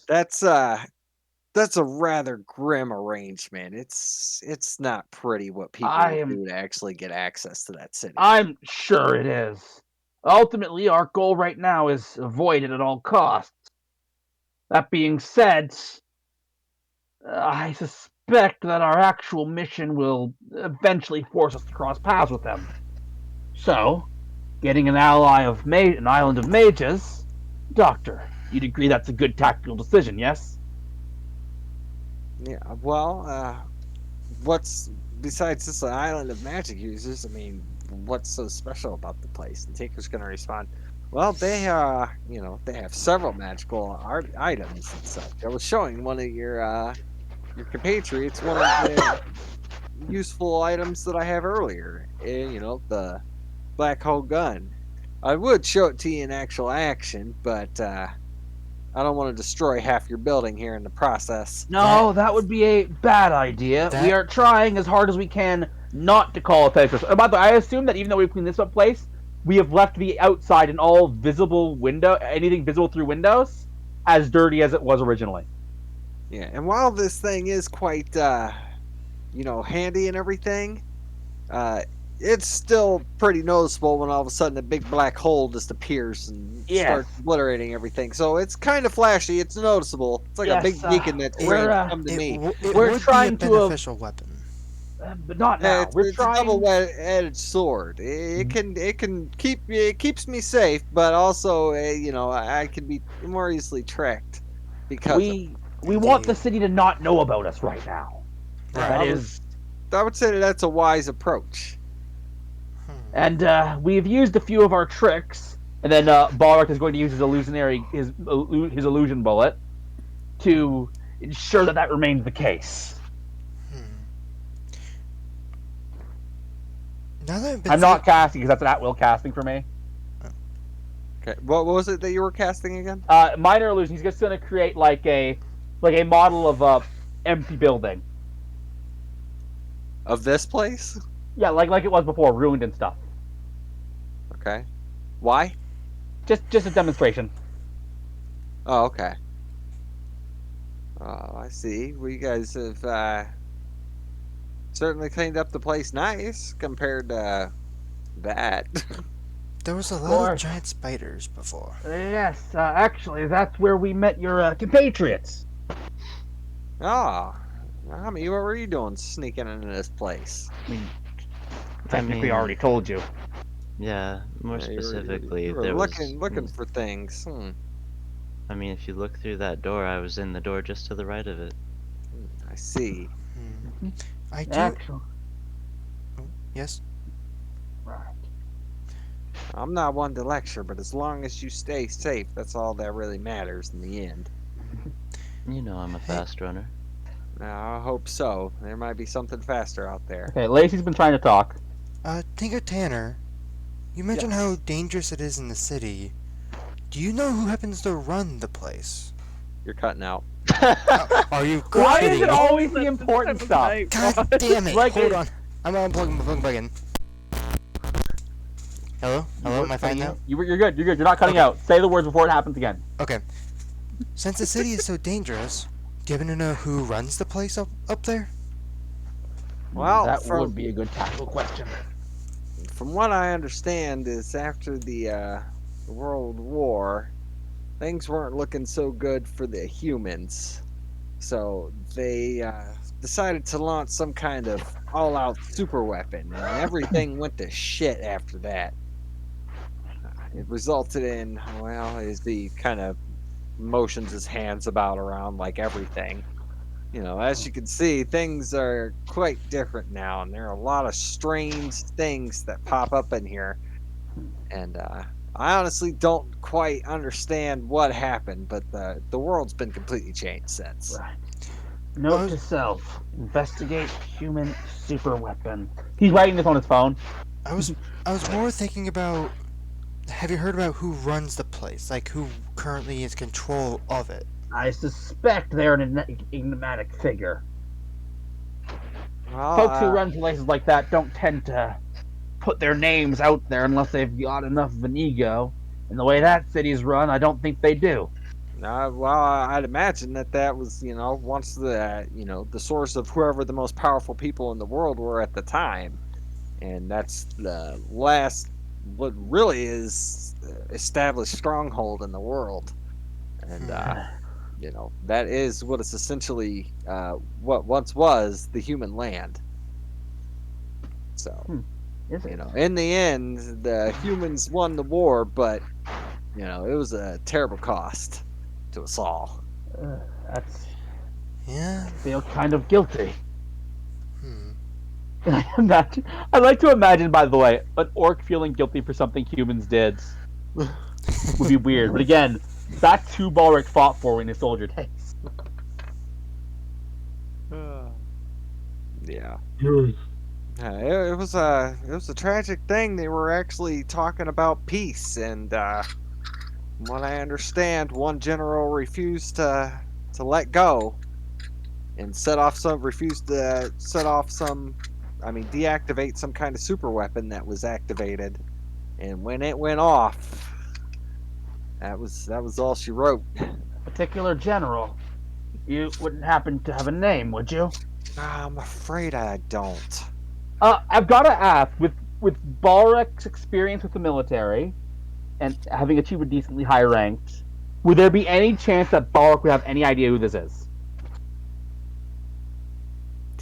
That's a rather grim arrangement. It's not pretty what people do to actually get access to that city. I'm sure it is. Ultimately, our goal right now is avoid it at all costs. That being said, I suspect that our actual mission will eventually force us to cross paths with them. So, getting an ally of an island of mages, Doctor, you'd agree that's a good tactical decision, yes? Yeah, well, what's besides this an island of magic users? I mean, what's so special about the place? And Tinker's gonna respond, well, they they have several magical items and such. I was showing one of your compatriots one of the useful items that I have earlier. The black hole gun. I would show it to you in actual action, but I don't want to destroy half your building here in the process. No, that would be a bad idea. That- We are trying as hard as we can not to call offenses. By the way, I assume that even though we've cleaned this up place, we have left the outside and all visible anything visible through windows, as dirty as it was originally. Yeah, and while this thing is quite, handy and everything, it's still pretty noticeable when all of a sudden a big black hole just appears and Yes. starts obliterating everything. So it's kind of flashy. It's noticeable. It's like a big Yes, beacon that's we're, trying to come to It, me. it We're would trying be a to, beneficial weapon. But not Yeah, now. it's, We're it's trying. a double-edged sword. It keeps me safe, but also I can be more easily tracked because We want the city to not know about us right now. Right. That is, I would say that's a wise approach. and we've used a few of our tricks, and then Balric is going to use his illusion bullet to ensure that remains the case. Now that I've been I'm not casting because that's an at-will casting for me. Okay, what was it that you were casting again? Minor illusion. He's just going to create like a model of a empty building. Of this place? Yeah, like it was before, ruined and stuff. Okay. Why? Just a demonstration. Oh, okay. Oh, I see. Well, you guys have certainly cleaned up the place nice compared to that. There was a lot Or- of giant spiders before. Yes, actually, that's where we met your compatriots. Oh, Rami, what were you doing sneaking into this place? Technically, mean- I already told you. Yeah, more Yeah, you were- specifically, you were there looking was. for things. I mean, if you look through that door, I was in the door just to the right of it. I see. I do. Actually, Yes. right. I'm not one to lecture, but as long as you stay safe, that's all that really matters in the end. You know, I'm a fast runner. Now, I hope so. There might be something faster out there. Okay, Lacey's been trying to talk. Tinker Tanner, you mentioned Yes. how dangerous it is in the city. Do you know who happens to run the place? You're cutting out. Are you Why is kidding it me? always the important stuff? God damn it! Like Hold it- on. I'm unplugging my phone again. Hello? Hello? Am I fine now? You're good. You're good. You're not cutting Okay. out. Say the words before it happens again. Okay. Since the city is so dangerous, do you happen to know who runs the place up there? Well, that from- would be a good tactical question. From what I understand, is after the World War, things weren't looking so good for the humans. So they decided to launch some kind of all-out super weapon, and everything went to shit after that. It resulted in, well, as he kind of motions his hands about around like everything. You know, as you can see, things are quite different now, and there are a lot of strange things that pop up in here. And I honestly don't quite understand what happened, but the world's been completely changed since. Right. Note to self: investigate human super weapon. He's writing this on his phone. I was more thinking about. Have you heard about who runs the place? Like who currently is control of it? I suspect they're an enigmatic figure. Well, Folks who run places like that don't tend to put their names out there unless they've got enough of an ego. And the way that city's run, I don't think they do. well, I'd imagine that was, once the source of whoever the most powerful people in the world were at the time, and that's the last, what really is established stronghold in the world, and that is what is essentially what once was the human land. So, Is it? in the end, the humans won the war, but it was a terrible cost to us all. That's Yeah. feel kind of guilty. Hmm. I'd like to imagine, by the way, an orc feeling guilty for something humans did would be weird. But again, that's who Balric fought for in his soldier days. Yeah. It was a tragic thing. They were actually talking about peace, and From what I understand, one general refused to let go, and deactivate some kind of super weapon that was activated. And when it went off, that was all she wrote. Particular general. You wouldn't happen to have a name, would you? I'm afraid I don't. I've got to ask, with Balrek's experience with the military, and having achieved a decently high rank, would there be any chance that Balrek would have any idea who this is?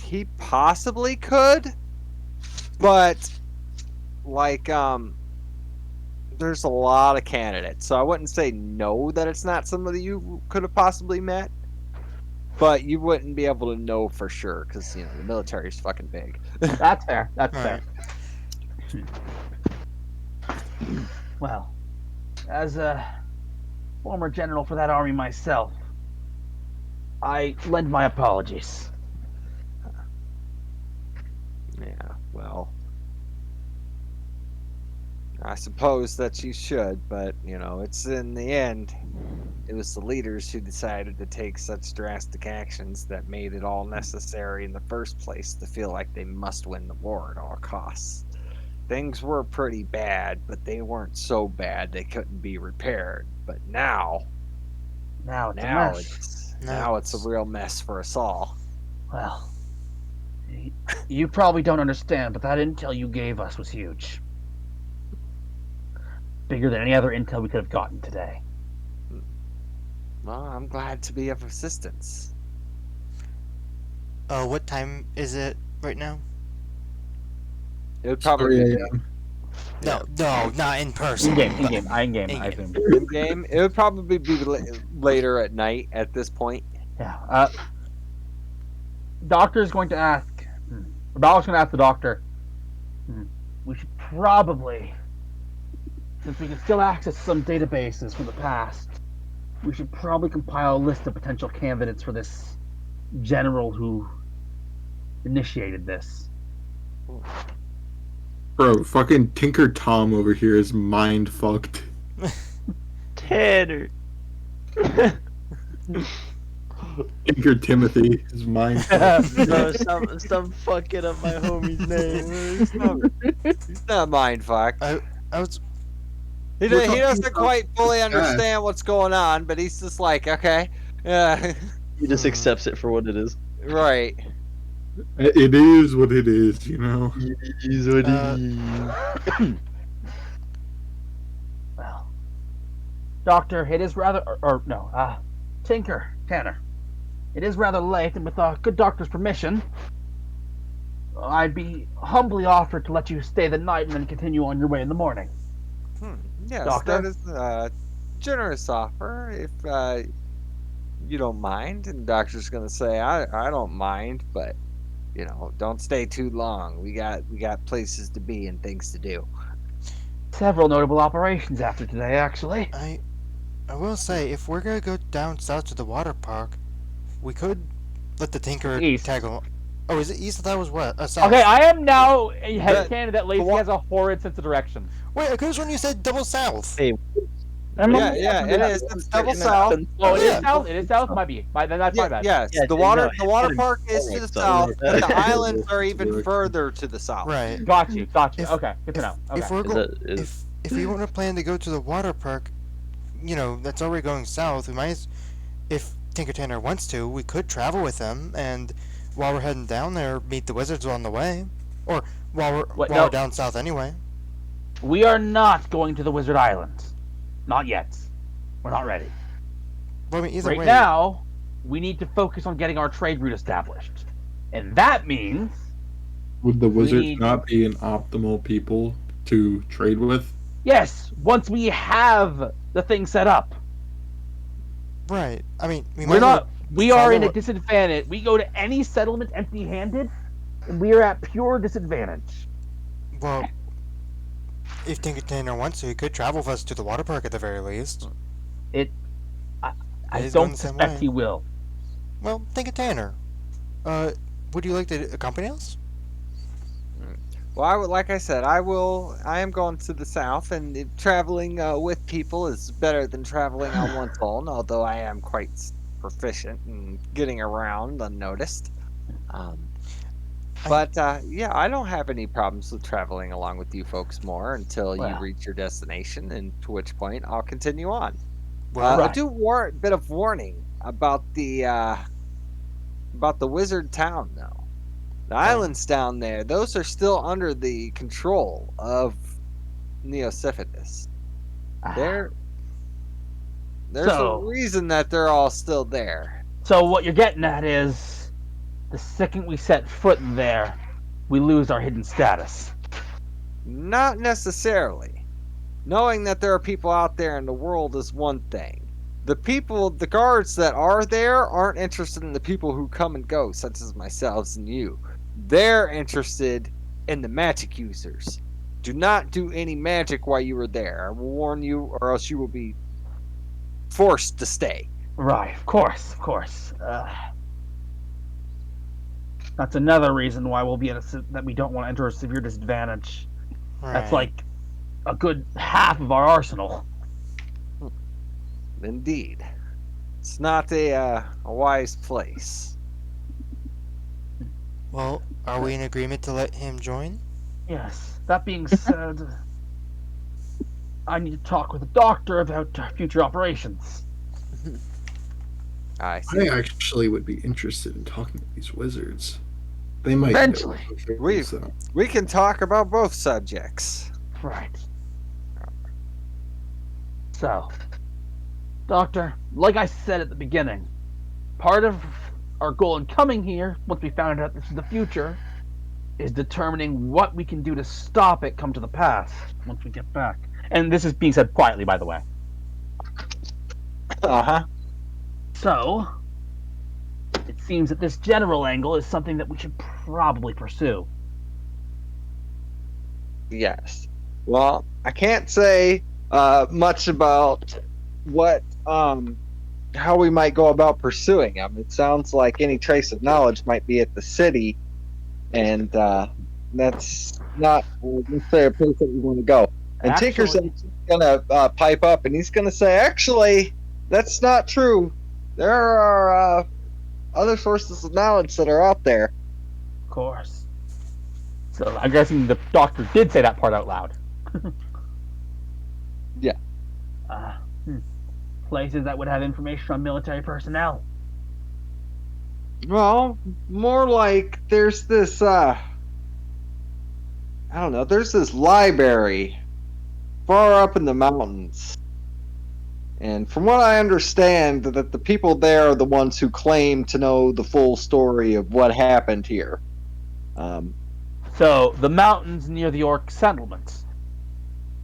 He possibly could, but there's a lot of candidates, so I wouldn't say no that it's not somebody you could have possibly met, but you wouldn't be able to know for sure because the military is fucking big. That's fair. That's Right. fair. Well, as a former general for that army myself, I lend my apologies. Yeah, well, I suppose that you should, but it's in the end, it was the leaders who decided to take such drastic actions that made it all necessary in the first place to feel like they must win the war at all costs. Things were pretty bad, but they weren't so bad they couldn't be repaired. But now Now it's a mess. now it's a real mess for us all. Well, you probably don't understand, but that intel you gave us was huge. Bigger than any other intel we could have gotten today. Well, I'm glad to be of assistance. What time is it right now? It would probably 3 be a.m. No, not in person. In-game, but- in-game, I in-game. assume. in game. It would probably be later at night at this point. Yeah. Doctor's going to ask. Balrek's going to ask the doctor. We should probably, since we can still access some databases from the past, we should probably compile a list of potential candidates for this general who initiated this. Bro, fucking Tinker Tom over here is mind fucked. Tanner. Tinker Timothy is mind fucked. No, stop fucking up my homie's name. He's not mind fucked. I was He doesn't quite fully understand what's going on, but he's just like, okay, yeah, He just accepts it for what it is. right. It is what it is, He's what Well, Doctor, it is rather, Tinker, Tanner, it is rather late, and with the good doctor's permission, I'd be humbly offered to let you stay the night and then continue on your way in the morning. Yes, Doctor? that is a generous offer, if you don't mind. And the doctor's gonna say, I don't mind, but don't stay too long. We got places to be and things to do. Several notable operations after today, actually. I will say, if we're gonna go down south to the water park, we could let the Tinker East. tag along. Oh, is it east? That was what? South. Okay, I am now headcanon that Lacey wa- has a horrid sense of direction. Wait, I could have sworn you said double south. Hey, Yeah, it is. It's double south. Oh, it Yeah. is south. It is south. Might be. Then that's my bad. Yes, Yeah, the water no, park is to the south, but the islands are even further to the south. Right. Got you. If- Okay, good to know. Okay. If we're Is go- it- is- if we want to plan to go to the water park, that's already going south. We might, if Tinker Tanner wants to, we could travel with them, and while we're heading down there, meet the wizards on the way, or while we're down south anyway. We are not going to the Wizard Island. Not yet. We're not ready. Well, I mean, either Right way. now, we need to focus on getting our trade route established. And that means Would the wizards need- not be an optimal people to trade with? yes, once we have the thing set up. Right. I mean, We are in a follow- disadvantage. We go to any settlement empty-handed, and we are at pure disadvantage. Well, if Tinker Tanner wants to, he could travel with us to the water park at the very least. I He's going don't the same suspect way. he will. Well, Tinker Tanner, would you like to accompany us? Well, like I said, I am going to the south, and traveling with people is better than traveling on one's own. Although I am quite proficient in getting around unnoticed. But yeah, I don't have any problems with traveling along with you folks more until you Well. reach your destination, and to which point I'll continue on. Well, I do bit of warning about the wizard town, though. The islands down there, those are still under the control of Neosiphitus. There's So- a reason that they're all still there. So what you're getting at is, the second we set foot in there, we lose our hidden status. Not necessarily. Knowing that there are people out there in the world is one thing. The guards that are there aren't interested in the people who come and go, such as myself and you. They're interested in the magic users. Do not do any magic while you are there. I will warn you, or else you will be forced to stay. Right, of course. That's another reason why we'll be that we don't want to enter a severe disadvantage. That's right. like a good half of our arsenal. Indeed. It's not a wise place. Well, are we in agreement to let him join? Yes. That being said, I need to talk with the doctor about future operations. I see. I actually would be interested in talking to these wizards. They might Eventually. We can talk about both subjects. Right. So, Doctor, like I said at the beginning, part of our goal in coming here, once we found out this is the future, is determining what we can do to stop it come to the past once we get back. And this is being said quietly, by the way. Uh-huh. So, it seems that this general angle is something that we should probably pursue. Yes. Well, I can't say much about what how we might go about pursuing them. It sounds like any trace of knowledge might be at the city, and that's not necessarily a place that we want to go. And Tinker's gonna pipe up, and he's gonna say, "Actually, that's not true. There are other sources of knowledge that are out there." Of course. So, I'm guessing the doctor did say that part out loud. Yeah. Places that would have information on military personnel. Well, more like there's this I don't know, there's this library far up in the mountains. And from what I understand, that the people there are the ones who claim to know the full story of what happened here. So, the mountains near the orc settlements.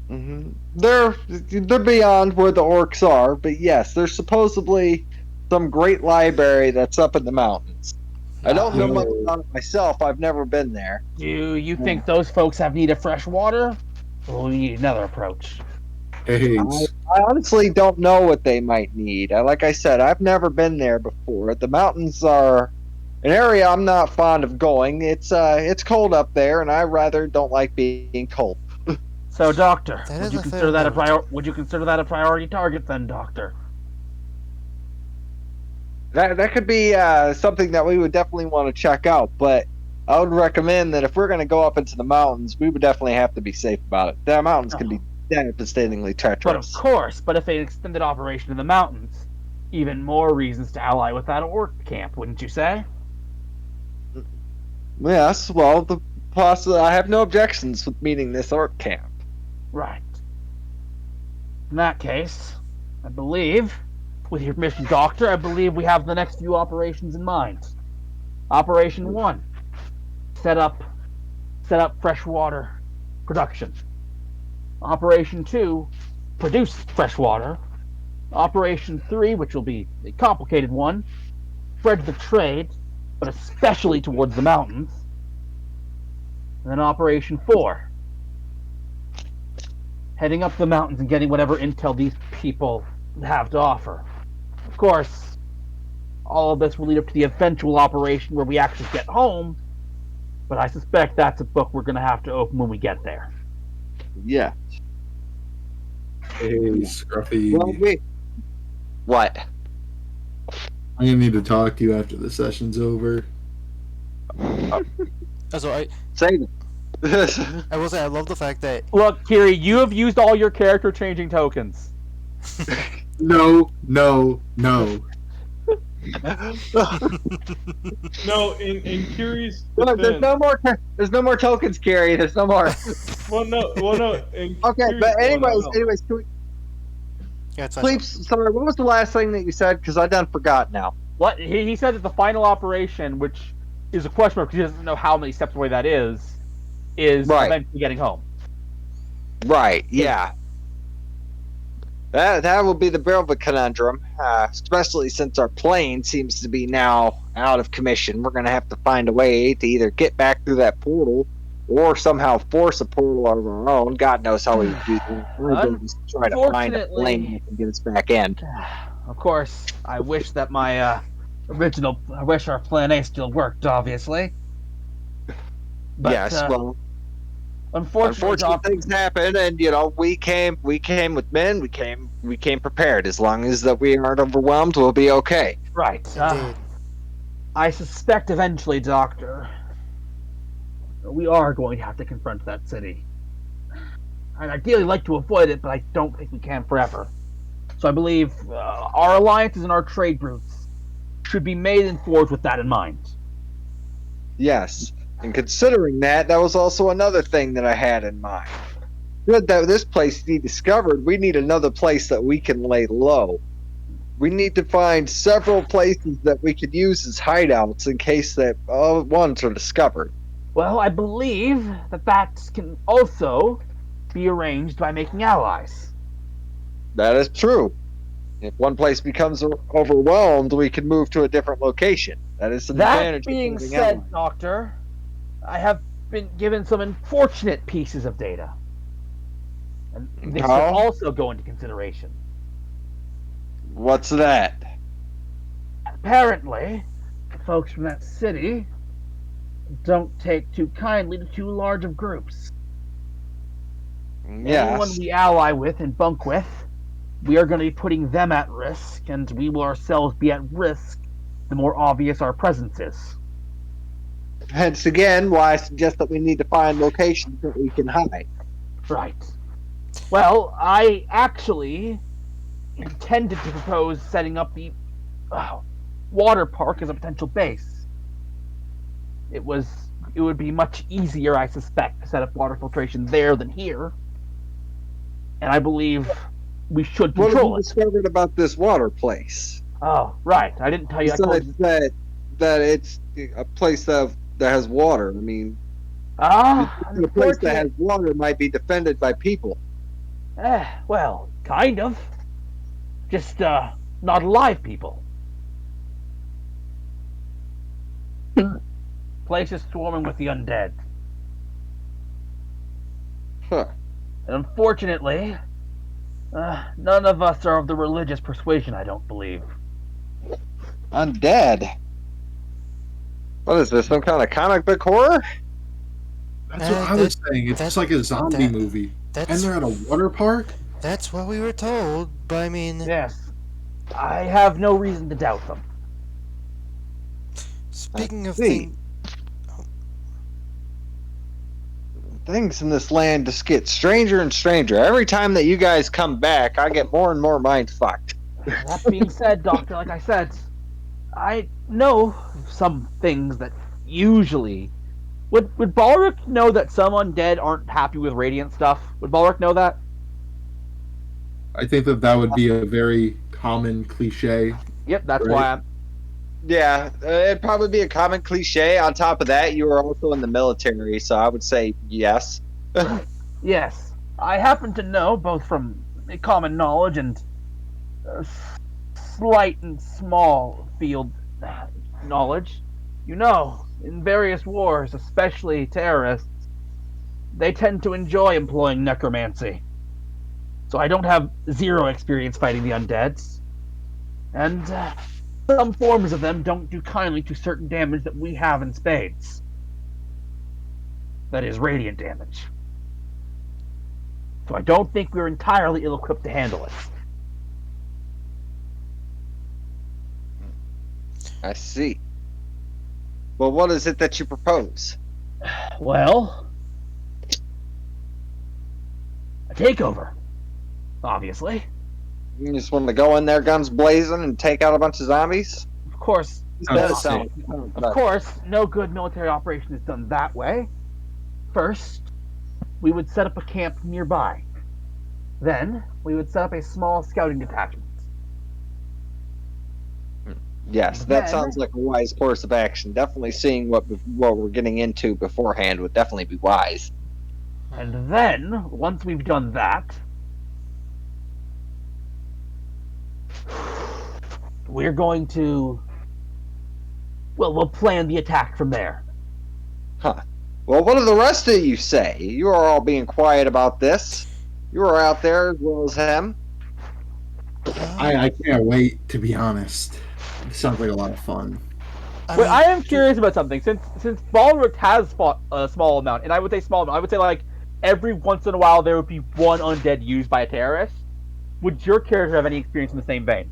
They're beyond where the orcs are, but yes, there's supposedly some great library that's up in the mountains. I don't know much about it myself. I've never been there. Do you think those folks have need of fresh water? Or we need another approach? Hey, I honestly don't know what they might need. Like I said, I've never been there before. The mountains are an area I'm not fond of going. It's cold up there, and I rather don't like being cold. So, Doctor, That would is you a fair consider that a point. would you consider that a priority target then, Doctor? That could be something that we would definitely want to check out, but I would recommend that if we're going to go up into the mountains, we would definitely have to be safe about it. The mountains can be devastatingly But of treacherous. course, but if they extended operation in the mountains, even more reasons to ally with that orc camp, wouldn't you say? Yes, well, I have no objections with meeting this orc camp. Right. In that case, I believe, with your permission, Doctor, I believe we have the next few operations in mind. Operation 1. Set up freshwater production. Operation 2. Produce fresh water. Operation 3, which will be a complicated one, spread the trade, but especially towards the mountains. And then Operation 4. Heading up the mountains and getting whatever intel these people have to offer. Of course, all of this will lead up to the eventual operation where we actually get home But I suspect that's a book we're going to have to open when we get there. Yeah. Hey, Scruffy. Well, what? I'm gonna need to talk to you after the session's over. Also, Say I will say I love the fact that Look, Kiri, you have used all your character changing tokens. No. No, in Kiri's Look, there's defense, no more tokens, Carrie. There's no more. well, no. In Okay, Kiri's- but anyways, no. can we, yeah, it's please, sorry, what was the last thing that you said? Because I done forgot now. What he said that the final operation, which is a question mark because he doesn't know how many steps away that is Right. eventually getting home. Right, yeah. That will be the bit of a conundrum, especially since our plane seems to be now out of commission. We're going to have to find a way to either get back through that portal or somehow force a portal of our own. God knows how we would do that. We'll just try to find a plane that can get us back in. Of course, I wish that my I wish our plan A still worked, obviously. But, Yes, well, unfortunately, unfortunate things happen, and we came with men. We came prepared. As long as that we aren't overwhelmed, we'll be okay. right. indeed. I suspect eventually, Doctor, we are going to have to confront that city. I'd ideally like to avoid it, but I don't think we can forever. So I believe our alliances and our trade routes should be made and forged with that in mind. Yes, and considering that was also another thing that I had in mind. Good that this place be discovered, we need another place that we can lay low. We need to find several places that we could use as hideouts in case that all at once are discovered. Well, I believe that can also be arranged by making allies. That is true. If one place becomes overwhelmed, we can move to a different location. That is an That advantage. of being having said, allies. Doctor, I have been given some unfortunate pieces of data. And this should Oh? also go into consideration. What's that? Apparently, the folks from that city don't take too kindly to too large of groups. Anyone Yes. we ally with and bunk with, we are going to be putting them at risk, and we will ourselves be at risk the more obvious our presence is. Hence again why I suggest that we need to find locations that we can hide. Right. Well, I actually intended to propose setting up the water park as a potential base. It would be much easier, I suspect, to set up water filtration there than here. And I believe we should What have control you it. discovered about this water place? Oh, right. I didn't tell you. I told Besides you. that it's a place that has water. I mean, a place that has water might be defended by people. Well, kind of. Just, not alive people. Place is swarming with the undead. Huh. And unfortunately, none of us are of the religious persuasion, I don't believe. Undead. What is this? Some kind of comic book horror? That's what I was saying. It's just like a zombie that- movie. And That's they're at a water park? that's what we were told. But I mean, Yes. I have no reason to doubt them. speaking of see. things, Things in this land just get stranger and stranger. Every time that you guys come back, I get more and more mind fucked. That being said, Doctor, like I said, I know some things that usually... Would Balric know that some undead aren't happy with Radiant stuff? Would Balric know that? I think that would be a very common cliche. Yep, that's Right. why I'm... Yeah, it'd probably be a common cliche. On top of that, you were also in the military, so I would say yes. Yes. I happen to know, both from common knowledge and slight and small field knowledge, in various wars, especially terrorists, they tend to enjoy employing necromancy. So I don't have zero experience fighting the undeads. And some forms of them don't do kindly to certain damage that we have in spades. that is radiant damage. So I don't think we're entirely ill-equipped to handle it. I see. Well, what is it that you propose? Well, a takeover, obviously. You just want to go in there guns blazing and take out a bunch of zombies? Of course, Does sound of course, no good military operation is done that way. First, we would set up a camp nearby. Then, we would set up a small scouting detachment. Yes, that sounds like a wise course of action. Definitely seeing what we're getting into beforehand would definitely be wise. And then, once we've done that, we're going to... Well, we'll plan the attack from there. Huh. Well, what do the rest of you say? You are all being quiet about this. You are out there as well as him. I can't wait, to be honest. It sounds like a lot of fun. But I am curious about something. Since Balric has fought a small amount, and I would say small amount, I would say like every once in a while there would be one undead used by a terrorist. Would your character have any experience in the same vein?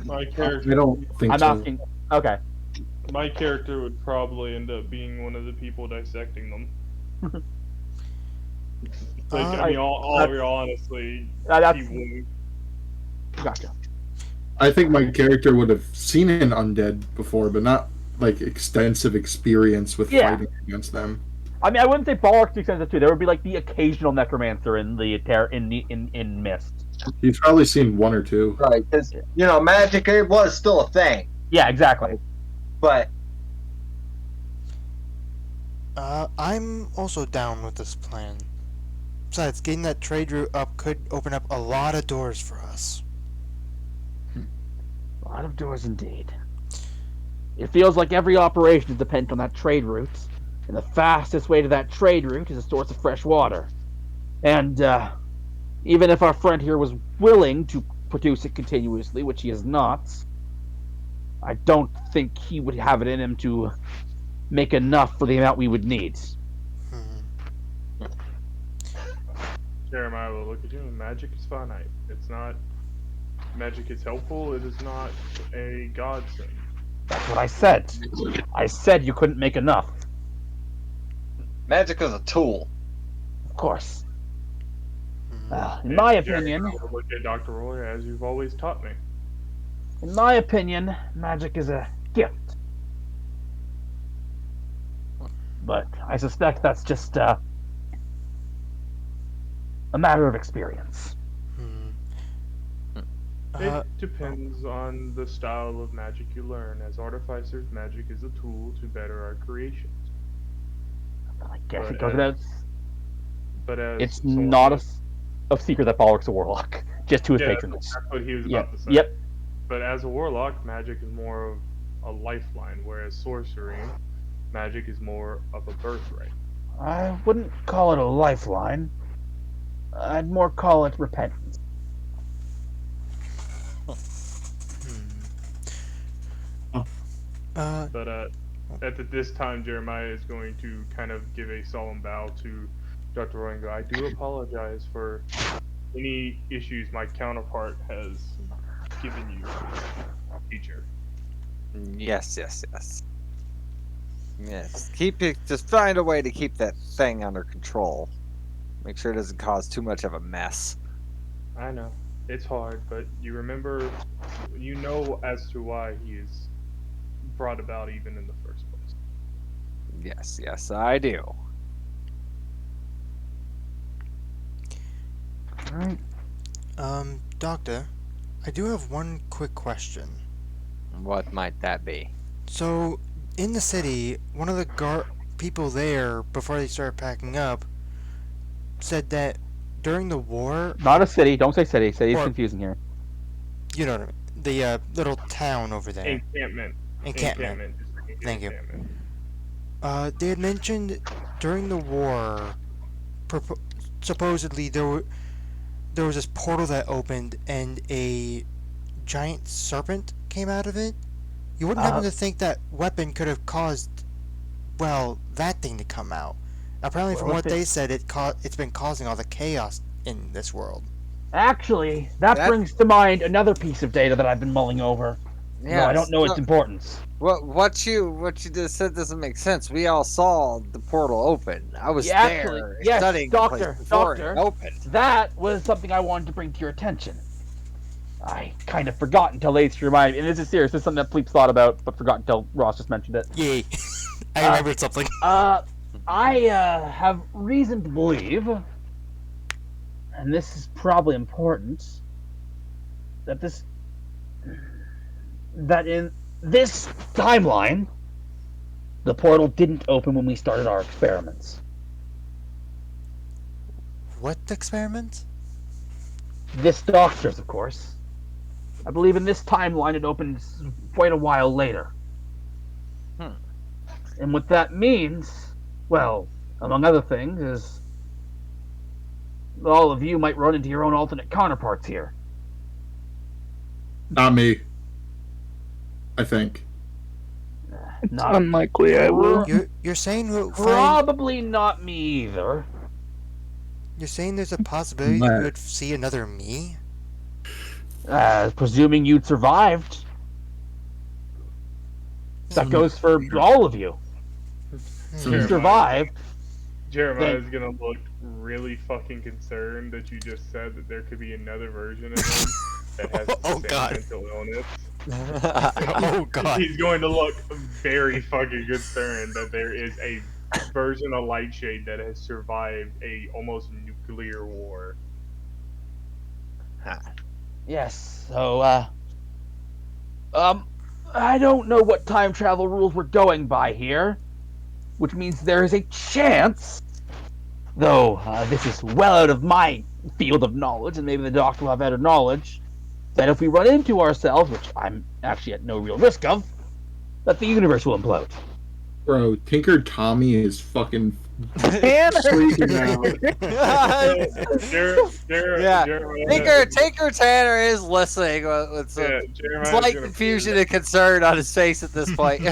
My character. I don't think I'm so. asking. Okay. My character would probably end up being one of the people dissecting them. I mean, honestly, That's he wouldn't. gotcha. I think my character would have seen an undead before, but not like extensive experience with fighting against them. I mean, I wouldn't say Balric's extensive too. There would be like the occasional necromancer in the in Mist. He's probably seen one or two. Right, because, you know, magic, it was still a thing. Yeah, exactly. But I'm also down with this plan. Besides, getting that trade route up could open up a lot of doors for us. A lot of doors indeed. It feels like every operation is dependent on that trade route, and the fastest way to that trade route is a source of fresh water. And even if our friend here was willing to produce it continuously, which he is not, I don't think he would have it in him to make enough for the amount we would need. Jeremiah will look at you and magic is finite. It's not. Magic is helpful, it is not a godsend. That's what I said. I said you couldn't make enough. magic is a tool. Of course. In my opinion, Look at Dr. Roy as you've always taught me. in my opinion, magic is a gift. But I suspect that's just a matter of experience. It depends on the style of magic you learn. As artificers, magic is a tool to better our creations. I guess But it goes without. But as It's someone- not a secret that Balric's a warlock, just to his Yeah, patrons. That's what he was Yep. about to say. Yep. But as a warlock, magic is more of a lifeline, whereas sorcery, magic is more of a birthright. I wouldn't call it a lifeline. I'd more call it repentance. But at this time, Jeremiah is going to kind of give a solemn bow to Dr. Roy and go, I do apologize for any issues my counterpart has given you, teacher. Yes. Yes. Keep it. Just find a way to keep that thing under control. Make sure it doesn't cause too much of a mess. I know. It's hard, but you remember, you know as to why he is brought about even in the first place. Yes, I do. Alright. Doctor, I do have one quick question. What might that be? So, in the city, one of the people there, before they started packing up, said that during the war, Not a city. Don't say city. City's Or- confusing here. you know what I mean, the little town over there, Encampment. encampment. Thank you. Encampment. They had mentioned during the war, supposedly there was this portal that opened and a giant serpent came out of it. You wouldn't happen to think that weapon could have caused, well, that thing to come out. Apparently, from Well, what if it- they said, it's been causing all the chaos in this world. Actually, that That- brings to mind another piece of data that I've been mulling over. No, I don't know its so- importance. What you just said doesn't make sense. We all saw the portal open. I was Yeah, there actually, yes, studying the place Doctor, before Doctor. it opened. That was something I wanted to bring to your attention. I kind of forgot until Ace reminded me. And this is serious. This is something that Pleeps thought about, but forgot until Ross just mentioned it. Yay! I remembered something. I have reason to believe, and this is probably important, that in this timeline, the portal didn't open when we started our experiments. What experiment? This doctor's, of course. I believe in this timeline it opened quite a while later. And what that means, well, among other things, is all of you might run into your own alternate counterparts here. Not me. I think. It's Not unlikely I will. You're saying we'll find, probably not me either. you're saying there's a possibility that we would see another me? Presuming you'd survived. That goes for all of you. If you Jeremiah. survived, Jeremiah's gonna look really fucking concerned that you just said that there could be another version of him that has the Oh, same God. mental illness. Oh god. He's going to look very fucking concerned that there is a version of Lightshade that has survived a almost nuclear war. yes. So, I don't know what time travel rules we're going by here, which means there is a chance, though this is well out of my field of knowledge, and maybe the doctor will have better knowledge, that if we run into ourselves, which I'm actually at no real risk of, that the universe will implode. Bro, Tinker Tommy is fucking Tanner! freaking out. Yeah. Tinker Tanner is listening with some Jeremiah's slight gonna confusion and concern on his face at this point.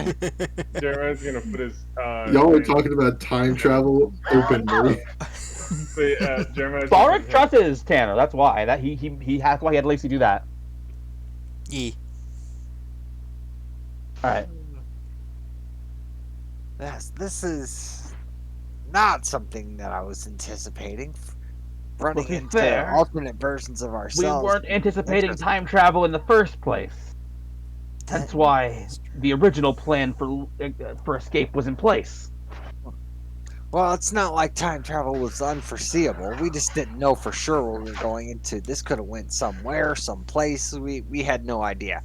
Jeremiah's gonna put his. Y'all are talking about time travel openly. Jeremiah's Boric gonna- trusts Tanner. That's why. That's why he had Lacey do that. Yee. All right. Yes, this is not something that I was anticipating. Running be into fair, alternate versions of We ourselves. weren't anticipating Interesting. time travel in the first place. That's why the original plan for escape was in place. Well, it's not like time travel was unforeseeable. We just didn't know for sure where we were going into. This could have went somewhere, someplace. We had no idea.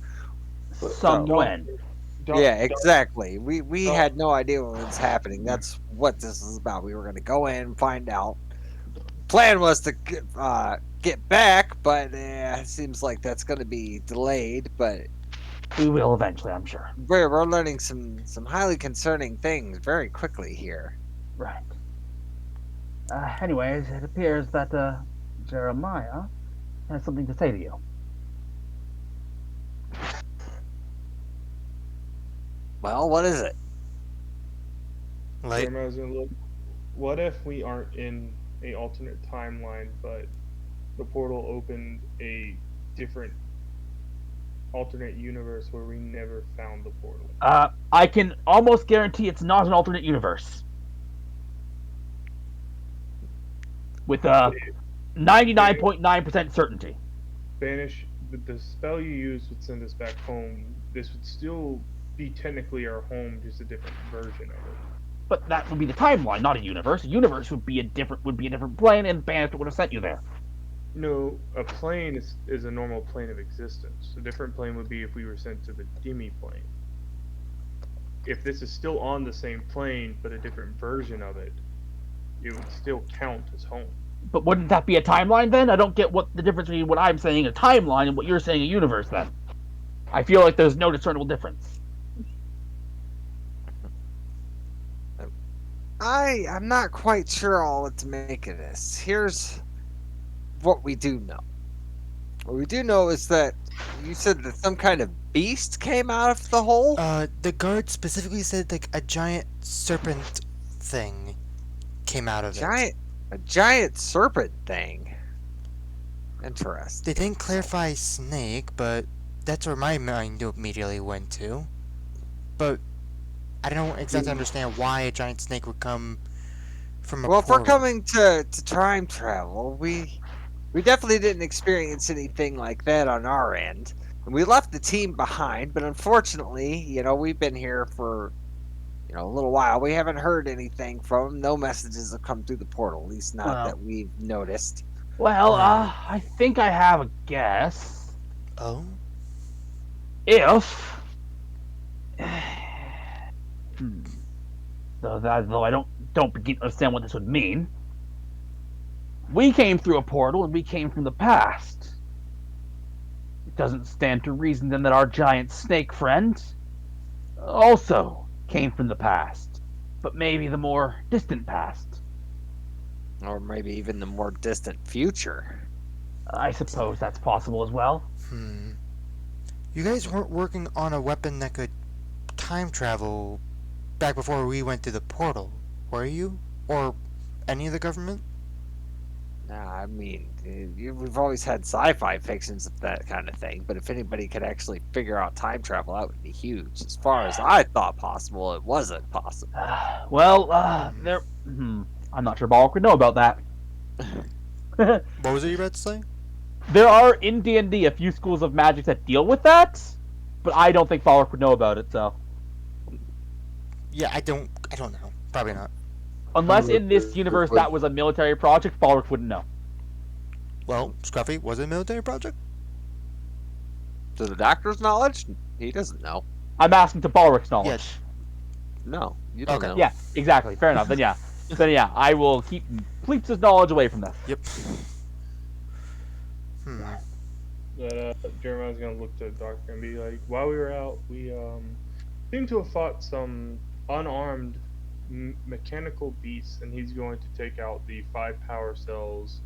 When. Yeah, exactly. We had no idea what was happening. That's what this is about. We were going to go in, find out. Plan was to get back, but it seems like that's going to be delayed. But We will eventually, I'm sure. we're learning some highly concerning things very quickly here. Right. Anyways, it appears that Jeremiah has something to say to you. Well, what is it? Like, Jeremiah's gonna look. What if we aren't in a alternate timeline, but the portal opened a different alternate universe where we never found the portal? I can almost guarantee it's not an alternate universe. With 99.9% certainty. Banish the spell you used would send us back home. This would still be technically our home, just a different version of it. But that would be the timeline, not a universe. A universe would be a different plane, and Bannister would have sent you there. No, a plane is a normal plane of existence. A different plane would be if we were sent to the Demi plane. If this is still on the same plane, but a different version of it, it would still count as home. But wouldn't that be a timeline then? I don't get what the difference between what I'm saying a timeline and what you're saying a universe then. I feel like there's no discernible difference. I'm not quite sure all what to make of this. Here's what we do know. What we do know is that you said that some kind of beast came out of the hole? the guard specifically said like a giant serpent thing. came out of it. A giant serpent thing. Interesting. They didn't clarify snake, but that's where my mind immediately went to. But I don't exactly understand why a giant snake would come from a Well, if we're portal. coming to time travel, we definitely didn't experience anything like that on our end. And we left the team behind, but unfortunately, we've been here for a little while. We haven't heard anything from them. No messages have come through the portal, at least not Well. that we've noticed. Well, I think I have a guess. Oh? If though I don't begin to understand what this would mean. We came through a portal and we came from the past. It doesn't stand to reason then that our giant snake friend also came from the past, but maybe the more distant past. Or maybe even the more distant future. I suppose that's possible as well. You guys weren't working on a weapon that could time travel back before we went to the portal, were you? Or any of the government? Nah, I mean, we've always had sci-fi fictions of that kind of thing, but if anybody could actually figure out time travel, that would be huge. As far as I thought possible, it wasn't possible. There. I'm not sure Balrog would know about that. What was it you about to say? There are in D&D a few schools of magic that deal with that, but I don't think Balrog would know about it. So, Yeah, I don't know. Probably not. unless in this universe that was a military project, Balrog wouldn't know. Well, Scruffy, was it a military project? To the doctor's knowledge, he doesn't know. I'm asking to Balrog's knowledge. Yes. No, you don't Okay. know. Yeah, exactly. Fair enough. Then yeah, I will keep Pleeps' knowledge away from this. Yep. That Jeremiah's gonna look to the doctor and be like, while we were out, we seem to have fought some unarmed mechanical beasts, and he's going to take out the 5 power cells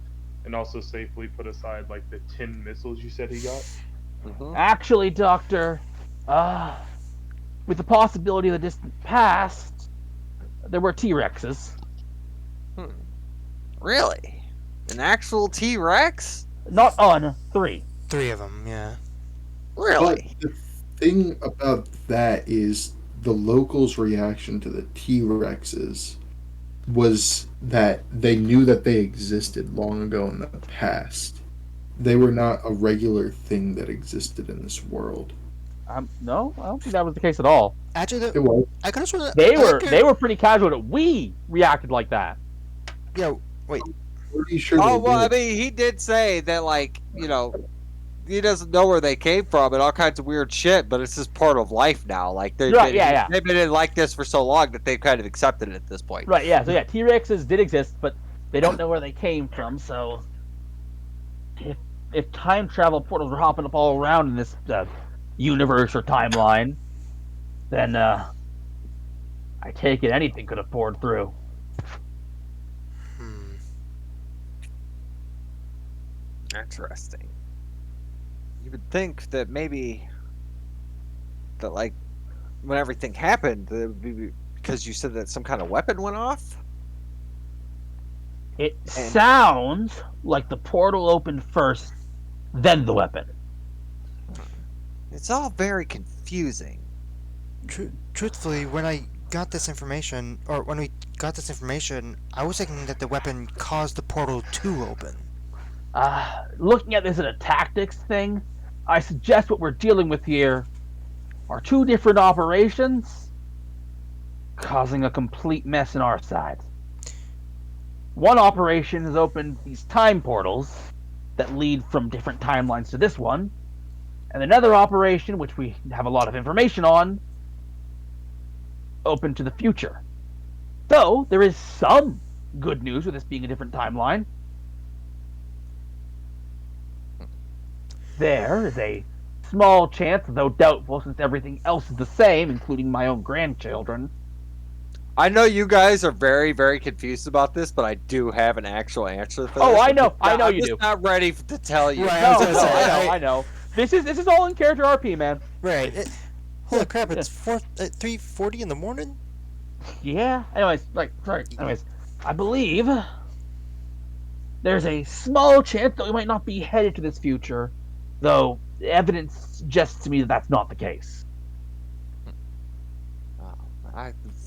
and also safely put aside like the 10 missiles you said he got. Mhm. Actually, Doctor, with the possibility of the distant past, there were T-Rexes. Really? An actual T-Rex? Not on 3. 3 of them, yeah. Really? But the thing about that is the locals' reaction to the T-Rexes was that they knew that they existed long ago in the past. They were not a regular thing that existed in this world. No, I don't think that was the case at all. Actually, It was. I could have sworn that They were pretty casual that we reacted like that. Yeah, wait. Pretty sure Oh, they well, I did. mean, he did say that, like, he doesn't know where they came from and all kinds of weird shit, but it's just part of life now. Like, they've been like this for so long that they've kind of accepted it at this point. Right, yeah, so yeah, T-Rexes did exist, but they don't know where they came from, so if time travel portals were hopping up all around in this universe or timeline, then I take it anything could have poured through. Interesting. You would think that maybe that, like, when everything happened, it would be because you said that some kind of weapon went off? It sounds like the portal opened first, then the weapon. It's all very confusing. Truthfully, when we got this information, I was thinking that the weapon caused the portal to open. Looking at this as a tactics thing, I suggest what we're dealing with here are 2 different operations causing a complete mess in our side. One operation has opened these time portals that lead from different timelines to this one, and another operation, which we have a lot of information on, open to the future. Though there is some good news with this being a different timeline. There is a small chance, though doubtful, since everything else is the same, including my own grandchildren. I know you guys are very, very confused about this, but I do have an actual answer for this. Oh, I know I'm you just do. not ready to tell you. Right. No, I was gonna say, I know. This is all in character RP, man. Right. Holy crap! It's 3:40 in the morning. Yeah. Anyways, sorry. I believe there's a small chance that we might not be headed to this future, though evidence suggests to me that that's not the case.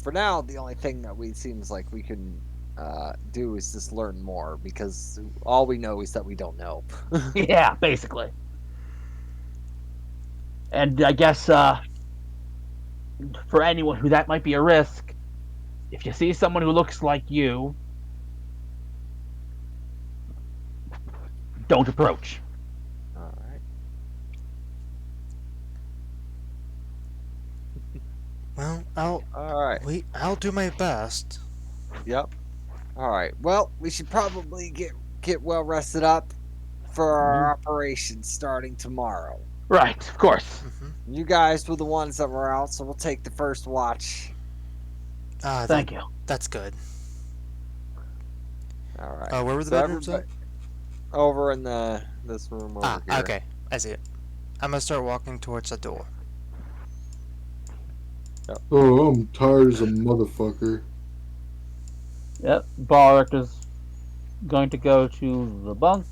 For now, the only thing that seems like we can do is just learn more, because all we know is that we don't know. Yeah, basically. And I guess for anyone who that might be a risk, if you see someone who looks like you, don't approach. All right. Well, All right. I'll do my best. Yep. All right. Well, we should probably get well rested up for our operation starting tomorrow. Right, of course. Mm-hmm. You guys were the ones that were out, so we'll take the first watch. Thank you. That's good. All right. Where were the So bedrooms at? Over in this room over here. Okay. I see it. I'm gonna start walking towards the door. Oh, I'm tired as a motherfucker. Yep, Barak is going to go to the bunk.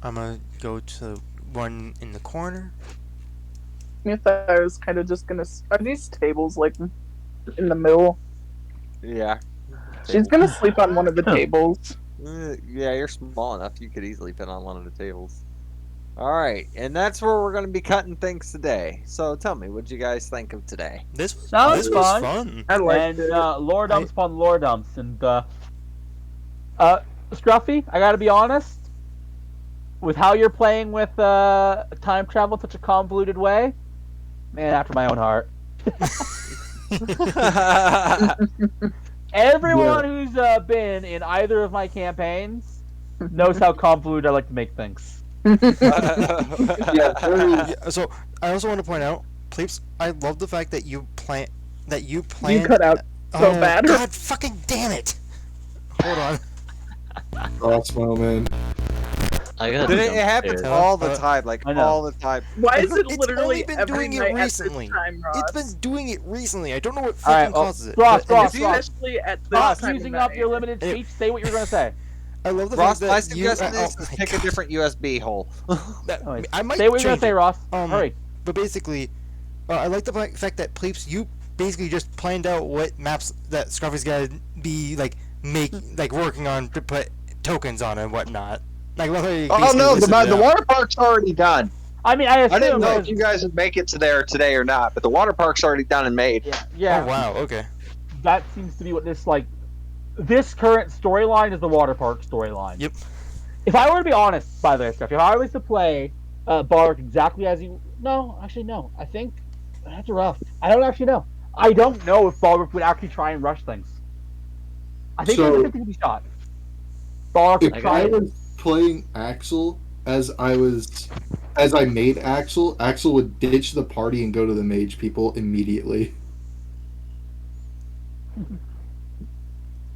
I'm gonna go to one in the corner. I thought I was kind of just gonna. Are these tables like in the middle? Yeah. She's gonna sleep on one of the tables. Yeah, you're small enough. You could easily fit on one of the tables. All right, and that's where we're going to be cutting things today. So tell me, what did you guys think of today? This was Sounds fun. fun. I like And it. lore dumps upon lore dumps. And Scruffy, I gotta be honest, with how you're playing with time travel in such a convoluted way, man, after my own heart. Everyone who's been in either of my campaigns knows how convoluted I like to make things. Yeah, So I also want to point out, Pleeps, I love the fact that you plan. You cut out so bad. God fucking damn it! Hold on. Ross moment. I got It happens jump all the Uh, time, like I know. all the time. Why is it It's literally only been every doing it night recently. at this time, Ross? It's been doing it recently. I don't know what All right, freaking well, causes it. Ross, but- Ross, Especially at this Stop time using of up your night. limited speech. Say what you were gonna say. I love the Ross, fact my that you. suggestion is my pick a God. different USB hole. That- Anyways, I might say what you're gonna change say, it. Ross. Um, Hurry. But basically, I like the fact that Pleeps, you basically just planned out what maps that Scruffy's gotta be working on to put tokens on and whatnot. Like, literally Oh basically no, listed it the out. water park's already done. I mean, I assume. I didn't know because- if you guys would make it to there today or not, but the water park's already done and made. Yeah. Oh wow. Okay. That seems to be what this this current storyline is, the water park storyline. Yep. If I were to be honest, by the way, Scruffy, if I was to play Barak exactly as you, no, actually no. I think that's rough. I don't actually know. I don't know if Barak would actually try and rush things. I think So- there's a 50-50 shot. Barak would If try. I was playing Axel as I made Axel would ditch the party and go to the mage people immediately.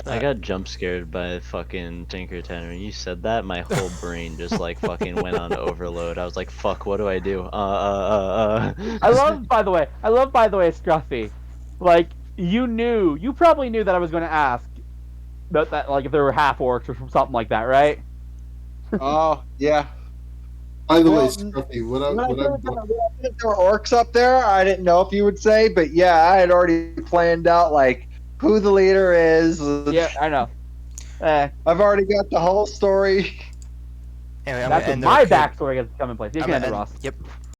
I got jump scared by fucking Tinker Tanner. When you said that, my whole brain just fucking went on overload. I was like, "Fuck, what do I do?" I love, by the way, Scruffy. You probably knew that I was going to ask about that, if there were half orcs or something like that, right? Oh yeah. By the way, Well, Scruffy, When I heard that there were orcs up there, I didn't know if you would say, but yeah, I had already planned out who the leader is. Yeah, I know. I've already got the whole story. Anyway, I'm That's gonna when end my the backstory gets to come in place. You I'm can gonna end it, end- Ross. Yep.